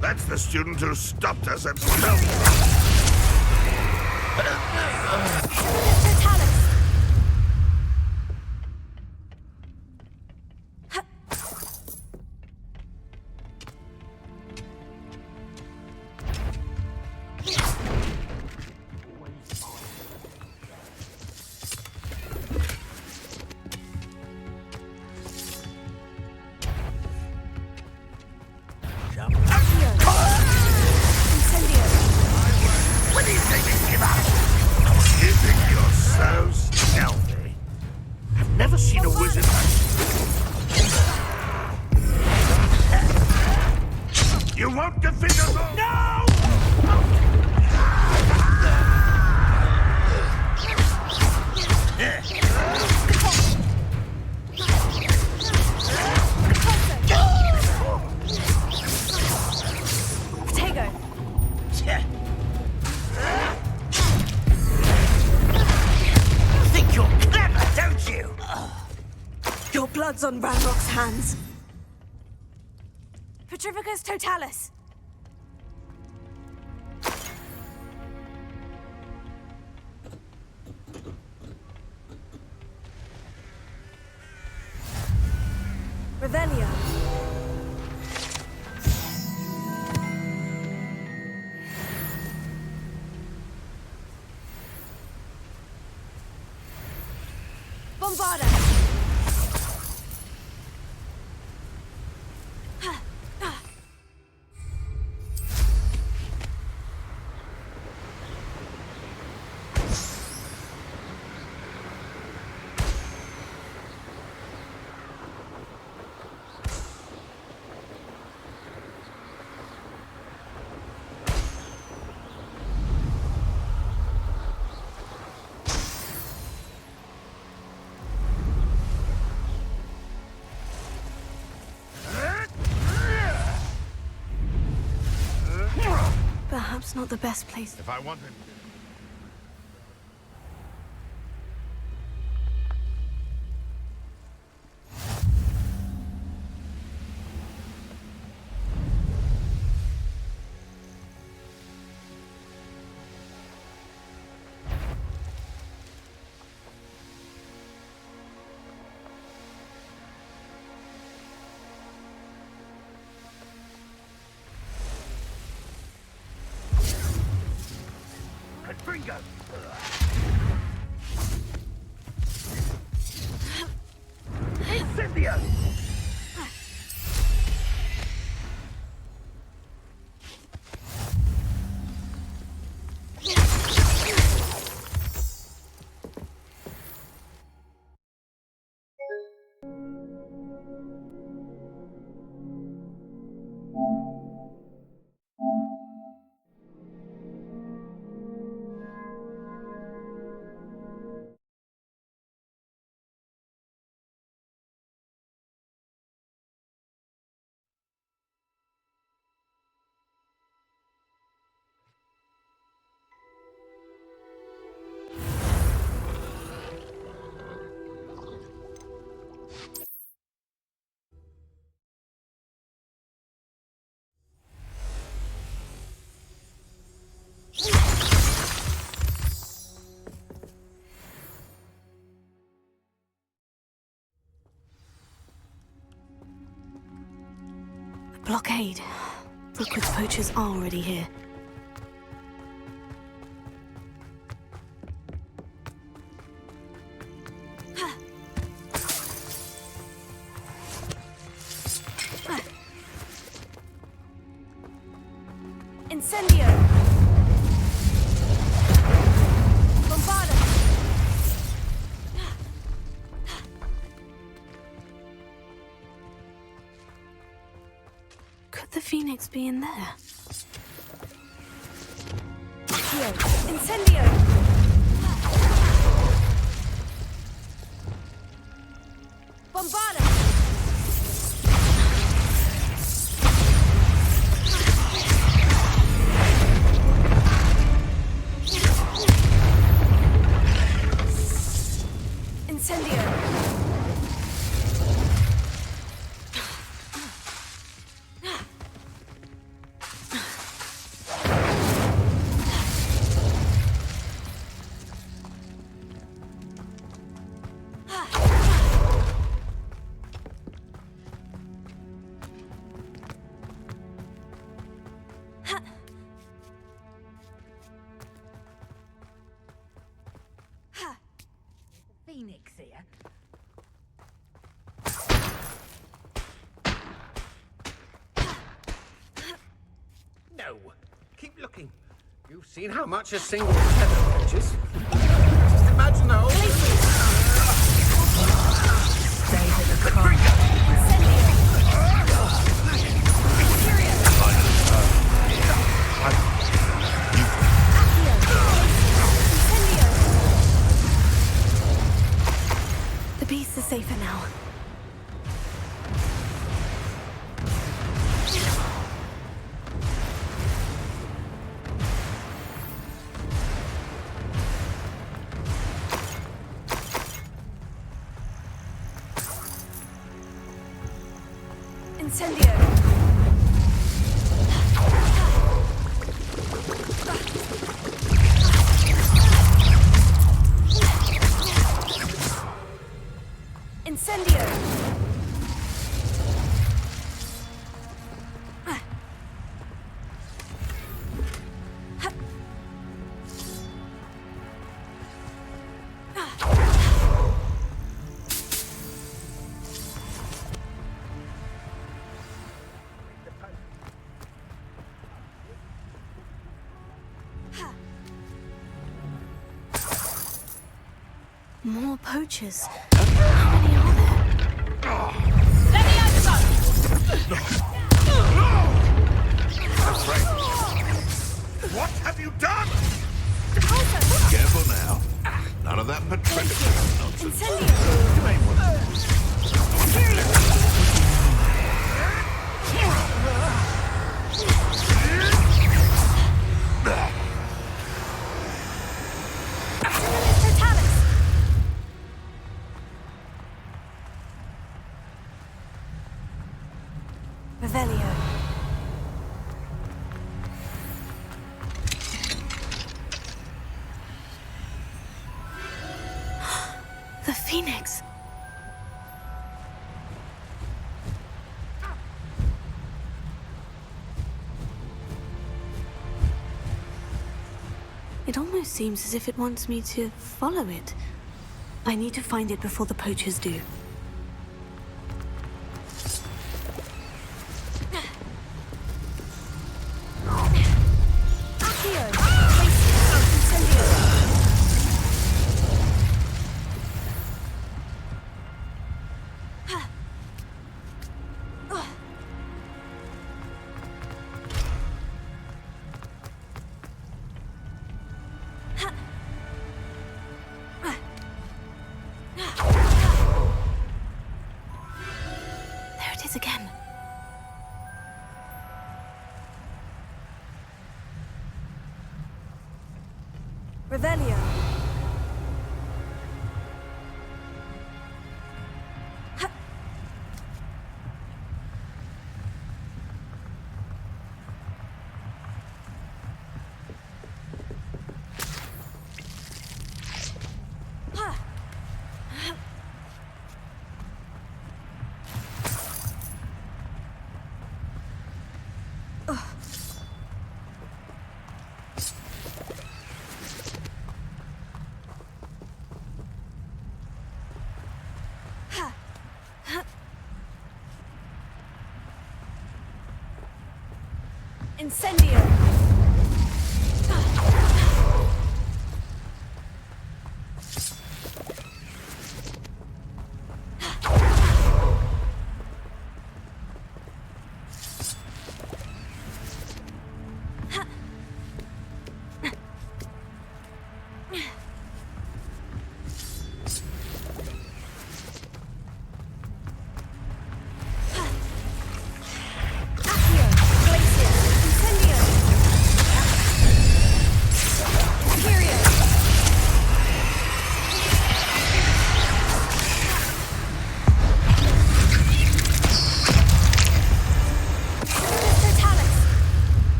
That's the student who stopped us at What do you think you give up? You think you're so stealthy? I've never seen a wizard You won't defeat us all! No! Potato! You think you're clever, don't you? Your blood's on Ranrock's hands. Petrificus totalis! Revelio. Bombarda. perhaps not the best place. If I wanted... Bingo! Incendio! Blockade. Rookwood's poachers are already here. Incendio! Bombarda! Could the Phoenix be in there? Incendio! Bombarda! Phoenix here. No. Keep looking. You've seen how much a single feather fetches. Just imagine the whole... Stay to the car. The beasts are safer now. Incendio! Incendio! More poachers. How many are there? That's right. What have you done? Careful now. None of that patrician nonsense. You ain't one of those. phoenix. It almost seems as if it wants me to follow it. I need to find it before the poachers do. Again. Revelio. Incendio!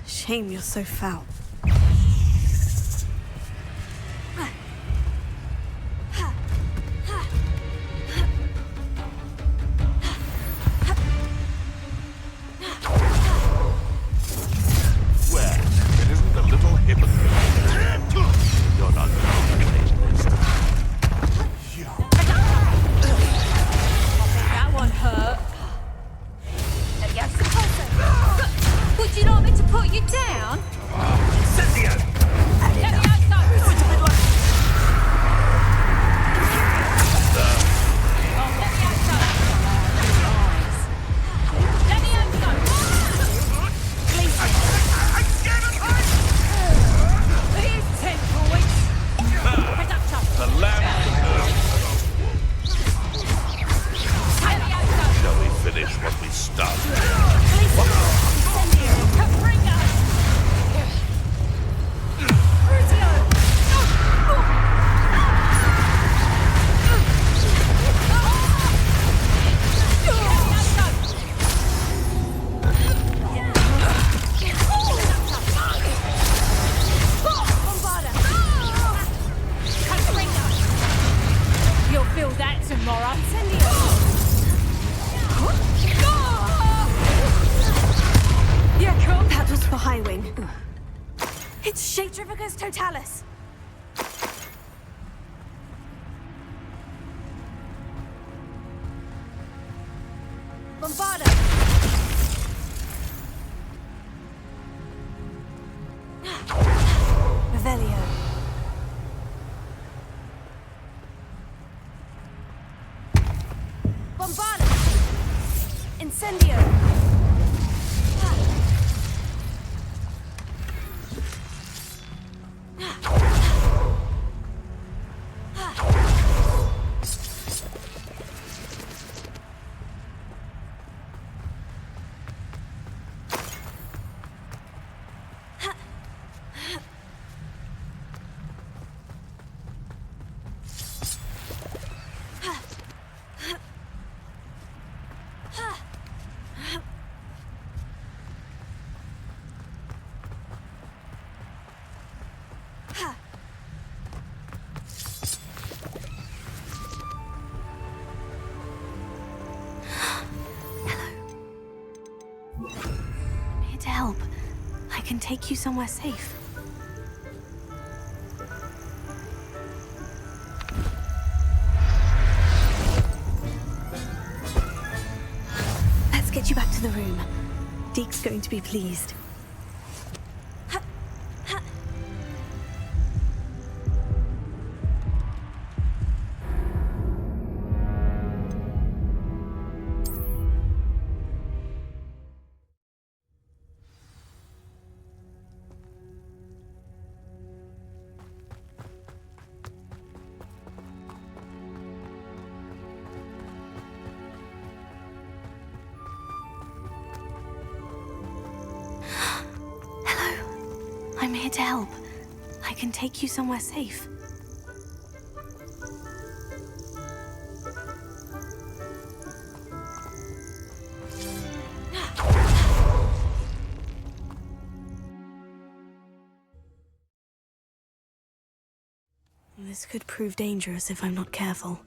Shame you're so foul. Where? It isn't a little hypocrite. You're not this time. That one hurt. Would you like me to put you down? Incendio! Let me outside! It's a bit like... Oh, let me outside! Let me outside! Please! I'm scared of heights! Here's 10 points! Head up top! The lamp. Let me outside! Shall we finish what we started? You'll feel that tomorrow. Yeah, cool. That was for High Wing. It's Shatrivicus Totalis. Bombarda. Revelio. Bombarda. Incendio. can take you somewhere safe. Let's get you back to the room. Deke's going to be pleased. I'm here to help. I can take you somewhere safe. This could prove dangerous if I'm not careful.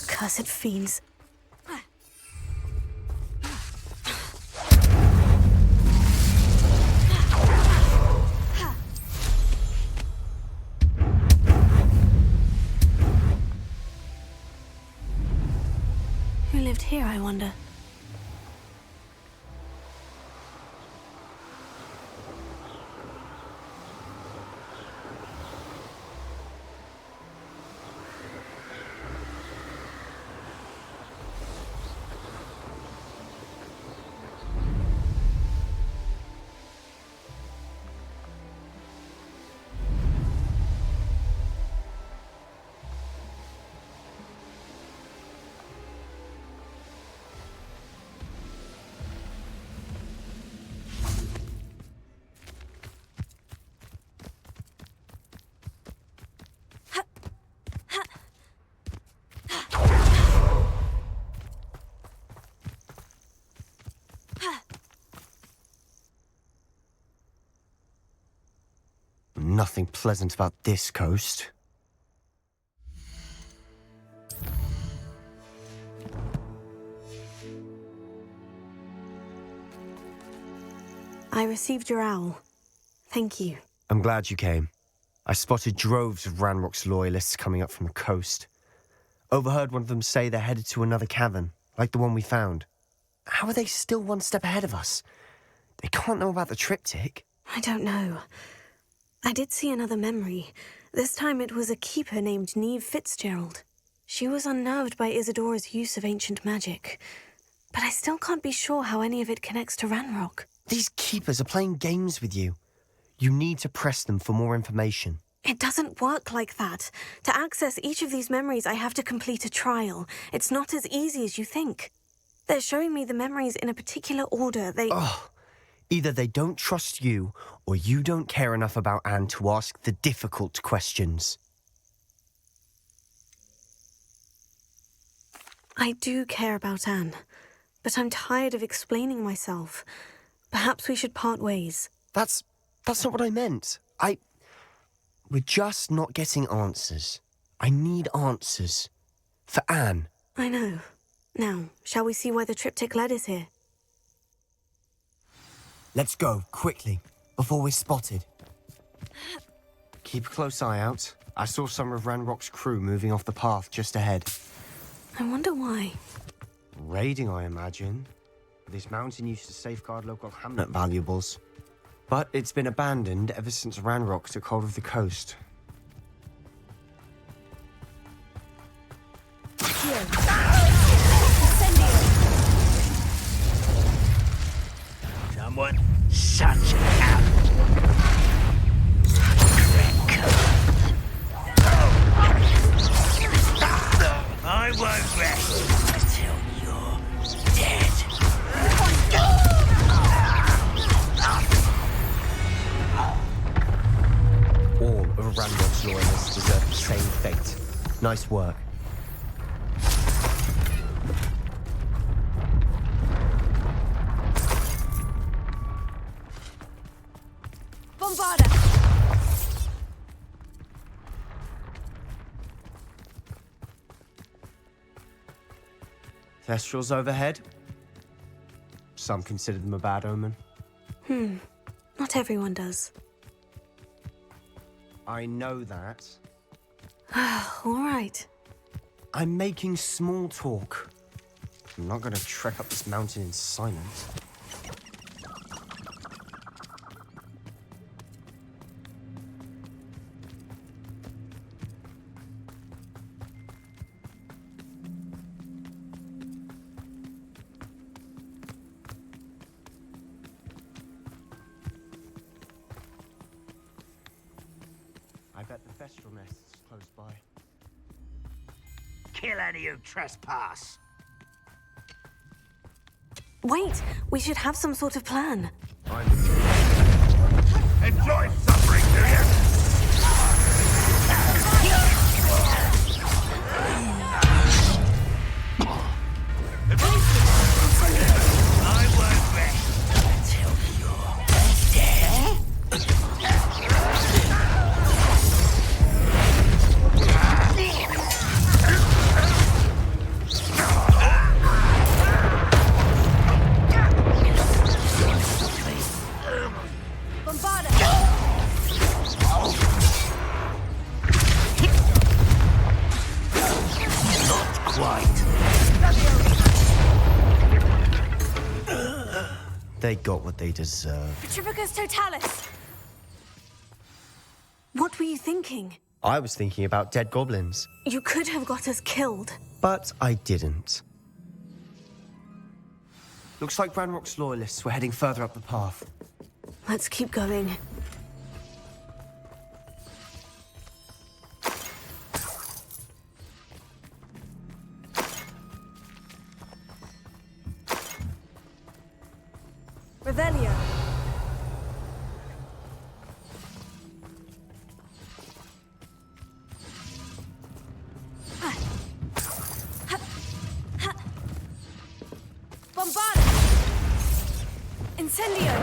Cursed fiends. Who lived here, I wonder? Nothing pleasant about this coast. I received your owl. Thank you. I'm glad you came. I spotted droves of Ranrock's loyalists coming up from the coast. Overheard one of them say they're headed to another cavern, like the one we found. How are they still one step ahead of us? They can't know about the triptych. I don't know. I did see another memory. This time it was a keeper named Neve Fitzgerald. She was unnerved by Isadora's use of ancient magic. But I still can't be sure how any of it connects to Ranrock. These keepers are playing games with you. You need to press them for more information. It doesn't work like that. To access each of these memories, I have to complete a trial. It's not as easy as you think. They're showing me the memories in a particular order. Oh, Either they don't trust you, or you don't care enough about Anne to ask the difficult questions. I do care about Anne, but I'm tired of explaining myself. Perhaps we should part ways. That's not what I meant. We're just not getting answers. I need answers. For Anne. I know. Now, shall we see why the triptych led is here? Let's go, quickly, before we're spotted. Keep a close eye out. I saw some of Ranrock's crew moving off the path just ahead. I wonder why. Raiding, I imagine. This mountain used to safeguard local hamlet valuables. But it's been abandoned ever since Ranrock took hold of the coast. Someone shut up. I won't rest until you're dead. All of Ranrock's loyalists deserve the same fate. Nice work. Bombarda! Thestrals overhead. Some consider them a bad omen. Not everyone does. I know that. All right. I'm making small talk. I'm not going to trek up this mountain in silence. I bet the Thestral nest is close by. Kill any who trespass. Wait, we should have some sort of plan. Enjoy suffering, do you? I won't rest until you're dead. They got what they deserve. Petrificus totalis! What were you thinking? I was thinking about dead goblins. You could have got us killed. But I didn't. Looks like Ranrock's loyalists were heading further up the path. Let's keep going. Revelio. Bombarda. Incendio.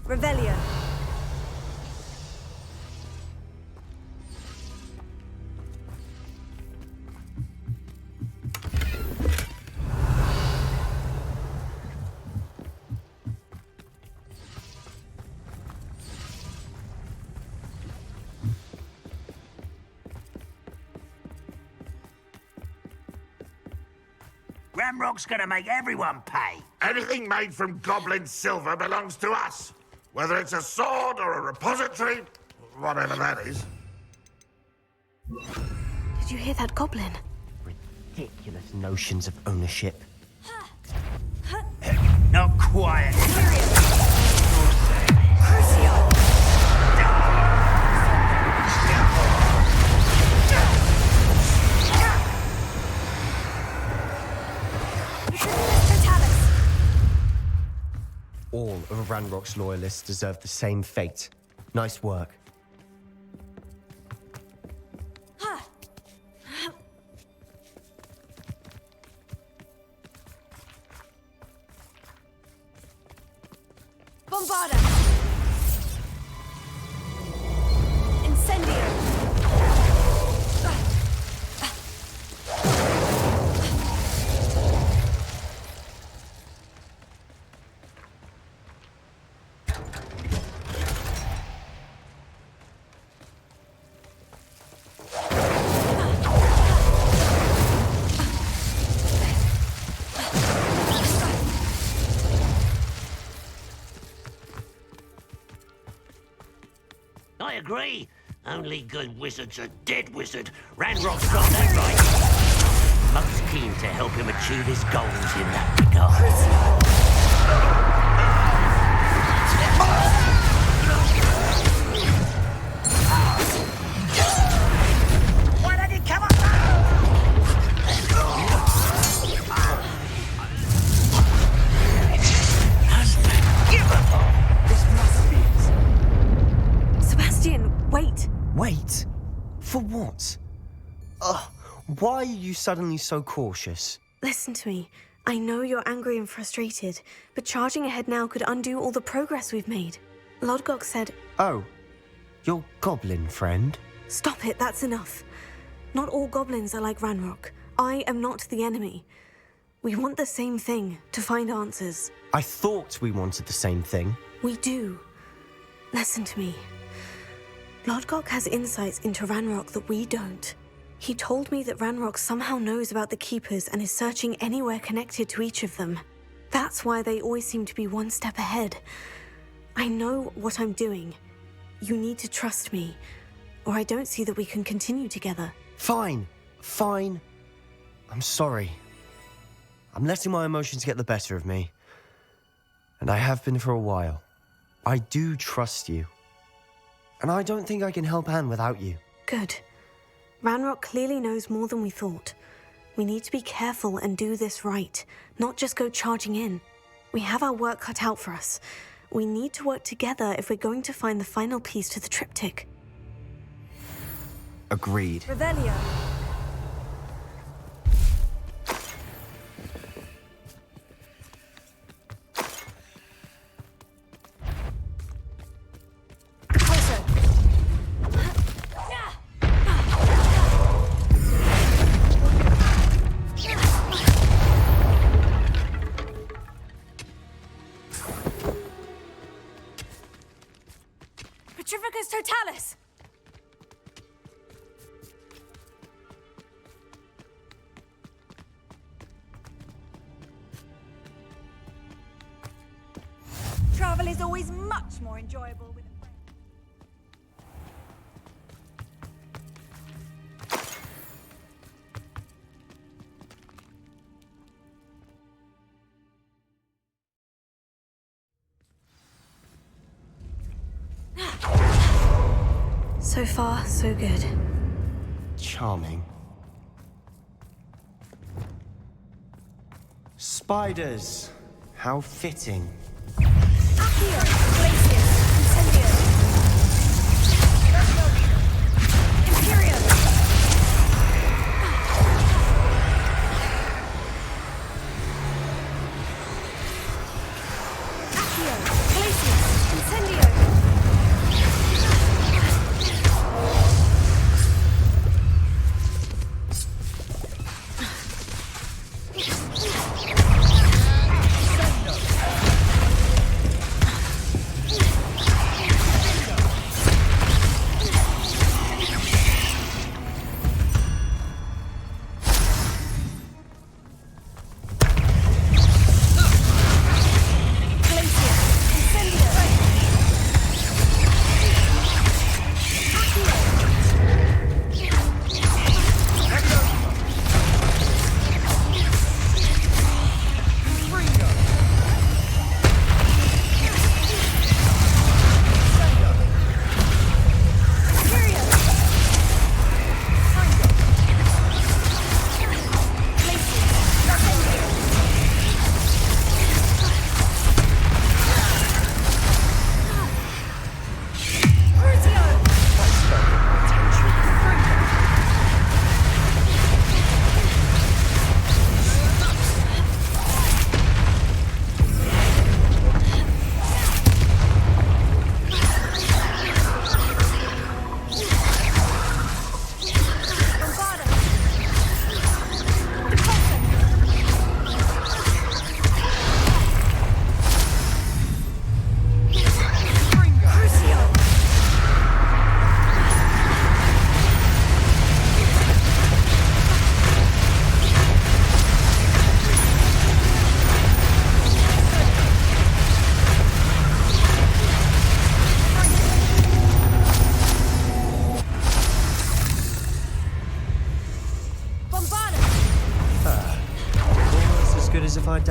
Revelio. Ranrock's gonna make everyone pay. Anything made from goblin silver belongs to us. Whether it's a sword or a repository, whatever that is. Did you hear that goblin? Ridiculous notions of ownership. Not quiet. All of Ranrock's loyalists deserve the same fate. Nice work. Bombarda! Incendio! I agree. Only good wizard's a dead wizard. Ranrock's got that right. Most keen to help him achieve his goals in that regard. Why don't you come up? Sebastian, wait! Wait? For what? Ugh, why are you suddenly so cautious? Listen to me. I know you're angry and frustrated, but charging ahead now could undo all the progress we've made. Lodgog said... Oh, your goblin friend? Stop it, that's enough. Not all goblins are like Ranrock. I am not the enemy. We want the same thing, to find answers. I thought we wanted the same thing. We do. Listen to me. Lodgog has insights into Ranrock that we don't. He told me that Ranrock somehow knows about the Keepers and is searching anywhere connected to each of them. That's why they always seem to be one step ahead. I know what I'm doing. You need to trust me, or I don't see that we can continue together. Fine. I'm sorry. I'm letting my emotions get the better of me. And I have been for a while. I do trust you. And I don't think I can help Anne without you. Good. Ranrock clearly knows more than we thought. We need to be careful and do this right, not just go charging in. We have our work cut out for us. We need to work together if we're going to find the final piece to the triptych. Agreed. Revelio. Petrificus Totalis! Travel is always much more enjoyable with a friend. So far, so good. Charming. Spiders! How fitting. Accio! Glacius! Incendio! Imperio! Accio! Glacius! Incendio!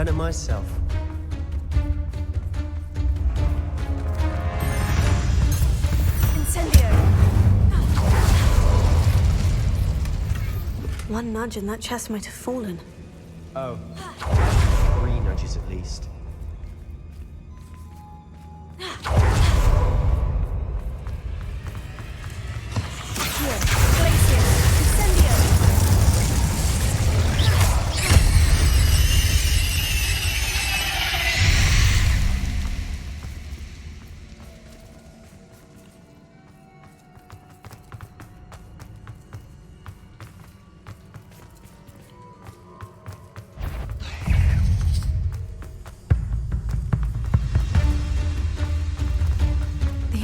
done it myself. Incendio! One nudge and that chest might have fallen. Oh. 3 nudges at least.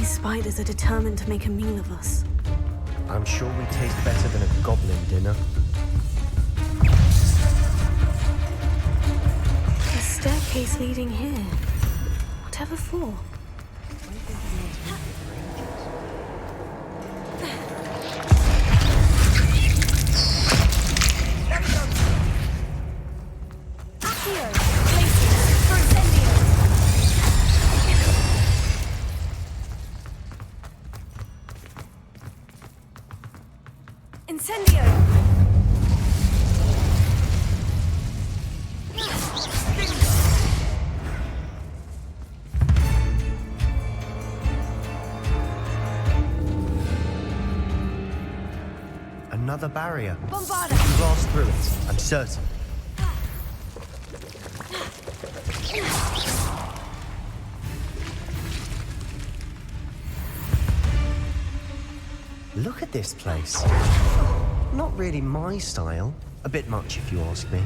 Spiders are determined to make a meal of us. I'm sure we taste better than a goblin dinner. A staircase leading here. Whatever for? Another barrier. Bombarda! Blast through it, I'm certain. Look at this place. Not really my style. A bit much if you ask me.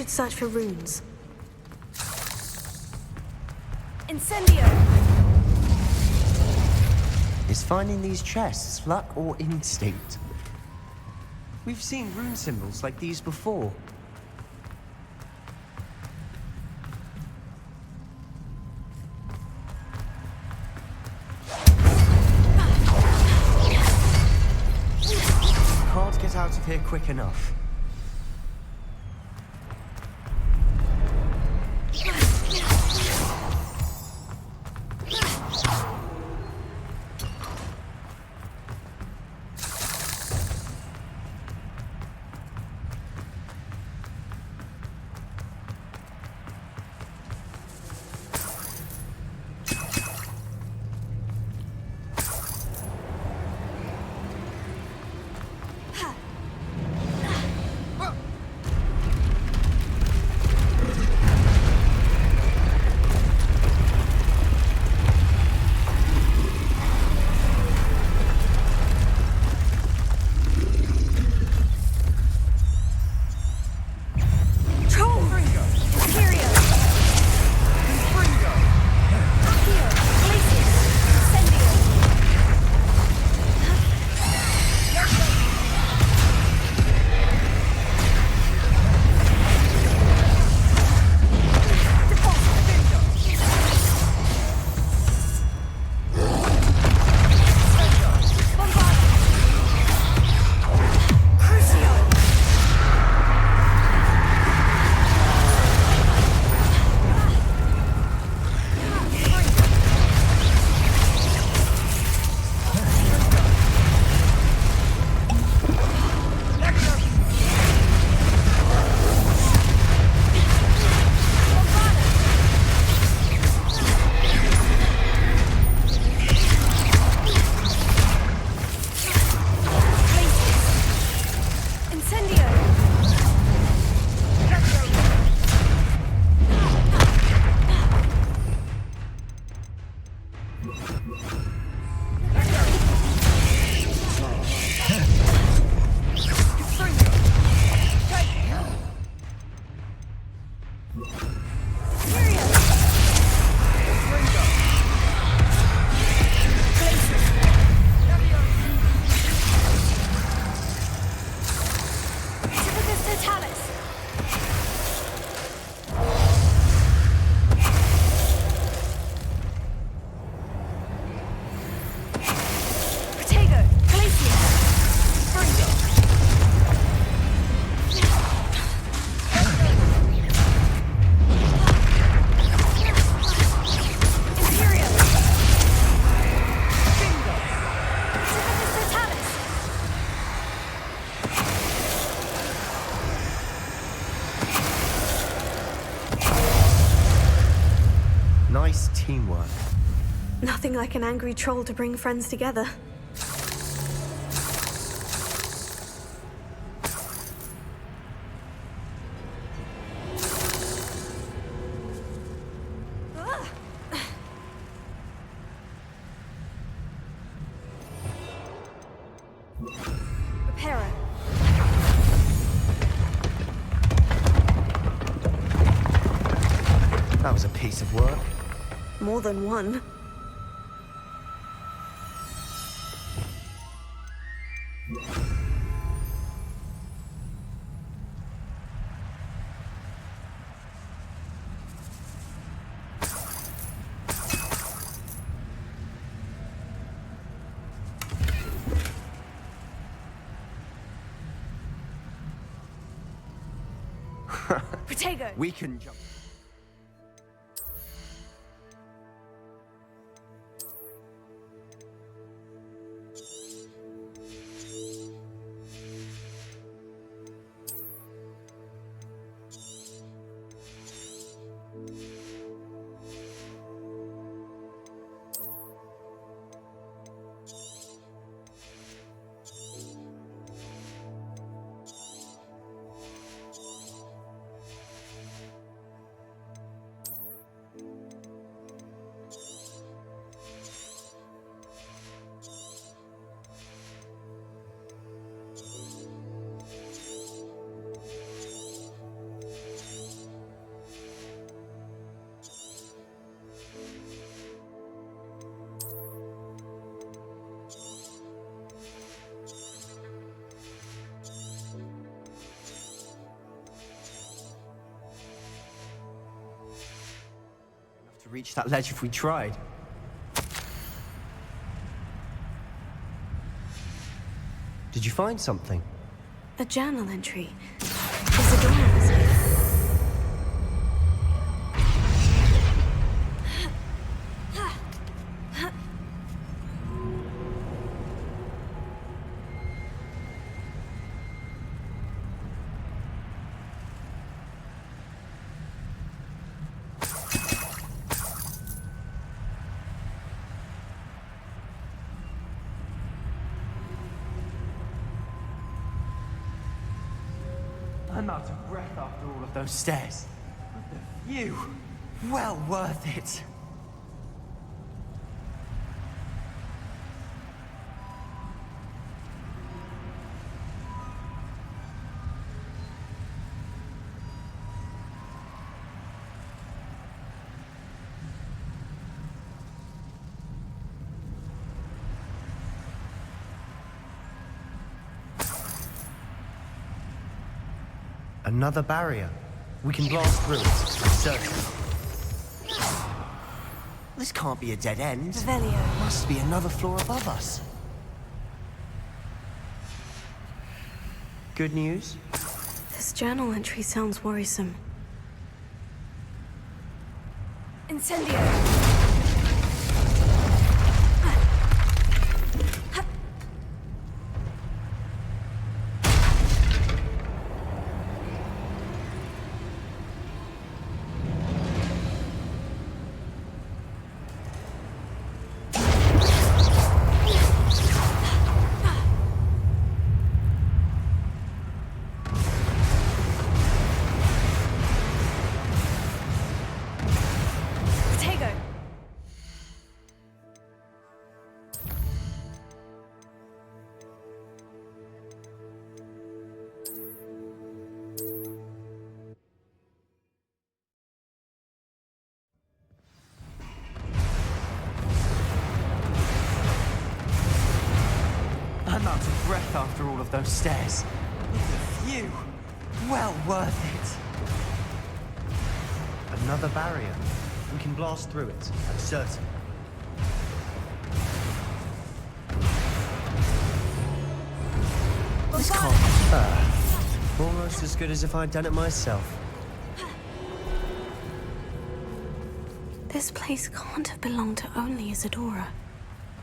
Search for runes. Incendio! Is finding these chests luck or instinct? We've seen rune symbols like these before. Can't get out of here quick enough. Nice teamwork. Nothing like an angry troll to bring friends together. Reparo. That was a piece of work. More than one. Protego. We can jump. To reach that ledge if we tried. Did you find something? A journal entry. Isadora's. I'm out of breath after all of those stairs. But the view, well worth it. Another barrier. We can blast through it. Certainly. This can't be a dead end. Revelio. Must be another floor above us. Good news? This journal entry sounds worrisome. Incendio. I'm out of breath after all of those stairs. But the view, well worth it. Another barrier. We can blast through it. I'm certain. This can't be almost as good as if I'd done it myself. This place can't have belonged to only Isadora.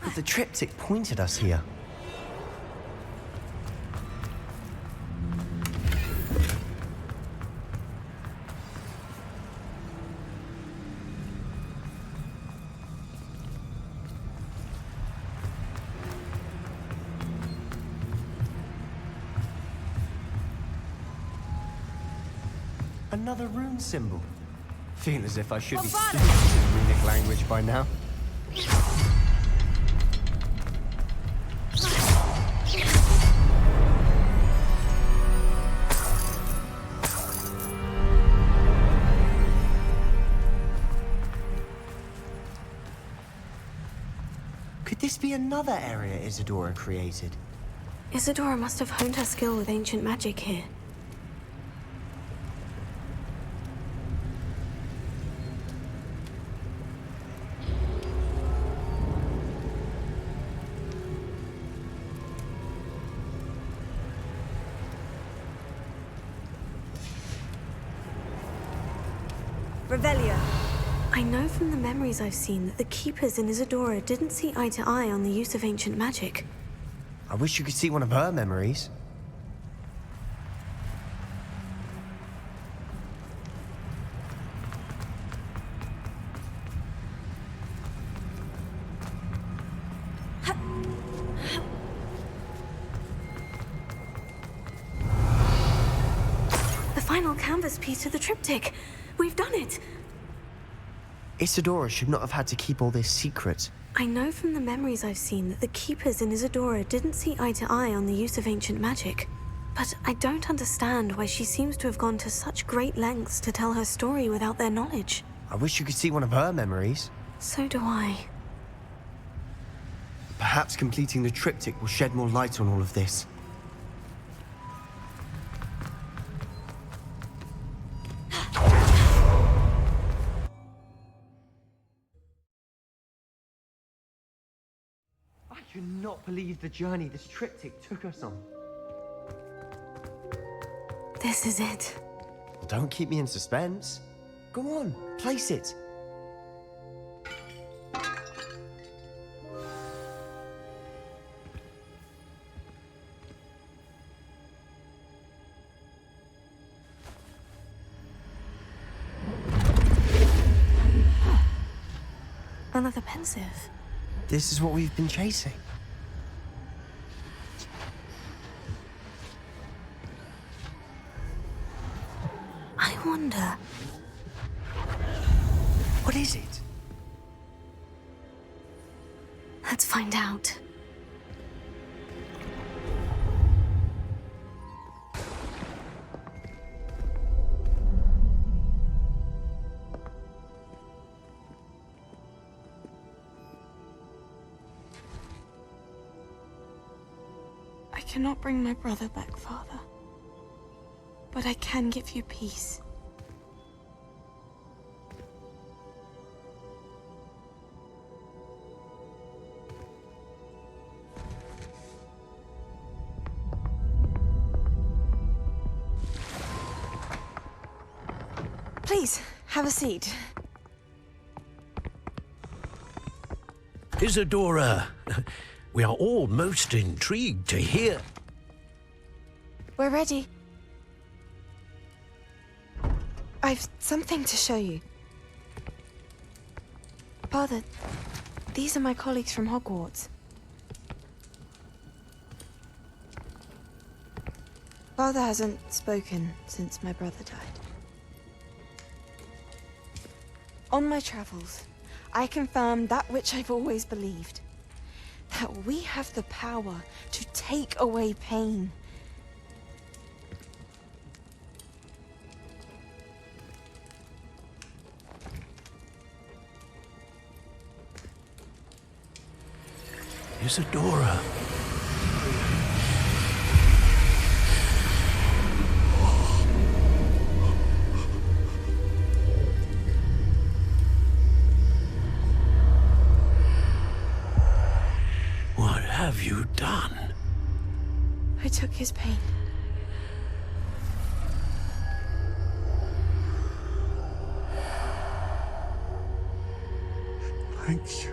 But the triptych pointed us here. Another rune symbol. Feel as if I should be Bombarda! speaking the runic language by now. Could this be another area Isadora created? Isadora must have honed her skill with ancient magic here. Revelio. I know from the memories I've seen that the Keepers in Isadora didn't see eye to eye on the use of ancient magic. I wish you could see one of her memories. The final canvas piece to the triptych. We've done it! Isadora should not have had to keep all this secret. I know from the memories I've seen that the Keepers in Isadora didn't see eye to eye on the use of ancient magic. But I don't understand why she seems to have gone to such great lengths to tell her story without their knowledge. I wish you could see one of her memories. So do I. Perhaps completing the triptych will shed more light on all of this. I cannot believe the journey this triptych took us on. This is it. Well, don't keep me in suspense. Go on, place it. Another Pensive. This is what we've been chasing. I wonder... What is it? Let's find out. I cannot bring my brother back, Father. But I can give you peace. Please, have a seat. Isadora, we are all most intrigued to hear. We're ready. I've something to show you. Father, these are my colleagues from Hogwarts. Father hasn't spoken since my brother died. On my travels, I confirmed that which I've always believed. That we have the power to take away pain. Isadora. What have you done? I took his pain. Thank you.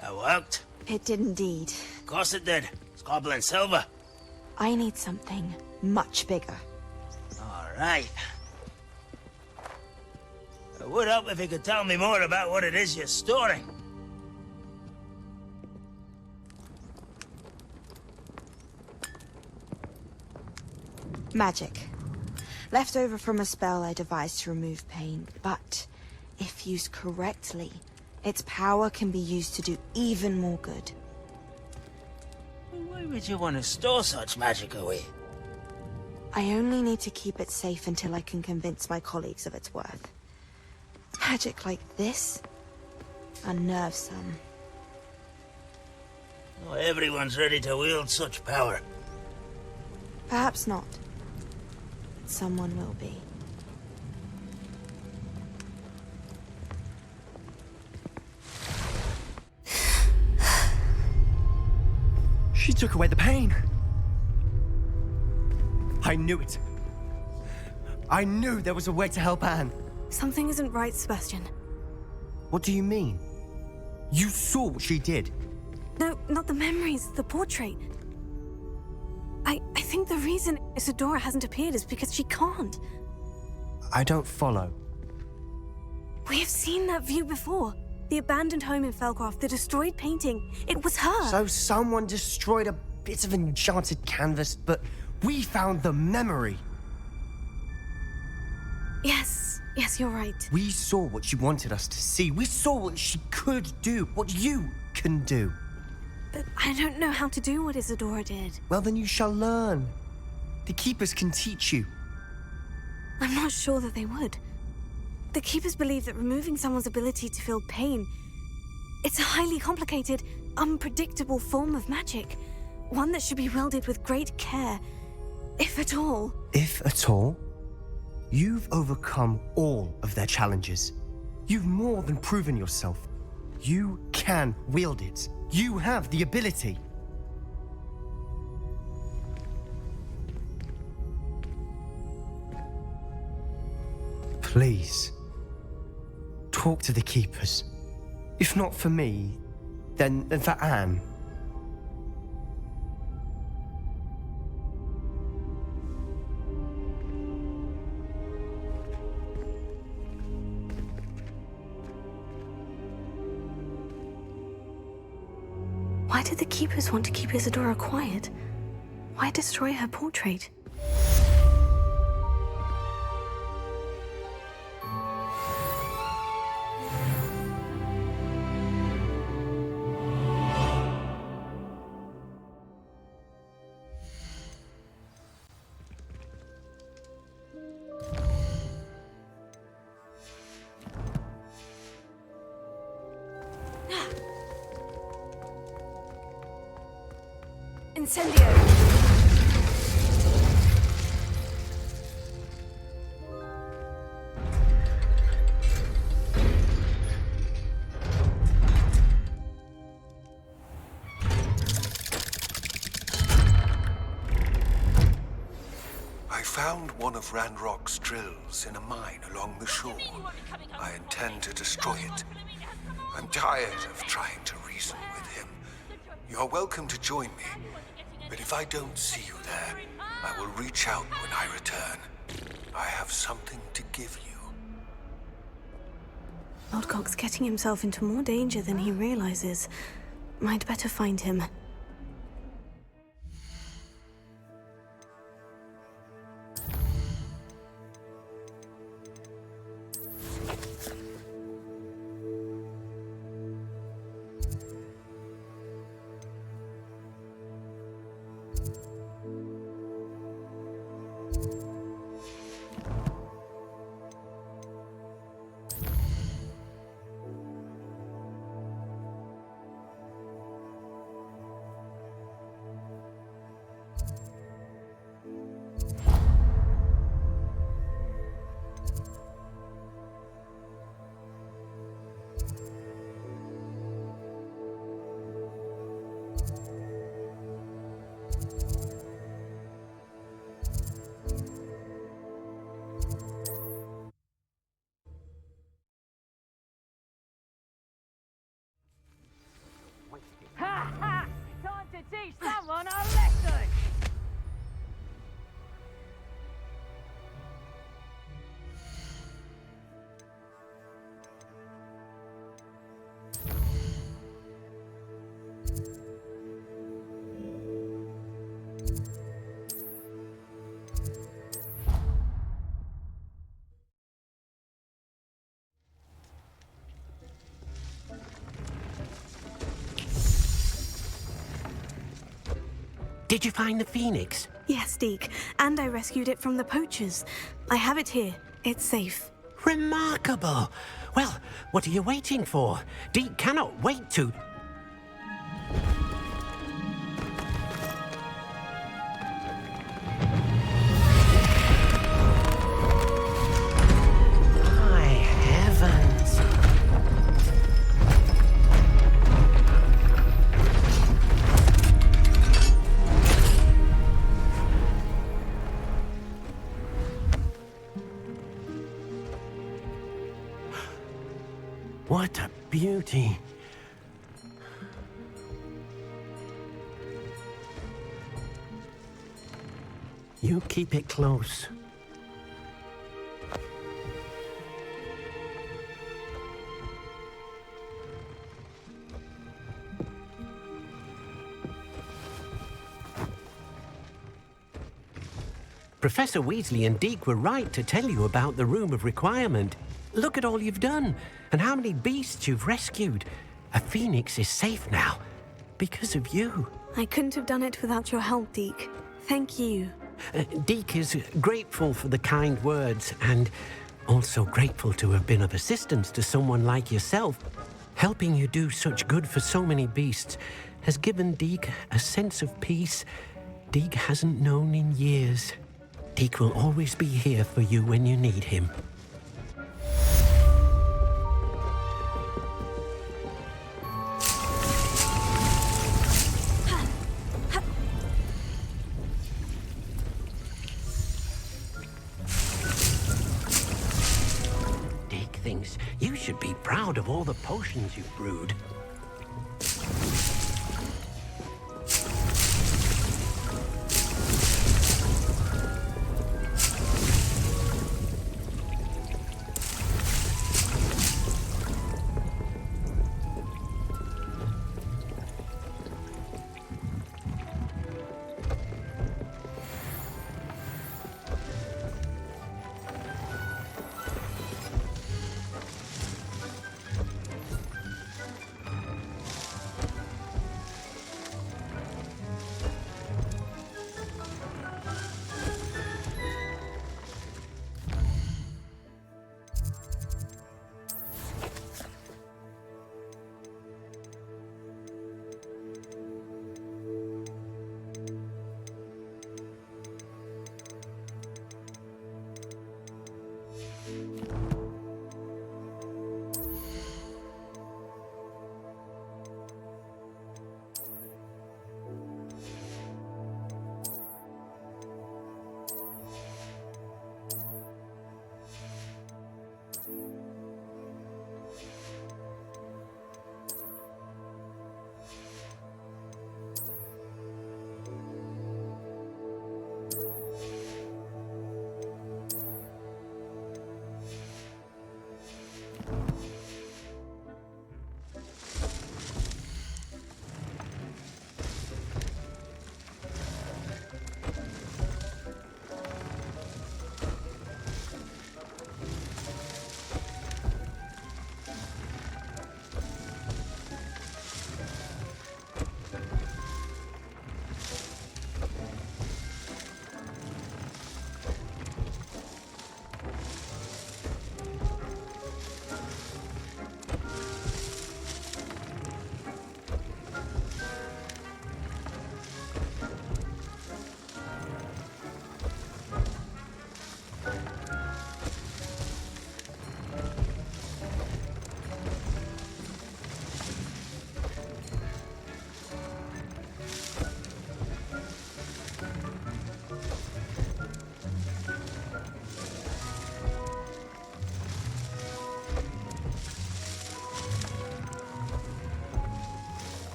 That worked? It did indeed. Of course it did. It's Goblin silver. I need something much bigger. All right. It would help if you could tell me more about what it is you're storing. Magic. Left over from a spell I devised to remove pain, but if used correctly, its power can be used to do even more good. Why would you want to store such magic away? I only need to keep it safe until I can convince my colleagues of its worth. Magic like this unnerves some. Not everyone's ready to wield such power. Perhaps not. But someone will be. She took away the pain. I knew it. I knew there was a way to help Anne. Something isn't right, Sebastian. What do you mean? You saw what she did. No, not the memories, the portrait. I think the reason Isadora hasn't appeared is because she can't. I don't follow. We have seen that view before. The abandoned home in Felcroft, the destroyed painting. It was her. So someone destroyed a bit of enchanted canvas, but we found the memory. Yes, you're right. We saw what she wanted us to see. We saw what she could do, what you can do. But I don't know how to do what Isadora did. Well, then you shall learn. The Keepers can teach you. I'm not sure that they would. The Keepers believe that removing someone's ability to feel pain, it's a highly complicated, unpredictable form of magic. One that should be wielded with great care, if at all. If at all? You've overcome all of their challenges. You've more than proven yourself. You can wield it. You have the ability. Please, talk to the Keepers. If not for me, then for Anne. Why did the Keepers want to keep Isadora quiet? Why destroy her portrait? Incendio! I found one of Ranrock's drills in a mine along the shore. I intend to destroy it. I'm tired of trying to reason with him. You're welcome to join me, but if I don't see you there, I will reach out when I return. I have something to give you. Lodgog's getting himself into more danger than he realizes. I'd better find him. Did you find the phoenix? Yes, Deke, and I rescued it from the poachers. I have it here. It's safe. Remarkable! Well, what are you waiting for? Deke cannot wait to... My heavens! What a beauty! You keep it close. Professor Weasley and Deke were right to tell you about the Room of Requirement. Look at all you've done, and how many beasts you've rescued. A phoenix is safe now, because of you. I couldn't have done it without your help, Deke. Thank you. Deke is grateful for the kind words, and also grateful to have been of assistance to someone like yourself. Helping you do such good for so many beasts has given Deke a sense of peace Deke hasn't known in years. Deke will always be here for you when you need him. Deke thinks you should be proud of all the potions you've brewed.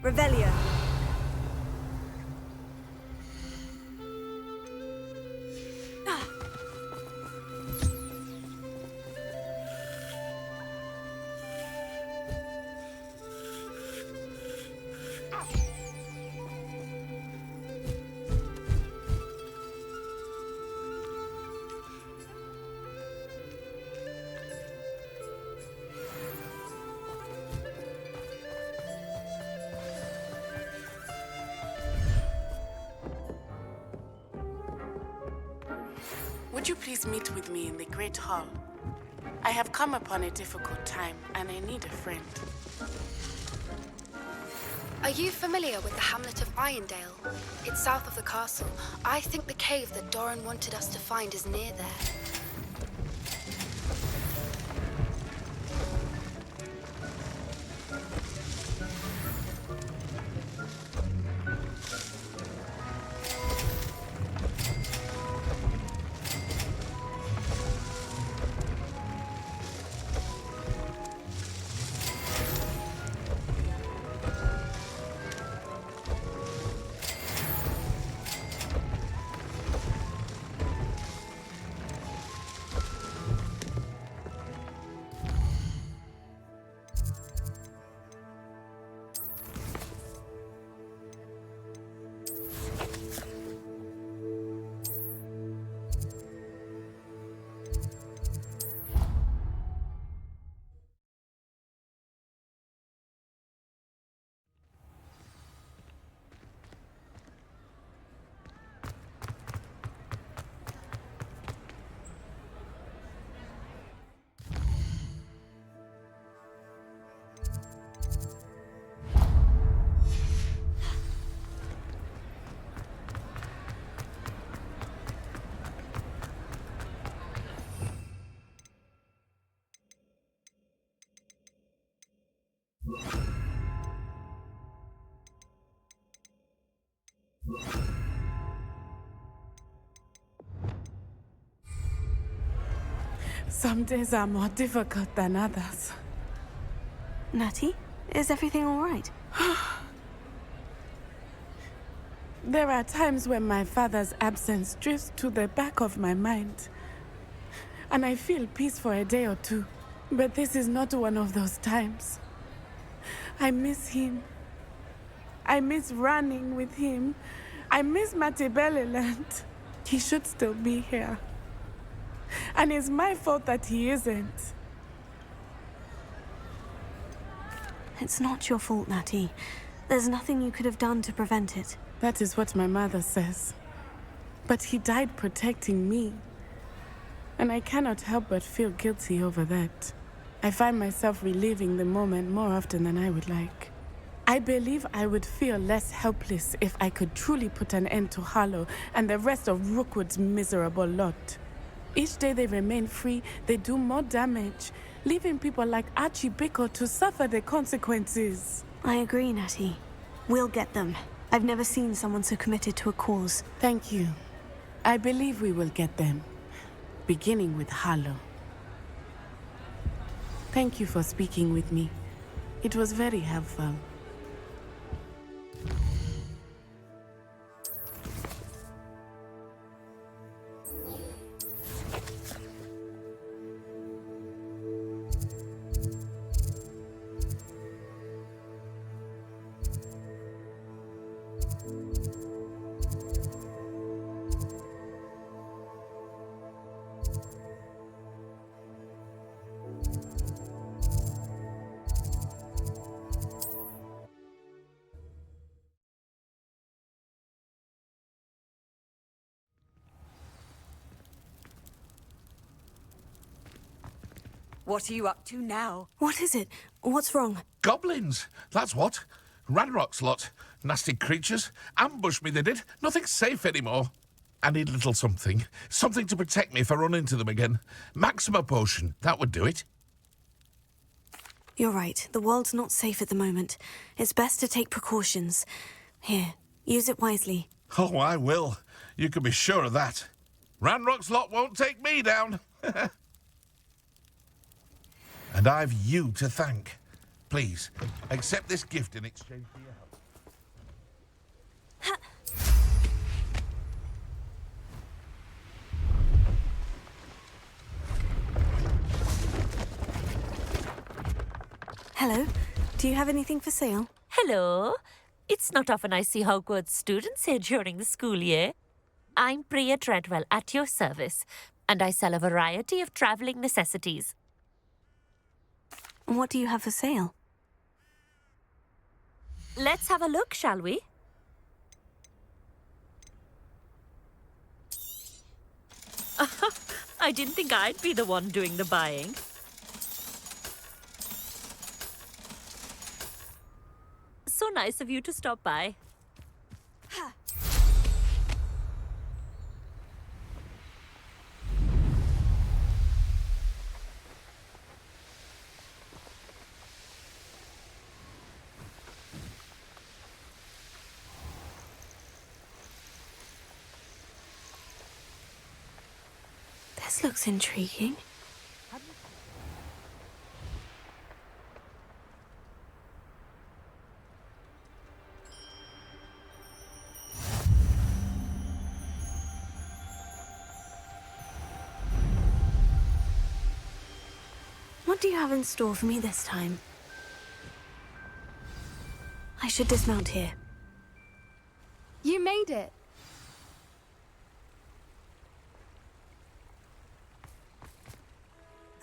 Revelio. Would you please meet with me in the Great Hall? I have come upon a difficult time, and I need a friend. Are you familiar with the hamlet of Irondale? It's south of the castle. I think the cave that Doran wanted us to find is near there. Some days are more difficult than others. Natty, is everything all right? There are times when my father's absence drifts to the back of my mind, and I feel peace for a day or two. But this is not one of those times. I miss him. I miss running with him. I miss Matebeleland. He should still be here. And it's my fault that he isn't. It's not your fault, Natty. There's nothing you could have done to prevent it. That is what my mother says. But he died protecting me. And I cannot help but feel guilty over that. I find myself reliving the moment more often than I would like. I believe I would feel less helpless if I could truly put an end to Harlow and the rest of Rookwood's miserable lot. Each day they remain free, they do more damage, leaving people like Archie to suffer the consequences. I agree, Natty. We'll get them. I've never seen someone so committed to a cause. Thank you. I believe we will get them, beginning with Harlow. Thank you for speaking with me. It was very helpful. What are you up to now? What is it? What's wrong? Goblins, that's what. Ranrock's lot. Nasty creatures. Ambushed me, they did. Nothing's safe anymore. I need a little something. Something to protect me if I run into them again. Maxima potion, that would do it. You're right. The world's not safe at the moment. It's best to take precautions. Here, use it wisely. Oh, I will. You can be sure of that. Ranrock's lot won't take me down. And I've you to thank. Please, accept this gift in exchange for your help. Hello. Do you have anything for sale? Hello. It's not often I see Hogwarts students here during the school year. I'm Priya Treadwell, at your service, and I sell a variety of travelling necessities. What do you have for sale? Let's have a look, shall we? I didn't think I'd be the one doing the buying. So nice of you to stop by. This looks intriguing. What do you have in store for me this time? I should dismount here. You made it.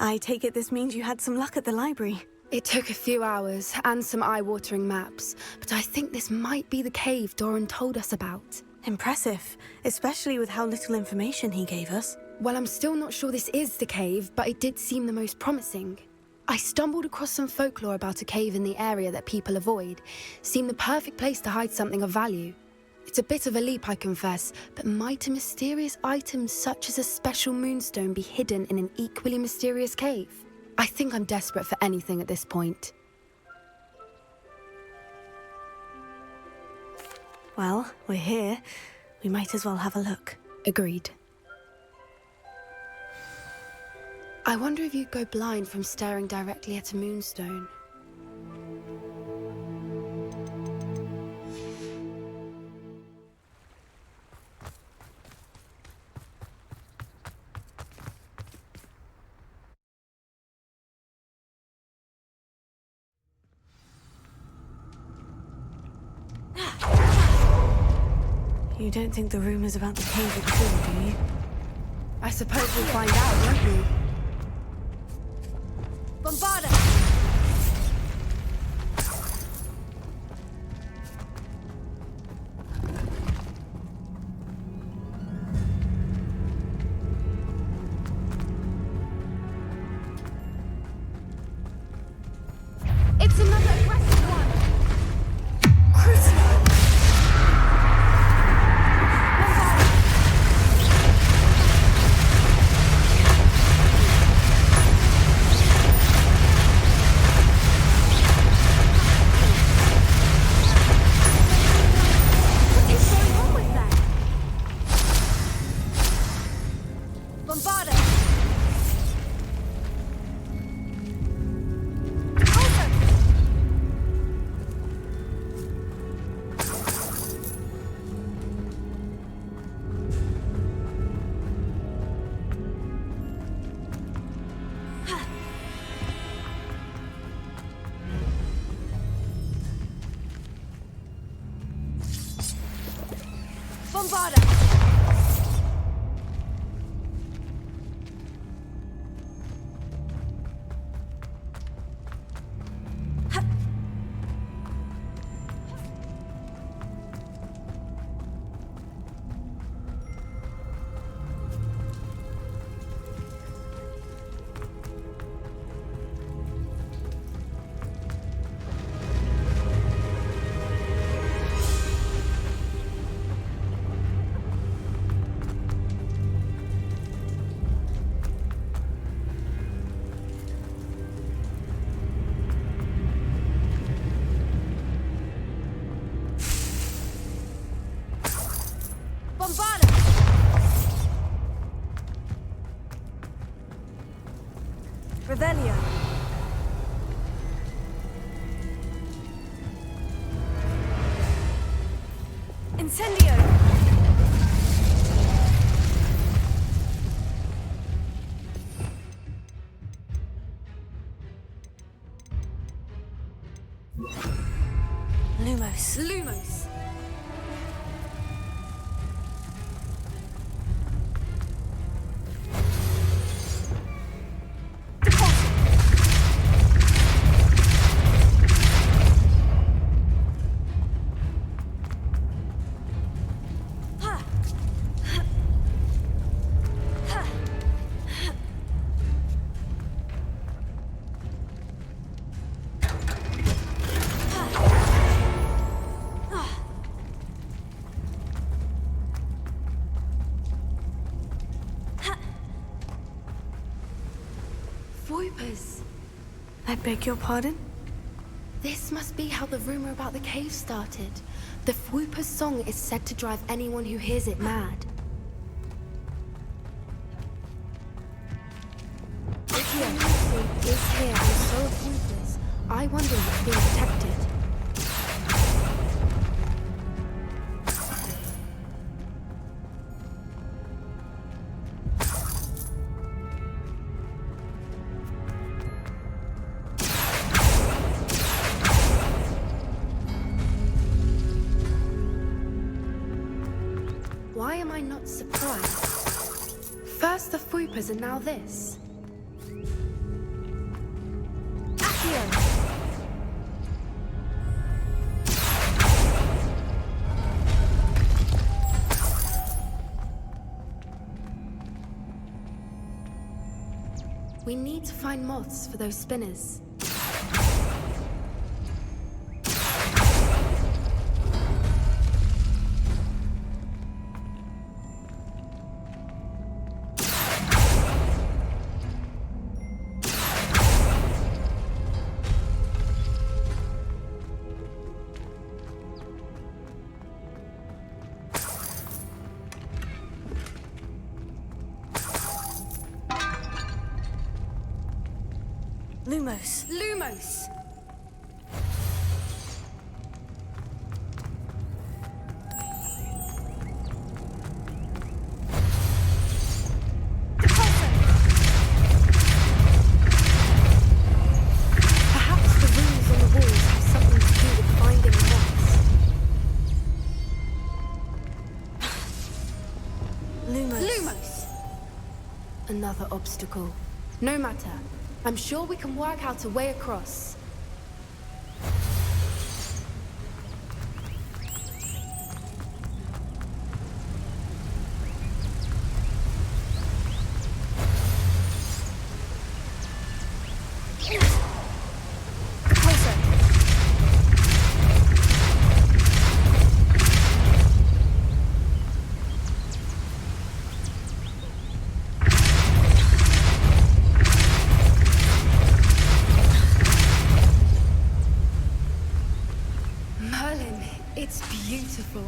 I take it this means you had some luck at the library. It took a few hours and some eye-watering maps, but I think this might be the cave Doran told us about. Impressive, especially with how little information he gave us. Well, I'm still not sure this is the cave, but it did seem the most promising. I stumbled across some folklore about a cave in the area that people avoid. Seemed the perfect place to hide something of value. It's a bit of a leap, I confess, but might a mysterious item such as a special moonstone be hidden in an equally mysterious cave? I think I'm desperate for anything at this point. Well, we're here. We might as well have a look. Agreed. I wonder if you'd go blind from staring directly at a moonstone. You don't think the rumors about the cave are true, do you? I suppose we'll find out, won't we? Bombarda! It's another aggressive one! Revelio. Lumos. Lumos! Voipers! I beg your pardon? This must be how the rumor about the cave started. The Voiper's song is said to drive anyone who hears it mad. If the Moonstone is here and so are Voipers, I wonder what's being protected. Why am I not surprised? First the Voipers and now this. Accio! We need to find moths for those spinners. Lumos. Lumos! Perhaps the runes on the walls have something to do with finding moths. Lumos. Lumos! Another obstacle. No matter. I'm sure we can work out a way across. It's beautiful.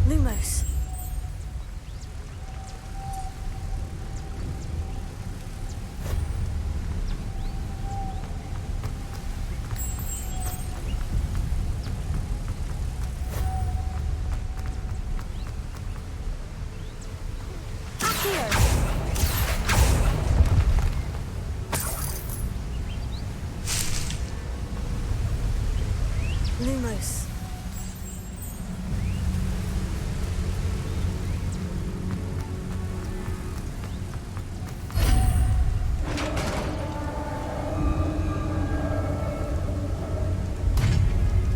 Lumos. Lumos.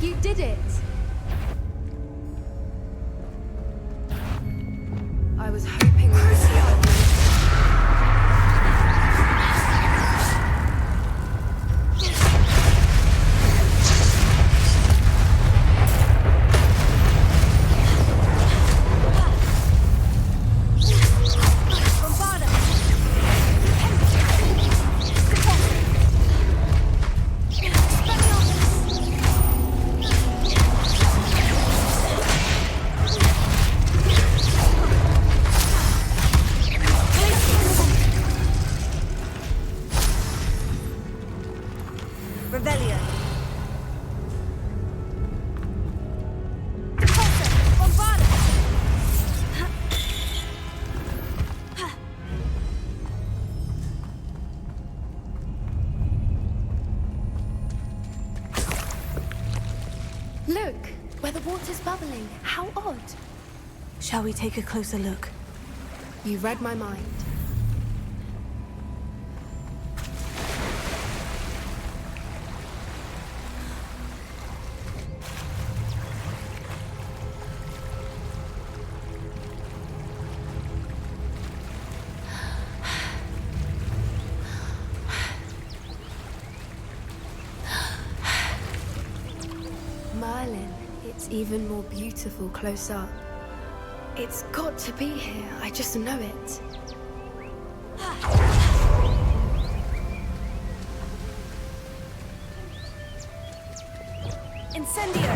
You did it! I was hoping we would see that. want. Shall we take a closer look? You read my mind. It's even more beautiful close up. It's got to be here, I just know it. Incendio!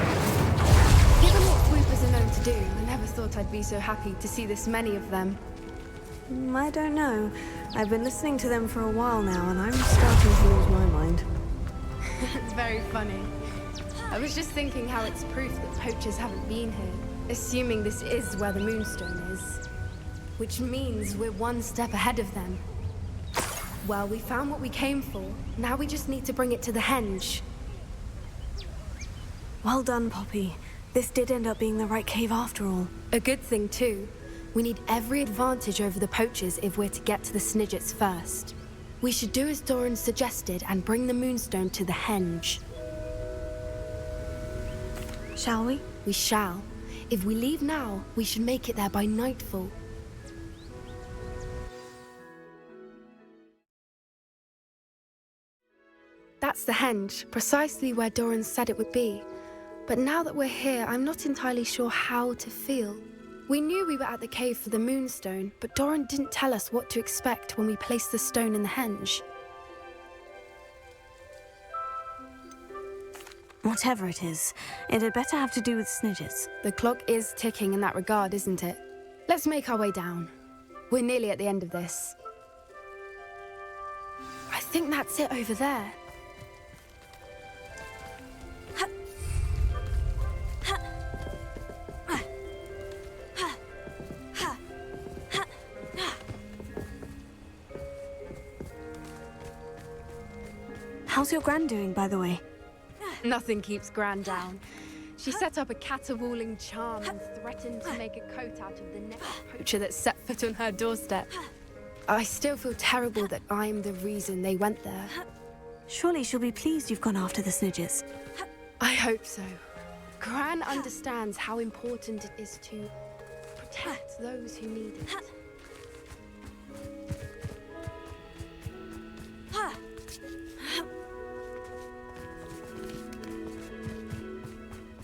Given what swoopers are known to do, I never thought I'd be so happy to see this many of them. I don't know. I've been listening to them for a while now, and I'm starting to lose my mind. It's very funny. I was just thinking how it's proof that poachers haven't been here, assuming this is where the Moonstone is. Which means we're one step ahead of them. Well, we found what we came for. Now we just need to bring it to the henge. Well done, Poppy. This did end up being the right cave after all. A good thing, too. We need every advantage over the poachers if we're to get to the Snigets first. We should do as Doran suggested and bring the Moonstone to the henge. Shall we? We shall. If we leave now, we should make it there by nightfall. That's the henge, precisely where Doran said it would be. But now that we're here, I'm not entirely sure how to feel. We knew we were at the cave for the Moonstone, but Doran didn't tell us what to expect when we placed the stone in the henge. Whatever it is, it had better have to do with Snigets. The clock is ticking in that regard, isn't it? Let's make our way down. We're nearly at the end of this. I think that's it over there. How's your Gran doing, by the way? Nothing keeps Gran down. She set up a caterwauling charm and threatened to make a coat out of the next poacher that set foot on her doorstep. I still feel terrible that I'm the reason they went there. Surely she'll be pleased you've gone after the Snigets. I hope so. Gran understands how important it is to protect those who need it.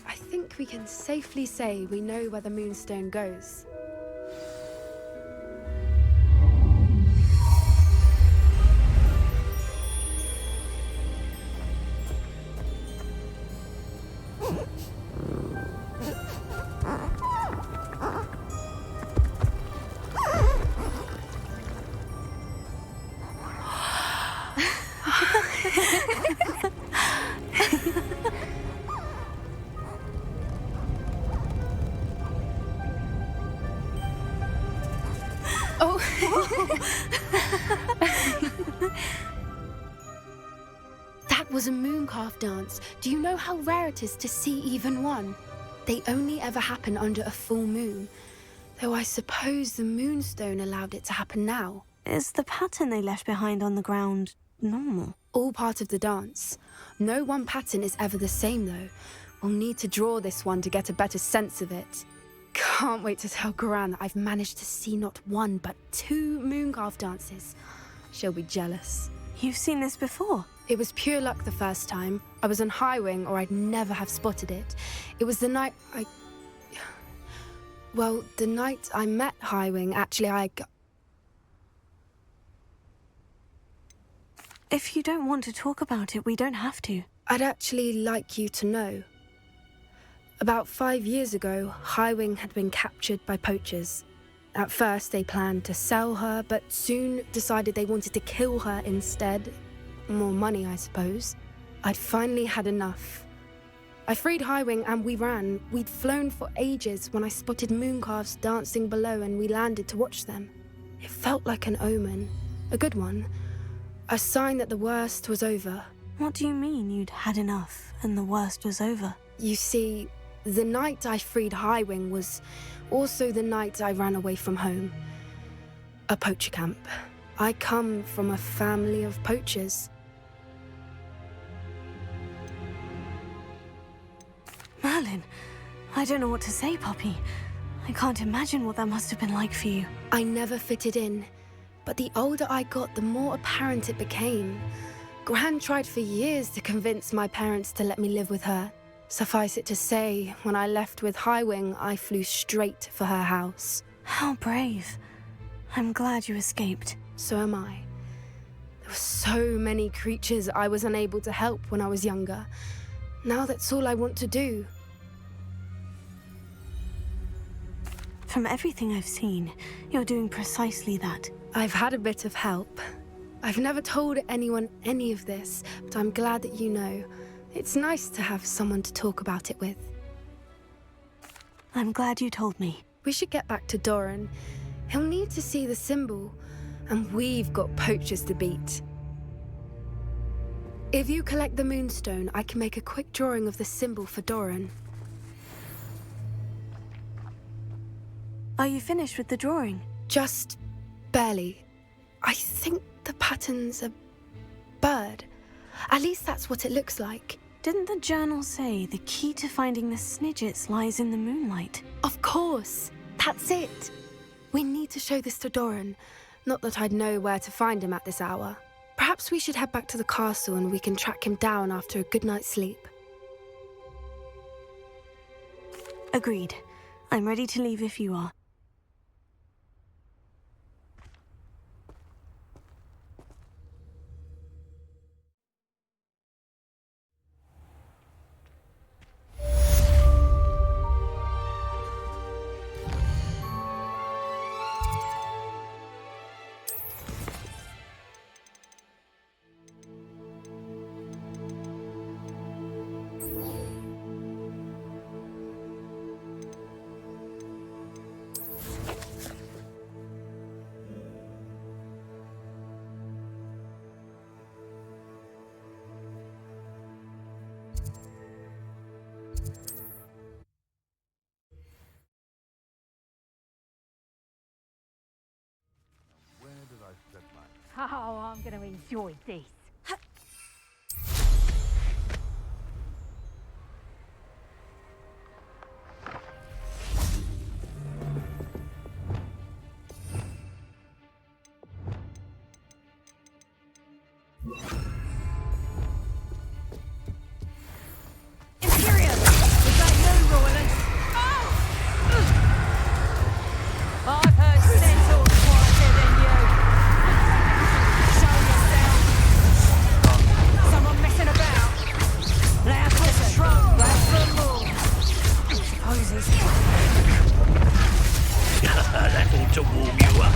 I think we can safely say we know where the Moonstone goes. That was a mooncalf dance. Do you know how rare it is to see even one? They only ever happen under a full moon. Though I suppose the Moonstone allowed it to happen now. Is the pattern they left behind on the ground normal? All part of the dance. No one pattern is ever the same, though. We'll need to draw this one to get a better sense of it. Can't wait to tell Gran that I've managed to see not one, but 2 mooncalf dances. She'll be jealous. You've seen this before? It was pure luck the first time. I was on Highwing, or I'd never have spotted it. It was the night Well, the night I met Highwing, actually, If you don't want to talk about it, we don't have to. I'd actually like you to know. About 5 years ago, Highwing had been captured by poachers. At first, they planned to sell her, but soon decided they wanted to kill her instead. More money, I suppose. I'd finally had enough. I freed Highwing and we ran. We'd flown for ages when I spotted mooncalves dancing below and we landed to watch them. It felt like an omen. A good one. A sign that the worst was over. What do you mean you'd had enough and the worst was over? You see, The night I freed Highwing was also the night I ran away from home. A poacher camp. I come from a family of poachers. Merlin, I don't know what to say, Poppy. I can't imagine what that must have been like for you. I never fitted in, but the older I got, the more apparent it became. Gran tried for years to convince my parents to let me live with her. Suffice it to say, when I left with Highwing, I flew straight for her house. How brave. I'm glad you escaped. So am I. There were so many creatures I was unable to help when I was younger. Now that's all I want to do. From everything I've seen, you're doing precisely that. I've had a bit of help. I've never told anyone any of this, but I'm glad that you know. It's nice to have someone to talk about it with. I'm glad you told me. We should get back to Doran. He'll need to see the symbol, and we've got poachers to beat. If you collect the Moonstone, I can make a quick drawing of the symbol for Doran. Are you finished with the drawing? Just barely. I think the pattern's a bird. At least that's what it looks like. Didn't the journal say the key to finding the Snigets lies in the moonlight? Of course. That's it. We need to show this to Doran. Not that I'd know where to find him at this hour. Perhaps we should head back to the castle and we can track him down after a good night's sleep. Agreed. I'm ready to leave if you are. Oh, I'm going to enjoy this. Imperio! Is that you, Roland? I've heard centaurs quieter than you. Show yourself. Someone messing about. Now control, grab the moon. Suppose he's That ought to warm you up.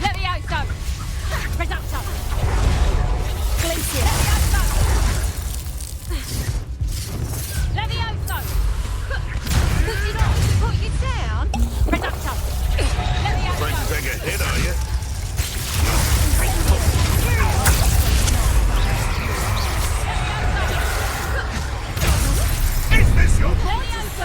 Levioso! Reducto! Glacier! Levioso! Could you not put you down? Reducto! Levioso! Trying to take a hit, are you? Is this your... Levioso!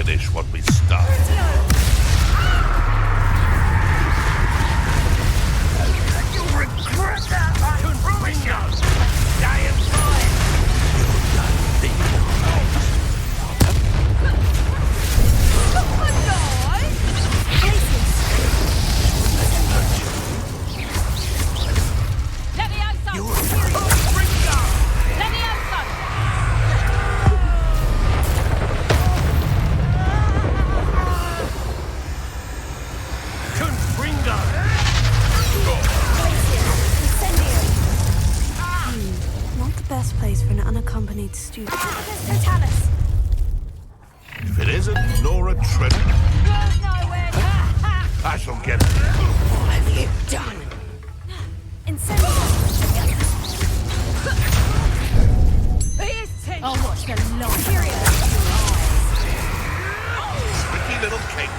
finish what we started. You'll regret that! Windows! Stay inside! Best place for an unaccompanied student. If it isn't Nora Trevor, I shall get it. What have you done? I'll watch the long Tricky little cake.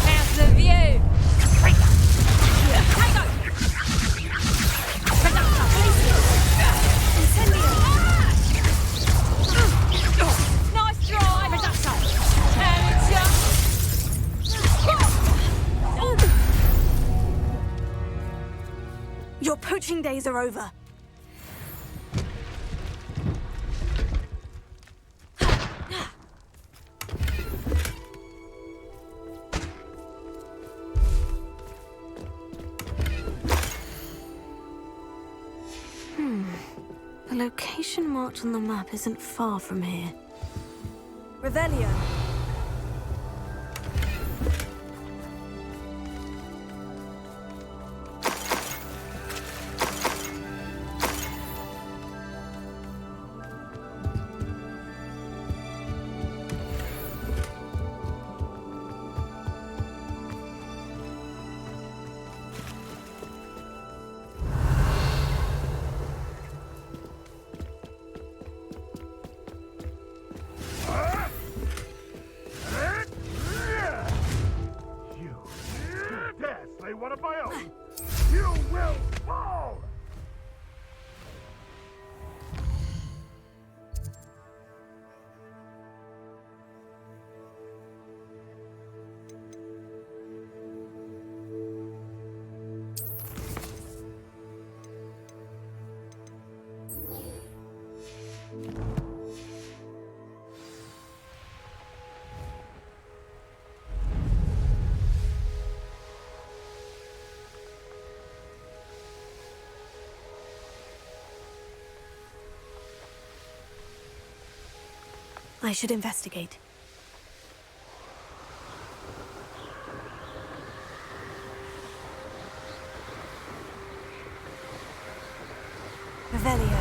How's the view? Nice drive. Your poaching days are over. The location marked on the map isn't far from here. Revelio. One of my own. You will fall! I should investigate. Revelio.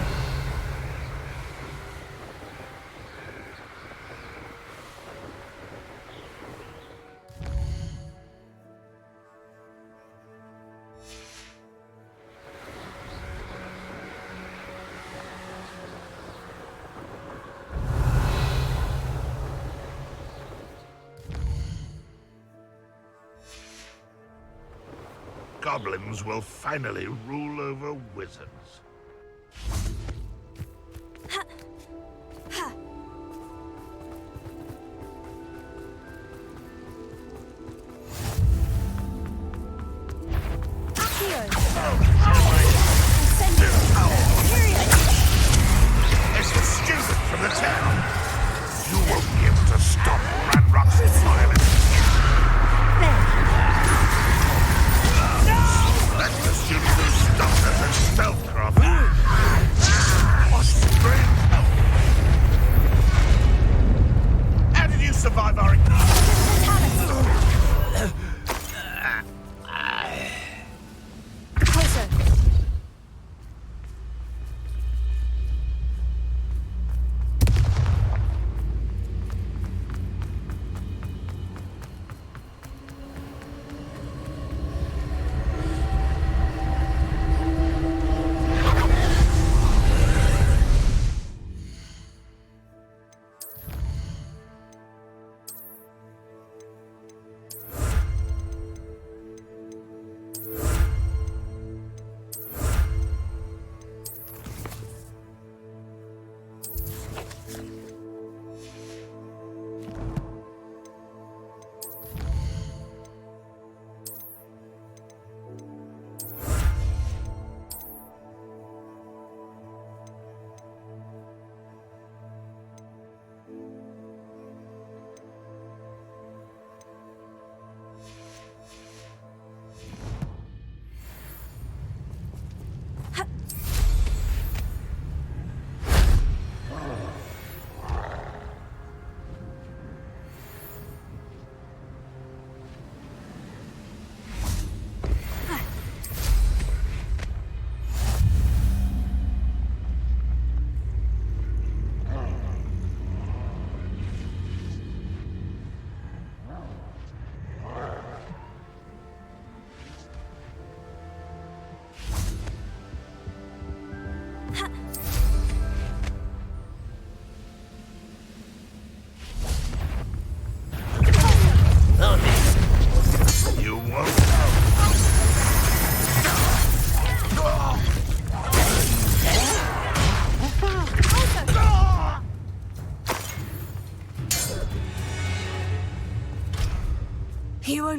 Goblins will finally rule over wizards. It's the student from the town. You won't be able to stop Ranrock's violence. That's the student who stopped us at Spellcraft. What strange help. How did you survive our Closer.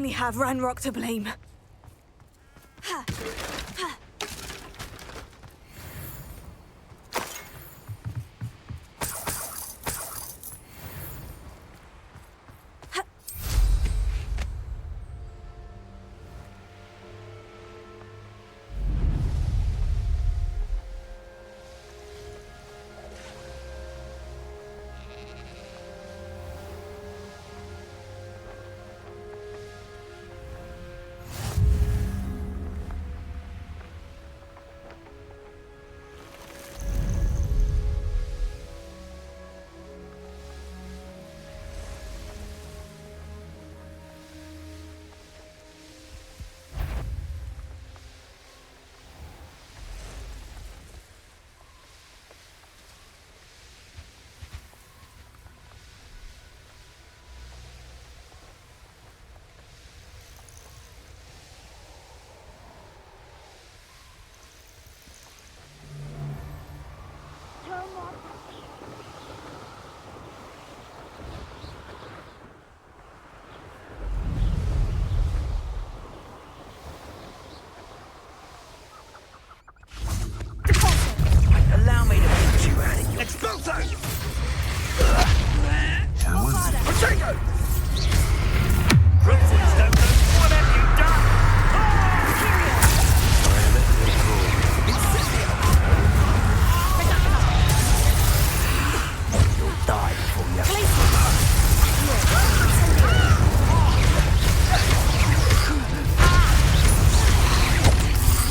only have Ranrock to blame. Allow me to put you out of your... Expulso! Potato! Rookwood's don't know. What have you done? You'll die before you have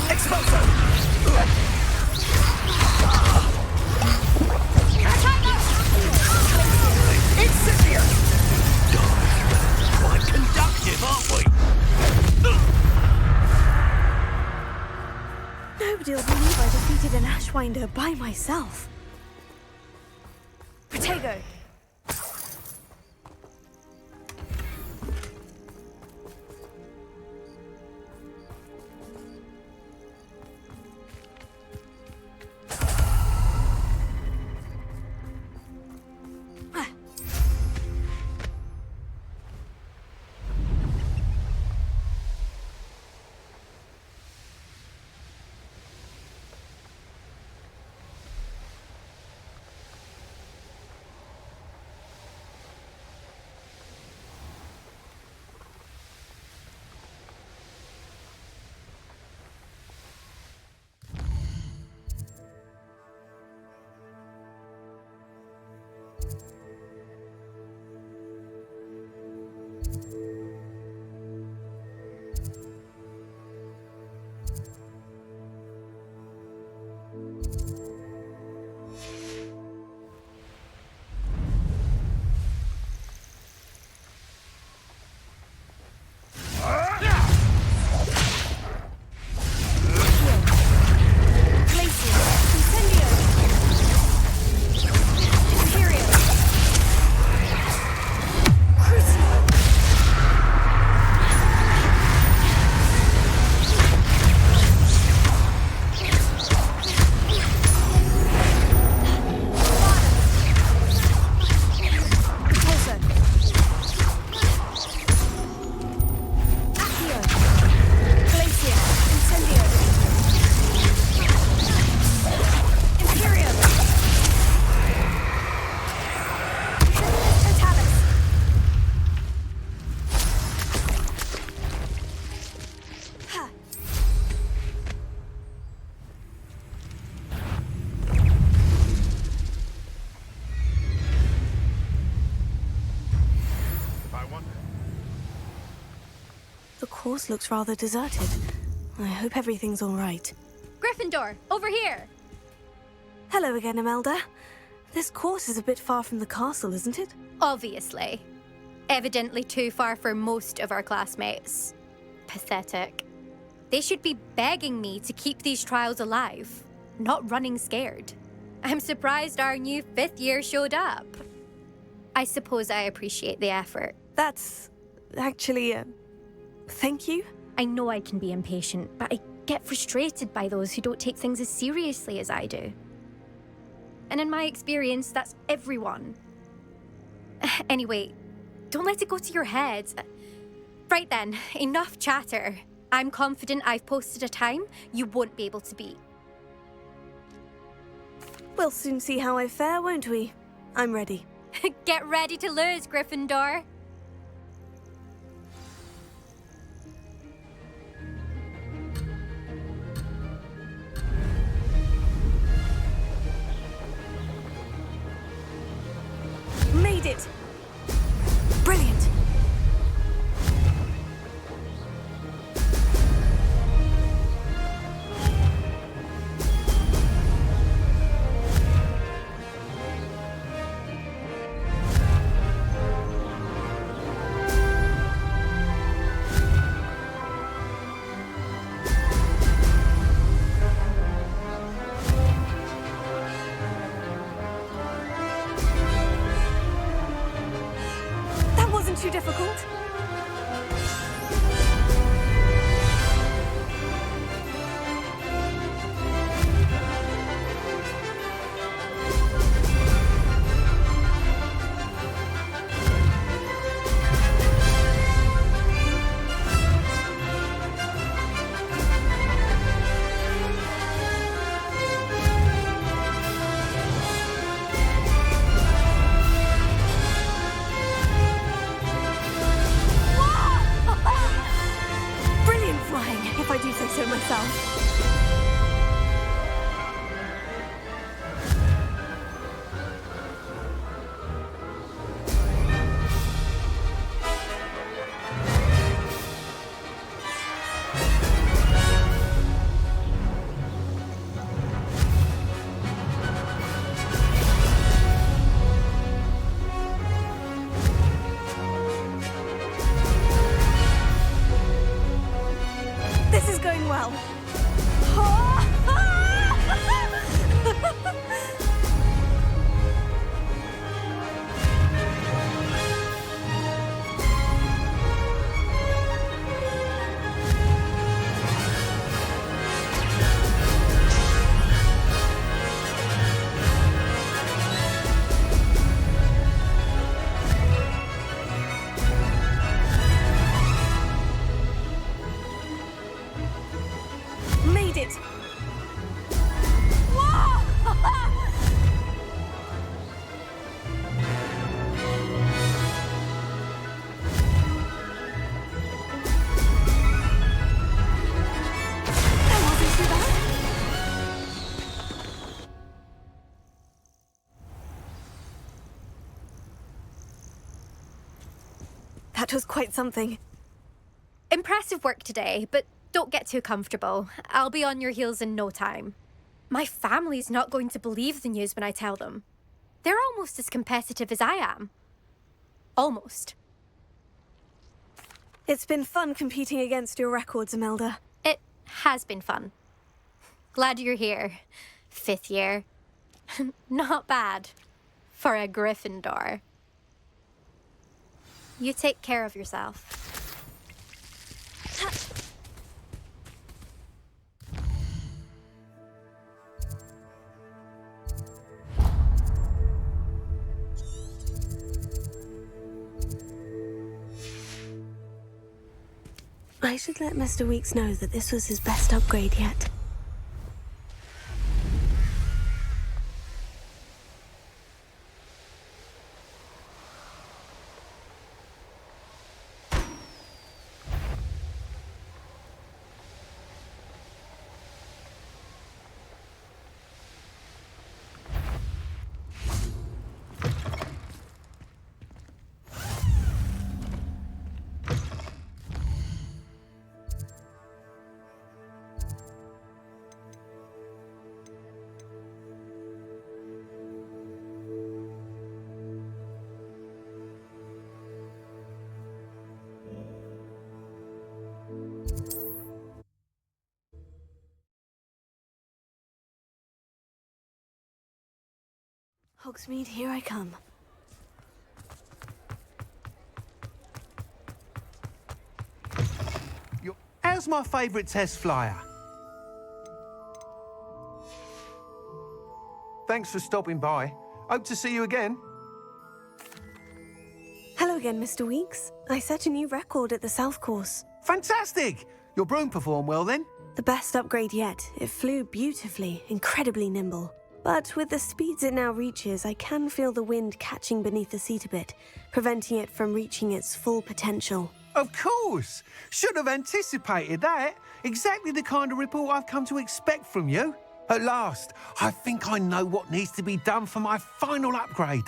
Expulso! Incendio! Quite conductive, aren't we? Nobody will believe I defeated an Ashwinder by myself. Protego! The course looks rather deserted. I hope everything's all right. Gryffindor, over here! Hello again, Imelda. This course is a bit far from the castle, isn't it? Obviously. Evidently too far for most of our classmates. Pathetic. They should be begging me to keep these trials alive, not running scared. I'm surprised our new 5th year showed up. I suppose I appreciate the effort. That's actually thank you. I know I can be impatient, but I get frustrated by those who don't take things as seriously as I do. And in my experience, that's everyone. Anyway, don't let it go to your head. Right then, enough chatter. I'm confident I've posted a time you won't be able to beat. We'll soon see how I fare, won't we? I'm ready. Get ready to lose, Gryffindor. Made it! Brilliant! Too difficult? That was quite something. Impressive work today, but don't get too comfortable. I'll be on your heels in no time. My family's not going to believe the news when I tell them. They're almost as competitive as I am. Almost. It's been fun competing against your records, Imelda. It has been fun. Glad you're here. 5th year. Not bad. For a Gryffindor. You take care of yourself. I should let Mr. Weeks know that this was his best upgrade yet. Hogsmeade, here I come. How's my favourite test flyer? Thanks for stopping by. Hope to see you again. Hello, again, Mr. Weeks. I set a new record at the South Course. Fantastic! Your broom performed well then? The best upgrade yet. It flew beautifully, incredibly nimble. But with the speeds it now reaches, I can feel the wind catching beneath the seat a bit, preventing it from reaching its full potential. Of course! Should have anticipated that. Exactly the kind of report I've come to expect from you. At last, I think I know what needs to be done for my final upgrade.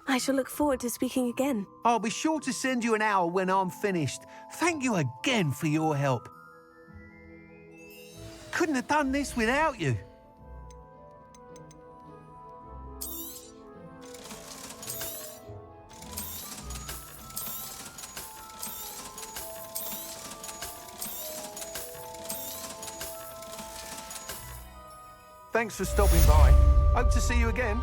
I shall look forward to speaking again. I'll be sure to send you an hour when I'm finished. Thank you again for your help. Couldn't have done this without you. Thanks for stopping by. Hope to see you again.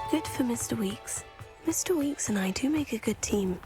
Good for Mr. Weeks. Mr. Weeks and I do make a good team.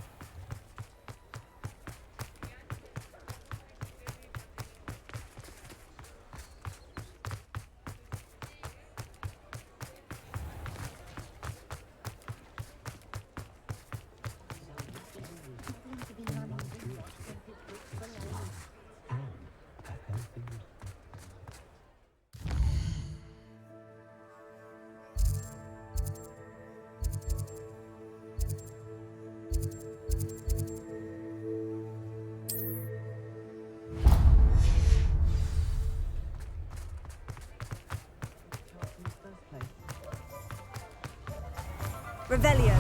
Revelio.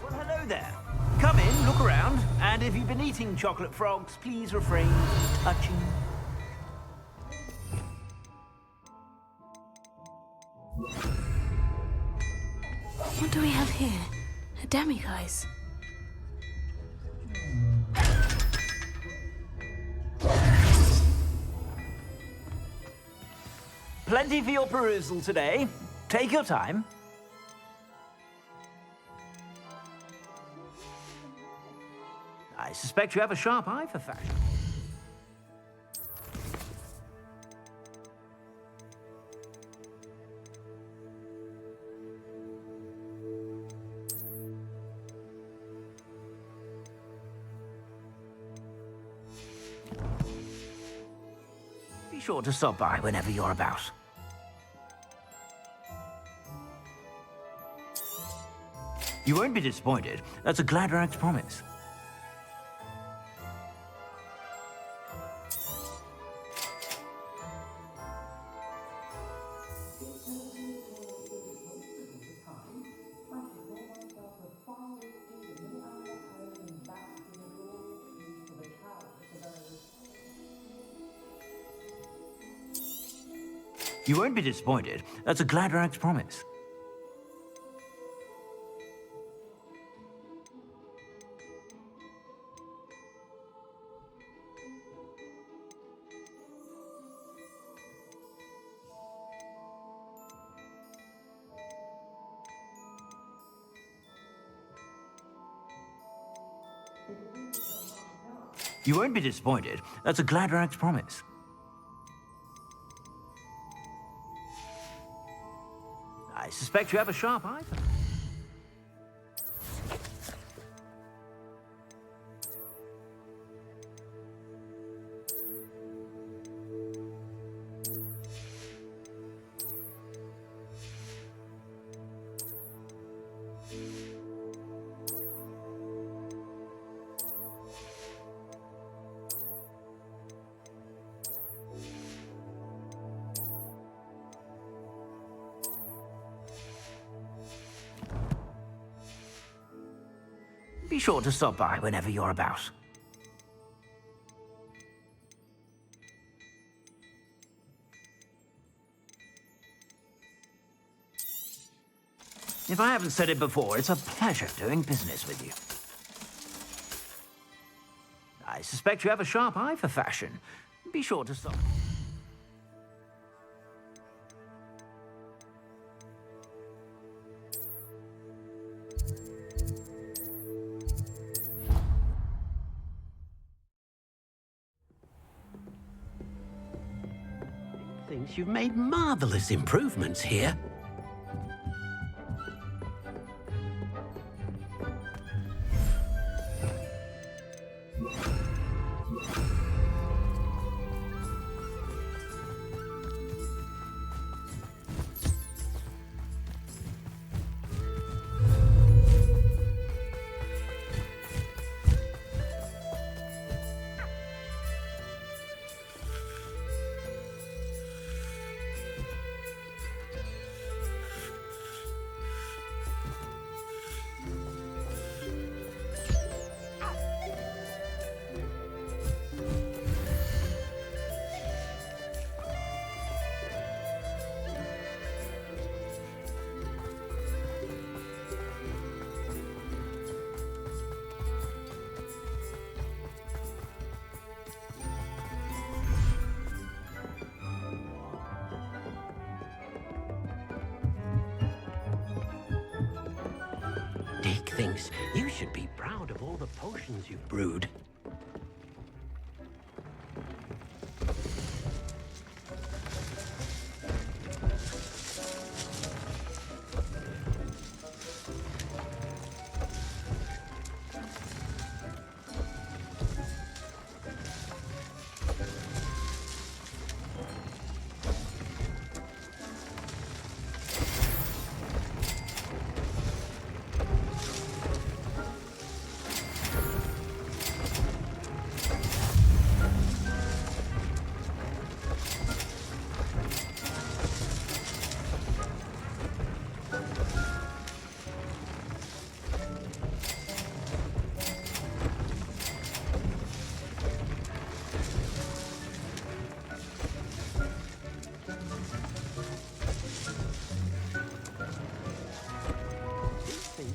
Well, hello there. Come in, look around, and if you've been eating chocolate frogs, please refrain from touching. What do we have here? A demiguise. Plenty for your perusal today. Take your time. I suspect you have a sharp eye for fashion. Be sure to stop by whenever you're about. You won't be disappointed. That's a Gladrax promise. You won't be disappointed. That's a Gladrax promise. You won't be disappointed. That's a Gladrax promise. I suspect you have a sharp eye for that. Be sure to stop by whenever you're about. If I haven't said it before, it's a pleasure doing business with you. I suspect you have a sharp eye for fashion. Be sure to stop. thinks you've made marvelous improvements here. Deke thinks you should be proud of all the potions you've brewed.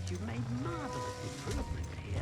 You've made marvelous improvement here.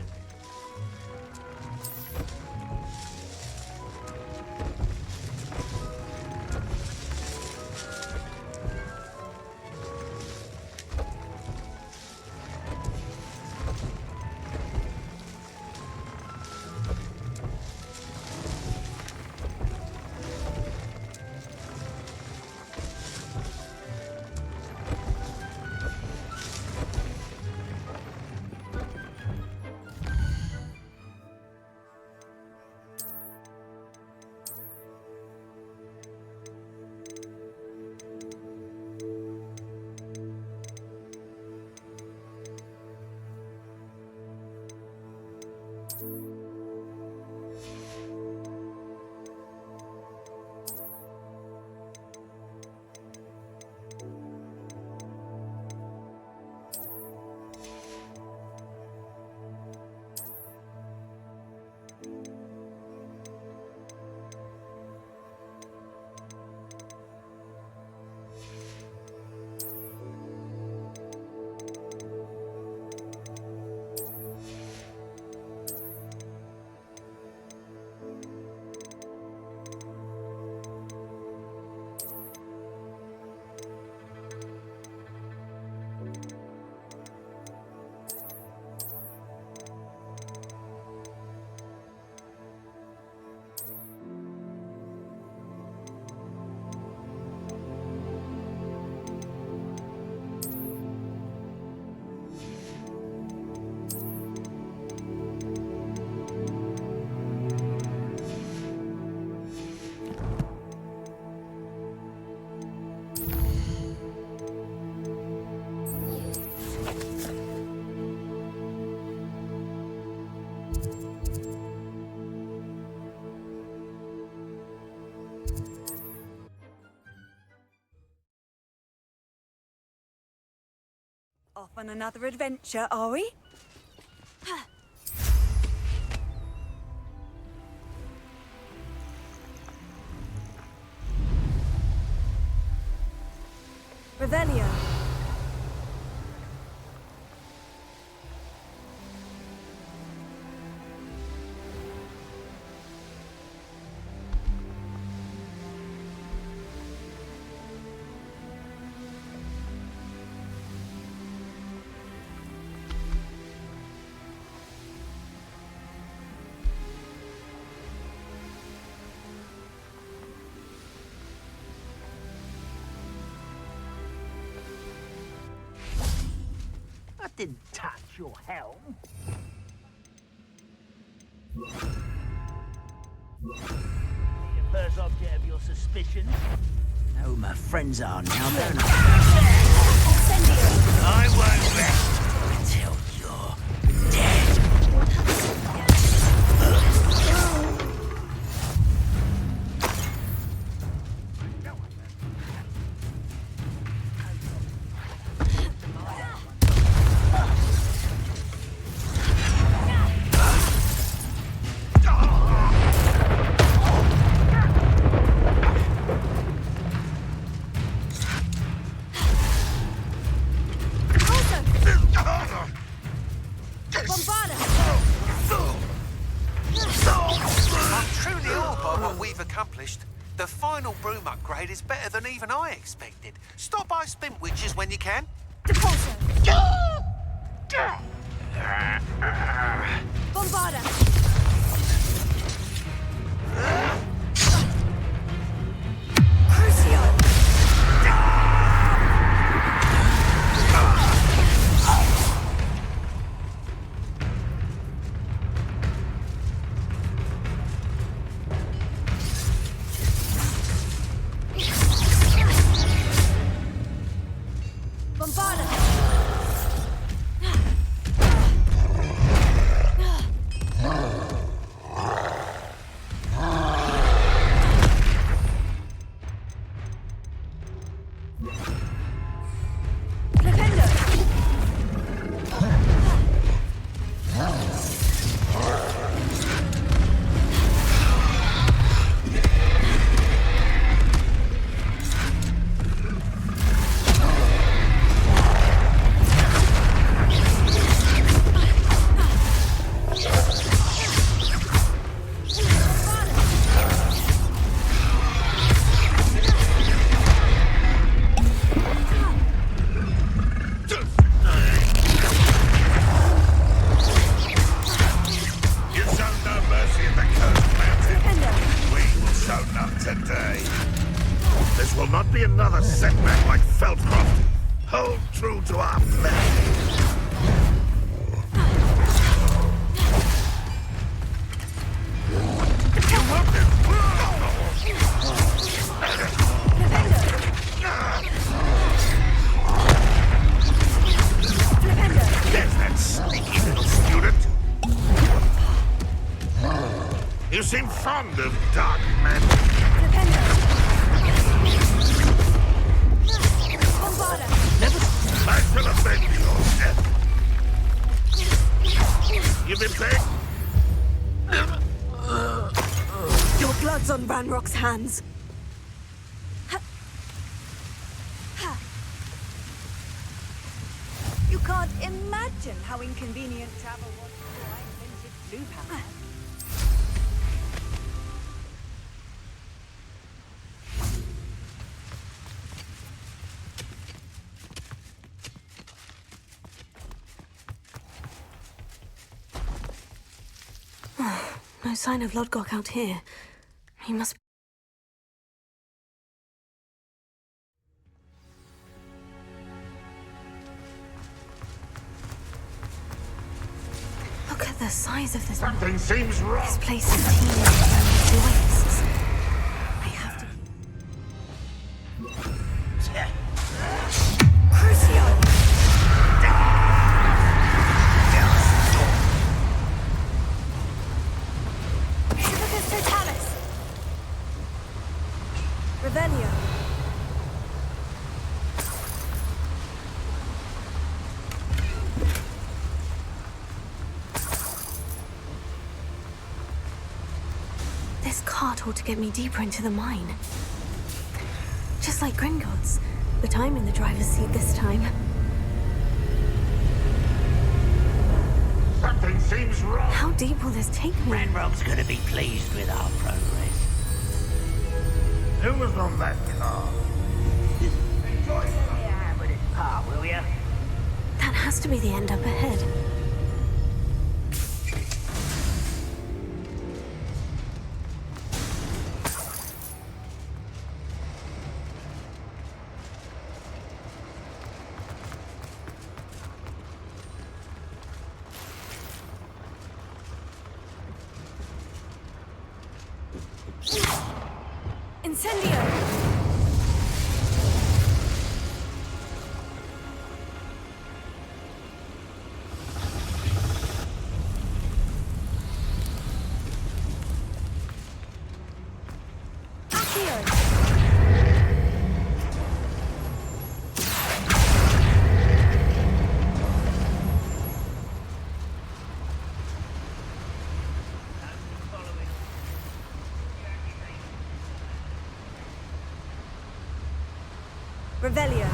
Off on another adventure, are we? Revelio. didn't touch your helm. Your first object of your suspicion. Know who my friends are now, don't I? I won't rest until you're dead. The final Broom upgrade is better than even I expected. Stop by Spintwitches when you can. Bombarda! You seem fond of dark magic. Never. I shall avenge your death. You've been paying? Your blood's on Ranrock's hands. You can't imagine how inconvenient travel was before I invented blue power. No sign of Lodgog out here. He must... Look at the size of this... Something seems wrong. This place is teeming with loyalists. I have to... Revelio. This cart ought to get me deeper into the mine. Just like Gringotts, but I'm in the driver's seat this time. Something seems wrong. How deep will this take me? Ranrock's gonna be pleased with our progress. Who was on that car? Enjoy your hand with his part, will ya? That has to be the end up ahead. Incendio! Revelio.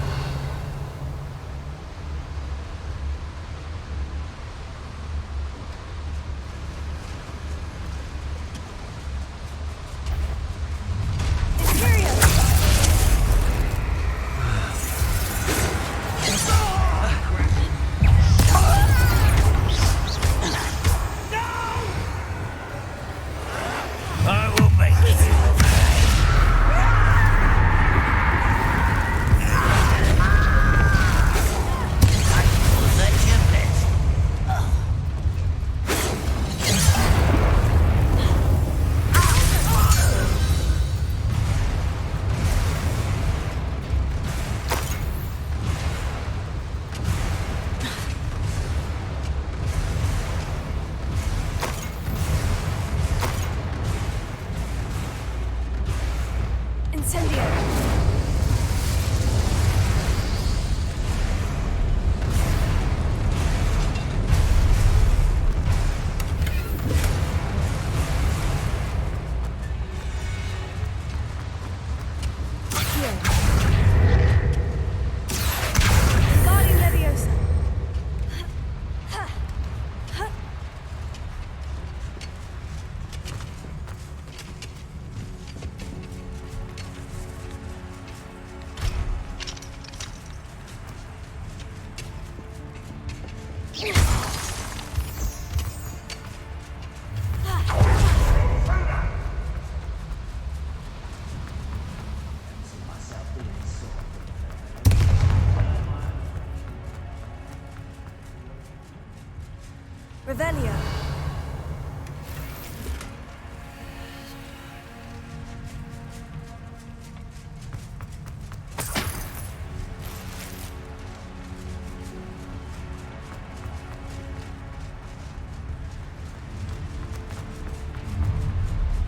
Revelio.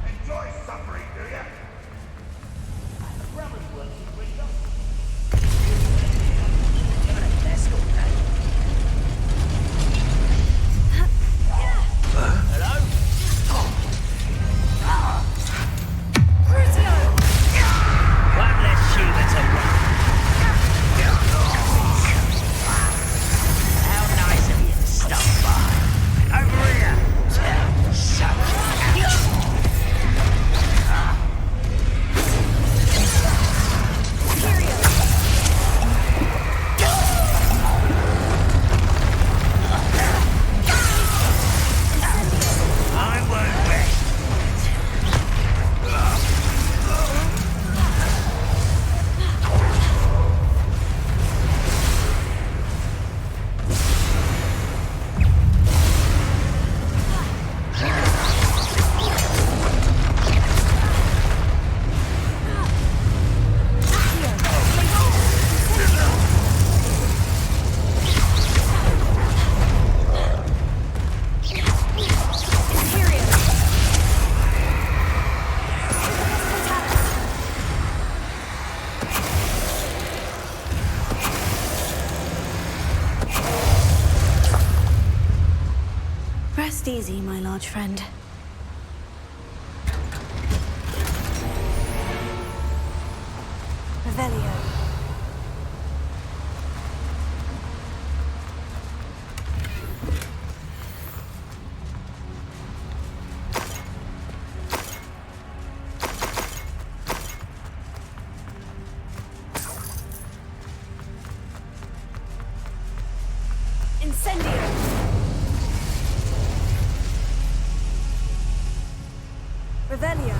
Enjoy suffering, do ya? Rest easy, my large friend. Revelio. Incendio. Revelio.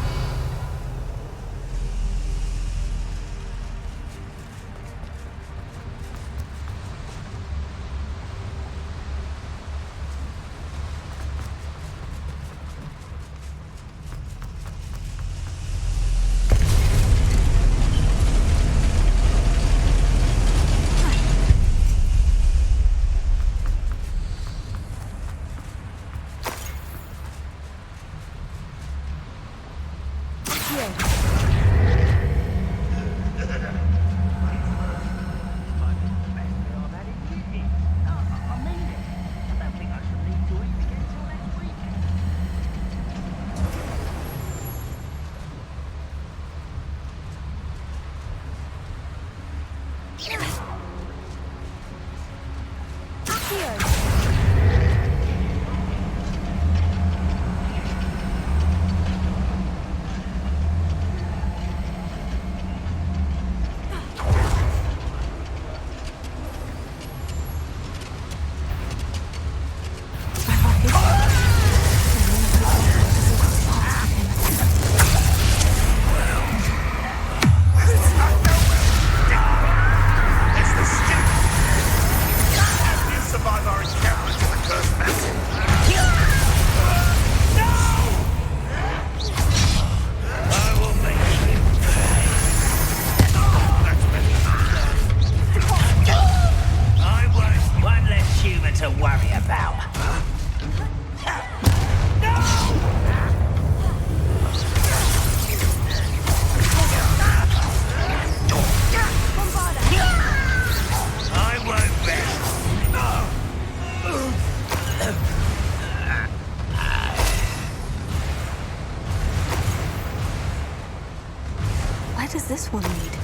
Does this one lead?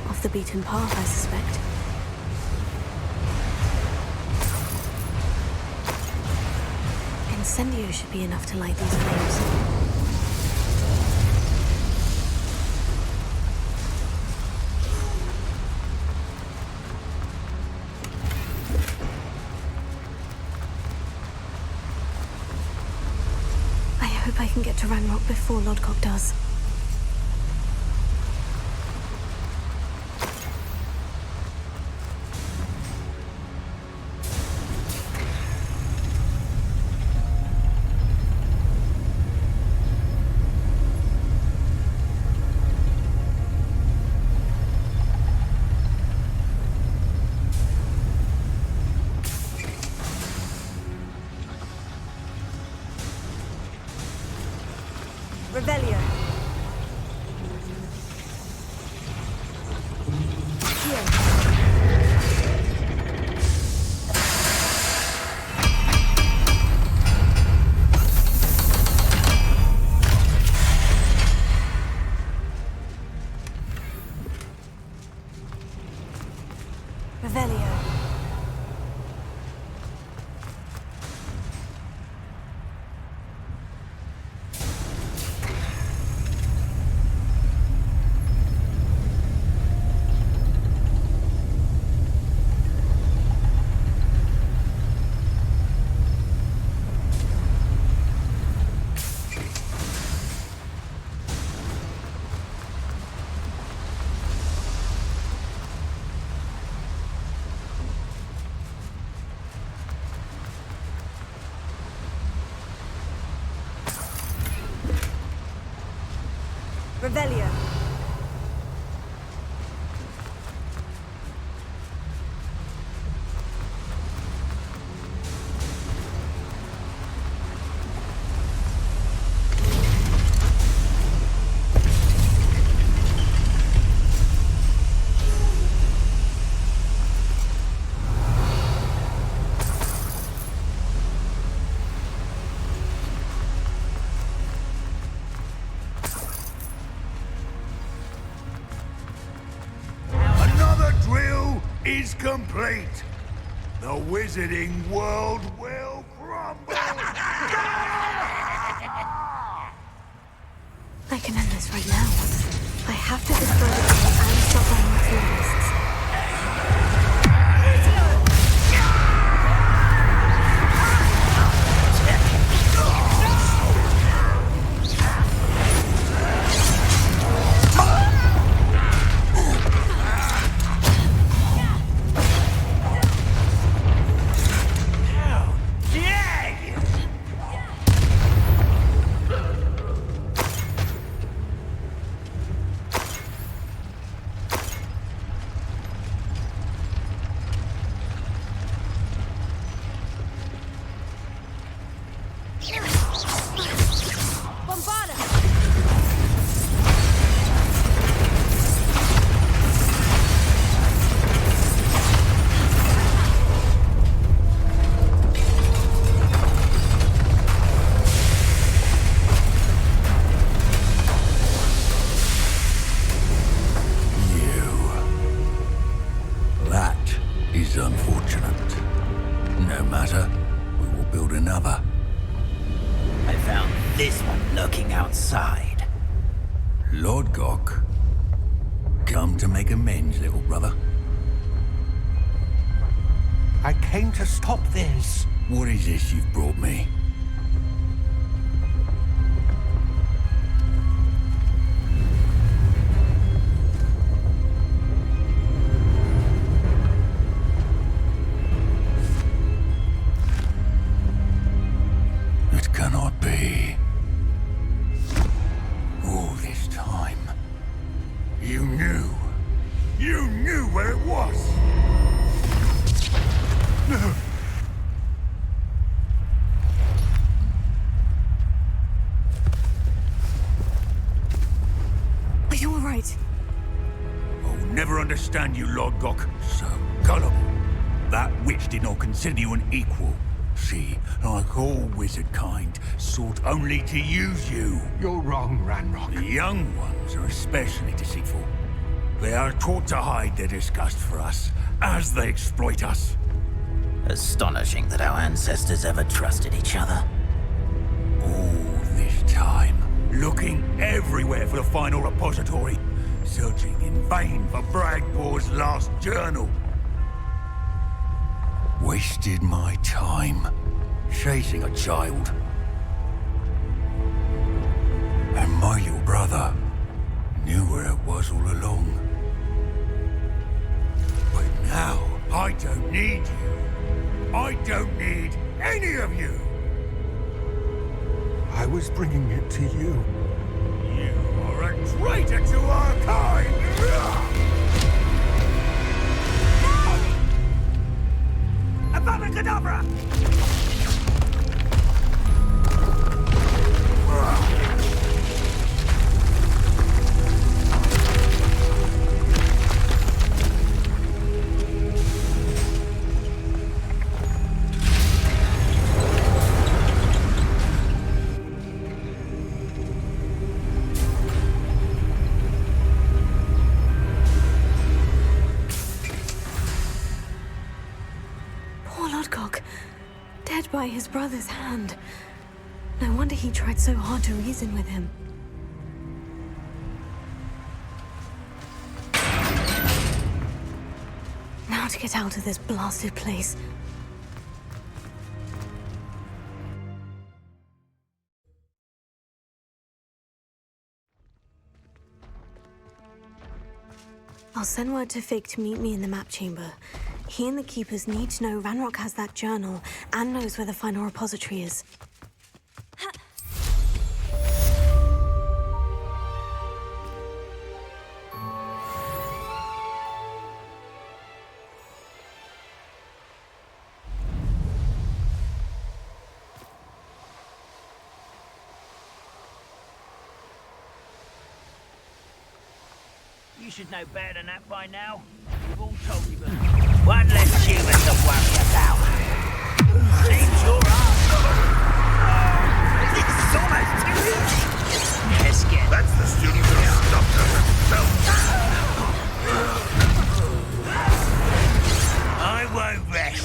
Off the beaten path, I suspect. Incendio should be enough to light these flames. I hope I can get to Ranrock before Lodgog does. Revelio. Revelio. Revelio. Is complete. The wizarding world will crumble. I can end this right now. I have to destroy the game and stop on my lists. this one lurking outside. Lodgog. Come to make amends, little brother. I came to stop this. What is this you've brought me? It cannot be. All this time, you knew. You knew where it was. No. Are you all right? I'll never understand you, Lodgog. So gullible. That witch did not consider you an equal. She, like all wizard kind, sought only to use you. You're wrong, Ranrock. The young ones are especially deceitful. They are taught to hide their disgust for us, as they exploit us. Astonishing that our ancestors ever trusted each other. All this time, looking everywhere for the final repository, searching in vain for Bragbor's last journal. Wasted my time, chasing a child. And my little brother knew where it was all along. But now, I don't need you. I don't need any of you. I was bringing it to you. You are a traitor to our kind! Avada Kadavra! By his brother's hand. No wonder he tried so hard to reason with him. Now to get out of this blasted place. I'll send word to Fig to meet me in the map chamber. He and the Keepers need to know Ranrock has that journal and knows where the final repository is. You should know better than that by now. We've all told you, but one less human to worry about. Seems your ass. This is almost too easy. Let's get. That's the student who stopped her himself. I won't rest.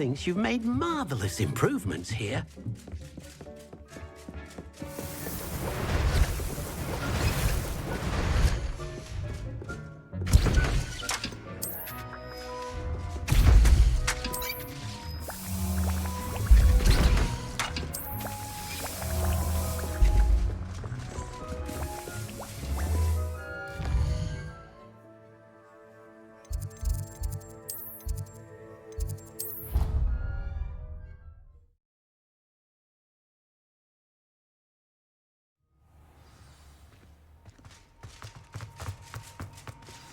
thinks you've made marvelous improvements here.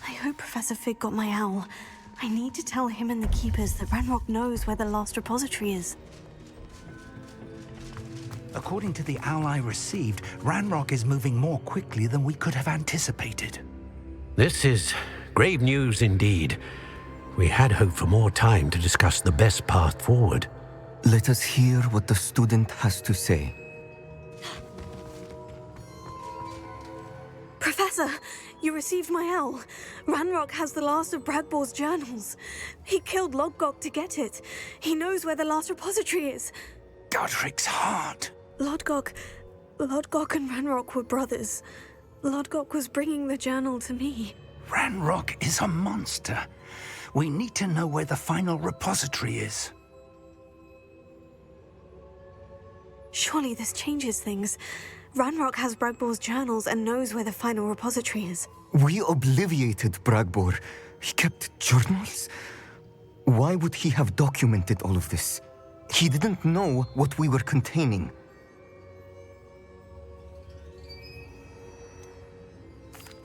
I hope Professor Fig got my owl. I need to tell him and the Keepers that Ranrock knows where the last repository is. According to the owl I received, Ranrock is moving more quickly than we could have anticipated. This is grave news indeed. We had hoped for more time to discuss the best path forward. Let us hear what the student has to say. Professor, you received my owl. Ranrock has the last of Bragbor's journals. He killed Lodgog to get it. He knows where the last repository is. Godric's heart. Lodgog and Ranrock were brothers. Lodgog was bringing the journal to me. Ranrock is a monster. We need to know where the final repository is. Surely this changes things. Ranrock has Bragbor's journals and knows where the final repository is. We obliviated Bragbor. He kept journals? Why would he have documented all of this? He didn't know what we were containing.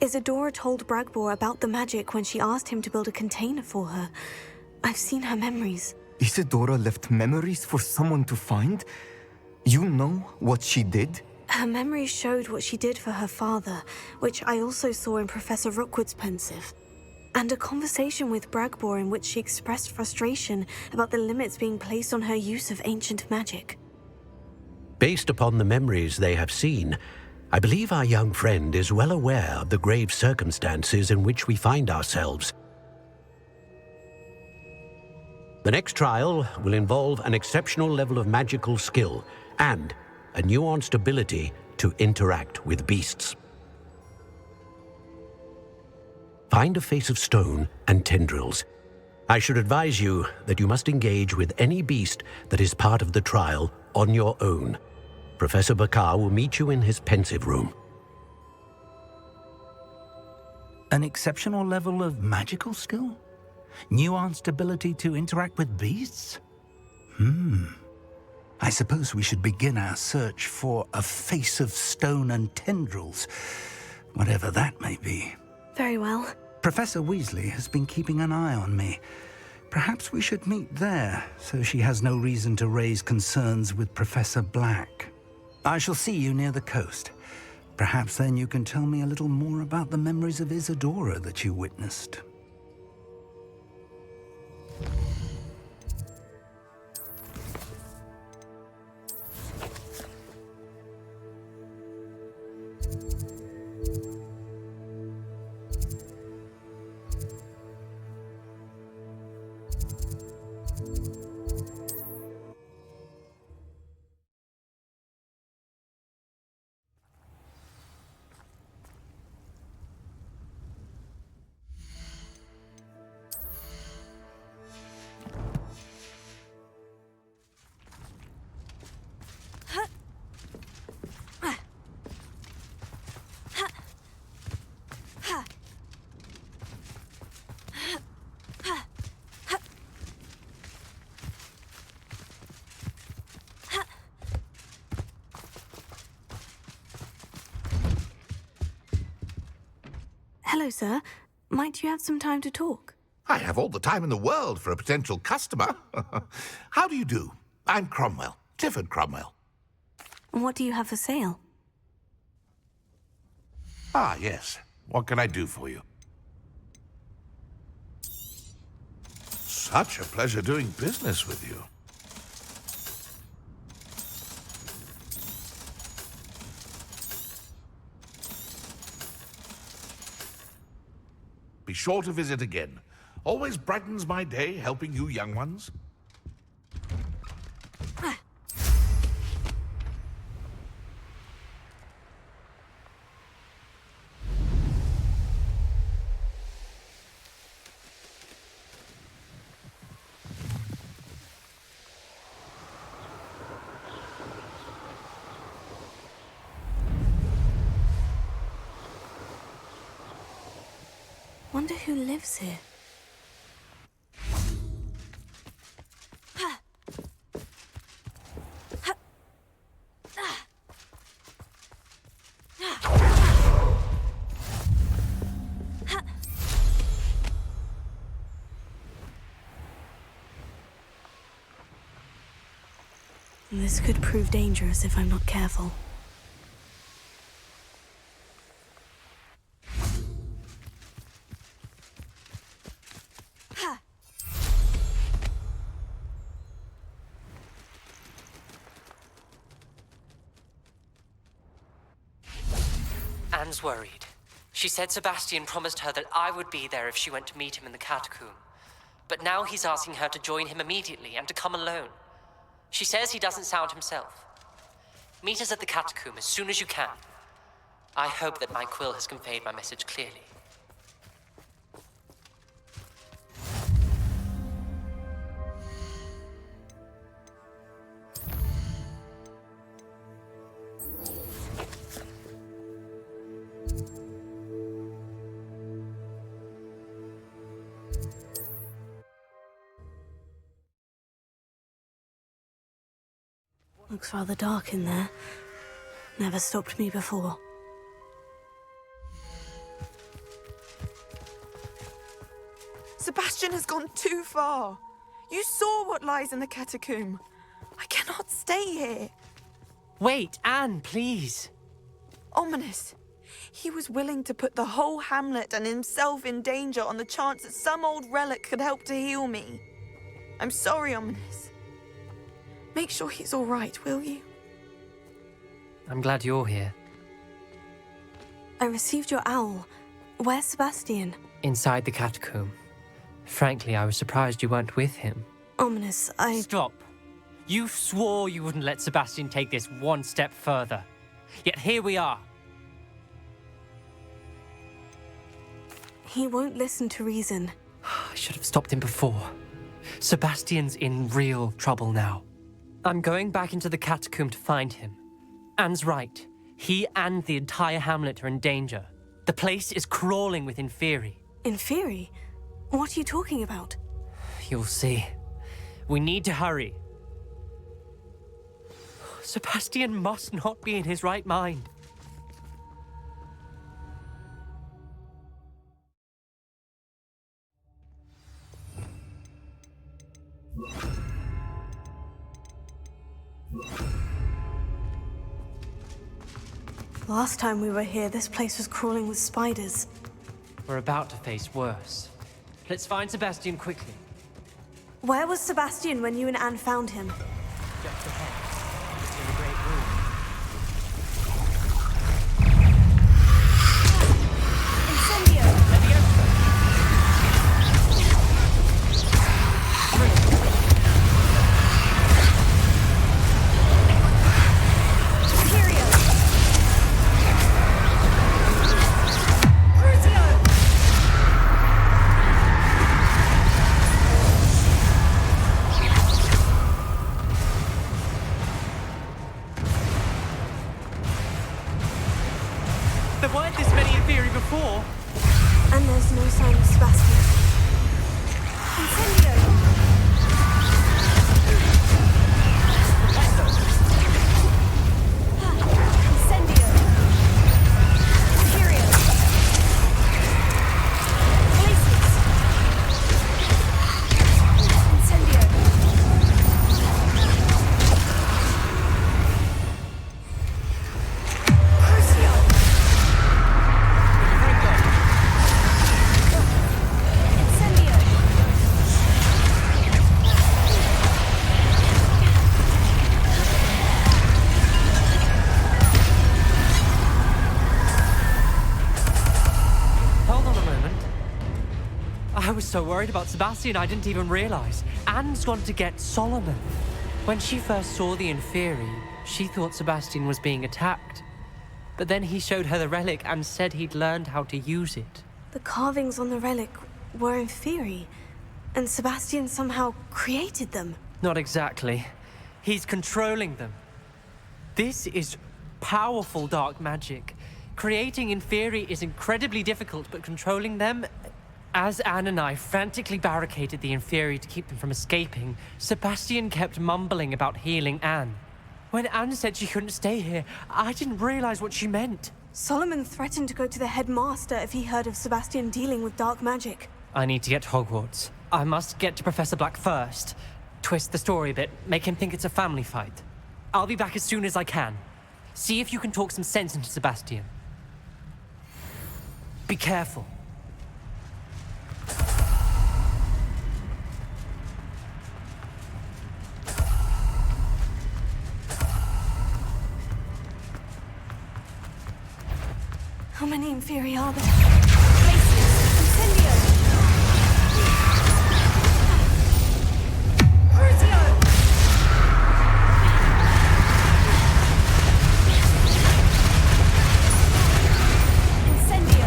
Isadora told Bragbor about the magic when she asked him to build a container for her. I've seen her memories. Isadora left memories for someone to find? You know what she did? Her memories showed what she did for her father, which I also saw in Professor Rookwood's Pensive. And a conversation with Bragbor in which she expressed frustration about the limits being placed on her use of ancient magic. Based upon the memories they have seen, I believe our young friend is well aware of the grave circumstances in which we find ourselves. The next trial will involve an exceptional level of magical skill and a nuanced ability to interact with beasts. Find a face of stone and tendrils. I should advise you that you must engage with any beast that is part of the trial on your own. Professor Bakar will meet you in his Pensive room. An exceptional level of magical skill? Nuanced ability to interact with beasts? I suppose we should begin our search for a face of stone and tendrils, whatever that may be. Very well. Professor Weasley has been keeping an eye on me. Perhaps we should meet there, so she has no reason to raise concerns with Professor Black. I shall see you near the coast. Perhaps then you can tell me a little more about the memories of Isadora that you witnessed. Hello, sir. Might you have some time to talk? I have all the time in the world for a potential customer. How do you do? I'm Cromwell, Clifford Cromwell. What do you have for sale? Ah, yes. What can I do for you? Such a pleasure doing business with you. Be sure to visit again. Always brightens my day helping you young ones. Wonder who lives here. This could prove dangerous if I'm not careful. Anne's worried. She said Sebastian promised her that I would be there if she went to meet him in the catacomb. But now he's asking her to join him immediately and to come alone. She says he doesn't sound himself. Meet us at the catacomb as soon as you can. I hope that my quill has conveyed my message clearly. Looks rather dark in there. Never stopped me before. Sebastian has gone too far. You saw what lies in the catacomb. I cannot stay here. Wait, Anne, please. Ominous. He was willing to put the whole hamlet and himself in danger on the chance that some old relic could help to heal me. I'm sorry, Ominous. Make sure he's all right, will you? I'm glad you're here. I received your owl. Where's Sebastian? Inside the catacomb. Frankly, I was surprised you weren't with him. Ominous, Stop. You swore you wouldn't let Sebastian take this one step further. Yet here we are. He won't listen to reason. I should have stopped him before. Sebastian's in real trouble now. I'm going back into the catacomb to find him. Anne's right. He and the entire hamlet are in danger. The place is crawling with Inferi. Inferi? What are you talking about? You'll see. We need to hurry. Sebastian must not be in his right mind. Last time we were here, this place was crawling with spiders. We're about to face worse. Let's find Sebastian quickly. Where was Sebastian when you and Anne found him? Just ahead. It's in the great room. And there's no sign of Sebastian. Incendio! Incendio! Imperio! Places! Incendio! I was so worried about Sebastian, I didn't even realize. Anne's gone to get Solomon. When she first saw the Inferi, she thought Sebastian was being attacked. But then he showed her the relic and said he'd learned how to use it. The carvings on the relic were Inferi, and Sebastian somehow created them. Not exactly. He's controlling them. This is powerful dark magic. Creating Inferi is incredibly difficult, but controlling them, As Anne and I frantically barricaded the Imperio to keep them from escaping, Sebastian kept mumbling about healing Anne. When Anne said she couldn't stay here, I didn't realize what she meant. Solomon threatened to go to the headmaster if he heard of Sebastian dealing with dark magic. I need to get to Hogwarts. I must get to Professor Black first. Twist the story a bit, make him think it's a family fight. I'll be back as soon as I can. See if you can talk some sense into Sebastian. Be careful. How many Imperio are there? Incendio! Crucio! Incendio!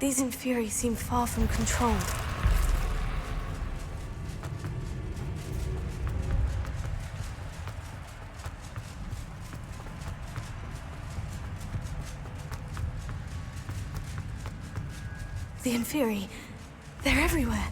These Imperio seem far from control. The Imperio, they're everywhere.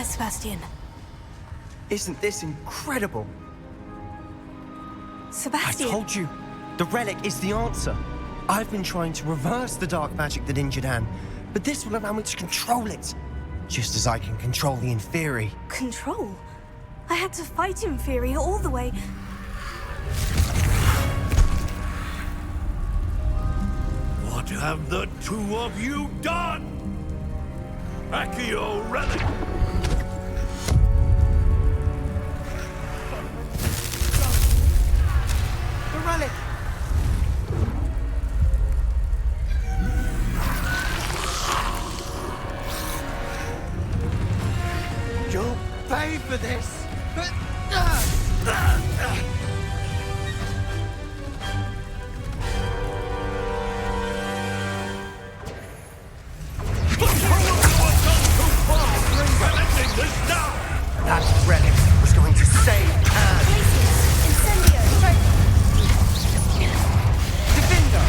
Sebastian. Isn't this incredible? Sebastian! I told you, the relic is the answer. I've been trying to reverse the dark magic that injured Anne, but this will allow me to control it. Just as I can control the Imperio. Control? I had to fight Imperio all the way. What have the two of you done? Accio relic! The relic! You'll pay for this! That relic was going to save Anne. Incendio! Defender!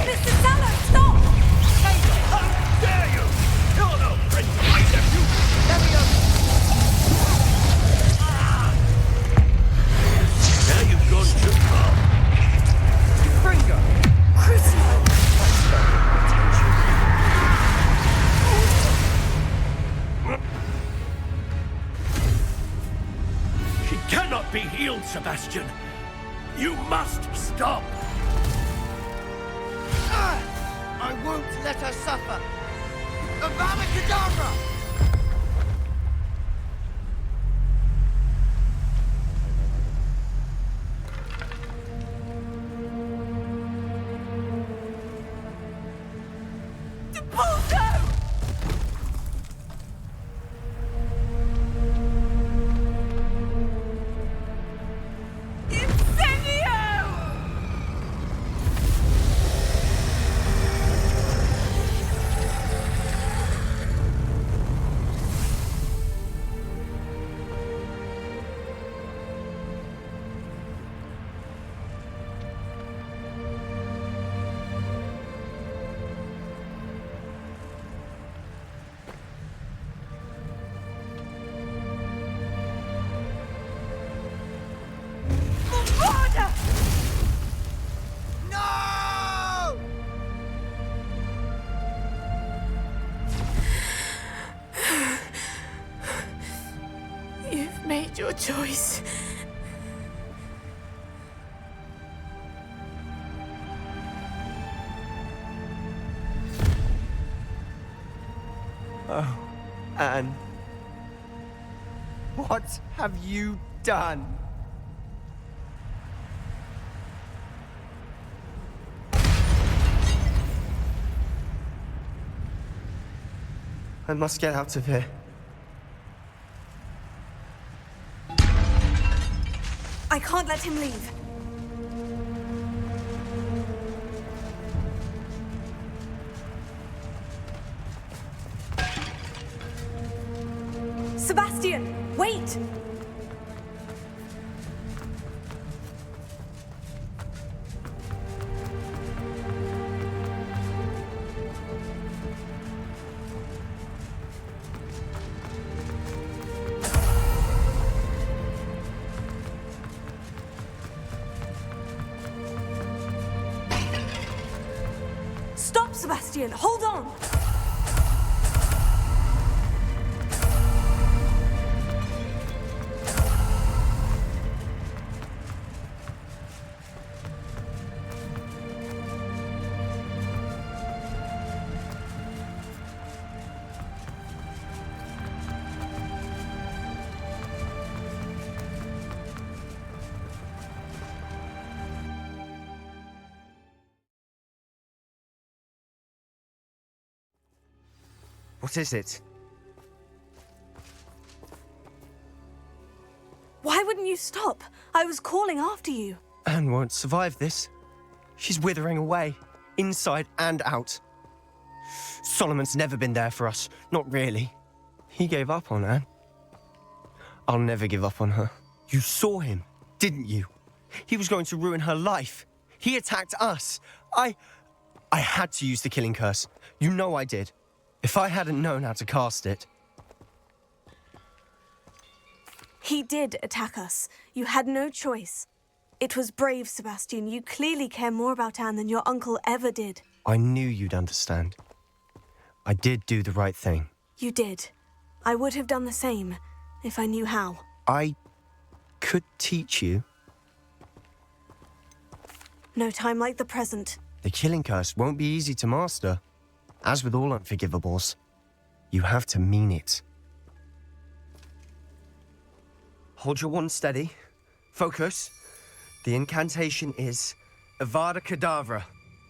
Mr. Sallow, stop! How dare you! You're no friend to my nephew! Now you've gone too far. Fringo! Crucio! She cannot be healed, Sebastian. You must stop. I won't let her suffer! Avada Kadavra! Your choice. Oh, Anne. What have you done? I must get out of here. I can't let him leave. Sebastian, wait! Sebastian, hold on! What is it? Why wouldn't you stop? I was calling after you. Anne won't survive this. She's withering away, inside and out. Solomon's never been there for us. Not really. He gave up on Anne. I'll never give up on her. You saw him, didn't you? He was going to ruin her life. He attacked us. I had to use the killing curse. You know I did. If I hadn't known how to cast it... He did attack us. You had no choice. It was brave, Sebastian. You clearly care more about Anne than your uncle ever did. I knew you'd understand. I did do the right thing. You did. I would have done the same, if I knew how. I could teach you. No time like the present. The killing curse won't be easy to master. As with all unforgivables, you have to mean it. Hold your wand steady. Focus. The incantation is Avada Kadavra.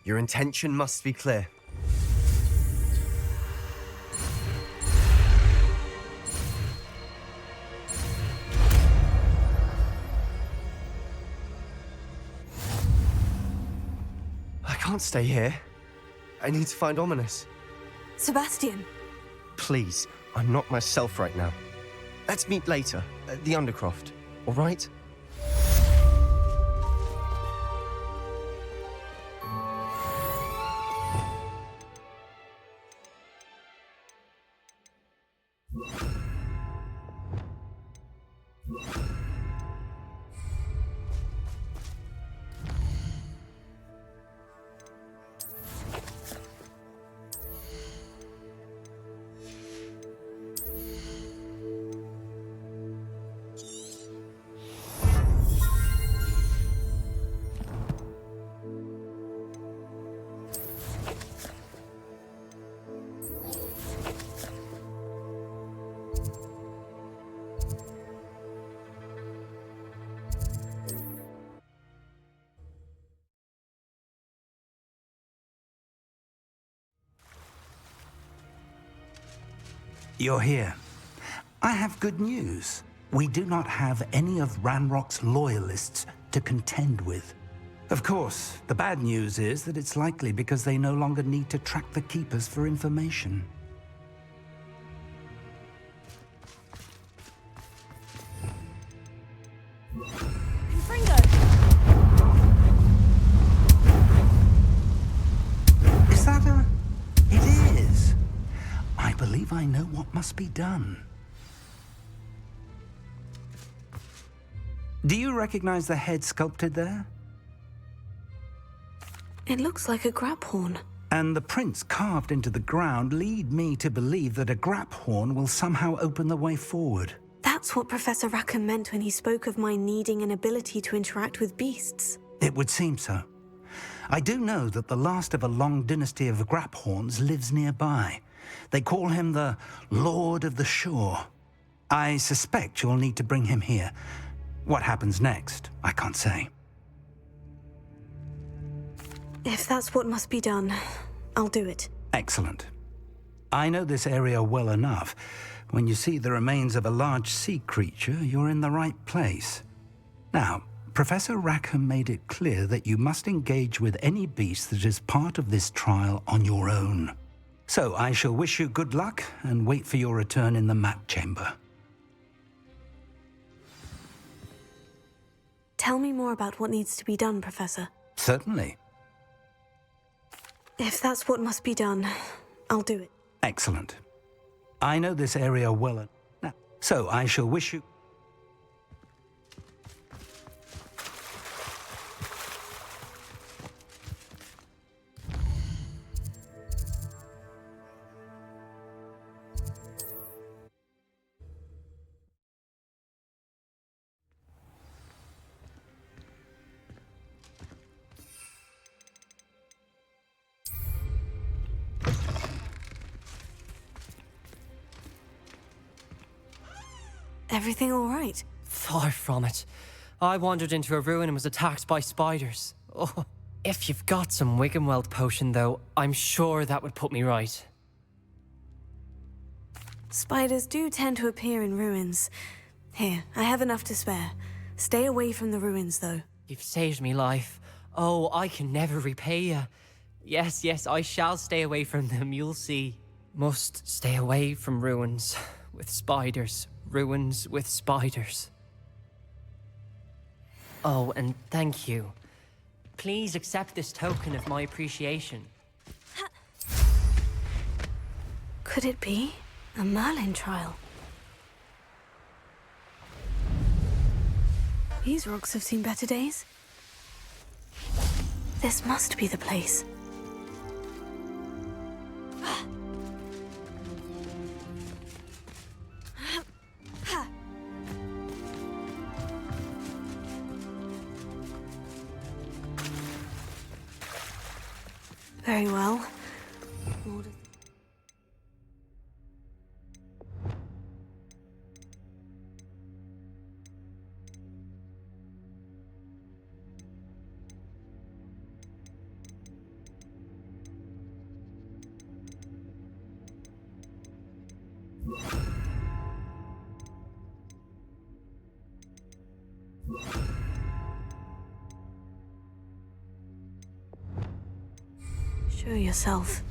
Your intention must be clear. I can't stay here. I need to find Ominous. Sebastian! Please, I'm not myself right now. Let's meet later, at the Undercroft, all right? You're here. I have good news. We do not have any of Ranrock's loyalists to contend with. Of course, the bad news is that it's likely because they no longer need to track the Keepers for information. Is that a... It is. I believe I know what must be done. Do you recognize the head sculpted there? It looks like a Graphorn. And the prints carved into the ground lead me to believe that a Graphorn will somehow open the way forward. That's what Professor Rackham meant when he spoke of my needing an ability to interact with beasts. It would seem so. I do know that the last of a long dynasty of Graphorns lives nearby. They call him the Lord of the Shore. I suspect you'll need to bring him here. What happens next, I can't say. If that's what must be done, I'll do it. Excellent. I know this area well enough. When you see the remains of a large sea creature, you're in the right place. Now, Professor Rackham made it clear that you must engage with any beast that is part of this trial on your own. So I shall wish you good luck and wait for your return in the map chamber. Tell me more about what needs to be done, Professor. Certainly. If that's what must be done, I'll do it. Excellent. I know this area well enough. So I shall wish you... Everything all right? Far from it. I wandered into a ruin and was attacked by spiders. Oh, if you've got some Wiggenweld potion, though, I'm sure that would put me right. Spiders do tend to appear in ruins. Here, I have enough to spare. Stay away from the ruins, though. You've saved me life. Oh, I can never repay you. Yes, I shall stay away from them, you'll see. Must stay away from ruins with spiders. Ruins with spiders. Oh, and thank you. Please accept this token of my appreciation. Could it be a Merlin trial? These rocks have seen better days. This must be the place. Very well. Show yourself.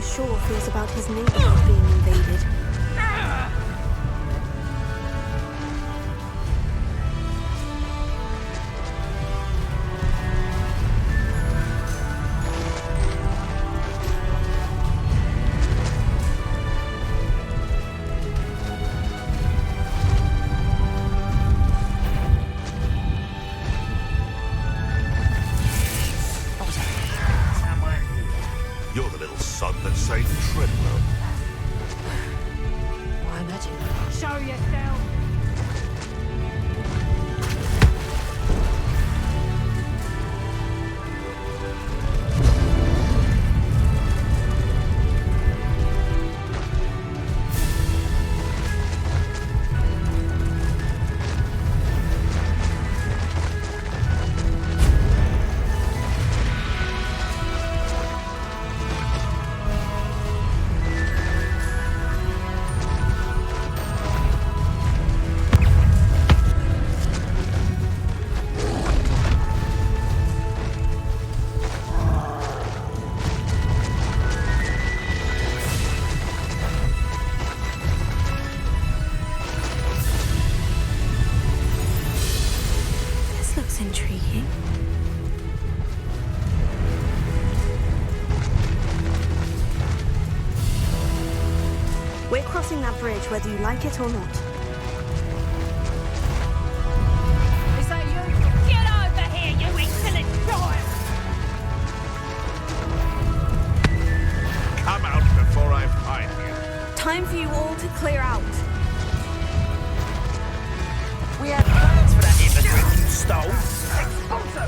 sure feels about his neighborhood being invaded. You're the little son that saved Treadwell. Why, imagine. Show yourself! Intriguing. We're crossing that bridge whether you like it or not. Is that you? Get over here, you insolent child! Come out before I find you. Time for you all to clear out. We had plans for that inventory you stole. Expulso!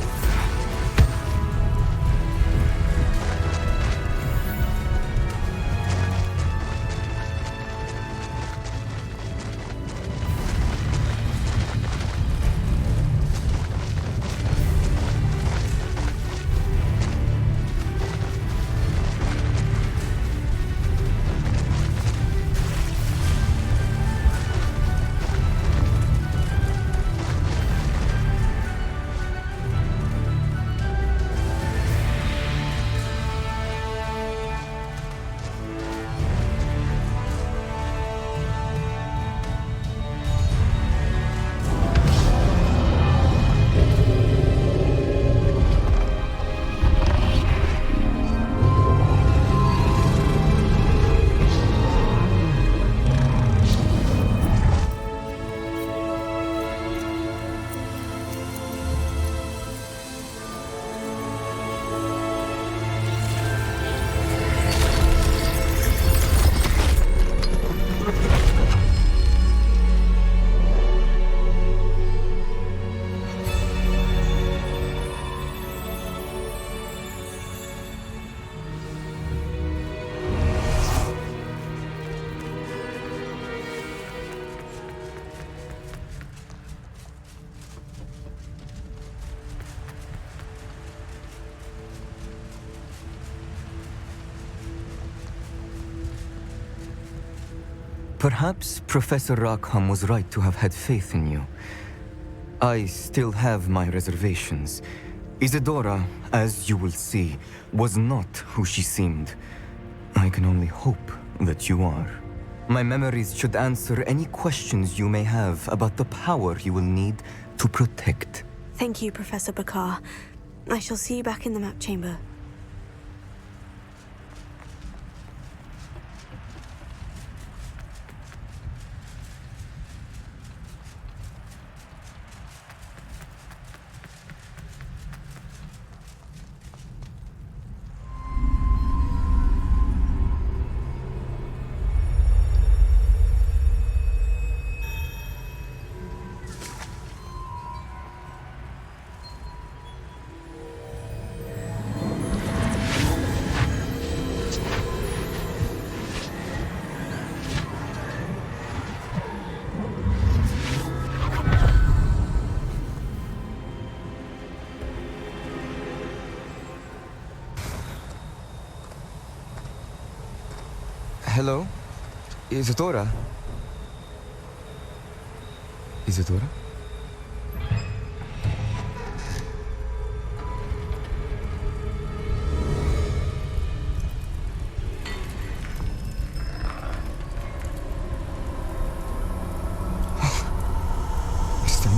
Perhaps Professor Rackham was right to have had faith in you. I still have my reservations. Isadora, as you will see, was not who she seemed. I can only hope that you are. My memories should answer any questions you may have about the power you will need to protect. Thank you, Professor Bakar. I shall see you back in the map chamber. Hello? Isadora? Isadora?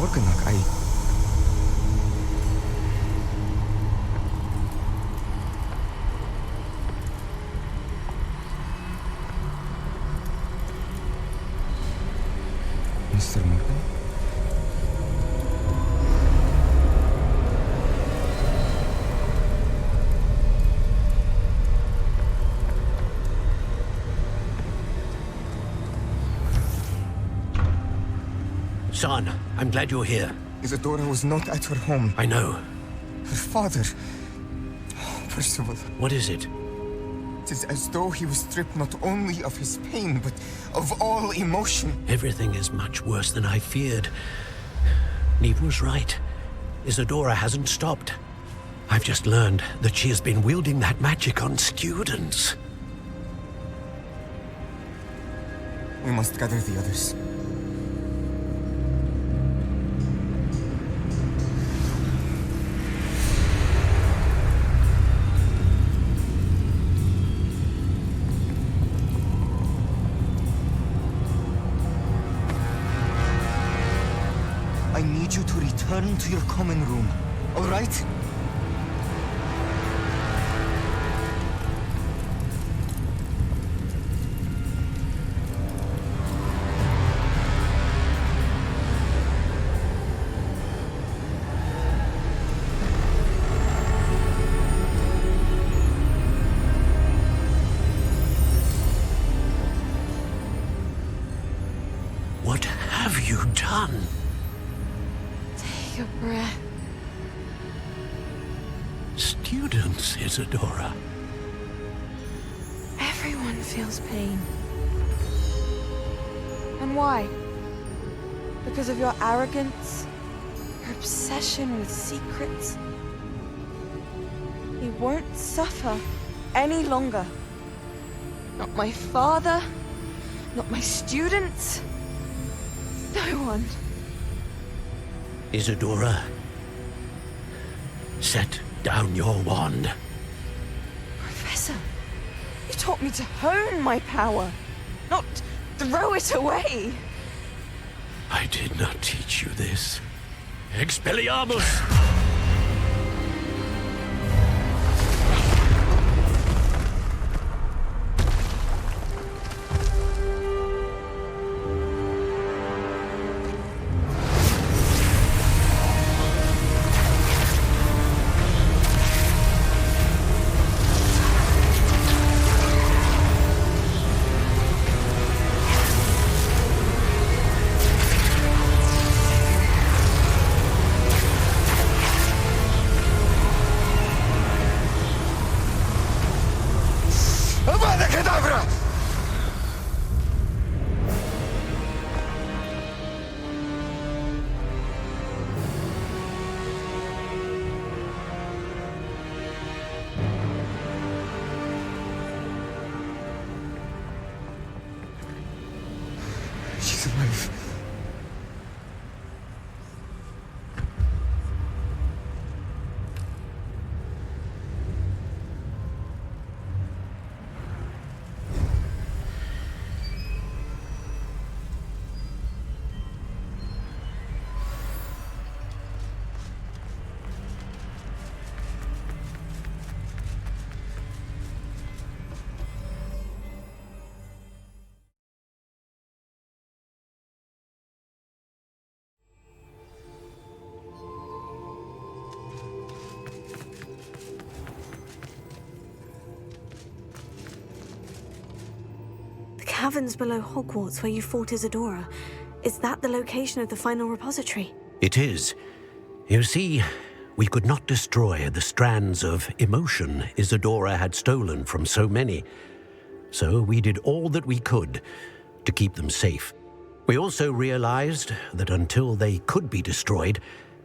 Morganach, Mr. Morgan? Son, I'm glad you're here. Isadora was not at her home. I know. Her father... Percival. What is it? It is as though he was stripped not only of his pain, but of all emotion. Everything is much worse than I feared. Neve was right. Isadora hasn't stopped. I've just learned that she has been wielding that magic on students. We must gather the others. I need you to return to your common room, all right? What have you done? Take a breath. Students, Isadora. Everyone feels pain. And why? Because of your arrogance? Your obsession with secrets? He won't suffer any longer. Not my father, not my students, no one. Isadora, set down your wand. Professor, you taught me to hone my power, not throw it away. I did not teach you this. Expelliarmus! Avada Kadavra! She's alive. Caverns below Hogwarts where you fought Isadora. Is that the location of the final repository? It is. You see, we could not destroy the strands of emotion Isadora had stolen from so many. So we did all that we could to keep them safe. We also realized that until they could be destroyed,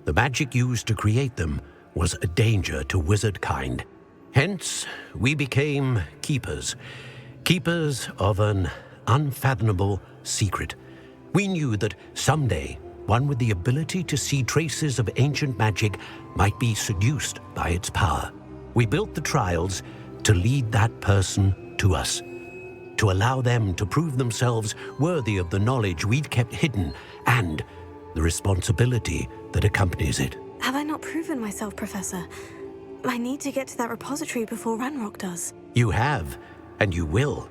the magic used to create them was a danger to wizard kind. Hence, we became keepers. Keepers of an unfathomable secret. We knew that someday, one with the ability to see traces of ancient magic might be seduced by its power. We built the trials to lead that person to us, to allow them to prove themselves worthy of the knowledge we'd kept hidden and the responsibility that accompanies it. Have I not proven myself, Professor? I need to get to that repository before Ranrock does. You have, and you will.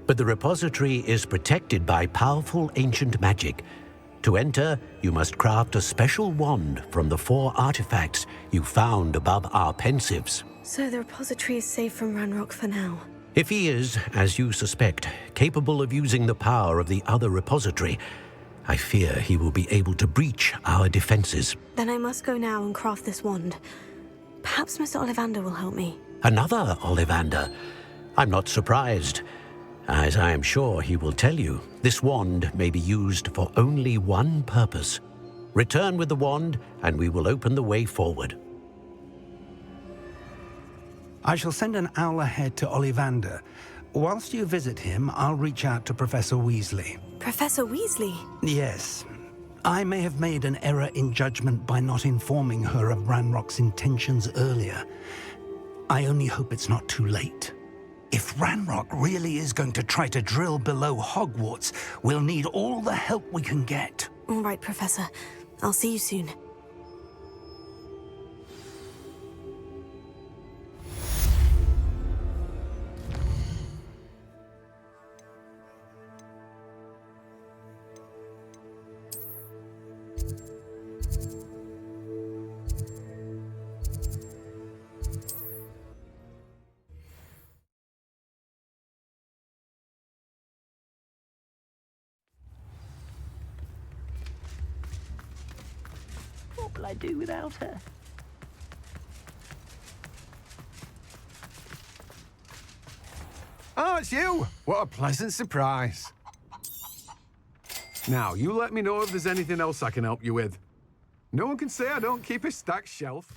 But the repository is protected by powerful ancient magic. To enter, you must craft a special wand from the 4 artifacts you found above our Pensives. So the repository is safe from Ranrock for now. If he is, as you suspect, capable of using the power of the other repository, I fear he will be able to breach our defenses. Then I must go now and craft this wand. Perhaps Mr. Ollivander will help me. Another Ollivander? I'm not surprised. As I am sure he will tell you, this wand may be used for only one purpose. Return with the wand, and we will open the way forward. I shall send an owl ahead to Ollivander. Whilst you visit him, I'll reach out to Professor Weasley. Professor Weasley? Yes. I may have made an error in judgment by not informing her of Ranrock's intentions earlier. I only hope it's not too late. If Ranrock really is going to try to drill below Hogwarts, we'll need all the help we can get. All right, Professor. I'll see you soon. What will I do without her? Oh, it's you! What a pleasant surprise. Now, you let me know if there's anything else I can help you with. No one can say I don't keep a stacked shelf.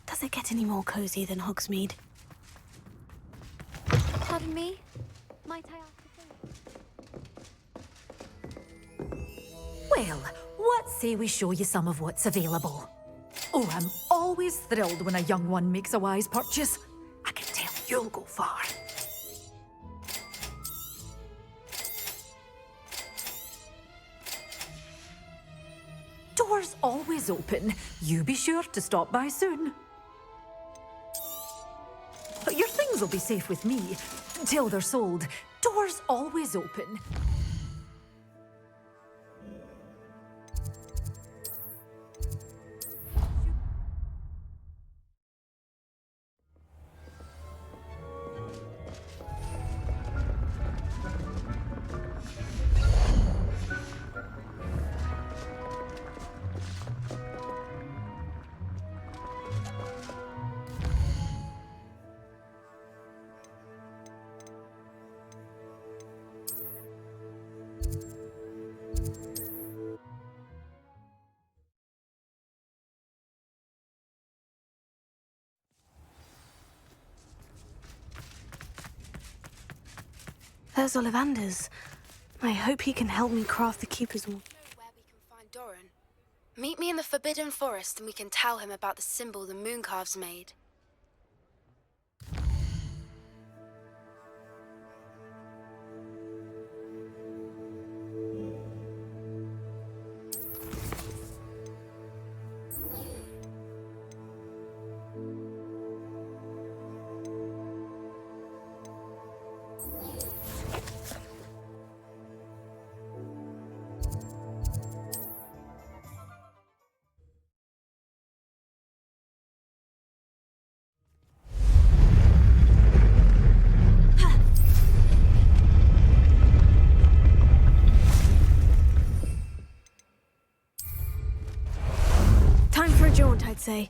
Does it get any more cozy than Hogsmeade? Pardon me? Might I ask a favor? Well, what say we show you some of what's available? Oh, I'm always thrilled when a young one makes a wise purchase. I can tell you'll go far. Doors always open. You be sure to stop by soon. But your things will be safe with me till they're sold. Doors always open. There's Ollivander's. I hope he can help me craft the Keeper's Wand. Where we can find Doran. Meet me in the Forbidden Forest and we can tell him about the symbol the Mooncalves made. Time for a jaunt, I'd say.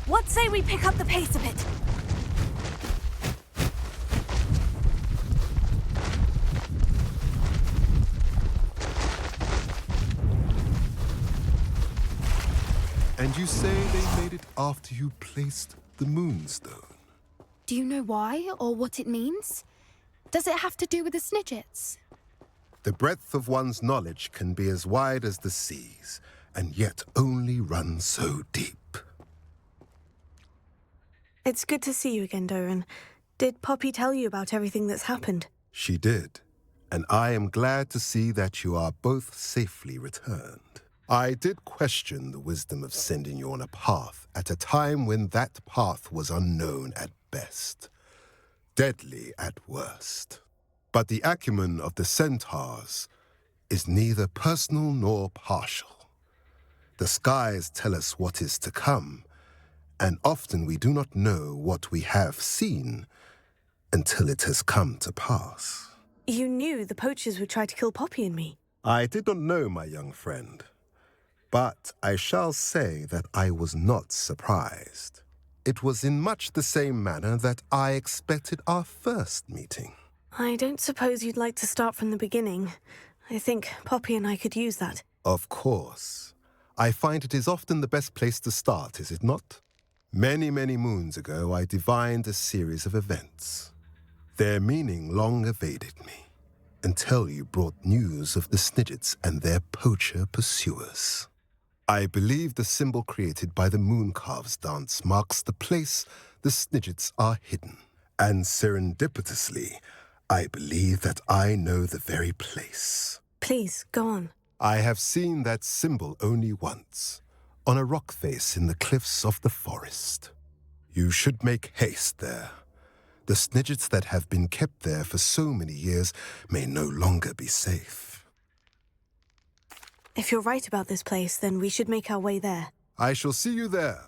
What say we pick up the pace a bit? You say they made it after you placed the Moonstone. Do you know why or what it means? Does it have to do with the Snigets? The breadth of one's knowledge can be as wide as the seas, and yet only run so deep. It's good to see you again, Doran. Did Poppy tell you about everything that's happened? She did, and I am glad to see that you are both safely returned. I did question the wisdom of sending you on a path at a time when that path was unknown at best, deadly at worst. But the acumen of the centaurs is neither personal nor partial. The skies tell us what is to come, and often we do not know what we have seen until it has come to pass. You knew the poachers would try to kill Poppy and me. I did not know, my young friend, but I shall say that I was not surprised. It was in much the same manner that I expected our first meeting. I don't suppose you'd like to start from the beginning. I think Poppy and I could use that. Of course. I find it is often the best place to start, is it not? Many, many moons ago, I divined a series of events. Their meaning long evaded me, until you brought news of the Snigets and their poacher pursuers. I believe the symbol created by the Mooncalves dance marks the place the Snigets are hidden. And serendipitously, I believe that I know the very place. Please, go on. I have seen that symbol only once, on a rock face in the cliffs of the forest. You should make haste there. The Snigets that have been kept there for so many years may no longer be safe. If you're right about this place, then we should make our way there. I shall see you there.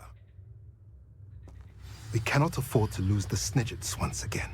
We cannot afford to lose the Snigets once again.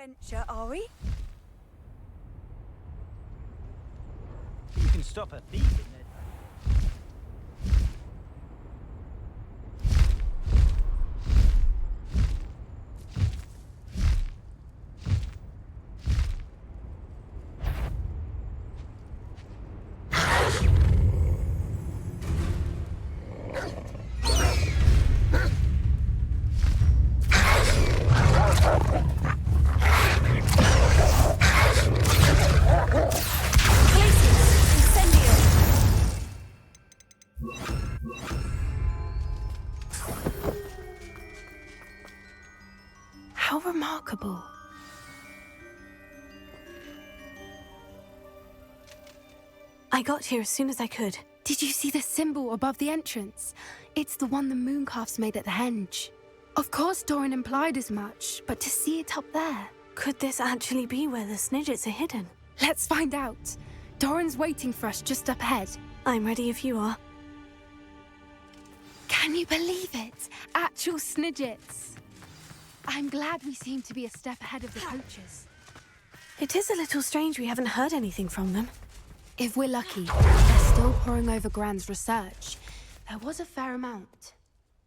Adventure, are we? You can stop a thief in there. How remarkable. I got here as soon as I could. Did you see the symbol above the entrance? It's the one the Mooncalves made at the henge. Of course Doran implied as much, but to see it up there... Could this actually be where the Snigets are hidden? Let's find out. Doran's waiting for us just up ahead. I'm ready if you are. Can you believe it? Actual Snigets. I'm glad we seem to be a step ahead of the poachers. It is a little strange we haven't heard anything from them. If we're lucky, they're still poring over Gran's research. There was a fair amount.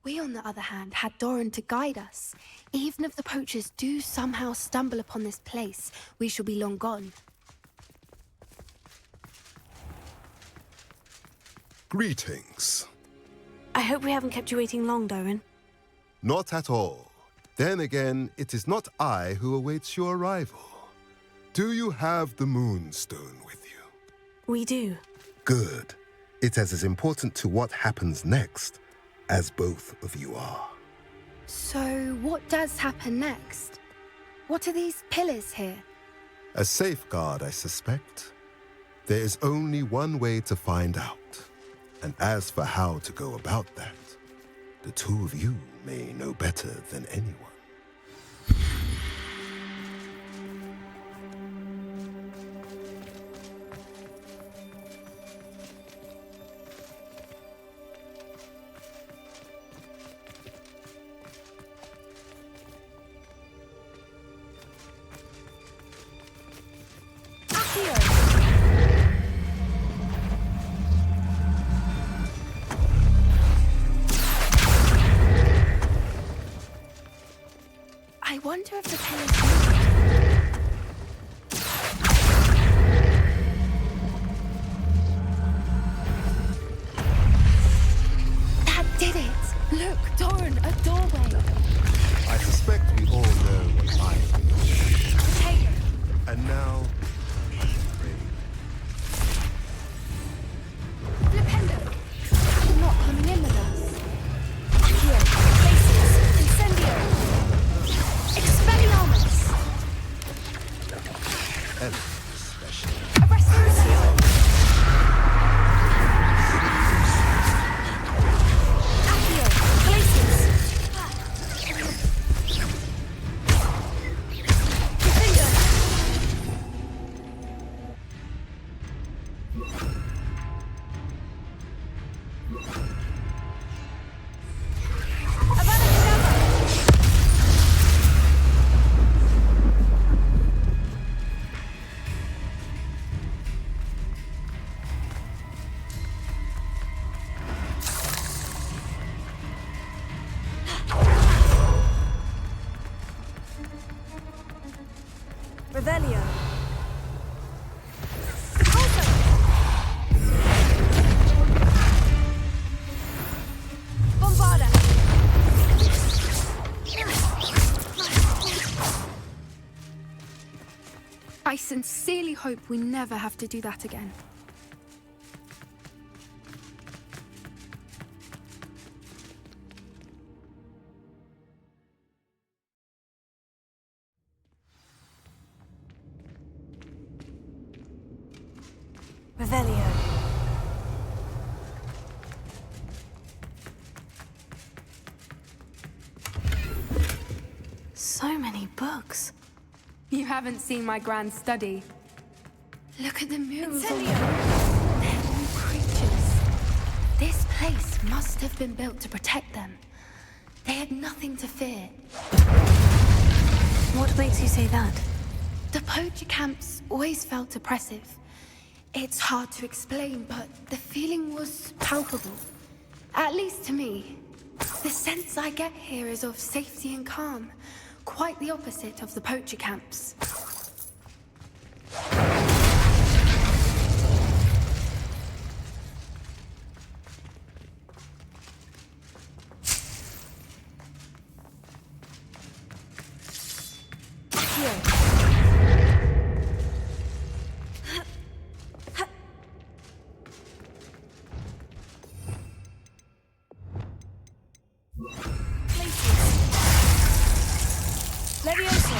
We, on the other hand, had Doran to guide us. Even if the poachers do somehow stumble upon this place, we shall be long gone. Greetings. I hope we haven't kept you waiting long, Doran. Not at all. Then again, it is not I who awaits your arrival. Do you have the Moonstone with you? We do. Good. It is as important to what happens next as both of you are. So, what does happen next? What are these pillars here? A safeguard, I suspect. There is only one way to find out. And as for how to go about that, the two of you may know better than anyone. I wonder if the pen is moved. That did it! Look, Doran, a doorway. I suspect we all know what lies beyond. Hey. And now, Flipendo! You're not coming in with us. Accio, Places, Incendio! Expelliarmus! Arrest Lucio! Accio, Places! Defender! Avada Kedavra! Revelio. Bombarda! I sincerely hope we never have to do that again. Revelio. So many books. You haven't seen my grand study. Look at the murals. Incendio. They're all creatures. This place must have been built to protect them. They had nothing to fear. What makes you say that? The poacher camps always felt oppressive. It's hard to explain, but the feeling was palpable. At least to me. The sense I get here is of safety and calm. Quite the opposite of the poacher camps. Leviosa.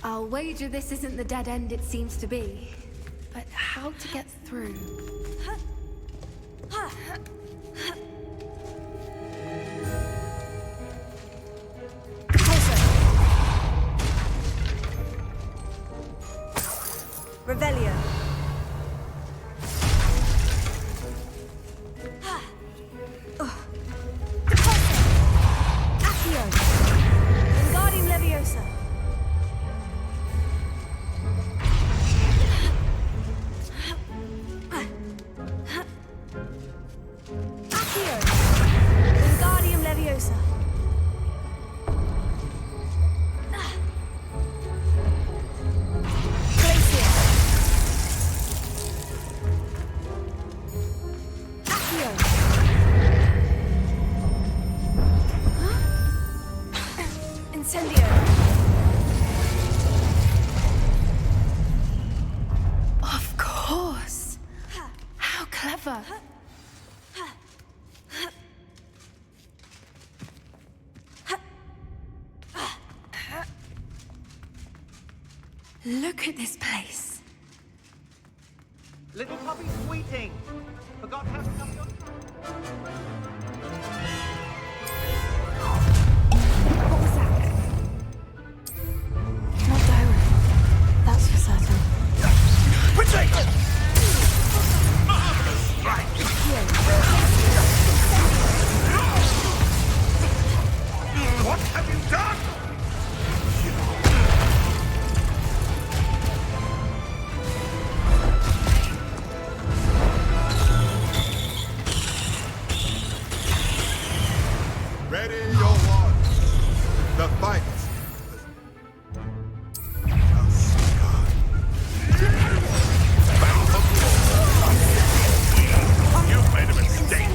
I'll wager this isn't the dead end it seems to be. But how to get through? Revelio. Accio. Wingardium Leviosa. Accio. Wingardium Leviosa. ever. Look at this place. Little puppy squeaking. Forgot how to come your... What was that? Not Doran. That's for certain. Retreat! Marvelous strike! What have you done? Ready your watch. The fight. You've made a mistake.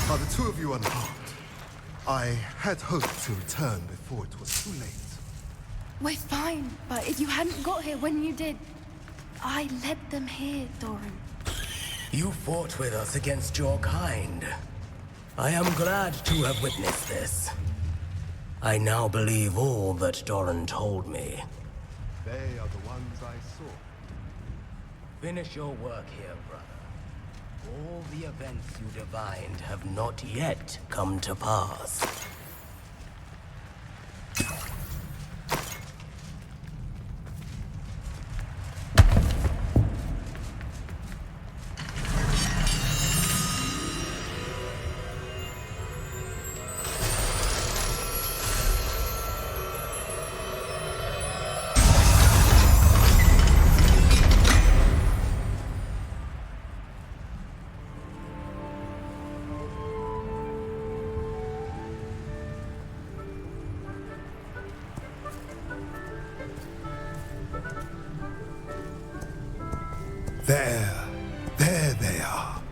Are the two of you unharmed? I had hoped to return before it was too late. We're fine, but if you hadn't got here when you did, I led them here, Doran. You fought with us against your kind. I am glad to have witnessed this. I now believe all that Doran told me. They are the ones I saw. Finish your work here, brother. All the events you divined have not yet come to pass. There they are.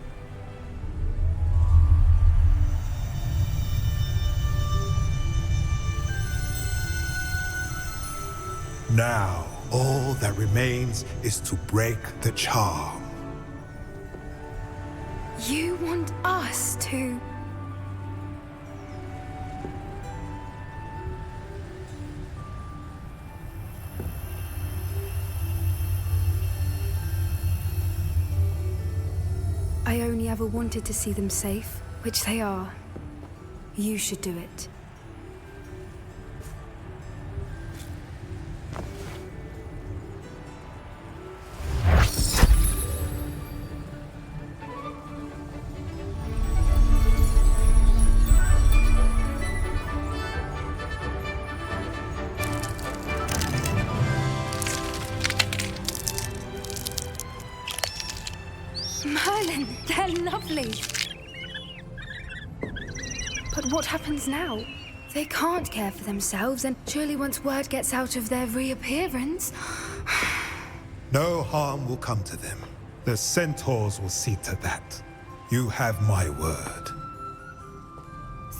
Now, all that remains is to break the charm. You want us to... I only ever wanted to see them safe, which they are. You should do it. They're lovely. But what happens now? They can't care for themselves, and surely once word gets out of their reappearance... No harm will come to them. The centaurs will see to that. You have my word.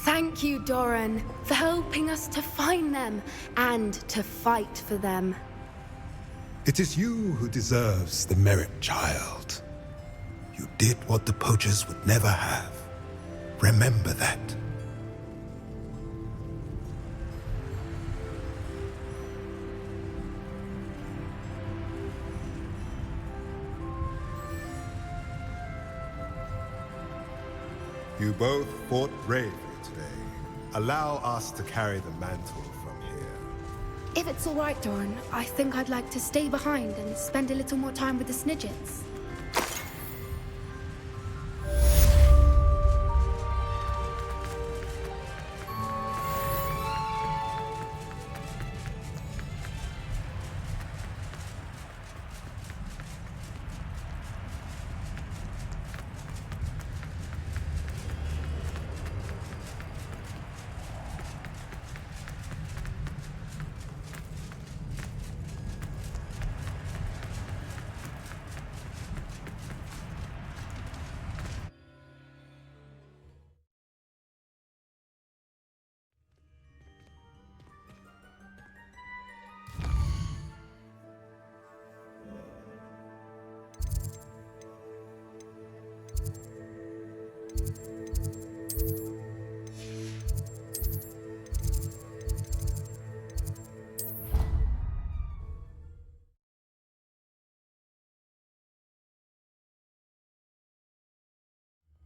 Thank you, Doran, for helping us to find them and to fight for them. It is you who deserves the merit, child. You did what the poachers would never have. Remember that. You both fought bravely today. Allow us to carry the mantle from here. If it's all right, Doran, I think I'd like to stay behind and spend a little more time with the Snigets.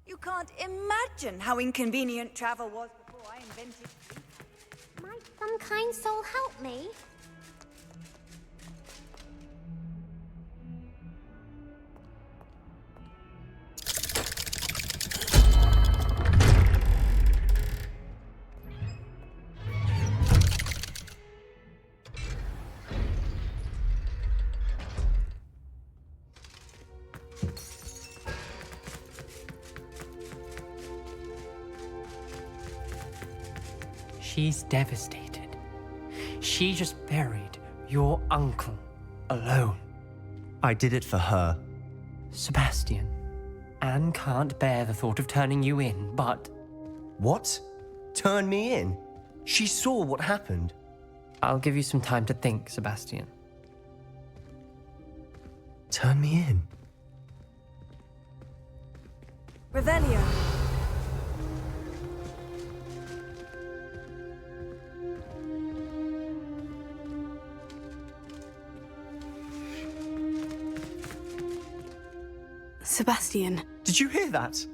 You can't imagine how inconvenient travel was before I invented it. Might some kind soul help me? She's devastated. She just buried your uncle alone. I did it for her. Sebastian, Anne can't bear the thought of turning you in, but... What? Turn me in? She saw what happened. I'll give you some time to think, Sebastian. Turn me in? Revelio. Sebastian. Did you hear that?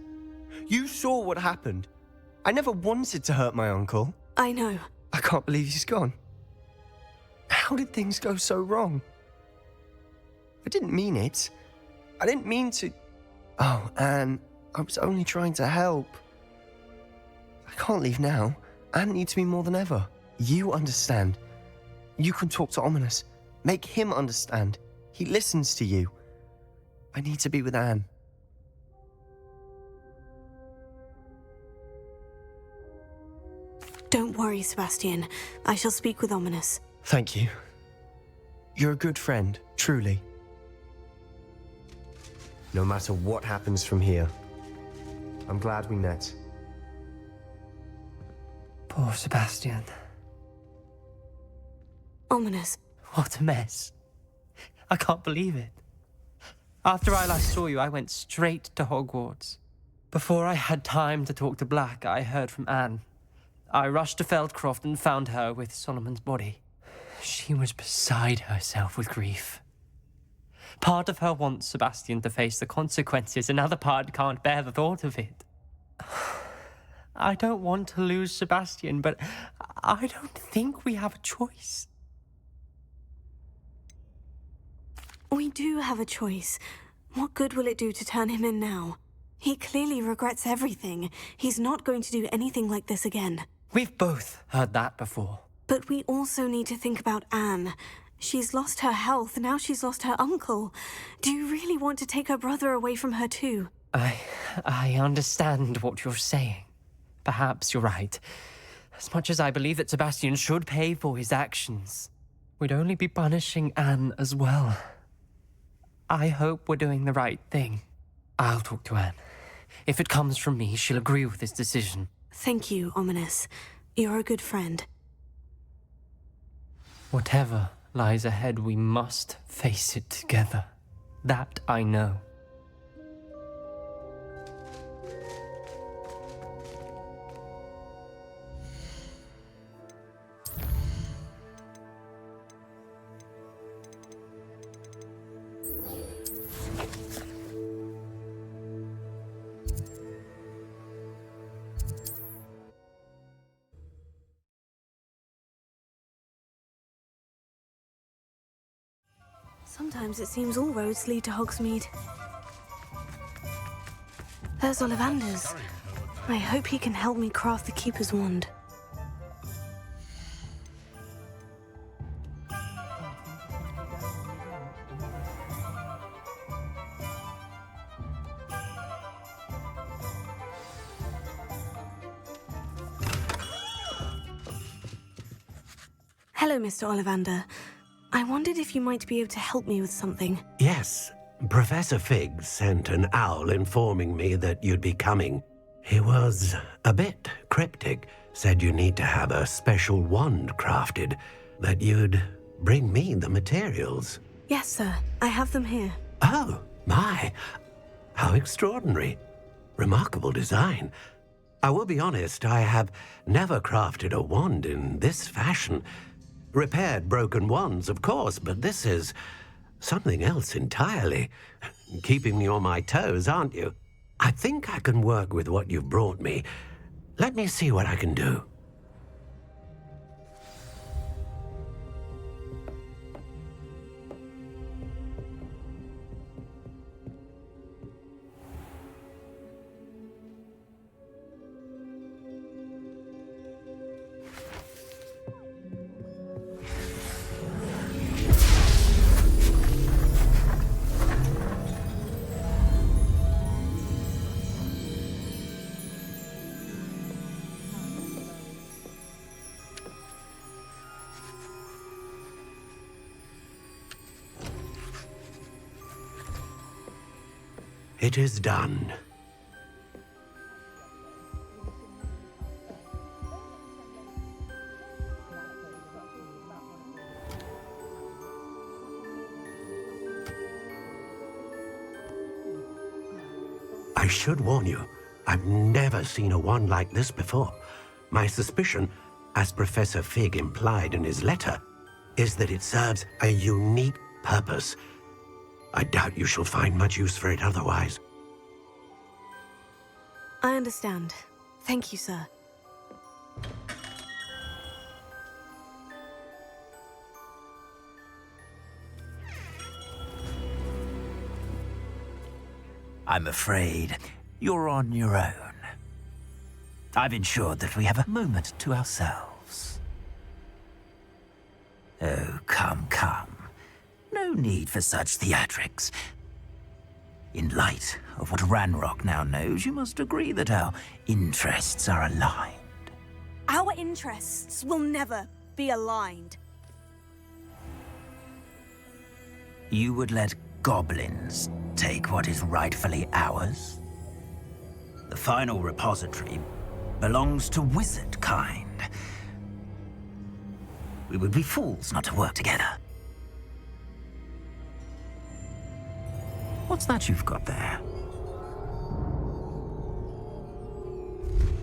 You saw what happened. I never wanted to hurt my uncle. I know. I can't believe he's gone. How did things go so wrong? I didn't mean it. I didn't mean to... Oh, Anne, I was only trying to help. I can't leave now. Anne needs me more than ever. You understand. You can talk to Ominous. Make him understand. He listens to you. I need to be with Anne. Don't worry, Sebastian. I shall speak with Ominous. Thank you. You're a good friend, truly. No matter what happens from here, I'm glad we met. Poor Sebastian. Ominous. What a mess. I can't believe it. After I last saw you, I went straight to Hogwarts. Before I had time to talk to Black, I heard from Anne. I rushed to Feldcroft and found her with Solomon's body. She was beside herself with grief. Part of her wants Sebastian to face the consequences, another part can't bear the thought of it. I don't want to lose Sebastian, but I don't think we have a choice. We do have a choice. What good will it do to turn him in now? He clearly regrets everything. He's not going to do anything like this again. We've both heard that before. But we also need to think about Anne. She's lost her health, now she's lost her uncle. Do you really want to take her brother away from her too? I understand what you're saying. Perhaps you're right. As much as I believe that Sebastian should pay for his actions, we'd only be punishing Anne as well. I hope we're doing the right thing. I'll talk to Anne. If it comes from me, she'll agree with this decision. Thank you, Ominous. You're a good friend. Whatever lies ahead, we must face it together. That I know. Sometimes it seems all roads lead to Hogsmeade. There's Ollivander's. I hope he can help me craft the Keeper's Wand. Hello, Mr. Ollivander. I wondered if you might be able to help me with something. Yes, Professor Fig sent an owl informing me that you'd be coming. He was a bit cryptic, said you need to have a special wand crafted, that you'd bring me the materials. Yes, sir. I have them here. Oh, my. How extraordinary. Remarkable design. I will be honest, I have never crafted a wand in this fashion. Repaired broken wands, of course, but this is something else entirely. Keeping me on my toes, aren't you? I think I can work with what you've brought me. Let me see what I can do. It is done. I should warn you, I've never seen a wand like this before. My suspicion, as Professor Fig implied in his letter, is that it serves a unique purpose. I doubt you shall find much use for it otherwise. I understand. Thank you, sir. I'm afraid you're on your own. I've ensured that we have a moment to ourselves. Oh, come, come. No need for such theatrics. In light of what Ranrock now knows, you must agree that our interests are aligned. Our interests will never be aligned. You would let goblins take what is rightfully ours? The final repository belongs to wizard kind. We would be fools not to work together. What's that you've got there?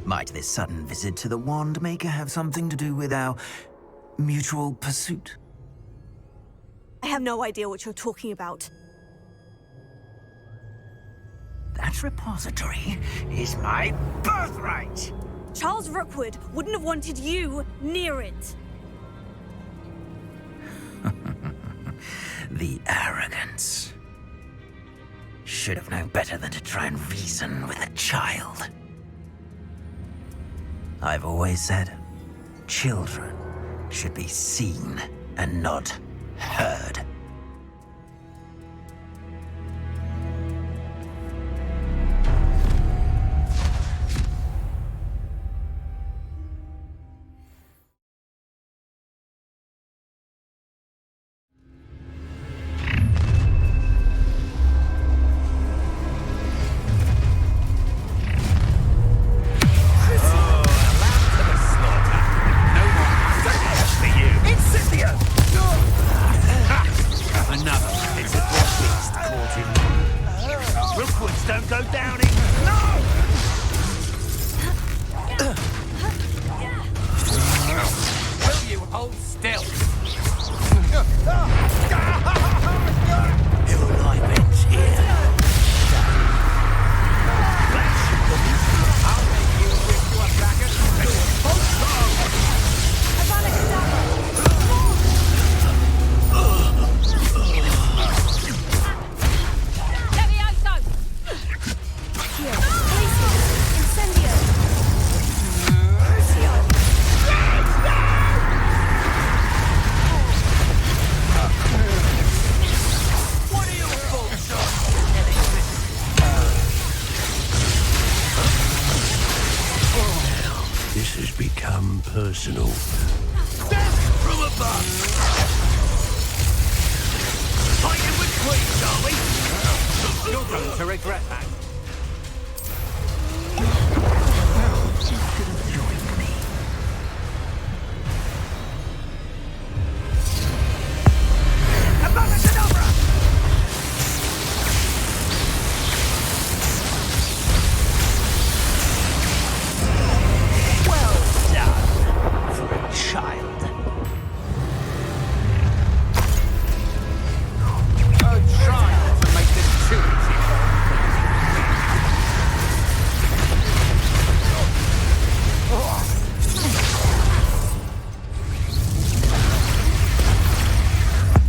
Might this sudden visit to the Wand Maker have something to do with our mutual pursuit? I have no idea what you're talking about. That repository is my birthright! Charles Rookwood wouldn't have wanted you near it. The arrogance. Should have known better than to try and reason with a child. I've always said, children should be seen and not heard. This has become personal. Death from above! Fighting with queens, are we? You're going to regret that. Avada Kadavra! Well done for a child. A child to make this too easy.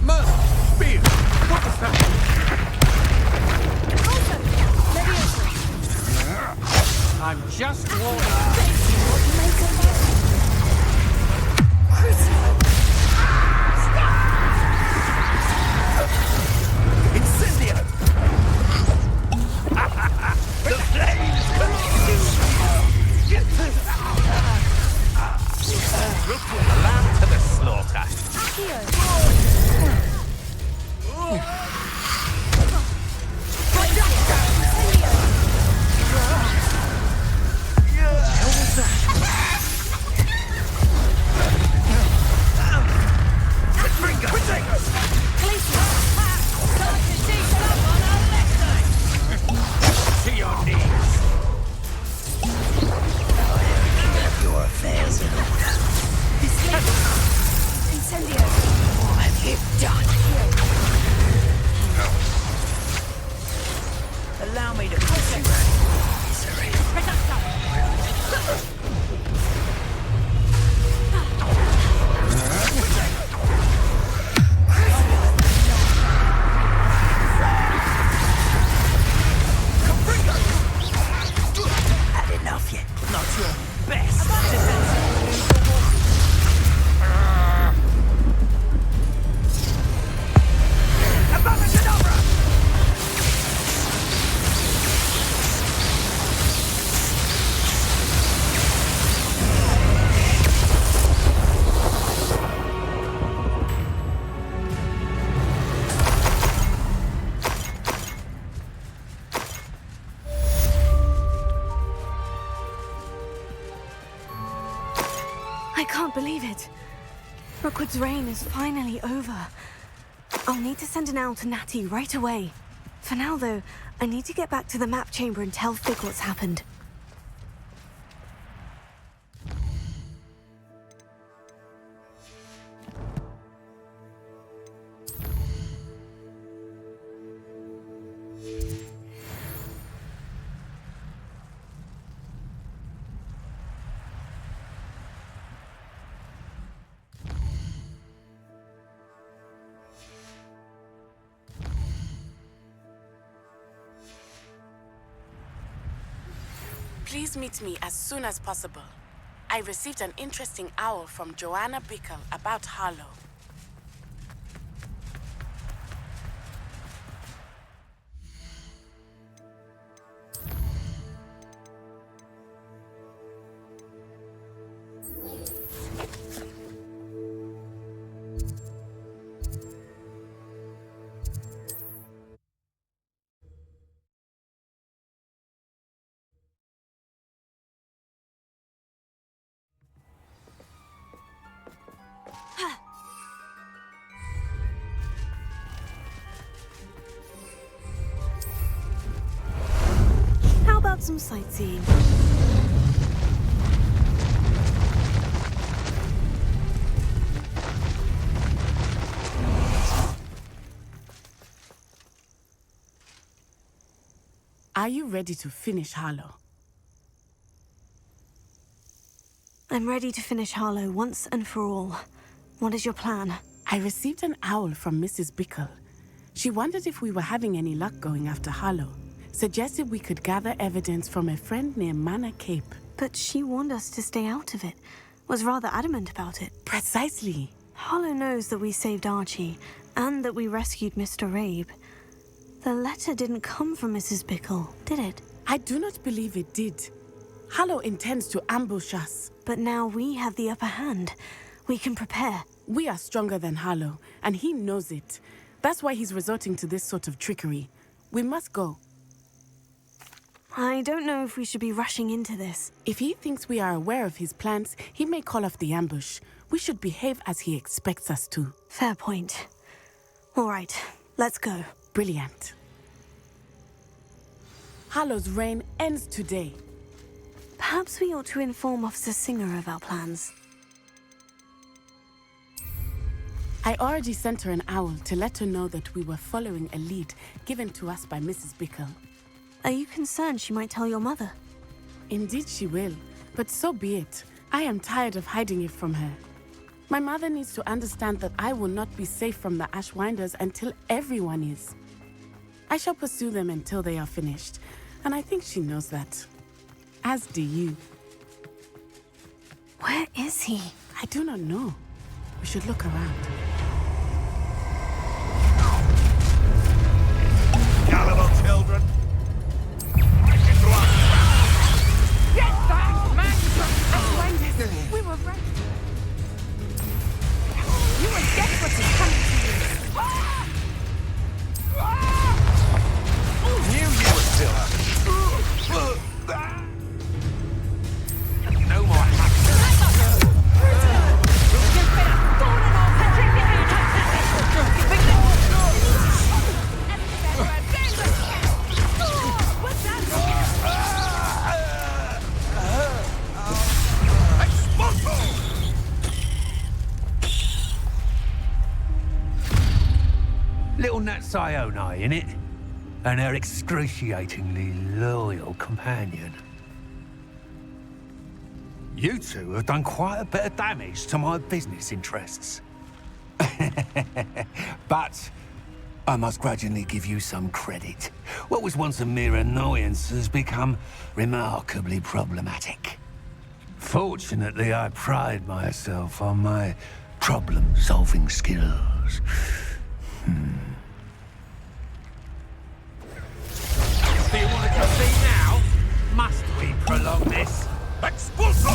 Murder! Spear! What was that? I'm just warning. Incendio! The flames consume you! Rookwood lamb to the slaughter. To your knees. Your affairs in order. Incendio! What have you done? Allow me to put you out of misery. Had enough yet? Not your best. Avada Kedavra! I can't believe it. Rookwood's reign is finally over. I'll need to send an owl to Natty right away. For now, though, I need to get back to the map chamber and tell Fig what's happened. Please meet me as soon as possible. I received an interesting owl from Joanna Bickle about Harlow. How about some sightseeing? Are you ready to finish Harlow? I'm ready to finish Harlow once and for all. What is your plan? I received an owl from Mrs. Bickle. She wondered if we were having any luck going after Harlow. Suggested we could gather evidence from a friend near Manor Cape. But she warned us to stay out of it. Was rather adamant about it. Precisely. Harlow knows that we saved Archie, and that we rescued Mr. Rabe. The letter didn't come from Mrs. Bickle, did it? I do not believe it did. Harlow intends to ambush us. But now we have the upper hand. We can prepare. We are stronger than Harlow, and he knows it. That's why he's resorting to this sort of trickery. We must go. I don't know if we should be rushing into this. If he thinks we are aware of his plans, he may call off the ambush. We should behave as he expects us to. Fair point. All right, let's go. Brilliant. Harlow's reign ends today. Perhaps we ought to inform Officer Singer of our plans. I already sent her an owl to let her know that we were following a lead given to us by Mrs. Bickle. Are you concerned she might tell your mother? Indeed she will, but so be it. I am tired of hiding it from her. My mother needs to understand that I will not be safe from the Ashwinders until everyone is. I shall pursue them until they are finished, and I think she knows that. As do you. Where is he? I do not know. We should look around. Gullible children! Get back, man! We were right. You will get what is coming to you. Knew you were still up. No more hacks. Little Natsai Onai, innit? And her excruciatingly loyal companion. You two have done quite a bit of damage to my business interests. But I must grudgingly give you some credit. What was once a mere annoyance has become remarkably problematic. Fortunately, I pride myself on my problem-solving skills. Do you want to proceed now? Must we prolong this? Expulso!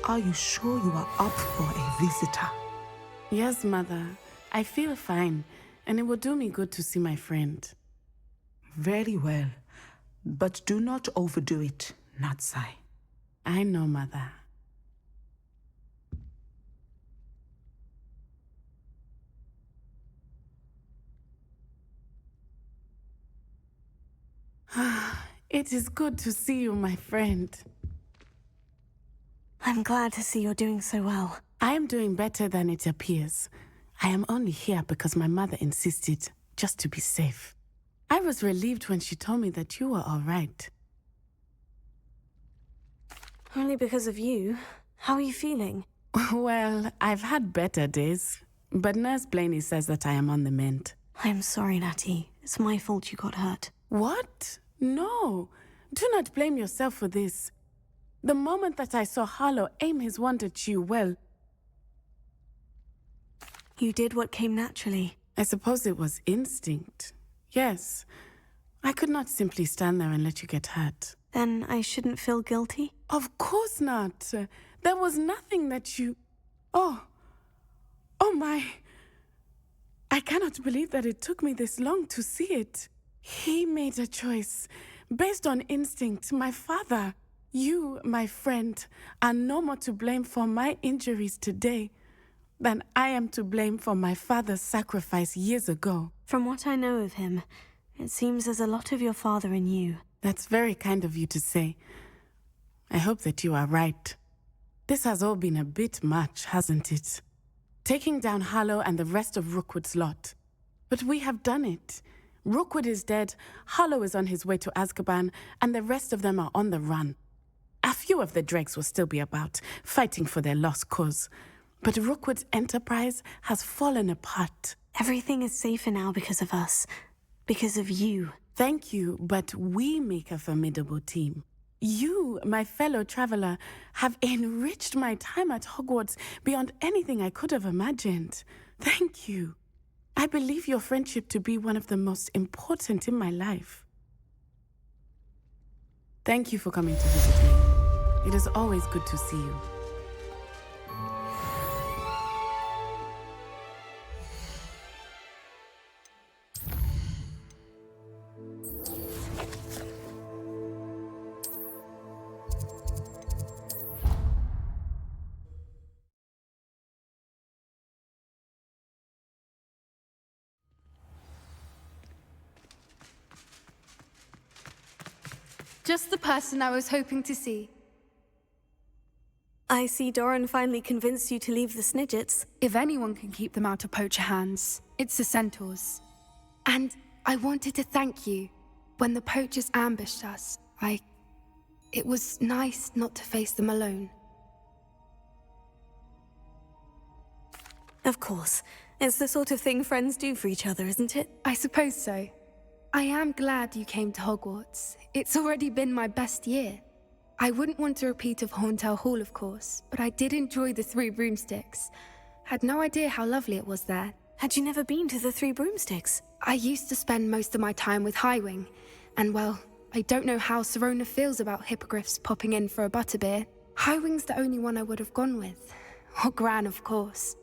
Are you sure you are up for a visitor? Yes, Mother. I feel fine. and it will do me good to see my friend. Very well. But do not overdo it, Natsai. I know, Mother. It is good to see you, my friend. I'm glad to see you're doing so well. I am doing better than it appears. I am only here because my mother insisted, just to be safe. I was relieved when she told me that you were all right. Only because of you. How are you feeling? Well, I've had better days, but Nurse Blaney says that I am on the mend. I'm sorry, Natty. It's my fault you got hurt. What? No. Do not blame yourself for this. The moment that I saw Harlow aim his wand at you, well... You did what came naturally. I suppose it was instinct. Yes. I could not simply stand there and let you get hurt. Then I shouldn't feel guilty? Of course not. There was nothing that you... Oh my... I cannot believe that it took me this long to see it. He made a choice. Based on instinct, my father... You, my friend, are no more to blame for my injuries today than I am to blame for my father's sacrifice years ago. From what I know of him, it seems there's a lot of your father in you. That's very kind of you to say. I hope that you are right. This has all been a bit much, hasn't it? Taking down Harlow and the rest of Rookwood's lot. But we have done it. Rookwood is dead, Harlow is on his way to Azkaban, and the rest of them are on the run. A few of the dregs will still be about, fighting for their lost cause. But Rookwood's enterprise has fallen apart. Everything is safer now because of us. Because of you. Thank you, but we make a formidable team. You, my fellow traveler, have enriched my time at Hogwarts beyond anything I could have imagined. Thank you. I believe your friendship to be one of the most important in my life. Thank you for coming to visit me. It is always good to see you. Just the person I was hoping to see. I see Doran finally convinced you to leave the Snigets. If anyone can keep them out of poacher hands, it's the Centaurs. And I wanted to thank you. When the poachers ambushed us, it was nice not to face them alone. Of course. It's the sort of thing friends do for each other, isn't it? I suppose so. I am glad you came to Hogwarts. It's already been my best year. I wouldn't want a repeat of Horntail Hall, of course, but I did enjoy the Three Broomsticks. Had no idea how lovely it was there. Had you never been to the Three Broomsticks? I used to spend most of my time with Highwing, and well, I don't know how Serona feels about hippogriffs popping in for a butterbeer. Highwing's the only one I would have gone with. Or Gran, of course.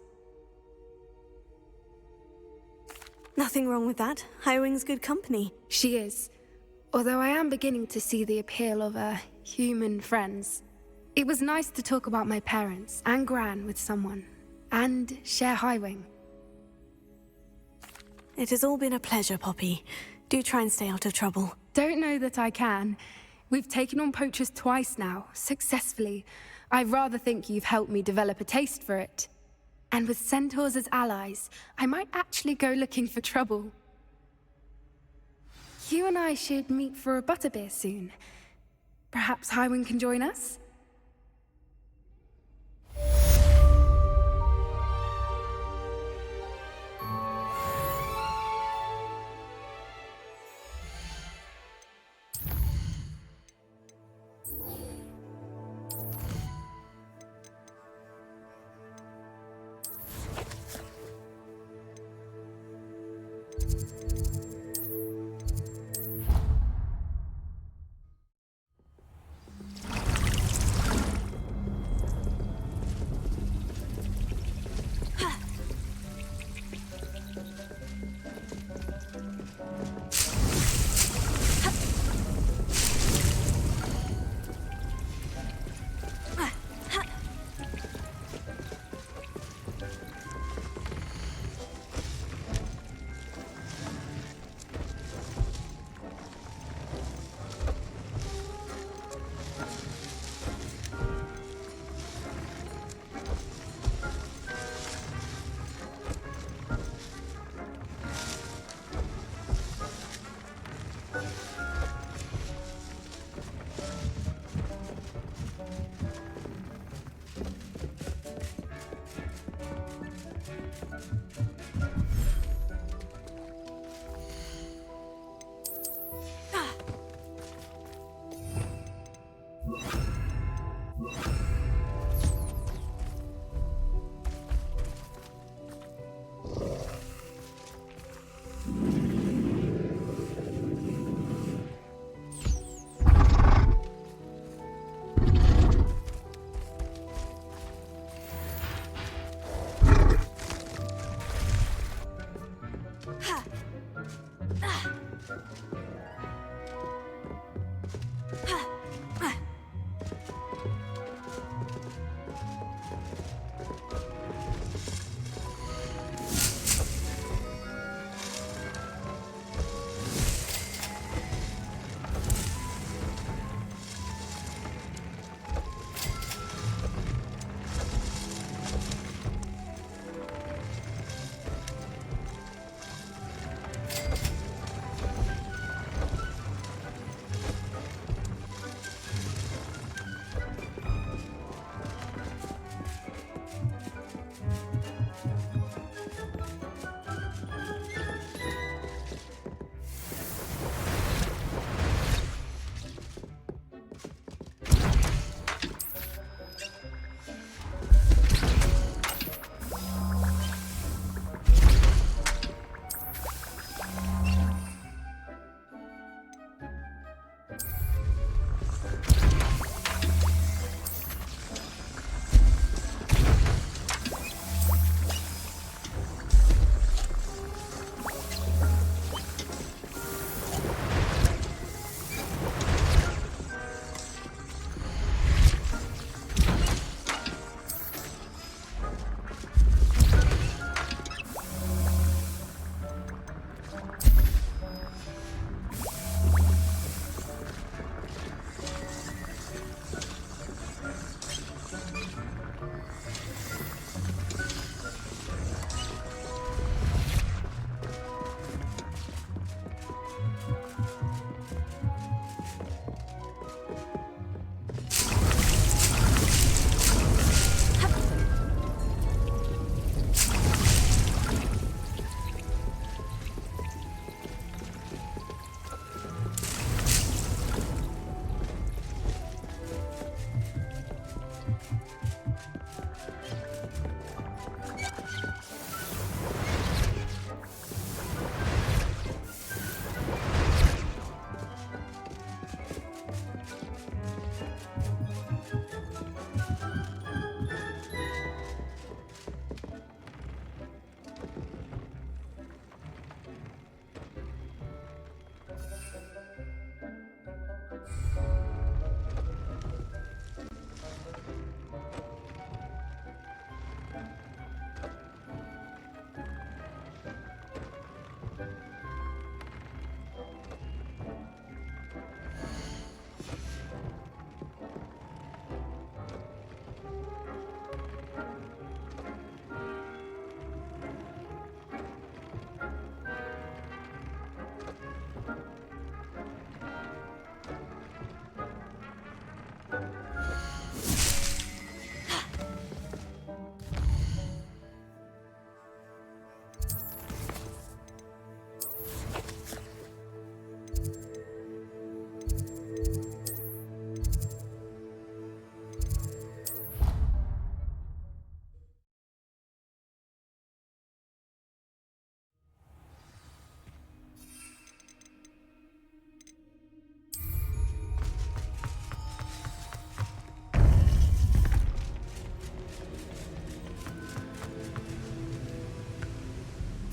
Nothing wrong with that. Highwing's good company. She is. Although I am beginning to see the appeal of human friends. It was nice to talk about my parents and Gran with someone, and share Highwing. It has all been a pleasure, Poppy. Do try and stay out of trouble. Don't know that I can. We've taken on poachers twice now, successfully. I rather think you've helped me develop a taste for it. And with centaurs as allies, I might actually go looking for trouble. You and I should meet for a butterbeer soon. Perhaps Highwing can join us?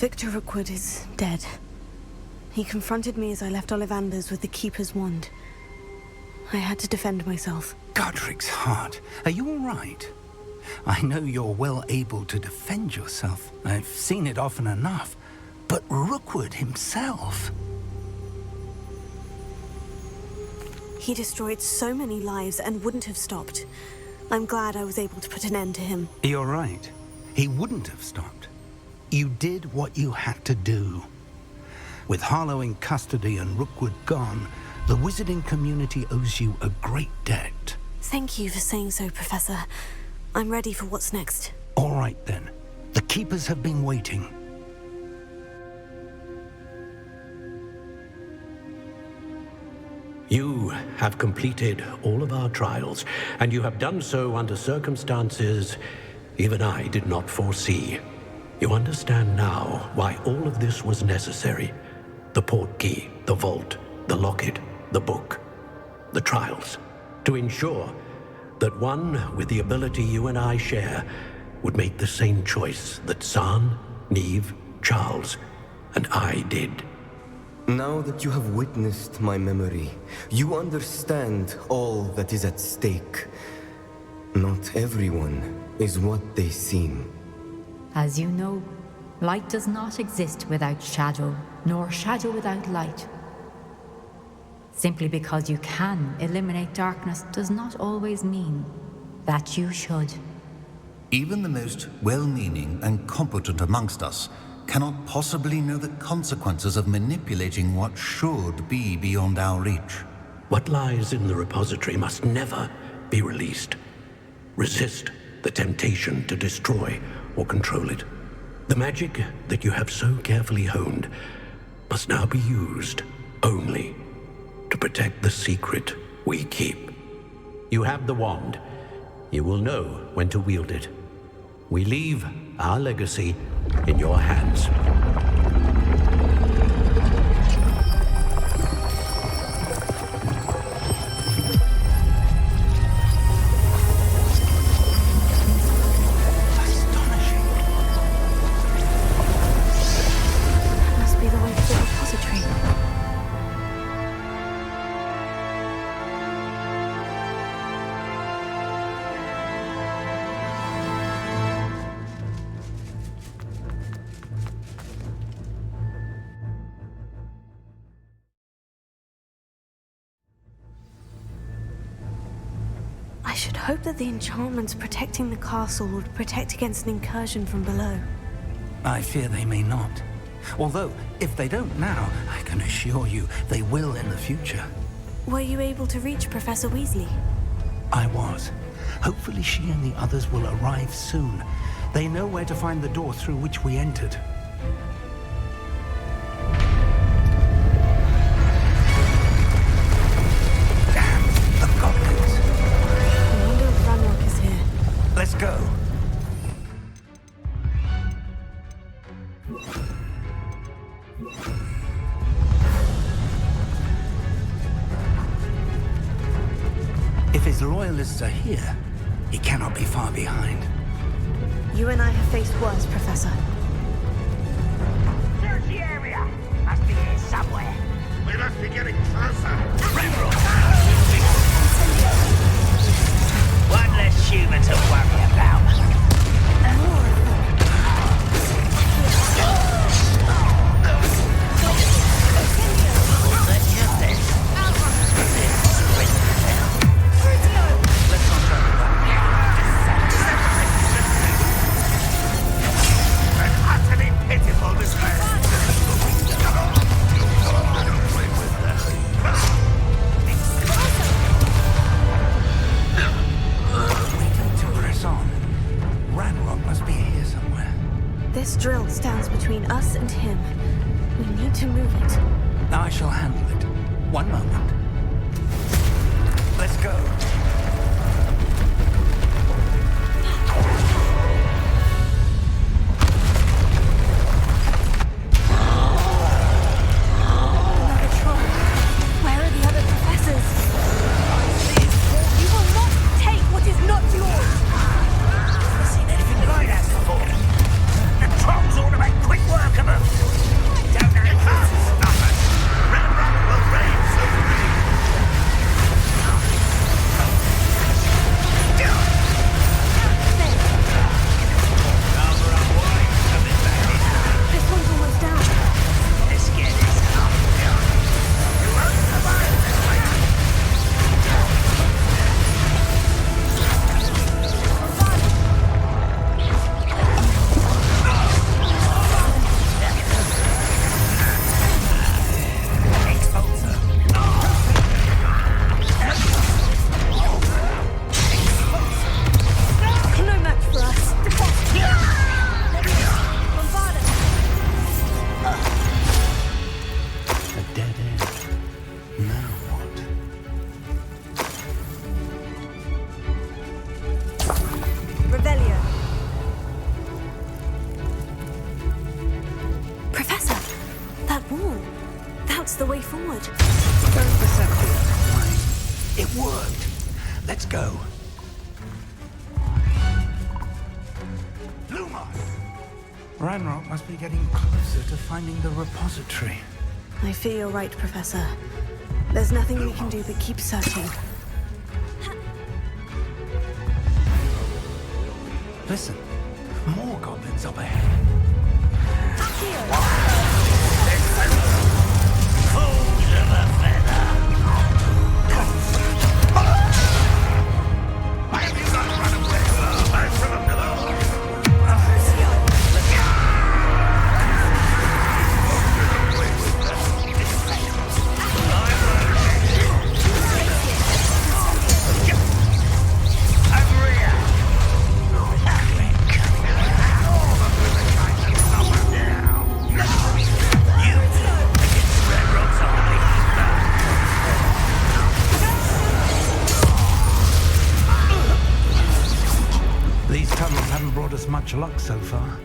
Victor Rookwood is dead. He confronted me as I left Ollivander's with the Keeper's wand. I had to defend myself. Godric's heart. Are you all right? I know you're well able to defend yourself. I've seen it often enough. But Rookwood himself... He destroyed so many lives and wouldn't have stopped. I'm glad I was able to put an end to him. You're right. He wouldn't have stopped. You did what you had to do. With Harlow in custody and Rookwood gone, the wizarding community owes you a great debt. Thank you for saying so, Professor. I'm ready for what's next. All right, then. The Keepers have been waiting. You have completed all of our trials, and you have done so under circumstances even I did not foresee. You understand now why all of this was necessary. The portkey, the vault, the locket, the book, the trials. To ensure that one with the ability you and I share would make the same choice that San, Neve, Charles, and I did. Now that you have witnessed my memory, you understand all that is at stake. Not everyone is what they seem. As you know, light does not exist without shadow, nor shadow without light. Simply because you can eliminate darkness does not always mean that you should. Even the most well-meaning and competent amongst us cannot possibly know the consequences of manipulating what should be beyond our reach. What lies in the repository must never be released. Resist the temptation to destroy or control it. The magic that you have so carefully honed must now be used only to protect the secret we keep. You have the wand. You will know when to wield it. We leave our legacy in your hands. Must be the way to the repository. I should hope that the enchantments protecting the castle would protect against an incursion from below. I fear they may not. Although, if they don't now, I can assure you they will in the future. Were you able to reach Professor Weasley? I was. Hopefully she and the others will arrive soon. They know where to find the door through which we entered. Damn, the goblins. I wonder if Ranrock is here. Let's go. If his loyalists are here, he cannot be far behind. You and I have faced worse, Professor. Search the area! Must be here somewhere. We must be getting closer. One less human to worry about. This drill stands between us and him. We need to move it. I shall handle it. One moment. Let's go. Another troll. Where are the other professors? You will not take what is not yours! Never seen anything like that before. The trolls ought to make quick work of them. What's the way forward? Very perceptive. Fine. It worked. Let's go. Ranrock must be getting closer to finding the repository. I fear you're right, Professor. There's nothing we can do but keep searching. Listen, more goblins up ahead. Much luck so far.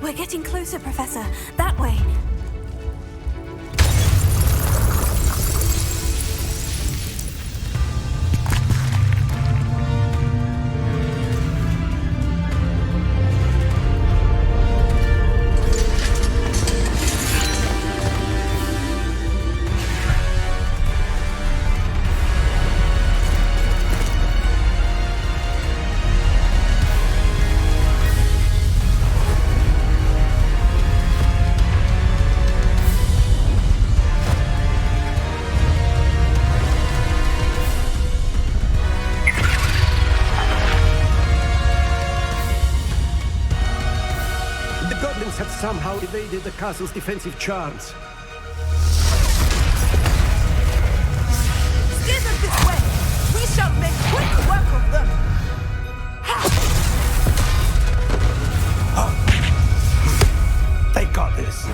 We're getting closer, Professor. That way. Somehow evaded the castle's defensive charms. Steer them this way! We shall make quick work of them! They got this.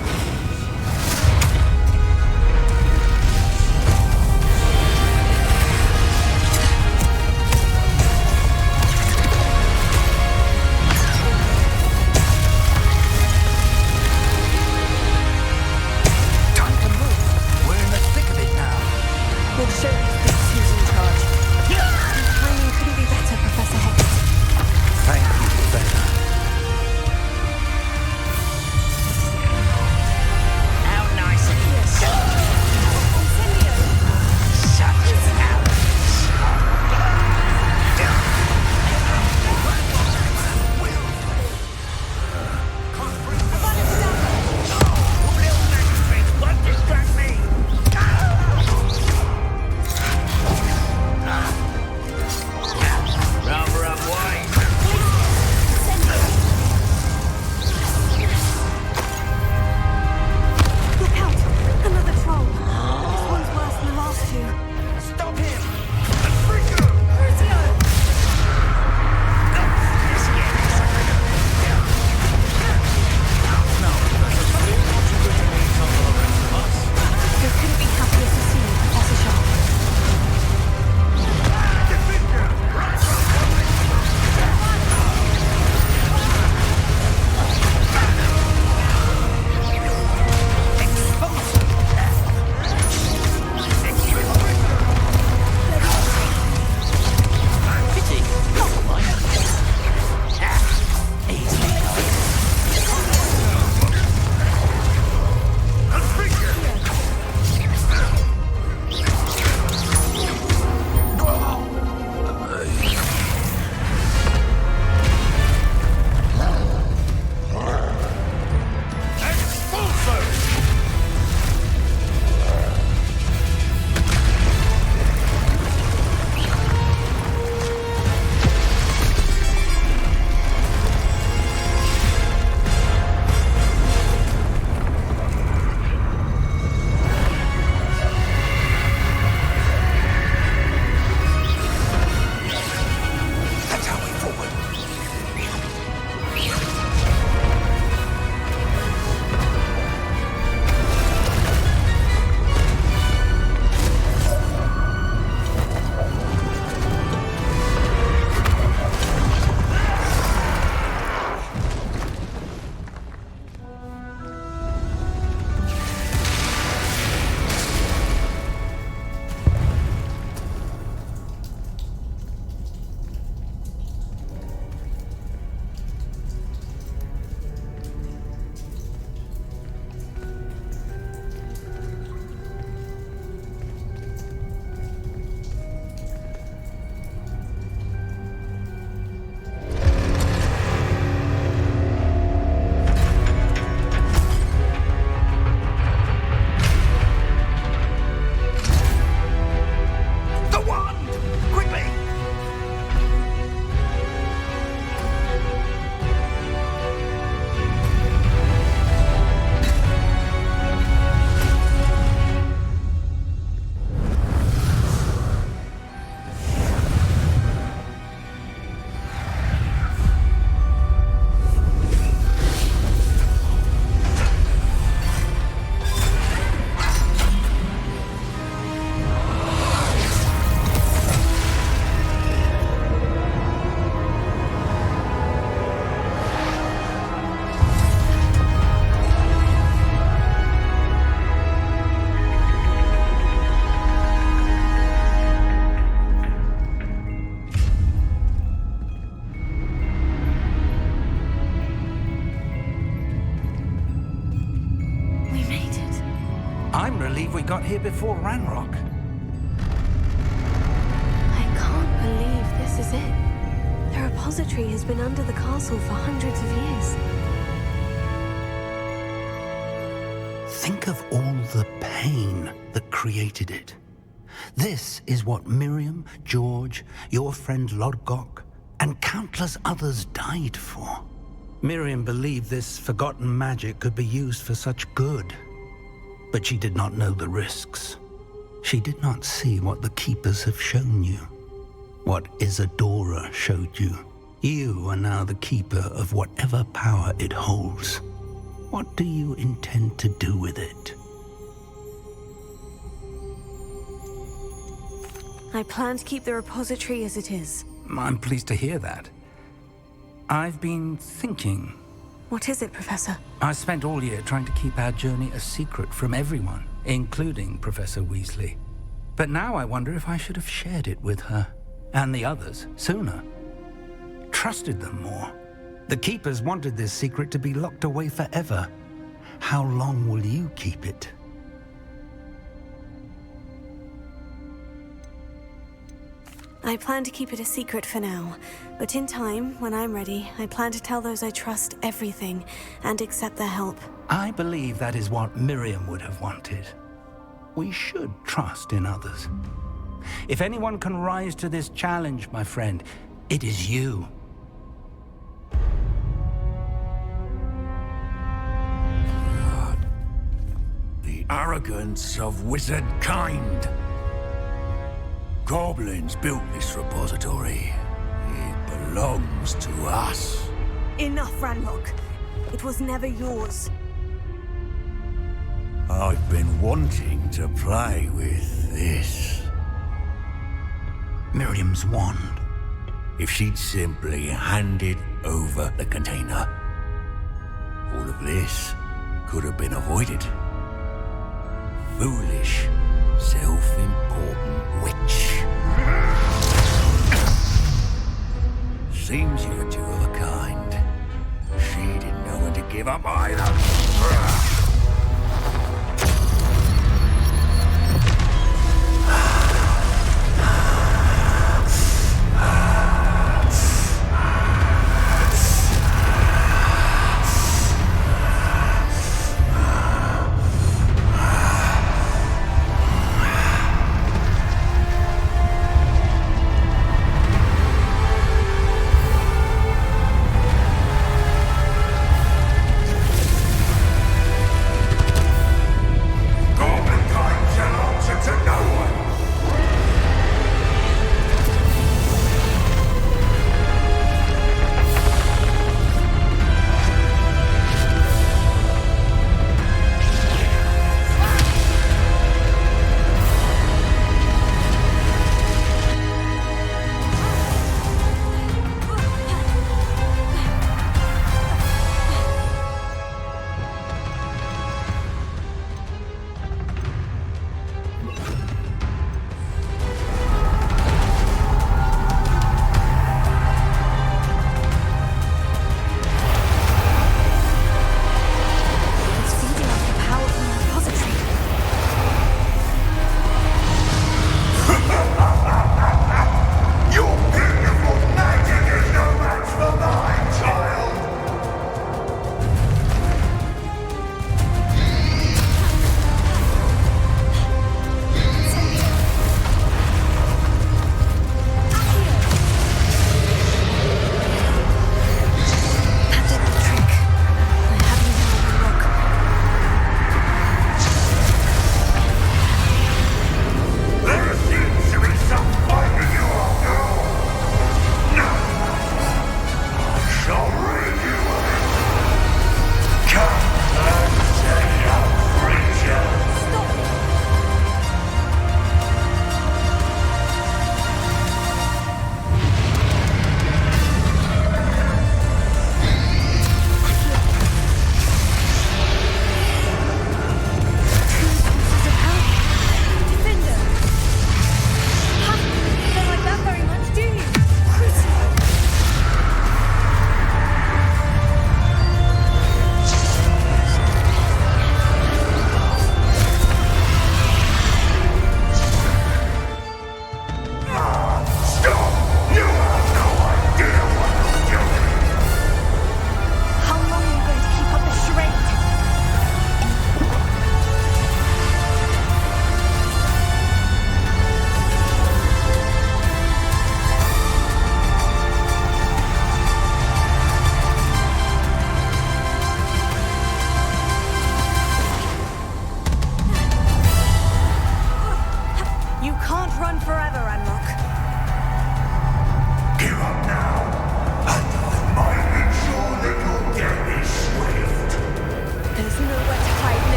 I'm relieved we got here before Ranrock. I can't believe this is it. The repository has been under the castle for hundreds of years. Think of all the pain that created it. This is what Miriam, George, your friend Lodgog, and countless others died for. Miriam believed this forgotten magic could be used for such good. But she did not know the risks. She did not see what the Keepers have shown you. What Isadora showed you. You are now the Keeper of whatever power it holds. What do you intend to do with it? I plan to keep the repository as it is. I'm pleased to hear that. I've been thinking. What is it, Professor? I spent all year trying to keep our journey a secret from everyone, including Professor Weasley. But now I wonder if I should have shared it with her, and the others, sooner. Trusted them more. The Keepers wanted this secret to be locked away forever. How long will you keep it? I plan to keep it a secret for now, but in time, when I'm ready, I plan to tell those I trust everything and accept their help. I believe that is what Miriam would have wanted. We should trust in others. If anyone can rise to this challenge, my friend, it is you. The arrogance of wizard kind. Goblins built this repository. It belongs to us. Enough, Ranrock. It was never yours. I've been wanting to play with this. Miriam's wand. If she'd simply handed over the container, all of this could have been avoided. Foolish, self-important witch. Seems you're two of a kind. She didn't know when to give up either.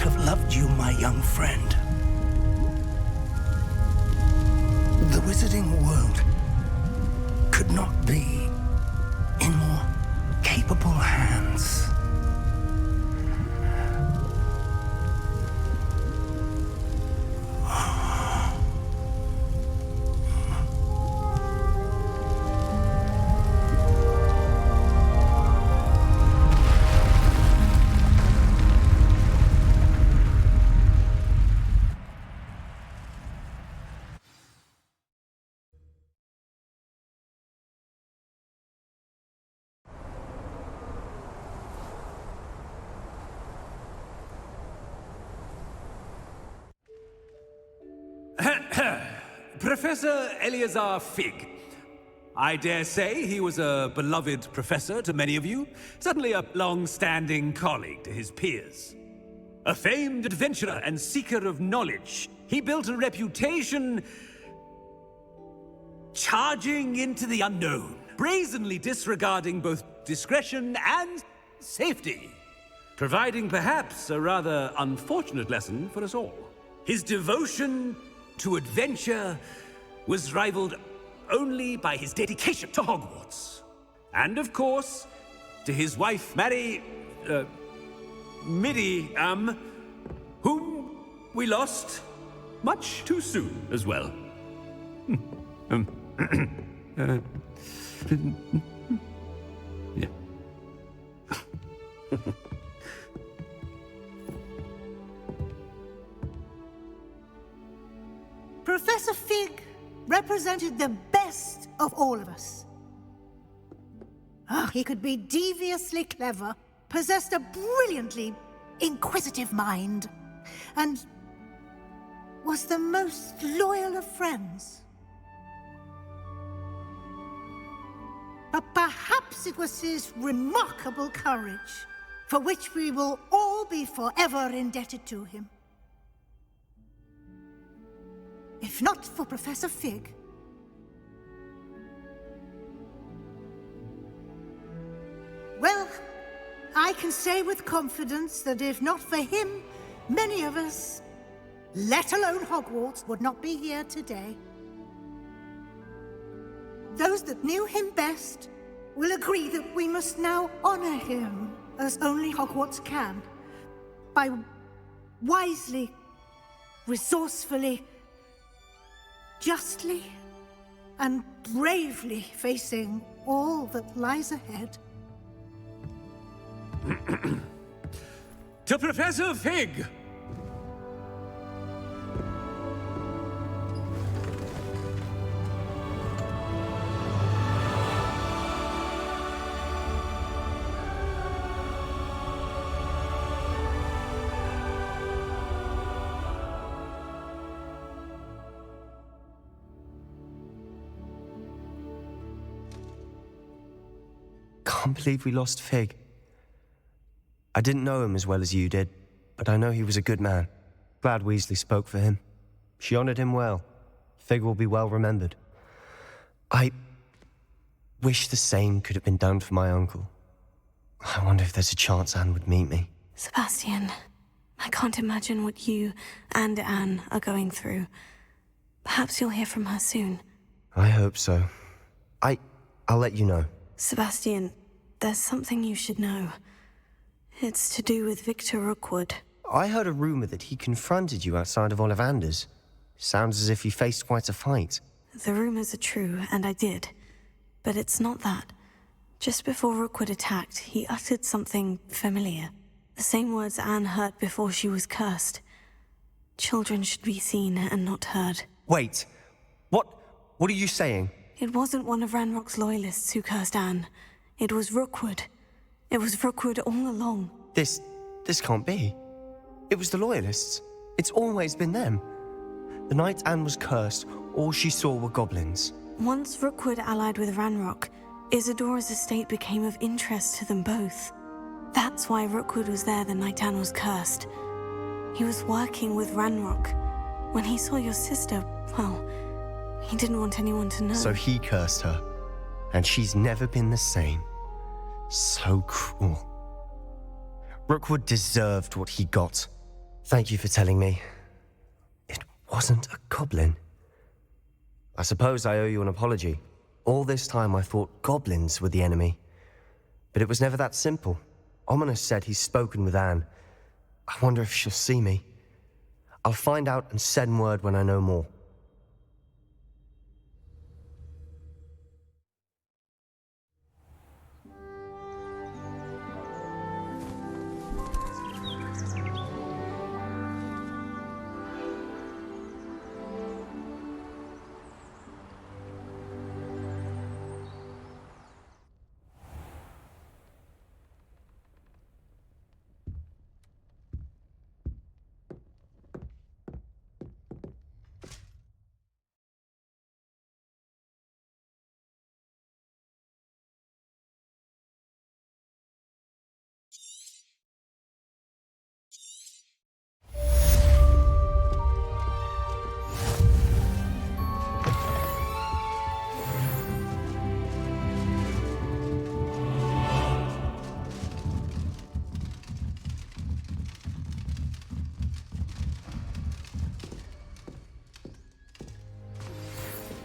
have loved you, my young friend. The wizarding world could not be in more capable hands. Professor Eleazar Fig. I dare say he was a beloved professor to many of you, certainly a long-standing colleague to his peers. A famed adventurer and seeker of knowledge, he built a reputation charging into the unknown, brazenly disregarding both discretion and safety, providing perhaps a rather unfortunate lesson for us all. His devotion to adventure was rivaled only by his dedication to Hogwarts. And of course, to his wife, Midi, whom we lost much too soon as well. Yeah. Professor Fig represented the best of all of us. He could be deviously clever, possessed a brilliantly inquisitive mind, and was the most loyal of friends. But perhaps it was his remarkable courage, for which we will all be forever indebted to him. If not for Professor Fig, well, I can say with confidence that if not for him, many of us, let alone Hogwarts, would not be here today. Those that knew him best will agree that we must now honor him as only Hogwarts can, by wisely, resourcefully, justly, and bravely facing all that lies ahead. To Professor Fig! Can't believe we lost Fig. I didn't know him as well as you did, but I know he was a good man. Glad Weasley spoke for him. She honored him well. Fig will be well remembered. I wish the same could have been done for my uncle. I wonder if there's a chance Anne would meet me. Sebastian, I can't imagine what you and Anne are going through. Perhaps you'll hear from her soon. I hope so. I'll let you know. Sebastian, there's something you should know. It's to do with Victor Rookwood. I heard a rumor that he confronted you outside of Ollivander's. Sounds as if he faced quite a fight. The rumors are true, and I did. But it's not that. Just before Rookwood attacked, he uttered something familiar. The same words Anne heard before she was cursed. Children should be seen and not heard. Wait. What are you saying? It wasn't one of Ranrock's loyalists who cursed Anne. It was Rookwood. It was Rookwood all along. This can't be. It was the loyalists. It's always been them. The night Anne was cursed, all she saw were goblins. Once Rookwood allied with Ranrock, Isadora's estate became of interest to them both. That's why Rookwood was there the night Anne was cursed. He was working with Ranrock. When he saw your sister, well, he didn't want anyone to know. So he cursed her, and she's never been the same. So cruel. Rookwood deserved what he got. Thank you for telling me. It wasn't a goblin. I suppose I owe you an apology. All this time I thought goblins were the enemy. But it was never that simple. Ominous said he's spoken with Anne. I wonder if she'll see me. I'll find out and send word when I know more.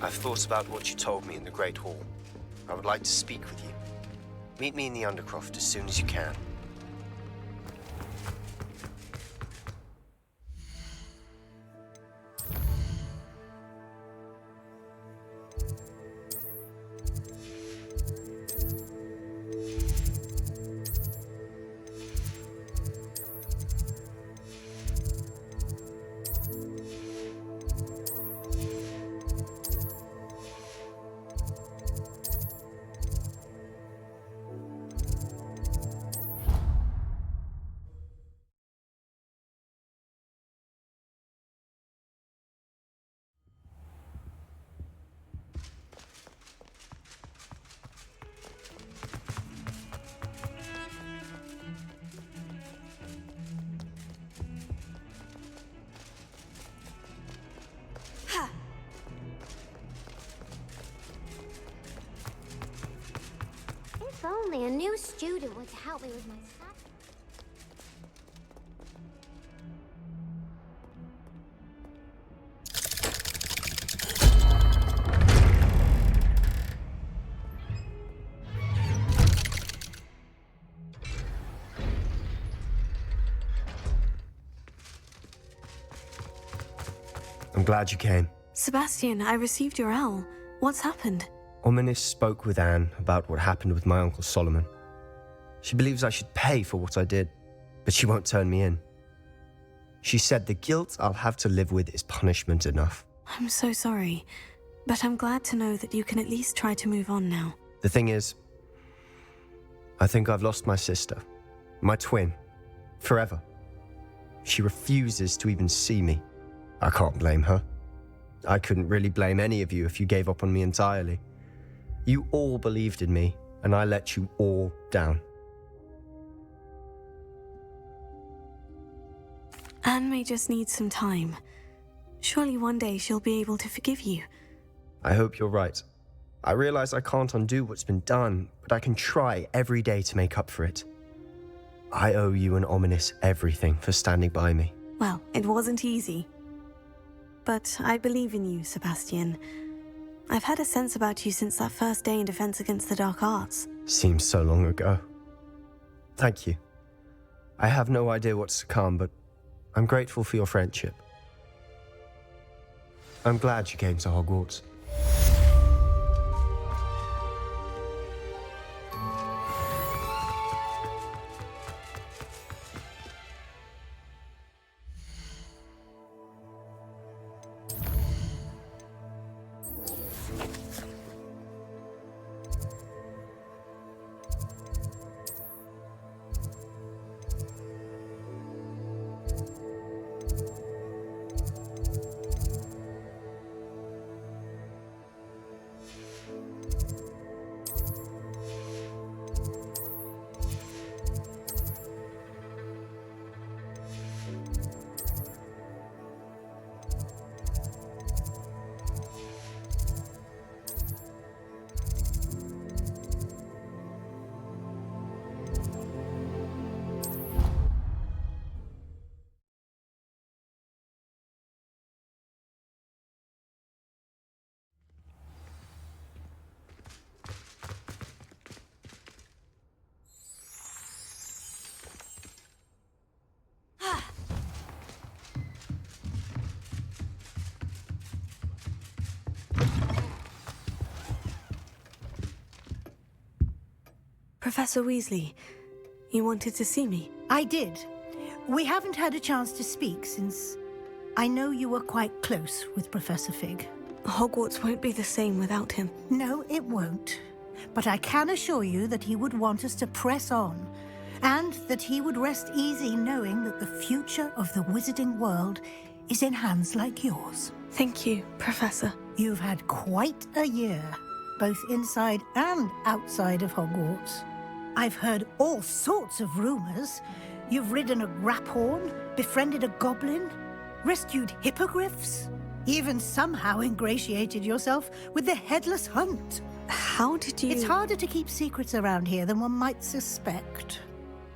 I've thought about what you told me in the Great Hall. I would like to speak with you. Meet me in the Undercroft as soon as you can. If only a new student were to help me with my stuff. I'm glad you came. Sebastian, I received your owl. What's happened? Ominous spoke with Anne about what happened with my Uncle Solomon. She believes I should pay for what I did, but she won't turn me in. She said the guilt I'll have to live with is punishment enough. I'm so sorry, but I'm glad to know that you can at least try to move on now. The thing is, I think I've lost my sister, my twin, forever. She refuses to even see me. I can't blame her. I couldn't really blame any of you if you gave up on me entirely. You all believed in me, and I let you all down. Anne may just need some time. Surely one day she'll be able to forgive you. I hope you're right. I realize I can't undo what's been done, but I can try every day to make up for it. I owe you and Ominous everything for standing by me. Well, it wasn't easy. But I believe in you, Sebastian. I've had a sense about you since that first day in Defense Against the Dark Arts. Seems so long ago. Thank you. I have no idea what's to come, but I'm grateful for your friendship. I'm glad you came to Hogwarts. Professor Weasley, you wanted to see me? I did. We haven't had a chance to speak since I know you were quite close with Professor Fig. Hogwarts won't be the same without him. No, it won't. But I can assure you that he would want us to press on, and that he would rest easy knowing that the future of the wizarding world is in hands like yours. Thank you, Professor. You've had quite a year, both inside and outside of Hogwarts. I've heard all sorts of rumors. You've ridden a Graphorn, befriended a Goblin, rescued hippogriffs, even somehow ingratiated yourself with the Headless Hunt. How did you... It's harder to keep secrets around here than one might suspect.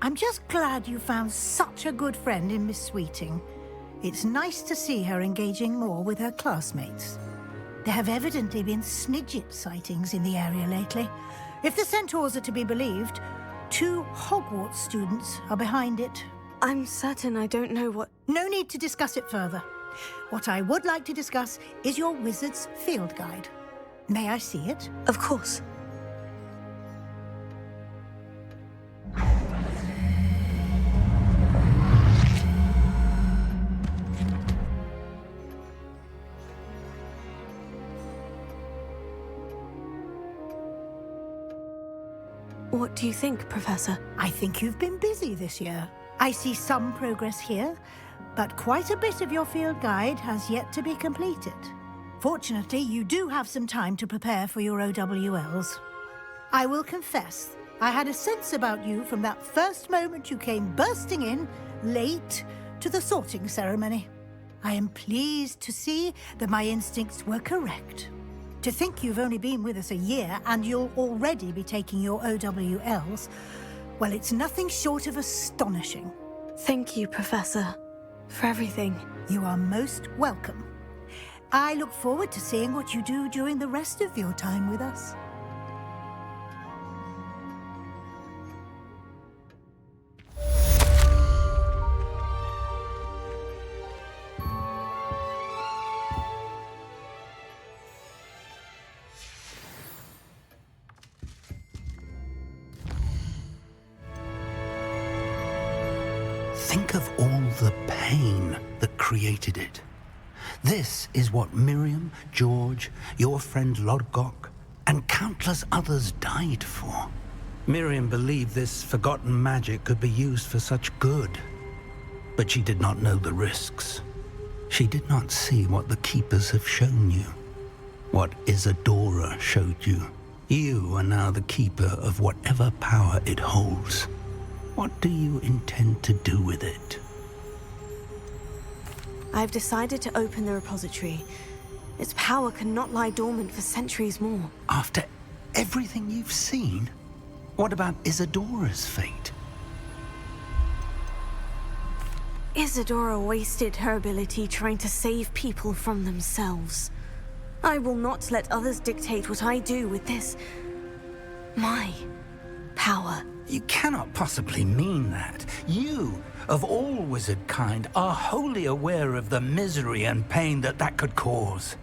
I'm just glad you found such a good friend in Miss Sweeting. It's nice to see her engaging more with her classmates. There have evidently been Snigets sightings in the area lately. If the centaurs are to be believed, 2 Hogwarts students are behind it. I'm certain I don't know what... No need to discuss it further. What I would like to discuss is your wizard's field guide. May I see it? Of course. What do you think, Professor? I think you've been busy this year. I see some progress here, but quite a bit of your field guide has yet to be completed. Fortunately, you do have some time to prepare for your OWLs. I will confess, I had a sense about you from that first moment you came bursting in, late, to the sorting ceremony. I am pleased to see that my instincts were correct. To think you've only been with us a year and you'll already be taking your OWLs, well, it's nothing short of astonishing. Thank you, Professor, for everything. You are most welcome. I look forward to seeing what you do during the rest of your time with us. Think of all the pain that created it. This is what Miriam, George, your friend Lodgog, and countless others died for. Miriam believed this forgotten magic could be used for such good, but she did not know the risks. She did not see what the Keepers have shown you, what Isadora showed you. You are now the Keeper of whatever power it holds. What do you intend to do with it? I've decided to open the repository. Its power cannot lie dormant for centuries more. After everything you've seen? What about Isadora's fate? Isadora wasted her ability trying to save people from themselves. I will not let others dictate what I do with this... my power. You cannot possibly mean that. You, of all wizard kind, are wholly aware of the misery and pain that could cause.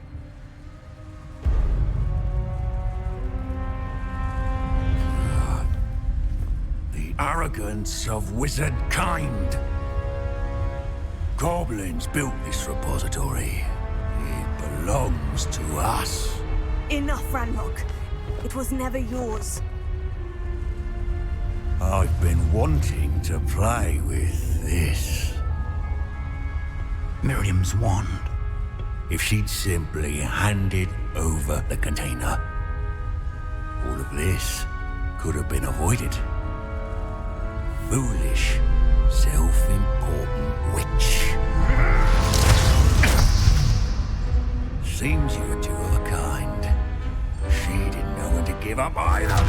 The arrogance of wizard kind. Goblins built this repository. It belongs to us. Enough, Ranrock. It was never yours. I've been wanting to play with this. Miriam's wand. If she'd simply handed over the container, all of this could have been avoided. Foolish, self-important witch. Seems you're two of a kind. She didn't know when to give up either.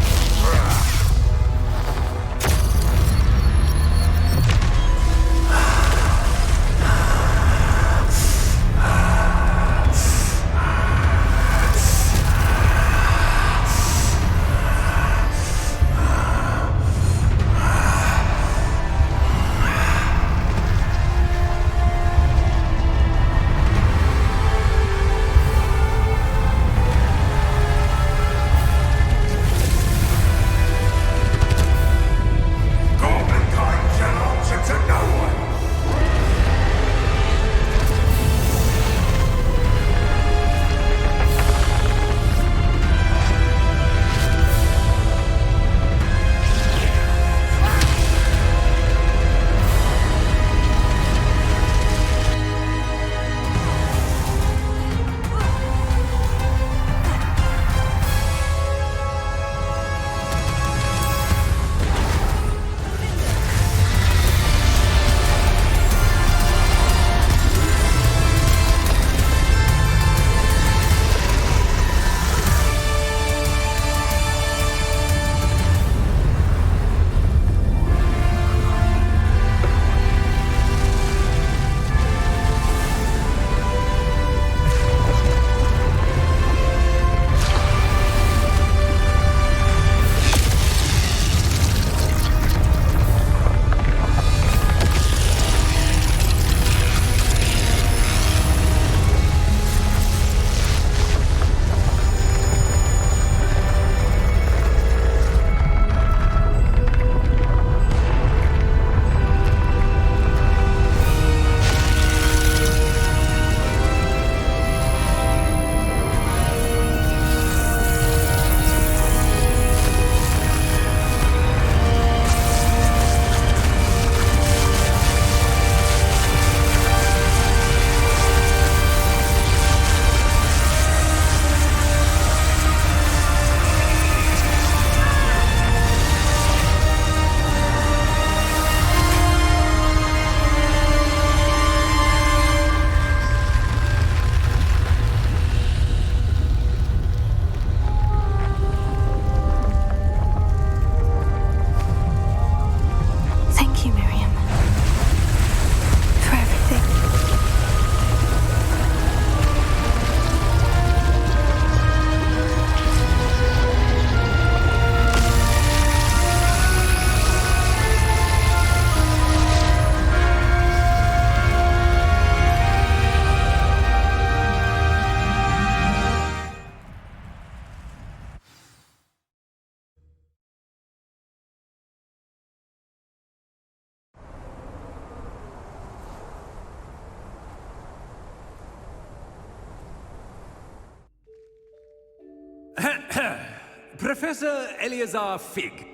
Professor Eleazar Fig.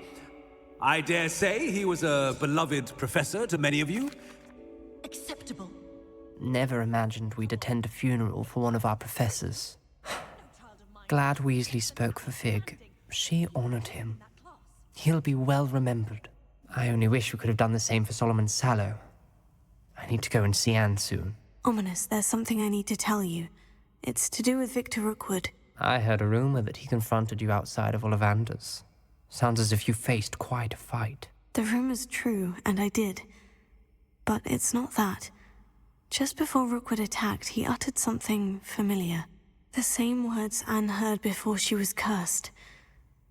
I dare say he was a beloved professor to many of you. Acceptable. Never imagined we'd attend a funeral for one of our professors. Glad Weasley spoke for Fig. She honored him. He'll be well remembered. I only wish we could have done the same for Solomon Sallow. I need to go and see Anne soon. Ominous, there's something I need to tell you. It's to do with Victor Rookwood. I heard a rumor that he confronted you outside of Ollivander's. Sounds as if you faced quite a fight. The rumor's true, and I did. But it's not that. Just before Rookwood attacked, he uttered something familiar. The same words Anne heard before she was cursed.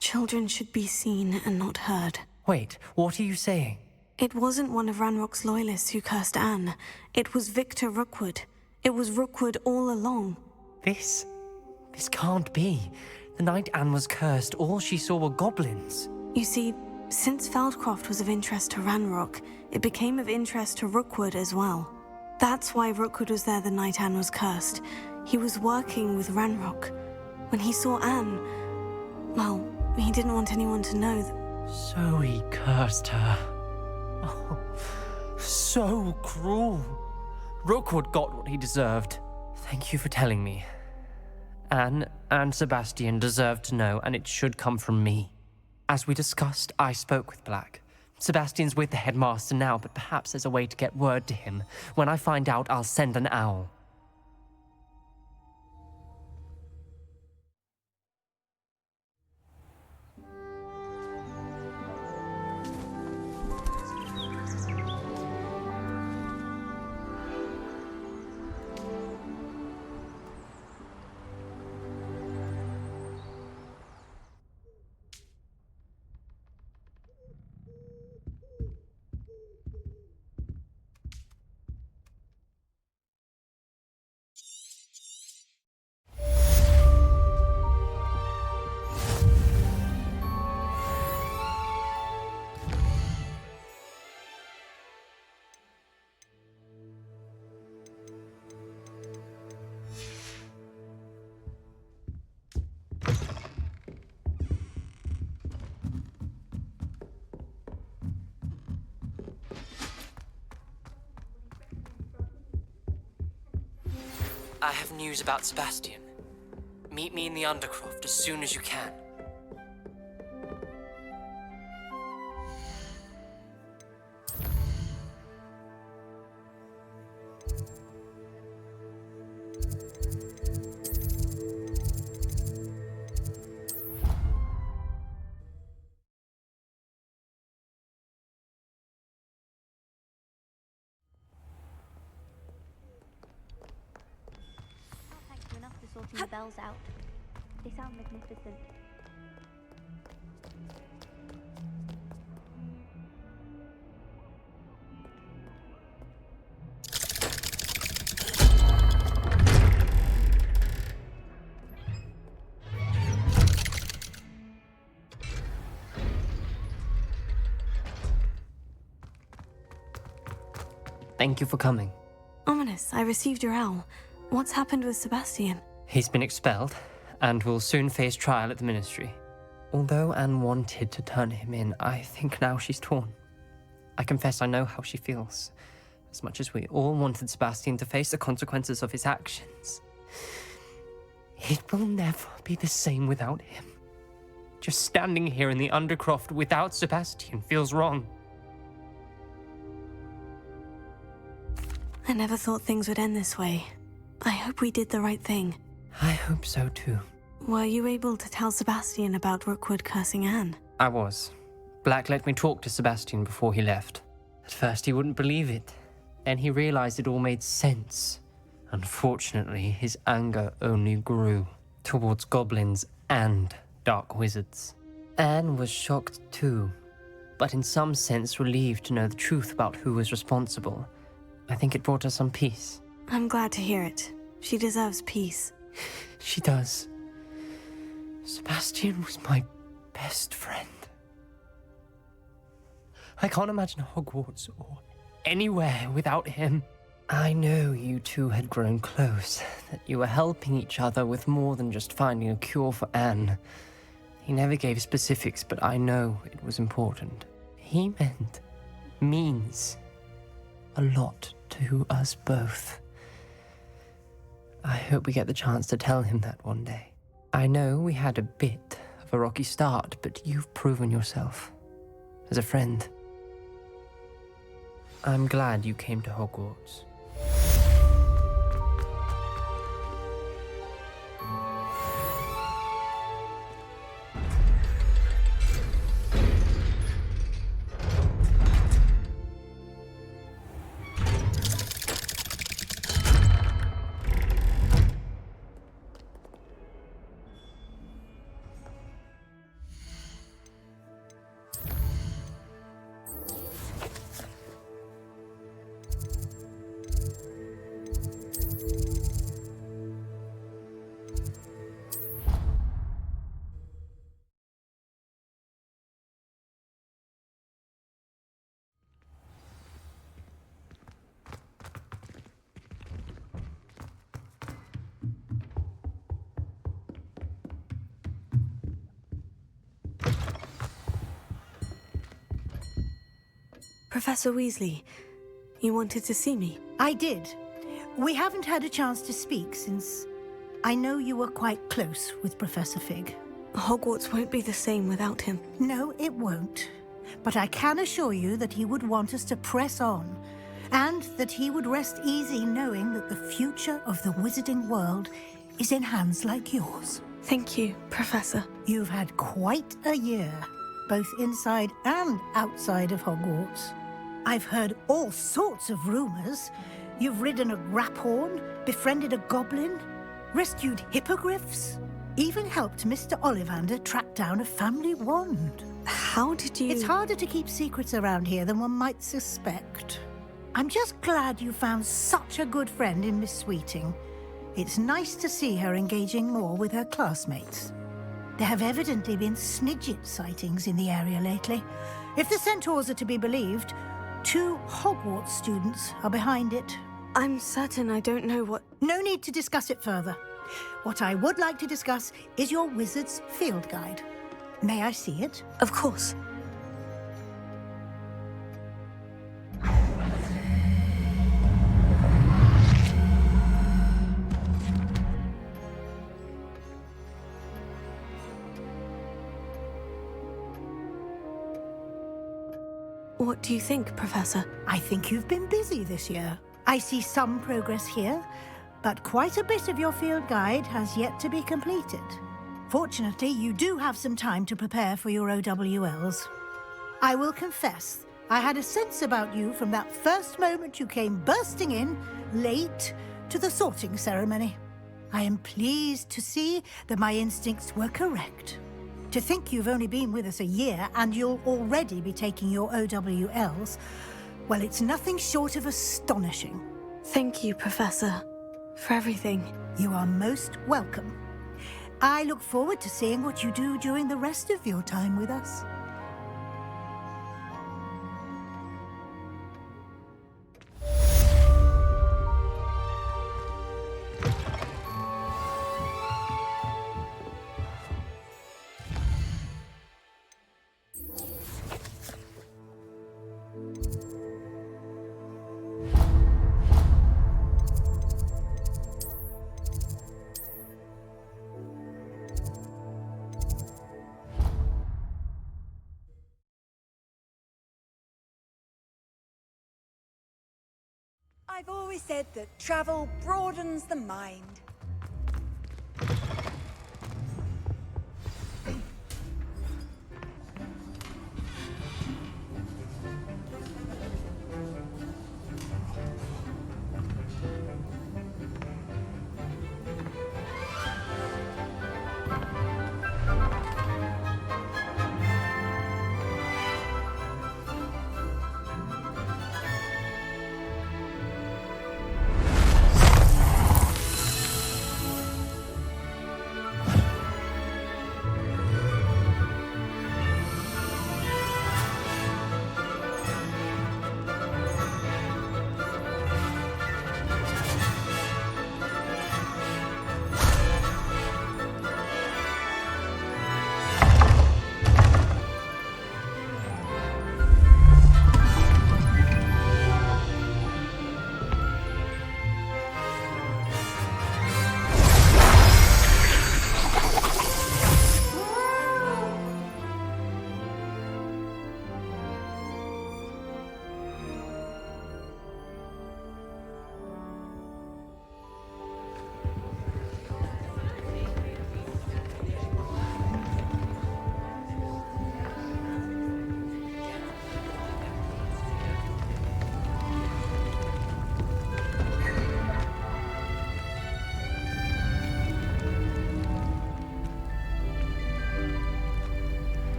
Children should be seen and not heard. Wait, what are you saying? It wasn't one of Ranrock's loyalists who cursed Anne. It was Victor Rookwood. It was Rookwood all along. This can't be. The night Anne was cursed, all she saw were goblins. You see, since Feldcroft was of interest to Ranrock, it became of interest to Rookwood as well. That's why Rookwood was there the night Anne was cursed. He was working with Ranrock. When he saw Anne, well, he didn't want anyone to know that. So he cursed her. Oh, so cruel. Rookwood got what he deserved. Thank you for telling me. Anne and Sebastian deserve to know, and it should come from me. As we discussed, I spoke with Black. Sebastian's with the headmaster now, but perhaps there's a way to get word to him. When I find out, I'll send an owl. I have news about Sebastian. Meet me in the Undercroft as soon as you can. Sorting the bells out. They sound magnificent. Thank you for coming. Ominous, I received your owl. What's happened with Sebastian? He's been expelled, and will soon face trial at the Ministry. Although Anne wanted to turn him in, I think now she's torn. I confess I know how she feels. As much as we all wanted Sebastian to face the consequences of his actions. It will never be the same without him. Just standing here in the Undercroft without Sebastian feels wrong. I never thought things would end this way. I hope we did the right thing. I hope so too. Were you able to tell Sebastian about Rookwood cursing Anne? I was. Black let me talk to Sebastian before he left. At first he wouldn't believe it. Then he realized it all made sense. Unfortunately, his anger only grew towards goblins and dark wizards. Anne was shocked too, but in some sense relieved to know the truth about who was responsible. I think it brought her some peace. I'm glad to hear it. She deserves peace. She does. Sebastian was my best friend. I can't imagine Hogwarts or anywhere without him. I know you two had grown close, that you were helping each other with more than just finding a cure for Anne. He never gave specifics, but I know it was important. He means a lot to us both. I hope we get the chance to tell him that one day. I know we had a bit of a rocky start, but you've proven yourself as a friend. I'm glad you came to Hogwarts. Professor Weasley, you wanted to see me? I did. We haven't had a chance to speak since I know you were quite close with Professor Fig. Hogwarts won't be the same without him. No, it won't. But I can assure you that he would want us to press on, and that he would rest easy knowing that the future of the wizarding world is in hands like yours. Thank you, Professor. You've had quite a year, both inside and outside of Hogwarts. I've heard all sorts of rumors. You've ridden a Graphorn, befriended a Goblin, rescued hippogriffs, even helped Mr. Ollivander track down a family wand. How did you... It's harder to keep secrets around here than one might suspect. I'm just glad you found such a good friend in Miss Sweeting. It's nice to see her engaging more with her classmates. There have evidently been Snigets sightings in the area lately. If the centaurs are to be believed, 2 Hogwarts students are behind it. I'm certain I don't know what... No need to discuss it further. What I would like to discuss is your wizard's field guide. May I see it? Of course. What do you think, Professor? I think you've been busy this year. I see some progress here, but quite a bit of your field guide has yet to be completed. Fortunately, you do have some time to prepare for your OWLs. I will confess, I had a sense about you from that first moment you came bursting in, late, to the sorting ceremony. I am pleased to see that my instincts were correct. To think you've only been with us a year and you'll already be taking your OWLs, well, it's nothing short of astonishing. Thank you, Professor, for everything. You are most welcome. I look forward to seeing what you do during the rest of your time with us. I've always said that travel broadens the mind.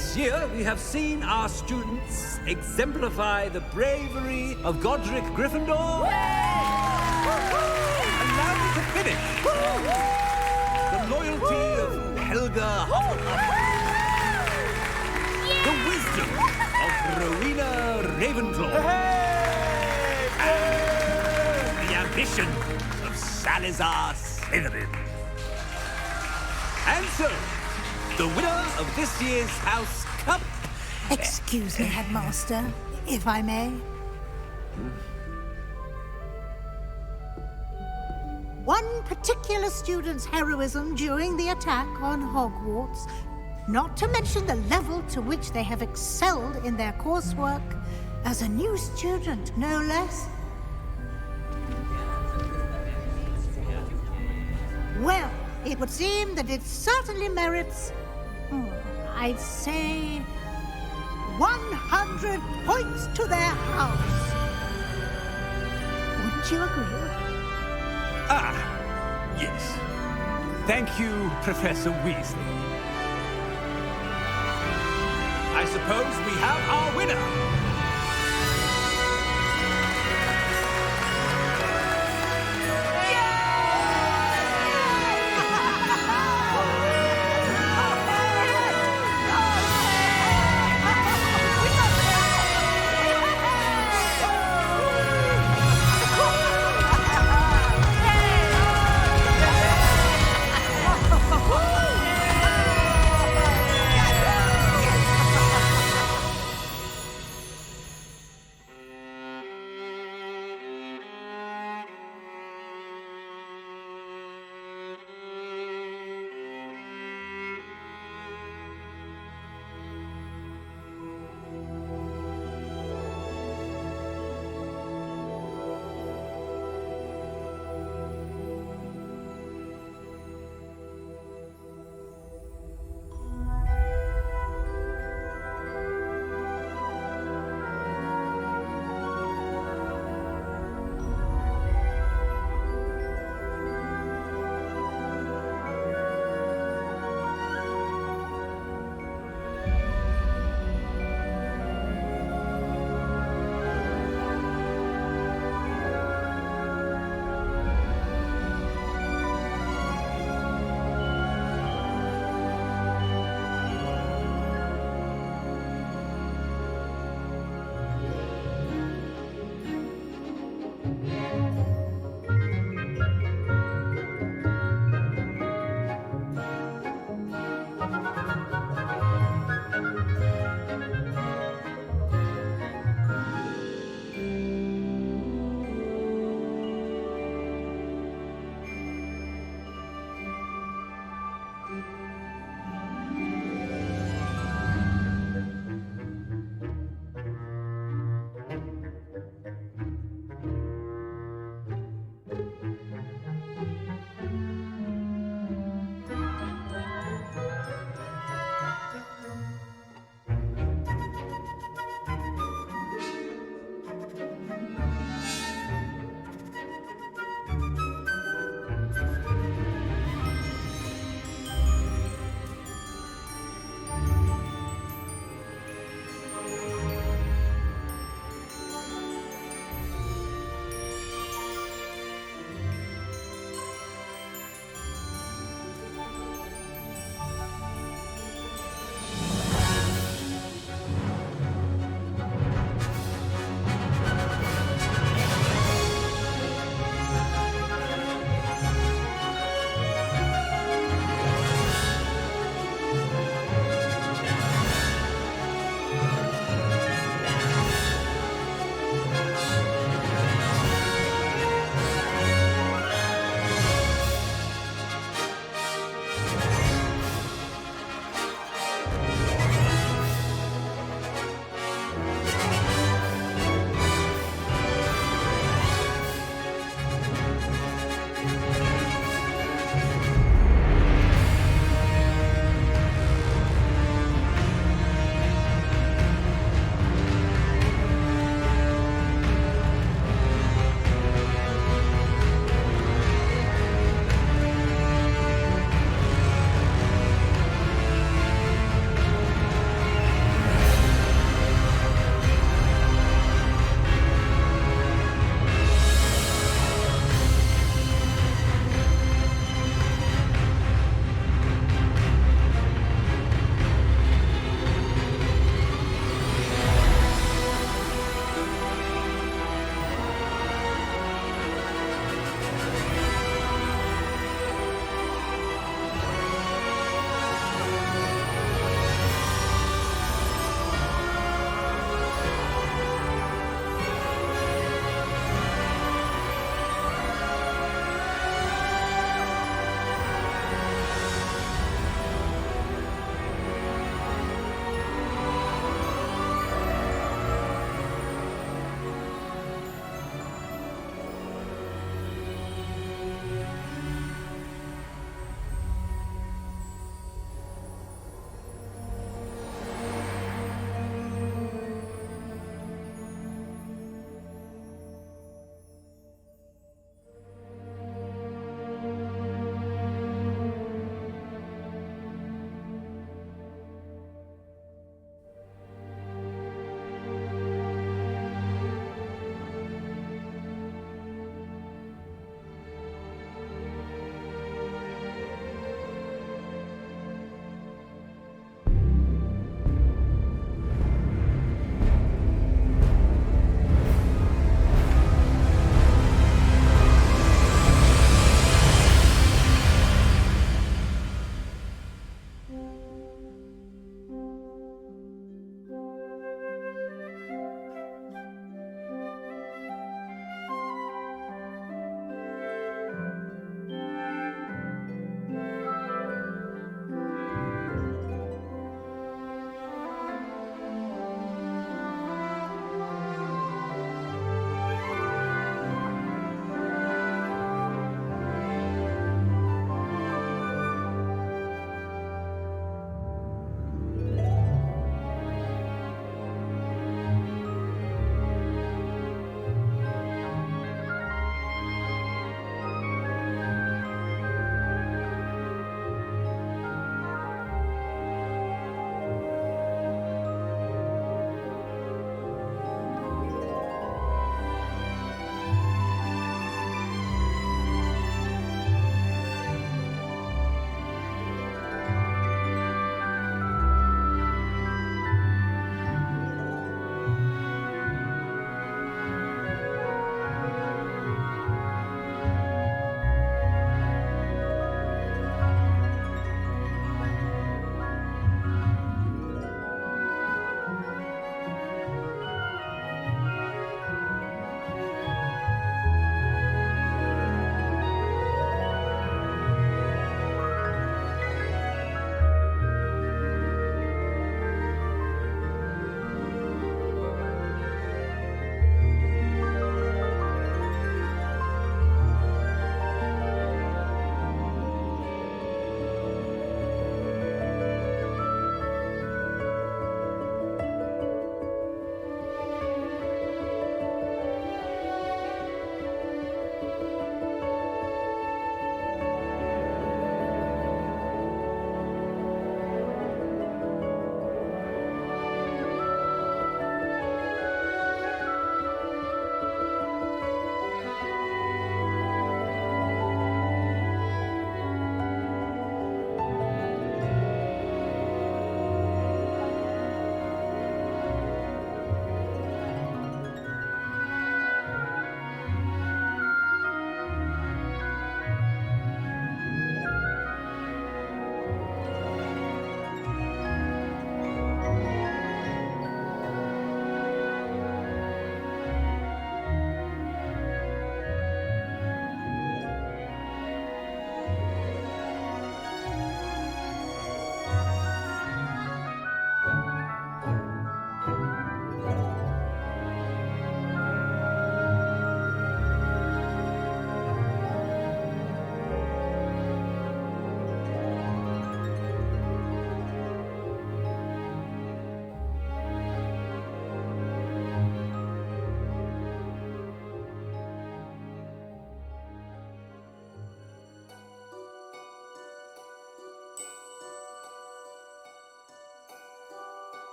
This year, we have seen our students exemplify the bravery of Godric Gryffindor. And now we can finish. The loyalty of Helga Hufflepuff. The wisdom of Rowena Ravenclaw. And the ambition of Salazar Slytherin. And so, the winner of this year's House Cup... Excuse me, Headmaster, if I may. One particular student's heroism during the attack on Hogwarts, not to mention the level to which they have excelled in their coursework, as a new student, no less. Well, it would seem that it certainly merits, I'd say, 100 points to their house. Wouldn't you agree? Ah, yes. Thank you, Professor Weasley. I suppose we have our winner.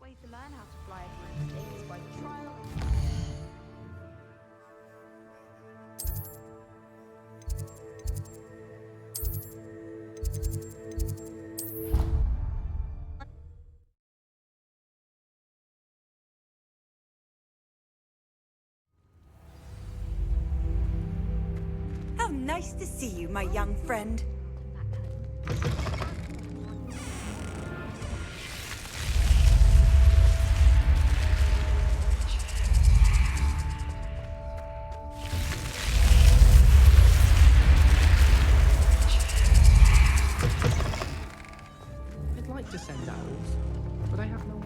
way to learn how to fly a broom is by trial How nice to see you, my young friend. I'd like to send owls, but I have no.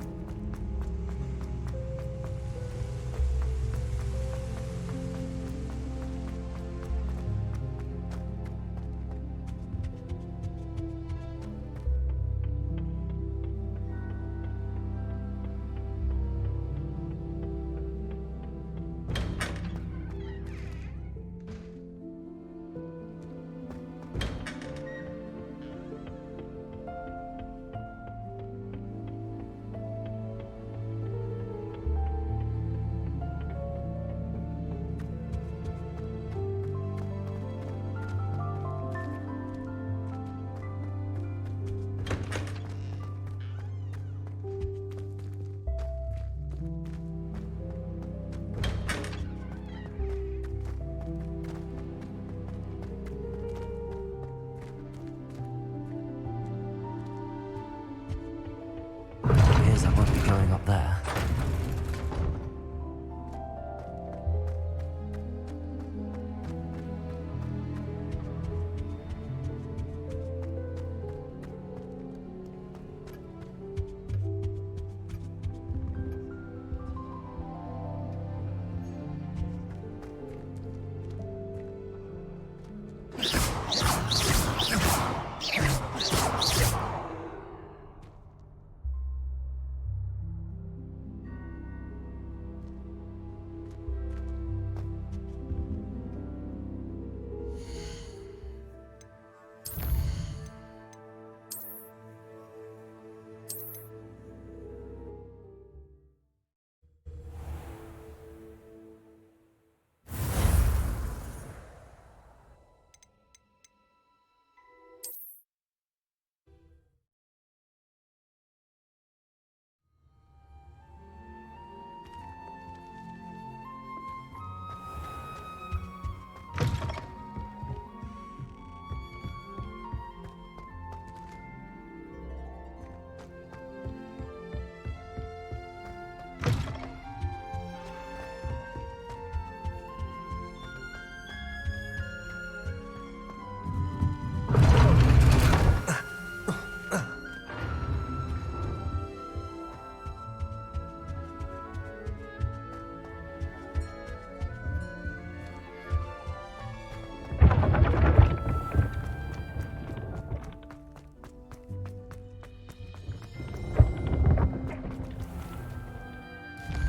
I won't be going up there.